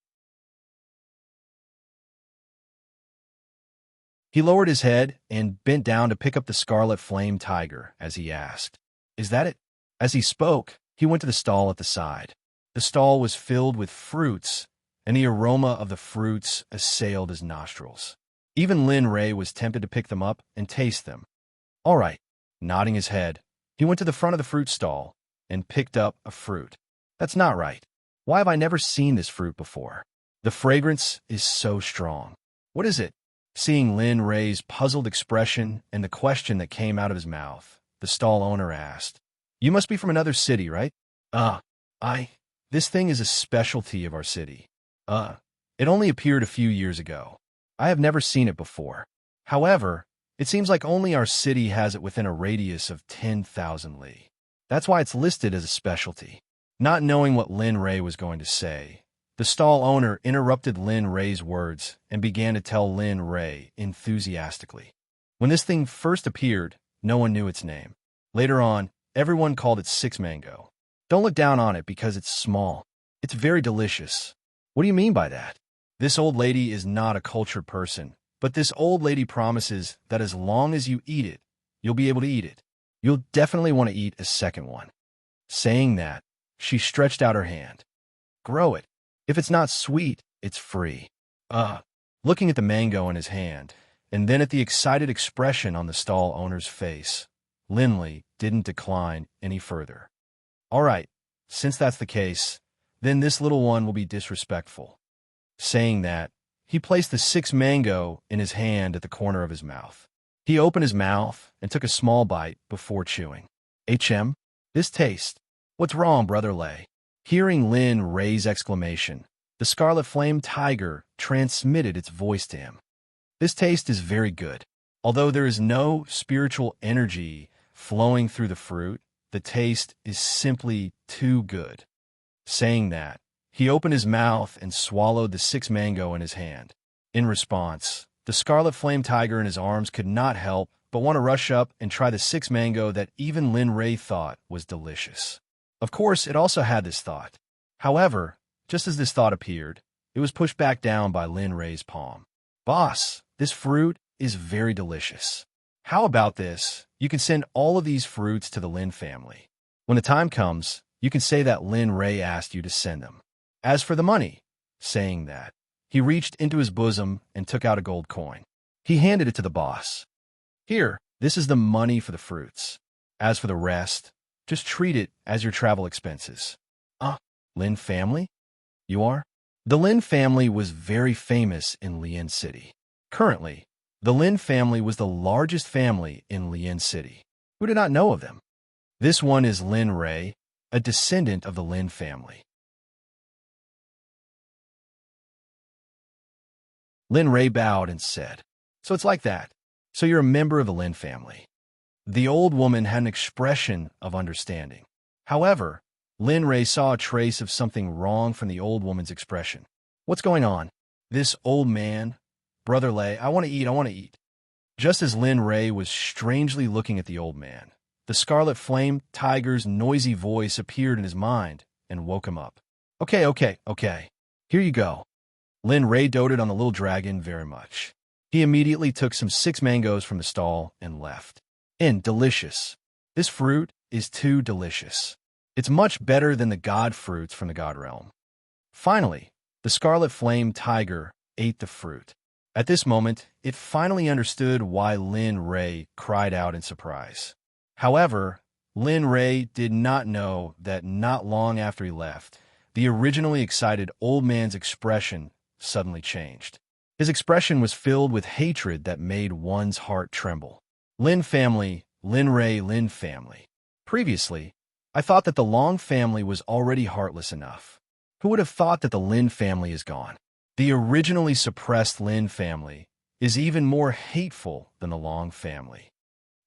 He lowered his head and bent down to pick up the Scarlet Flame Tiger as he asked, Is that it? As he spoke, He went to the stall at the side. The stall was filled with fruits, and the aroma of the fruits assailed his nostrils. Even Lin Ray was tempted to pick them up and taste them. All right, nodding his head, he went to the front of the fruit stall and picked up a fruit. That's not right. Why have I never seen this fruit before? The fragrance is so strong. What is it? Seeing Lin Ray's puzzled expression and the question that came out of his mouth, the stall owner asked, "You must be from another city, right?" This thing is a specialty of our city. It only appeared a few years ago. I have never seen it before. However, it seems like only our city has it within a radius of 10,000 li. That's why it's listed as a specialty." Not knowing what Lin Ray was going to say, the stall owner interrupted Lin Ray's words and began to tell Lin Ray enthusiastically. When this thing first appeared, no one knew its name. Later on, everyone called it six mango. Don't look down on it because it's small. It's very delicious. What do you mean by that? This old lady is not a cultured person, but this old lady promises that as long as you eat it, you'll be able to eat it. You'll definitely want to eat a second one. Saying that, she stretched out her hand. Grow it. If it's not sweet, it's free. Looking at the mango in his hand, and then at the excited expression on the stall owner's face, Linley didn't decline any further. All right, since that's the case, then this little one will be disrespectful. Saying that, he placed the six mango in his hand at the corner of his mouth. He opened his mouth and took a small bite before chewing. This taste. What's wrong, Brother Lay? Hearing Lin Ray's exclamation, the Scarlet Flame Tiger transmitted its voice to him. This taste is very good. Although there is no spiritual energy flowing through the fruit, the taste is simply too good. Saying that, he opened his mouth and swallowed the six mango in his hand. In response, the Scarlet Flame Tiger in his arms could not help but want to rush up and try the six mango that even Lin Ray thought was delicious. Of course, it also had this thought. However, just as this thought appeared, it was pushed back down by Lin Ray's palm. Boss, this fruit is very delicious. How about this? You can send all of these fruits to the Lin family. When the time comes, you can say that Lin Ray asked you to send them. As for the money, saying that, he reached into his bosom and took out a gold coin. He handed it to the boss. Here, this is the money for the fruits. As for the rest, just treat it as your travel expenses. Lin family? You are? The Lin family was very famous in Lian City. Currently, the Lin family was the largest family in Lian City. Who did not know of them? This one is Lin Ray, a descendant of the Lin family. Lin Ray bowed and said, "So it's like that. So you're a member of the Lin family." The old woman had an expression of understanding. However, Lin Ray saw a trace of something wrong from the old woman's expression. What's going on? This old man, Brother Lay, I want to eat. Just as Lin Ray was strangely looking at the old man, the Scarlet Flame Tiger's noisy voice appeared in his mind and woke him up. Okay. Here you go. Lin Ray doted on the little dragon very much. He immediately took some six mangoes from the stall and left. Delicious. This fruit is too delicious. It's much better than the god fruits from the god realm. Finally, the Scarlet Flame Tiger ate the fruit. At this moment, it finally understood why Lin Ray cried out in surprise. However, Lin Ray did not know that not long after he left, the originally excited old man's expression suddenly changed. His expression was filled with hatred that made one's heart tremble. Lin family, Lin Ray, Lin family. Previously, I thought that the Long family was already heartless enough. Who would have thought that the Lin family is gone? The originally suppressed Lin family is even more hateful than the Long family.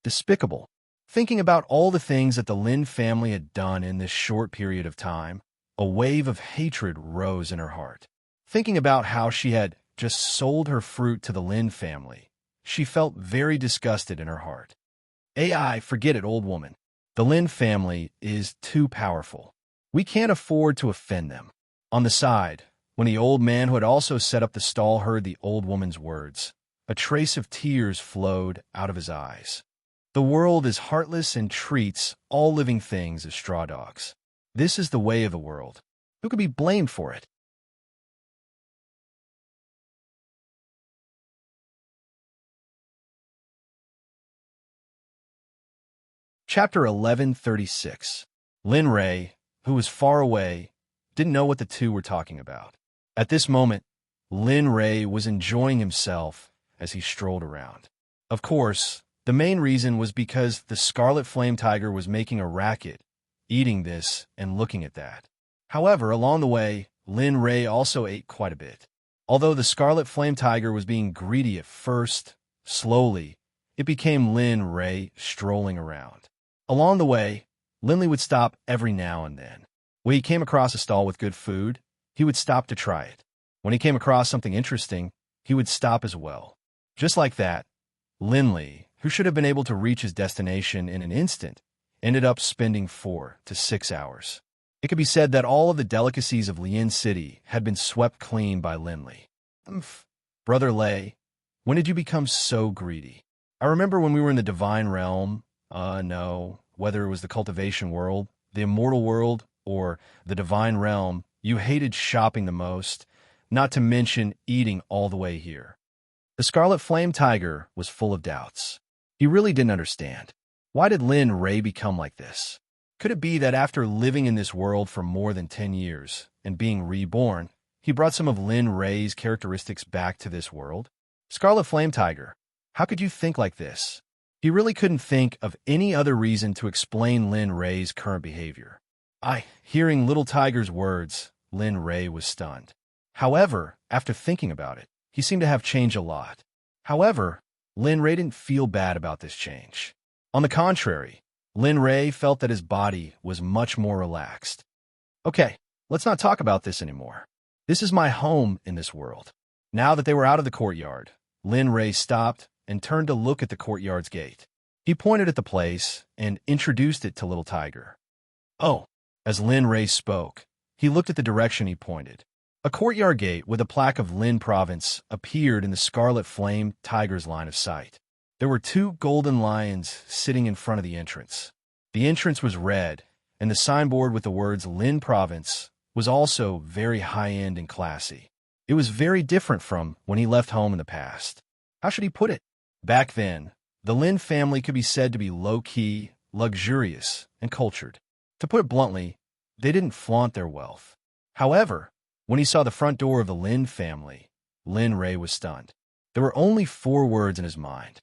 Despicable. Thinking about all the things that the Lin family had done in this short period of time, a wave of hatred rose in her heart. Thinking about how she had just sold her fruit to the Lin family, she felt very disgusted in her heart. Forget it, old woman. The Lin family is too powerful. We can't afford to offend them. On the side, when the old man who had also set up the stall heard the old woman's words, a trace of tears flowed out of his eyes. The world is heartless and treats all living things as straw dogs. This is the way of the world. Who could be blamed for it? Chapter 1136. Lin Ray, who was far away, didn't know what the two were talking about. At this moment, Lin Ray was enjoying himself as he strolled around. Of course, the main reason was because the scarlet flame tiger was making a racket, eating this and looking at that. However, along the way, Lin Ray also ate quite a bit. Although the scarlet flame tiger was being greedy at first, slowly, it became Lin Ray strolling around. Along the way, Linley would stop every now and then. When he came across a stall with good food, he would stop to try it. When he came across something interesting, he would stop as well. Just like that, Linley, who should have been able to reach his destination in an instant, ended up spending 4 to 6 hours. It could be said that all of the delicacies of Lien City had been swept clean by Linley. Brother Lei, when did you become so greedy? I remember when we were in the Divine Realm, no, whether it was the cultivation world, the immortal world, or the Divine Realm, you hated shopping the most, not to mention eating all the way here. The Scarlet Flame Tiger was full of doubts. He really didn't understand. Why did Lin Ray become like this? Could it be that after living in this world for more than 10 years and being reborn, he brought some of Lin Ray's characteristics back to this world? Scarlet Flame Tiger, how could you think like this? He really couldn't think of any other reason to explain Lin Ray's current behavior. Hearing Little Tiger's words, Lin Ray was stunned. However, after thinking about it, he seemed to have changed a lot. However, Lin Ray didn't feel bad about this change. On the contrary, Lin Ray felt that his body was much more relaxed. Okay, let's not talk about this anymore. This is my home in this world. Now that they were out of the courtyard, Lin Ray stopped and turned to look at the courtyard's gate. He pointed at the place and introduced it to Little Tiger. Oh, as Lin Ray spoke, he looked at the direction he pointed. A courtyard gate with a plaque of Lin Province appeared in the Scarlet Flame Tiger's line of sight. There were 2 golden lions sitting in front of the entrance. The entrance was red, and the signboard with the words Lin Province was also very high-end and classy. It was very different from when he left home in the past. How should he put it? Back then, the Lin family could be said to be low-key, luxurious, and cultured. To put it bluntly, they didn't flaunt their wealth. However, when he saw the front door of the Lin family, Lin Ray was stunned. There were only 4 words in his mind.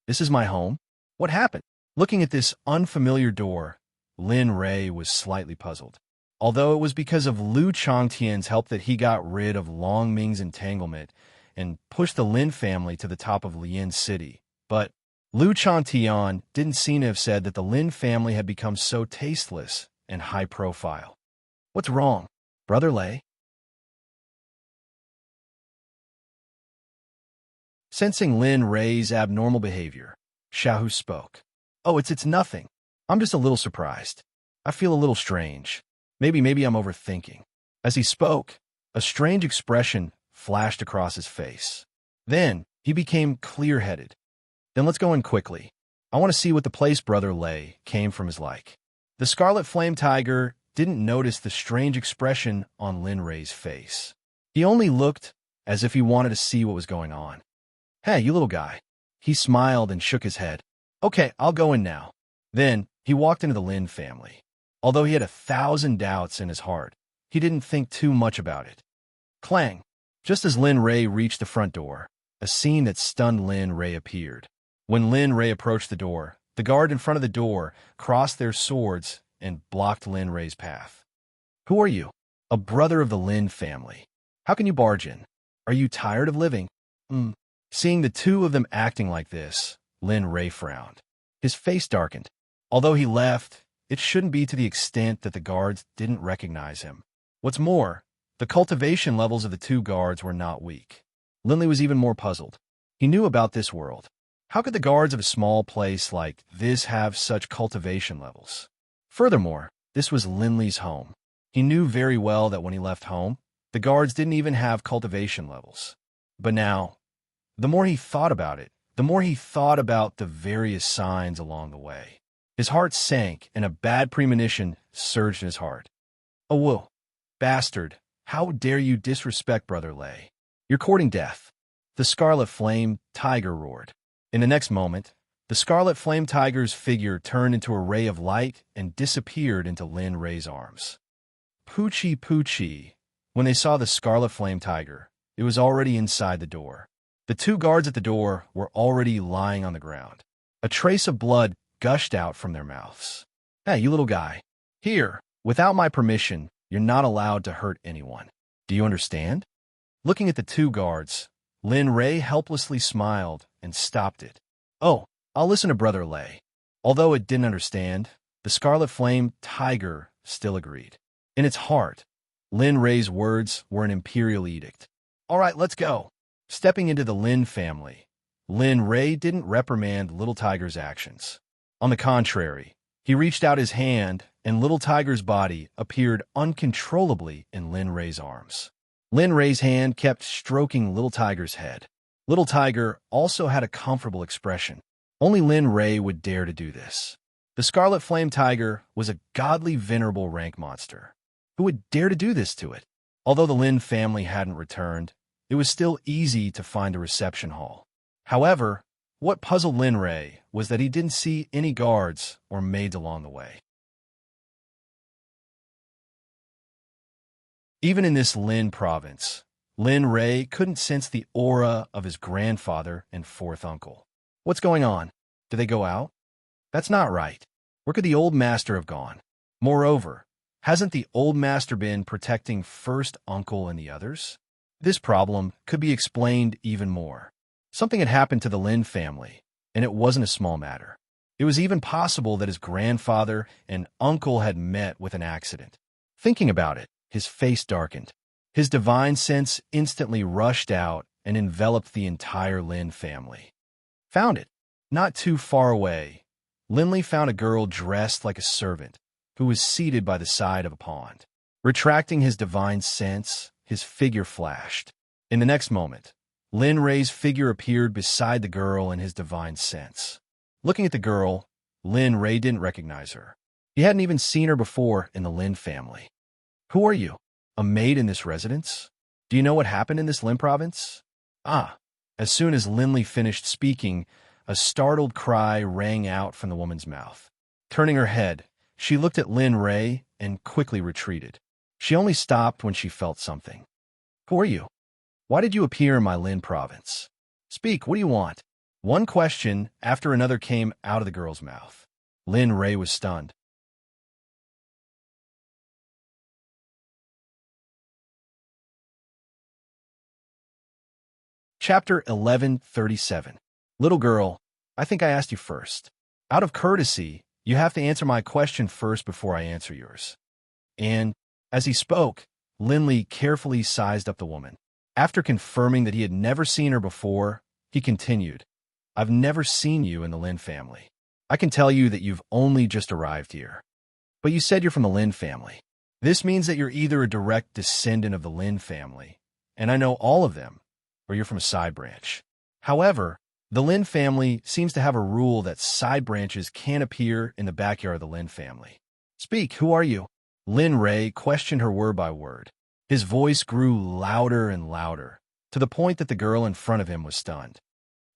This is my home? What happened? Looking at this unfamiliar door, Lin Ray was slightly puzzled. Although it was because of Lu Changtian's help that he got rid of Long Ming's entanglement and pushed the Lin family to the top of Lien City. But Lu Changtian didn't seem to have said that the Lin family had become so tasteless and high profile. What's wrong, Brother Lei? Sensing Lin Ray's abnormal behavior, Xiaohu spoke. Oh, it's nothing. I'm just a little surprised. I feel a little strange. Maybe I'm overthinking. As he spoke, a strange expression flashed across his face. Then he became clear-headed. Then let's go in quickly. I want to see what the place Brother Lei came from is like. The Scarlet Flame Tiger didn't notice the strange expression on Lin Ray's face. He only looked as if he wanted to see what was going on. Hey, you little guy. He smiled and shook his head. Okay, I'll go in now. Then he walked into the Lin family. Although he had 1,000 doubts in his heart, he didn't think too much about it. Clang! Just as Lin Ray reached the front door, a scene that stunned Lin Ray appeared. When Lin Ray approached the door, the guard in front of the door crossed their swords and blocked Lin Ray's path. Who are you? A brother of the Lin family. How can you barge in? Are you tired of living? Seeing the 2 of them acting like this, Lin Ray frowned. His face darkened. Although he left, it shouldn't be to the extent that the guards didn't recognize him. What's more, the cultivation levels of the 2 guards were not weak. Linley was even more puzzled. He knew about this world. How could the guards of a small place like this have such cultivation levels? Furthermore, this was Linley's home. He knew very well that when he left home, the guards didn't even have cultivation levels. But now, the more he thought about it, the more he thought about the various signs along the way. His heart sank and a bad premonition surged in his heart. Oh, whoa. Bastard. How dare you disrespect Brother Lay? You're courting death. The Scarlet Flame Tiger roared. In the next moment, the Scarlet Flame Tiger's figure turned into a ray of light and disappeared into Lin Ray's arms. Poochie Poochie. When they saw the Scarlet Flame Tiger, it was already inside the door. The two guards at the door were already lying on the ground. A trace of blood gushed out from their mouths. Hey, you little guy. Here, without my permission, you're not allowed to hurt anyone. Do you understand? Looking at the two guards, Lin Ray helplessly smiled and stopped it. Oh, I'll listen to Brother Lay. Although it didn't understand, the Scarlet Flame Tiger still agreed. In its heart, Lin Ray's words were an imperial edict. All right, let's go. Stepping into the Lin family, Lin Ray didn't reprimand Little Tiger's actions. On the contrary, he reached out his hand, and Little Tiger's body appeared uncontrollably in Lin Ray's arms. Lin Ray's hand kept stroking Little Tiger's head. Little Tiger also had a comfortable expression. Only Lin Ray would dare to do this. The Scarlet Flame Tiger was a godly, venerable rank monster. Who would dare to do this to it? Although the Lin family hadn't returned, it was still easy to find a reception hall. However, what puzzled Lin Ray was that he didn't see any guards or maids along the way. Even in this Lin province, Lin Ray couldn't sense the aura of his grandfather and fourth uncle. What's going on? Did they go out? That's not right. Where could the old master have gone? Moreover, hasn't the old master been protecting first uncle and the others? This problem could be explained even more. Something had happened to the Lin family, and it wasn't a small matter. It was even possible that his grandfather and uncle had met with an accident. Thinking about it, his face darkened. His divine sense instantly rushed out and enveloped the entire Lin family. Found it. Not too far away, Linley found a girl dressed like a servant who was seated by the side of a pond. Retracting his divine sense, his figure flashed. In the next moment, Lin Ray's figure appeared beside the girl in his divine sense. Looking at the girl, Lin Ray didn't recognize her. He hadn't even seen her before in the Lin family. Who are you? A maid in this residence? Do you know what happened in this Lin province? Ah. As soon as Linley finished speaking, a startled cry rang out from the woman's mouth. Turning her head, she looked at Lin Ray and quickly retreated. She only stopped when she felt something. Who are you? Why did you appear in my Lin province? Speak, what do you want? One question after another came out of the girl's mouth. Lin Ray was stunned. Chapter 1137. Little girl, I think I asked you first. Out of courtesy, you have to answer my question first before I answer yours. And, as he spoke, Linley carefully sized up the woman. After confirming that he had never seen her before, he continued, I've never seen you in the Lin family. I can tell you that you've only just arrived here. But you said you're from the Lin family. This means that you're either a direct descendant of the Lin family, and I know all of them, or you're from a side branch. However, the Lin family seems to have a rule that side branches can't appear in the backyard of the Lin family. Speak, who are you? Lin Ray questioned her word by word. His voice grew louder and louder, to the point that the girl in front of him was stunned.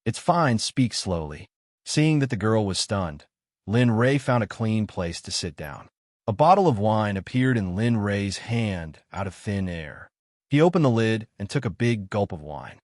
It's fine, speak slowly. Seeing that the girl was stunned, Lin Ray found a clean place to sit down. A bottle of wine appeared in Lin Ray's hand out of thin air. He opened the lid and took a big gulp of wine.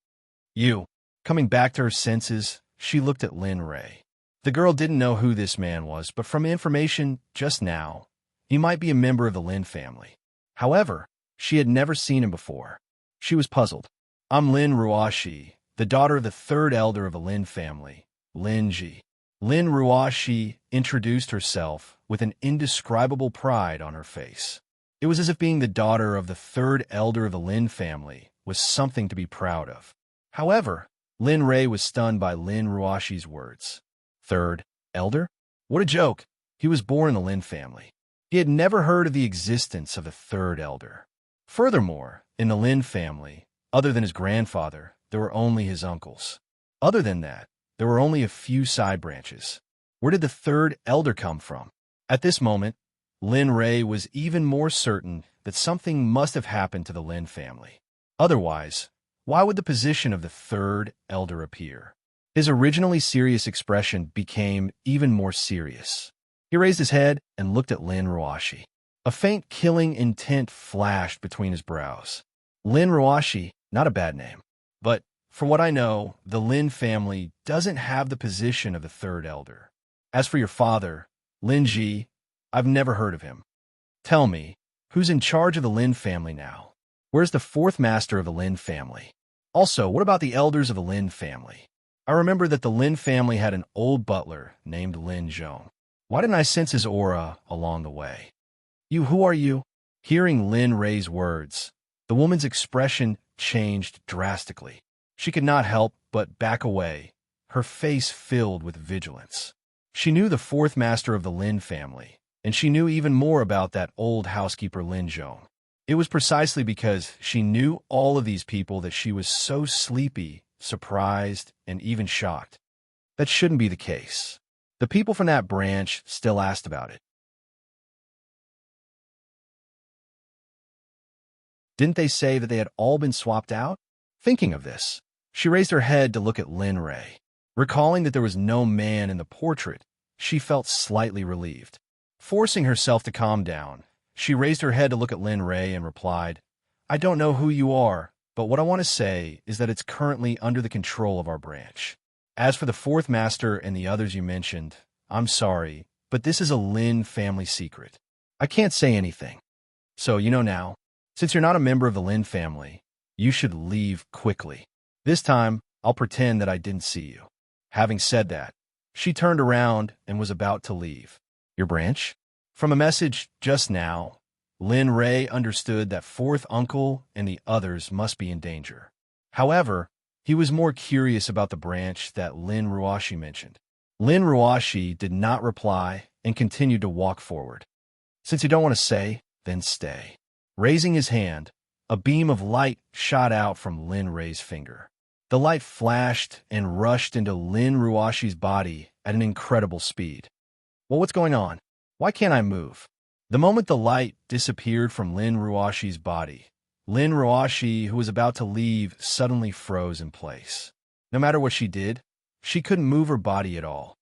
You. Coming back to her senses, she looked at Lin Ray. The girl didn't know who this man was, but from information just now, he might be a member of the Lin family. However, she had never seen him before. She was puzzled. I'm Lin Ruashi, the daughter of the third elder of the Lin family, Lin Ji. Lin Ruashi introduced herself with an indescribable pride on her face. It was as if being the daughter of the third elder of the Lin family was something to be proud of. However, Lin Ray was stunned by Lin Ruashi's words. Third elder? What a joke! He was born in the Lin family. He had never heard of the existence of a third elder. Furthermore, in the Lin family, other than his grandfather, there were only his uncles. Other than that, there were only a few side branches. Where did the third elder come from? At this moment, Lin Ray was even more certain that something must have happened to the Lin family. Otherwise, why would the position of the third elder appear? His originally serious expression became even more serious. He raised his head and looked at Lin Ruashi. A faint killing intent flashed between his brows. Lin Ruashi, not a bad name. But, for what I know, the Lin family doesn't have the position of the third elder. As for your father, Lin Ji, I've never heard of him. Tell me, who's in charge of the Lin family now? Where's the fourth master of the Lin family? Also, what about the elders of the Lin family? I remember that the Lin family had an old butler named Lin Zhong. Why didn't I sense his aura along the way? Who are you? Hearing Lin Ray's words, the woman's expression changed drastically. She could not help but back away, her face filled with vigilance. She knew the fourth master of the Lin family, and she knew even more about that old housekeeper Lin Zhong. It was precisely because she knew all of these people that she was so sleepy, surprised, and even shocked. That shouldn't be the case. The people from that branch still asked about it. Didn't they say that they had all been swapped out? Thinking of this, she raised her head to look at Lin Ray. Recalling that there was no man in the portrait, she felt slightly relieved. Forcing herself to calm down, she raised her head to look at Lin Ray and replied, I don't know who you are, but what I want to say is that it's currently under the control of our branch. As for the fourth master and the others you mentioned, I'm sorry, but this is a Lin family secret. I can't say anything. So you know now, since you're not a member of the Lin family, you should leave quickly. This time, I'll pretend that I didn't see you. Having said that, she turned around and was about to leave. Your branch? From a message just now, Lin Ray understood that fourth uncle and the others must be in danger. However, he was more curious about the branch that Lin Ruashi mentioned. Lin Ruashi did not reply and continued to walk forward. Since you don't want to say, then stay. Raising his hand, a beam of light shot out from Lin Ray's finger. The light flashed and rushed into Lin Ruashi's body at an incredible speed. Well, what's going on? Why can't I move? The moment the light disappeared from Lin Ruashi's body, Lin Ruashi, who was about to leave, suddenly froze in place. No matter what she did, she couldn't move her body at all.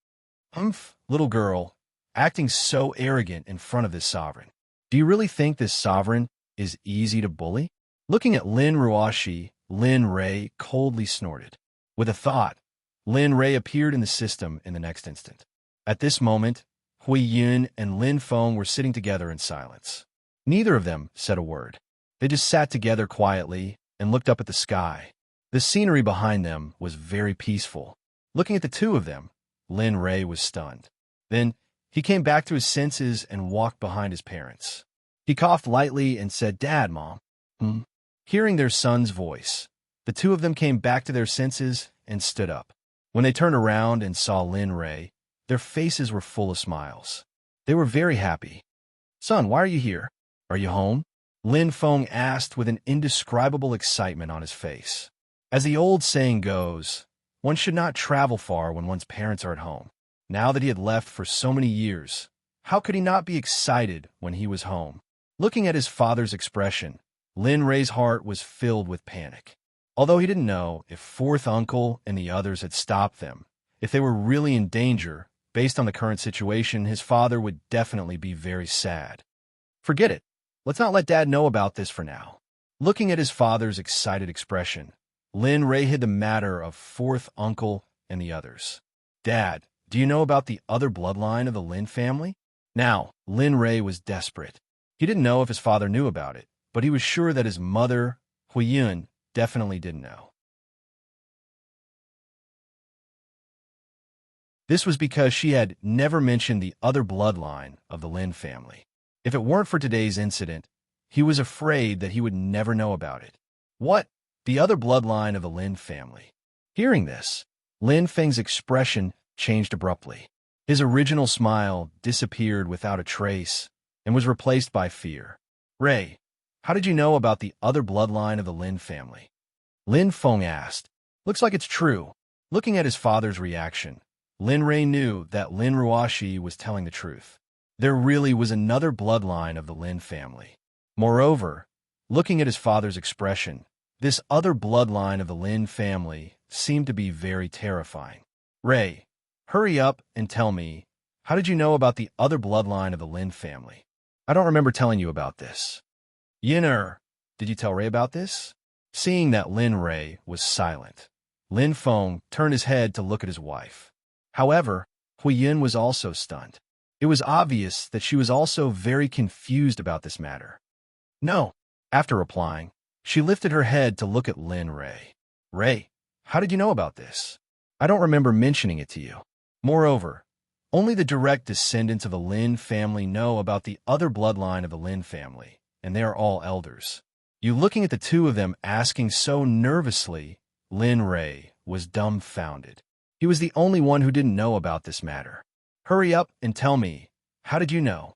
Humph, little girl, acting so arrogant in front of this sovereign. Do you really think this sovereign is easy to bully? Looking at Lin Ruashi, Lin Ray coldly snorted. With a thought, Lin Ray appeared in the system in the next instant. At this moment, Hui Yun and Lin Feng were sitting together in silence. Neither of them said a word. They just sat together quietly and looked up at the sky. The scenery behind them was very peaceful. Looking at the two of them, Lin Ray was stunned. Then, he came back to his senses and walked behind his parents. He coughed lightly and said, Dad, Mom. Hearing their son's voice, the two of them came back to their senses and stood up. When they turned around and saw Lin Ray, their faces were full of smiles. They were very happy. Son, why are you here? Are you home? Lin Feng asked with an indescribable excitement on his face. As the old saying goes, one should not travel far when one's parents are at home. Now that he had left for so many years, how could he not be excited when he was home? Looking at his father's expression, Lin Ray's heart was filled with panic. Although he didn't know if fourth uncle and the others had stopped them, if they were really in danger, based on the current situation, his father would definitely be very sad. Forget it. Let's not let Dad know about this for now. Looking at his father's excited expression, Lin Ray hid the matter of fourth uncle and the others. Dad, do you know about the other bloodline of the Lin family? Now, Lin Ray was desperate. He didn't know if his father knew about it, but he was sure that his mother, Hui Yun, definitely didn't know. This was because she had never mentioned the other bloodline of the Lin family. If it weren't for today's incident, he was afraid that he would never know about it. What? The other bloodline of the Lin family. Hearing this, Lin Feng's expression changed abruptly. His original smile disappeared without a trace and was replaced by fear. Ray, how did you know about the other bloodline of the Lin family? Lin Feng asked. Looks like it's true. Looking at his father's reaction, Lin Ray knew that Lin Ruashi was telling the truth. There really was another bloodline of the Lin family. Moreover, looking at his father's expression, this other bloodline of the Lin family seemed to be very terrifying. Ray, hurry up and tell me, how did you know about the other bloodline of the Lin family? I don't remember telling you about this. Yin'er, did you tell Ray about this? Seeing that Lin Ray was silent, Lin Feng turned his head to look at his wife. However, Huiyin was also stunned. It was obvious that she was also very confused about this matter. No. After replying, she lifted her head to look at Lin Ray. Ray, how did you know about this? I don't remember mentioning it to you. Moreover, only the direct descendants of the Lin family know about the other bloodline of the Lin family, and they are all elders. You looking at the two of them asking so nervously, Lin Ray was dumbfounded. He was the only one who didn't know about this matter. Hurry up and tell me, how did you know?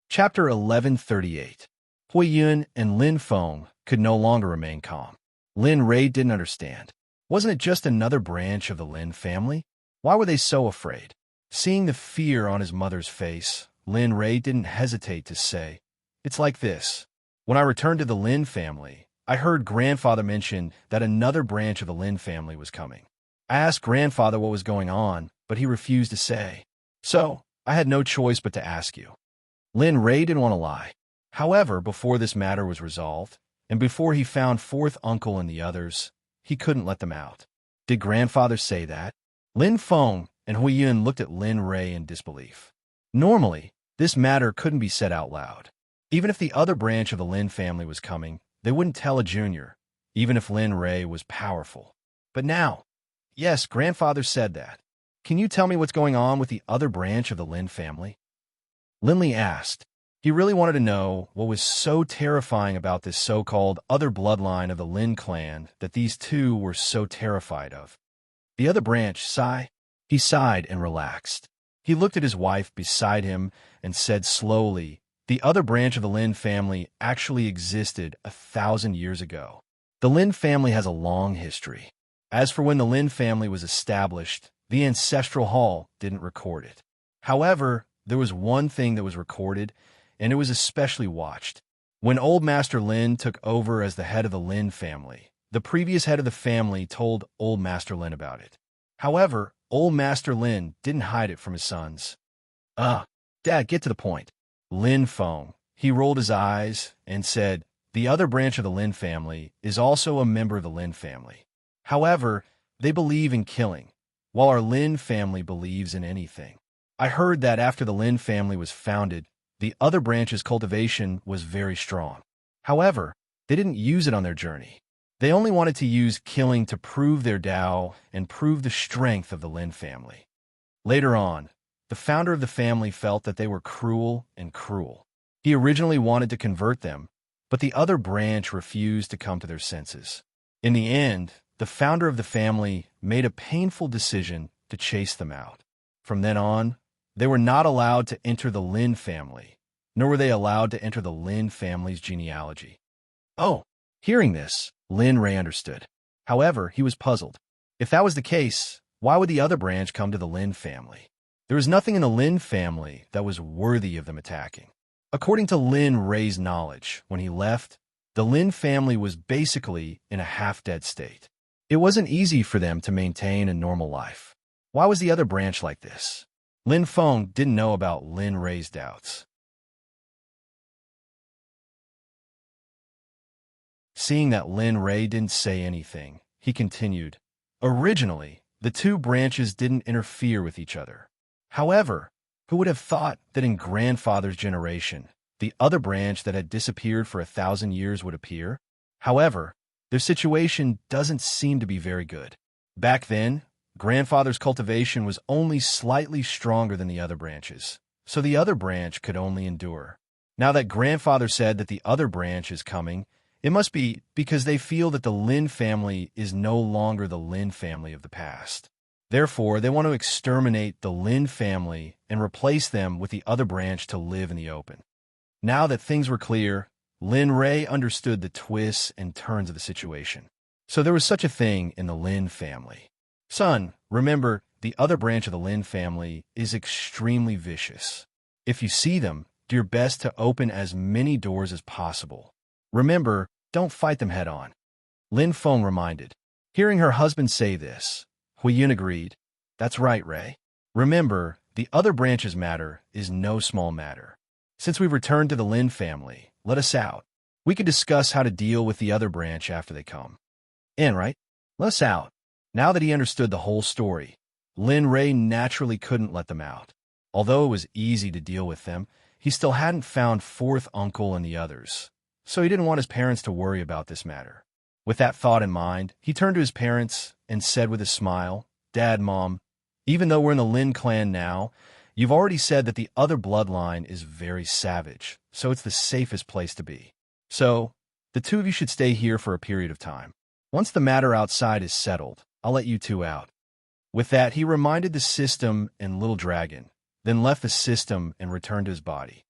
Chapter 1138. Huiyun and Lin Feng could no longer remain calm. Lin Ray didn't understand. Wasn't it just another branch of the Lin family? Why were they so afraid? Seeing the fear on his mother's face, Lin Ray didn't hesitate to say, "It's like this. When I returned to the Lin family, I heard grandfather mention that another branch of the Lin family was coming. I asked grandfather what was going on, but he refused to say. So, I had no choice but to ask you." Lin Ray didn't want to lie. However, before this matter was resolved, and before he found fourth uncle and the others, he couldn't let them out. Did grandfather say that? Lin Feng and Huiyun looked at Lin Ray in disbelief. Normally, this matter couldn't be said out loud. Even if the other branch of the Lin family was coming, they wouldn't tell a junior, even if Lin Ray was powerful. But now, yes, grandfather said that. Can you tell me what's going on with the other branch of the Lin family? Linley asked. He really wanted to know what was so terrifying about this so-called other bloodline of the Lin clan that these two were so terrified of. The other branch, he sighed and relaxed. He looked at his wife beside him and said slowly, the other branch of the Lin family actually existed 1,000 years ago. The Lin family has a long history. As for when the Lin family was established, the ancestral hall didn't record it. However, there was one thing that was recorded, and it was especially watched. When Old Master Lin took over as the head of the Lin family, the previous head of the family told Old Master Lin about it. However, Old Master Lin didn't hide it from his sons. Dad, get to the point. Lin Feng. He rolled his eyes and said, the other branch of the Lin family is also a member of the Lin family. However, they believe in killing, while our Lin family believes in anything. I heard that after the Lin family was founded, the other branch's cultivation was very strong. However, they didn't use it on their journey. They only wanted to use killing to prove their Tao and prove the strength of the Lin family. Later on, the founder of the family felt that they were cruel and cruel. He originally wanted to convert them, but the other branch refused to come to their senses. In the end, the founder of the family made a painful decision to chase them out. From then on, they were not allowed to enter the Lin family, nor were they allowed to enter the Lin family's genealogy. Oh, hearing this, Lin Ray understood. However, he was puzzled. If that was the case, why would the other branch come to the Lin family? There was nothing in the Lin family that was worthy of them attacking. According to Lin Ray's knowledge, when he left, the Lin family was basically in a half-dead state. It wasn't easy for them to maintain a normal life. Why was the other branch like this? Lin Feng didn't know about Lin Ray's doubts. Seeing that Lin Ray didn't say anything, he continued, originally, the two branches didn't interfere with each other. However, who would have thought that in grandfather's generation, the other branch that had disappeared for 1,000 years would appear? However, their situation doesn't seem to be very good. Back then, grandfather's cultivation was only slightly stronger than the other branches, so the other branch could only endure. Now that grandfather said that the other branch is coming, it must be because they feel that the Lin family is no longer the Lin family of the past. Therefore, they want to exterminate the Lin family and replace them with the other branch to live in the open. Now that things were clear, Lin Ray understood the twists and turns of the situation. So there was such a thing in the Lin family. Son, remember, the other branch of the Lin family is extremely vicious. If you see them, do your best to open as many doors as possible. Remember, don't fight them head on. Lin Feng reminded. Hearing her husband say this, Huiyun agreed. That's right, Ray. Remember, the other branch's matter is no small matter. Since we've returned to the Lin family, let us out. We can discuss how to deal with the other branch after they come. In, right? Let us out. Now that he understood the whole story, Lin Ray naturally couldn't let them out. Although it was easy to deal with them, he still hadn't found fourth uncle and the others, so he didn't want his parents to worry about this matter. With that thought in mind, he turned to his parents and said with a smile, Dad, Mom, even though we're in the Lin clan now, you've already said that the other bloodline is very savage, so it's the safest place to be. So, the two of you should stay here for a period of time. Once the matter outside is settled, I'll let you two out. With that, he reminded the system and Little Dragon, then left the system and returned to his body.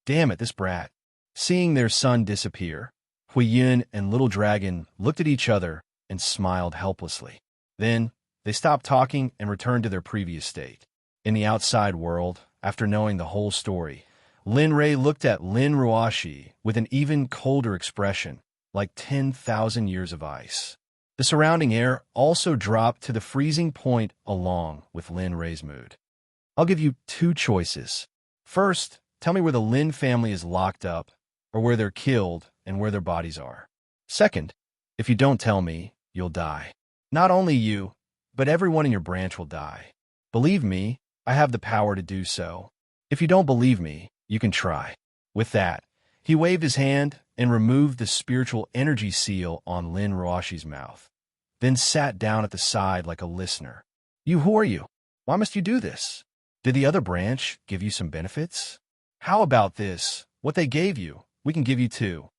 Damn it, this brat. Seeing their son disappear, Huiyun and Little Dragon looked at each other and smiled helplessly. Then, they stopped talking and returned to their previous state. In the outside world, after knowing the whole story, Lin Ray looked at Lin Ruashi with an even colder expression, like 10,000 years of ice. The surrounding air also dropped to the freezing point along with Lin Ray's mood. I'll give you two choices. First, tell me where the Lin family is locked up, or where they're killed and where their bodies are. Second, if you don't tell me, you'll die. Not only you, but everyone in your branch will die. Believe me, I have the power to do so. If you don't believe me, you can try. With that, he waved his hand and removed the spiritual energy seal on Lin Ruashi's mouth, then sat down at the side like a listener. Who are you? Why must you do this? Did the other branch give you some benefits? How about this? What they gave you, we can give you too.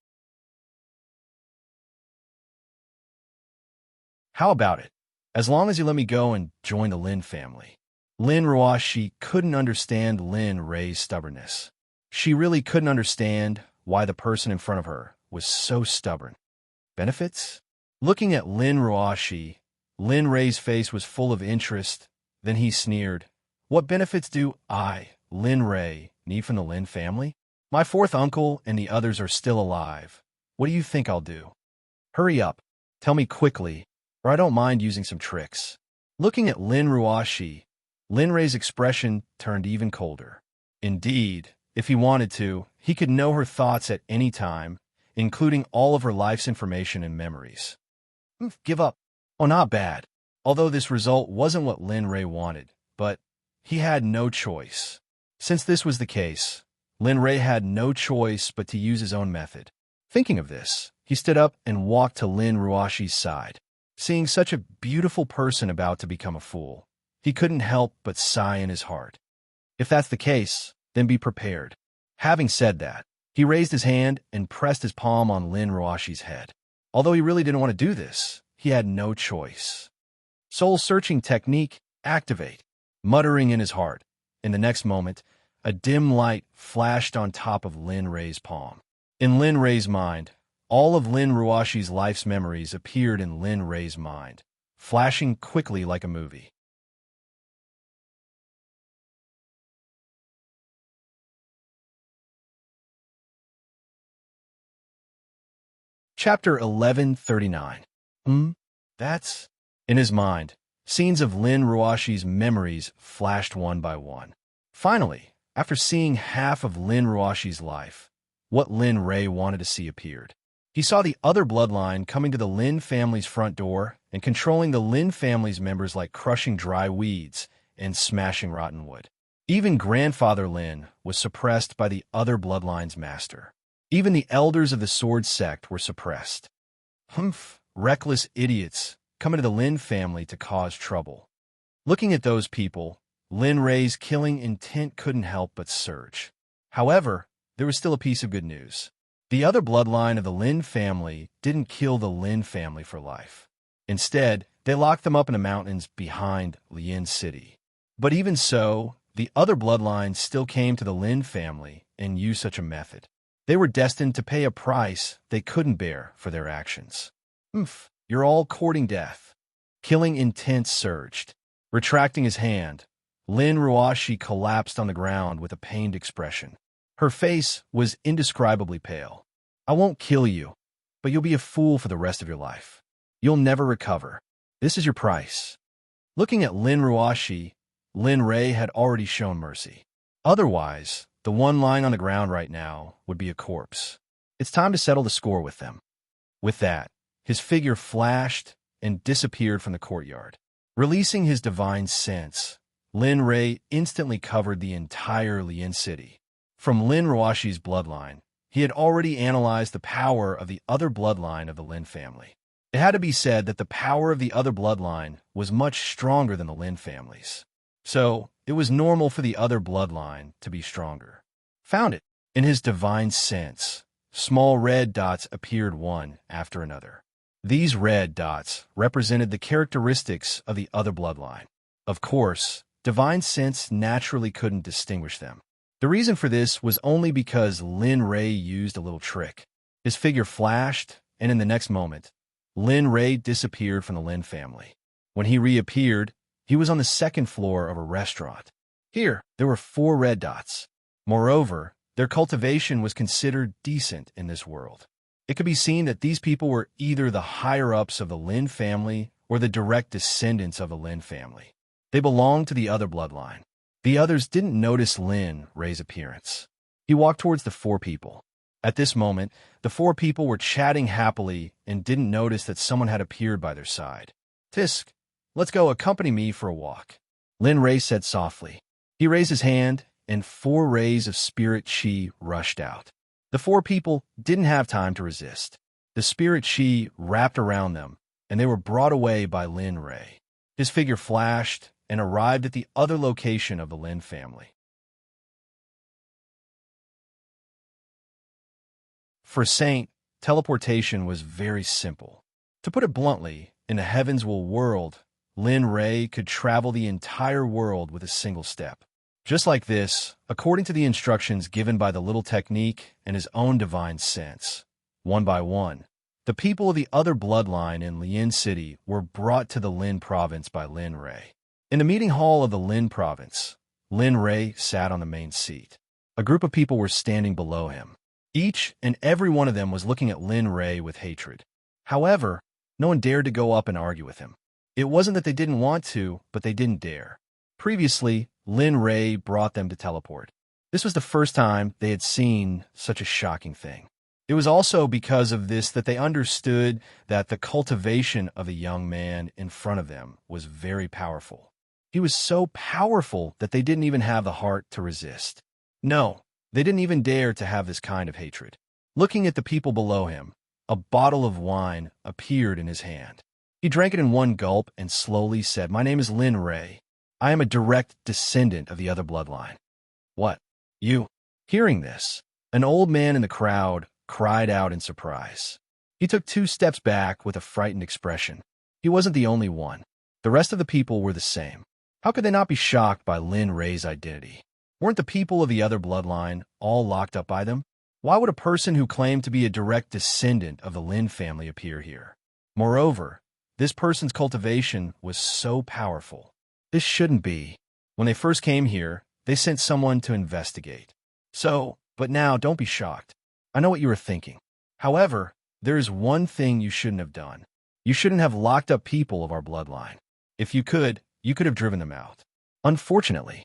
How about it? As long as you let me go and join the Lin family. Lin Ruashi couldn't understand Lin Ray's stubbornness. She really couldn't understand why the person in front of her was so stubborn. Benefits? Looking at Lin Ruashi, Lin Ray's face was full of interest. Then he sneered. What benefits do I, Lin Ray, need from the Lin family? My fourth uncle and the others are still alive. What do you think I'll do? Hurry up. Tell me quickly, or I don't mind using some tricks. Looking at Lin Ruashi, Lin Ray's expression turned even colder. Indeed, if he wanted to, he could know her thoughts at any time, including all of her life's information and memories. Give up. Oh, not bad. Although this result wasn't what Lin Ray wanted, but he had no choice. Since this was the case, Lin Ray had no choice but to use his own method. Thinking of this, he stood up and walked to Lin Ruashi's side. Seeing such a beautiful person about to become a fool, he couldn't help but sigh in his heart. If that's the case, then be prepared. Having said that, he raised his hand and pressed his palm on Lin Ruashi's head. Although he really didn't want to do this, he had no choice. Soul-searching technique, activate. Muttering in his heart, in the next moment, a dim light flashed on top of Lin Ray's palm. In Lin Ray's mind, all of Lin Ruashi's life's memories appeared in Lin Ray's mind, flashing quickly like a movie. Chapter 1139. That's... In his mind, scenes of Lin Ruashi's memories flashed one by one. Finally, after seeing half of Lin Ruashi's life, what Lin Ray wanted to see appeared. He saw the other bloodline coming to the Lin family's front door and controlling the Lin family's members like crushing dry weeds and smashing rotten wood. Even Grandfather Lin was suppressed by the other bloodline's master. Even the elders of the Sword Sect were suppressed. Reckless idiots coming to the Lin family to cause trouble. Looking at those people, Lin Ray's killing intent couldn't help but surge. However, there was still a piece of good news. The other bloodline of the Lin family didn't kill the Lin family for life. Instead, they locked them up in the mountains behind Lian City. But even so, the other bloodlines still came to the Lin family and used such a method. They were destined to pay a price they couldn't bear for their actions. You're You're all courting death. Killing intent surged. Retracting his hand, Lin Ruashi collapsed on the ground with a pained expression. Her face was indescribably pale. I won't kill you, but you'll be a fool for the rest of your life. You'll never recover. This is your price. Looking at Lin Ruashi, Lin Ray had already shown mercy. Otherwise, the one lying on the ground right now would be a corpse. It's time to settle the score with them. With that, his figure flashed and disappeared from the courtyard. Releasing his divine sense, Lin Ray instantly covered the entire Lien city. From Lin Ruashi's bloodline, he had already analyzed the power of the other bloodline of the Lin family. It had to be said that the power of the other bloodline was much stronger than the Lin family's. So, it was normal for the other bloodline to be stronger. Found it. In his divine sense, small red dots appeared one after another. These red dots represented the characteristics of the other bloodline. Of course, divine sense naturally couldn't distinguish them. The reason for this was only because Lin Ray used a little trick. His figure flashed, and in the next moment, Lin Ray disappeared from the Lin family. When he reappeared, he was on the second floor of a restaurant. Here, there were 4 red dots. Moreover, their cultivation was considered decent in this world. It could be seen that these people were either the higher-ups of the Lin family or the direct descendants of the Lin family. They belonged to the other bloodline. The others didn't notice Lin Ray's appearance. He walked towards the 4 people. At this moment, the 4 people were chatting happily and didn't notice that someone had appeared by their side. Tisk, let's go accompany me for a walk, Lin Ray said softly. He raised his hand, and 4 rays of spirit chi rushed out. The 4 people didn't have time to resist. The spirit chi wrapped around them, and they were brought away by Lin Ray. His figure flashed and arrived at the other location of the Lin family. For Saint, teleportation was very simple. To put it bluntly, in the Heavenswell world, Lin Ray could travel the entire world with a single step. Just like this, according to the instructions given by the little technique and his own divine sense. One by one, the people of the other bloodline in Lien City were brought to the Lin province by Lin Ray. In the meeting hall of the Lin province, Lin Ray sat on the main seat. A group of people were standing below him. Each and every one of them was looking at Lin Ray with hatred. However, no one dared to go up and argue with him. It wasn't that they didn't want to, but they didn't dare. Previously, Lin Ray brought them to teleport. This was the first time they had seen such a shocking thing. It was also because of this that they understood that the cultivation of the young man in front of them was very powerful. He was so powerful that they didn't even have the heart to resist. No, they didn't even dare to have this kind of hatred. Looking at the people below him, a bottle of wine appeared in his hand. He drank it in one gulp and slowly said, "My name is Lin Ray. I am a direct descendant of the other bloodline." "What? You?" Hearing this, an old man in the crowd cried out in surprise. He took 2 steps back with a frightened expression. He wasn't the only one. The rest of the people were the same. How could they not be shocked by Lin Ray's identity? Weren't the people of the other bloodline all locked up by them? Why would a person who claimed to be a direct descendant of the Lin family appear here? Moreover, this person's cultivation was so powerful. This shouldn't be. When they first came here, they sent someone to investigate. But now don't be shocked. I know what you were thinking. However, there is one thing you shouldn't have done. You shouldn't have locked up people of our bloodline. If you could have driven them out. Unfortunately.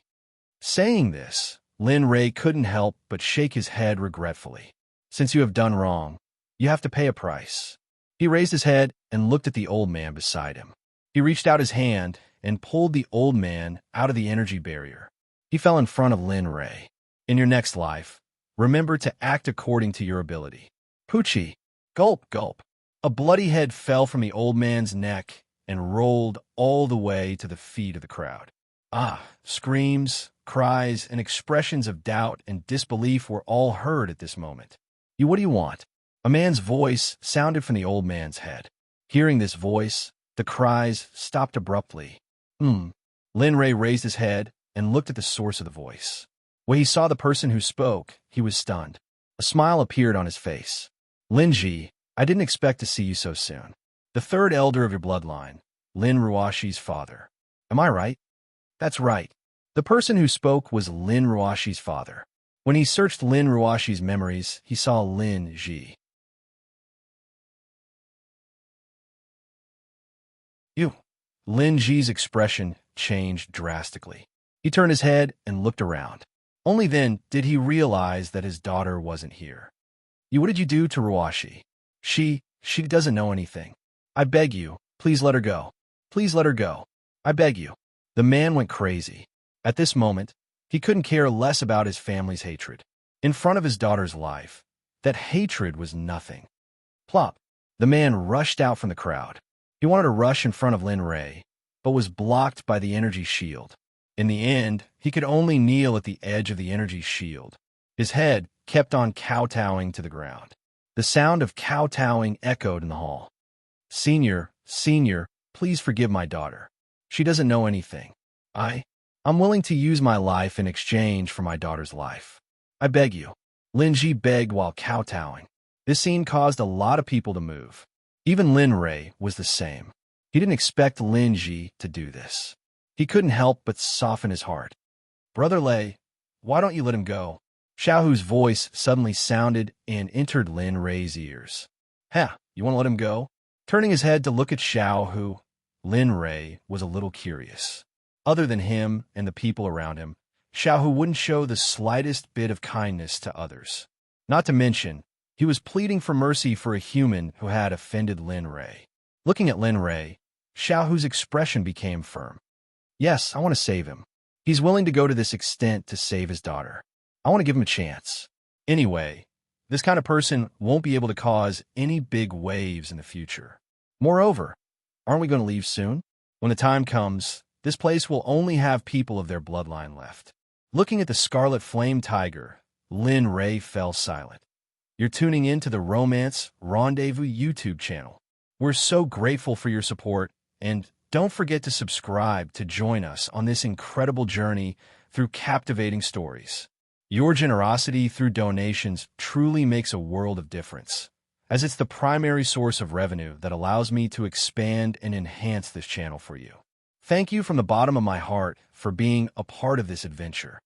Saying this, Lin Ray couldn't help but shake his head regretfully. Since you have done wrong, you have to pay a price. He raised his head and looked at the old man beside him. He reached out his hand and pulled the old man out of the energy barrier. He fell in front of Lin Ray. In your next life, remember to act according to your ability. Poochie, gulp, gulp. A bloody head fell from the old man's neck and rolled all the way to the feet of the crowd. Screams, cries, and expressions of doubt and disbelief were all heard at this moment. What do you want? A man's voice sounded from the old man's head. Hearing this voice, the cries stopped abruptly. Lin Ray raised his head and looked at the source of the voice. When he saw the person who spoke, he was stunned. A smile appeared on his face. "Linji, I didn't expect to see you so soon. The third elder of your bloodline, Lin Ruashi's father. Am I right? That's right. The person who spoke was Lin Ruashi's father. When he searched Lin Ruashi's memories, he saw Lin Ji. You. Lin Ji's expression changed drastically. He turned his head and looked around. Only then did he realize that his daughter wasn't here. What did you do to Ruashi? She doesn't know anything. I beg you, please let her go. Please let her go. I beg you. The man went crazy. At this moment, he couldn't care less about his family's hatred. In front of his daughter's life, that hatred was nothing. Plop. The man rushed out from the crowd. He wanted to rush in front of Lin Ray, but was blocked by the energy shield. In the end, he could only kneel at the edge of the energy shield. His head kept on kowtowing to the ground. The sound of kowtowing echoed in the hall. Senior, please forgive my daughter. She doesn't know anything. I'm willing to use my life in exchange for my daughter's life. I beg you. Lin Ji begged while kowtowing. This scene caused a lot of people to move. Even Lin Ray was the same. He didn't expect Lin Ji to do this. He couldn't help but soften his heart. Brother Lei, why don't you let him go? Xiaohu's voice suddenly sounded and entered Lin Ray's ears. You want to let him go? Turning his head to look at Xiaohu, Lin Ray was a little curious. Other than him and the people around him, Xiaohu wouldn't show the slightest bit of kindness to others. Not to mention, he was pleading for mercy for a human who had offended Lin Ray. Looking at Lin Ray, Xiaohu's expression became firm. Yes, I want to save him. He's willing to go to this extent to save his daughter. I want to give him a chance. Anyway, this kind of person won't be able to cause any big waves in the future. Moreover, aren't we going to leave soon? When the time comes, this place will only have people of their bloodline left. Looking at the Scarlet Flame Tiger, Lin Ray fell silent. You're tuning in to the Romance Rendezvous YouTube channel. We're so grateful for your support, and don't forget to subscribe to join us on this incredible journey through captivating stories. Your generosity through donations truly makes a world of difference, as it's the primary source of revenue that allows me to expand and enhance this channel for you. Thank you from the bottom of my heart for being a part of this adventure.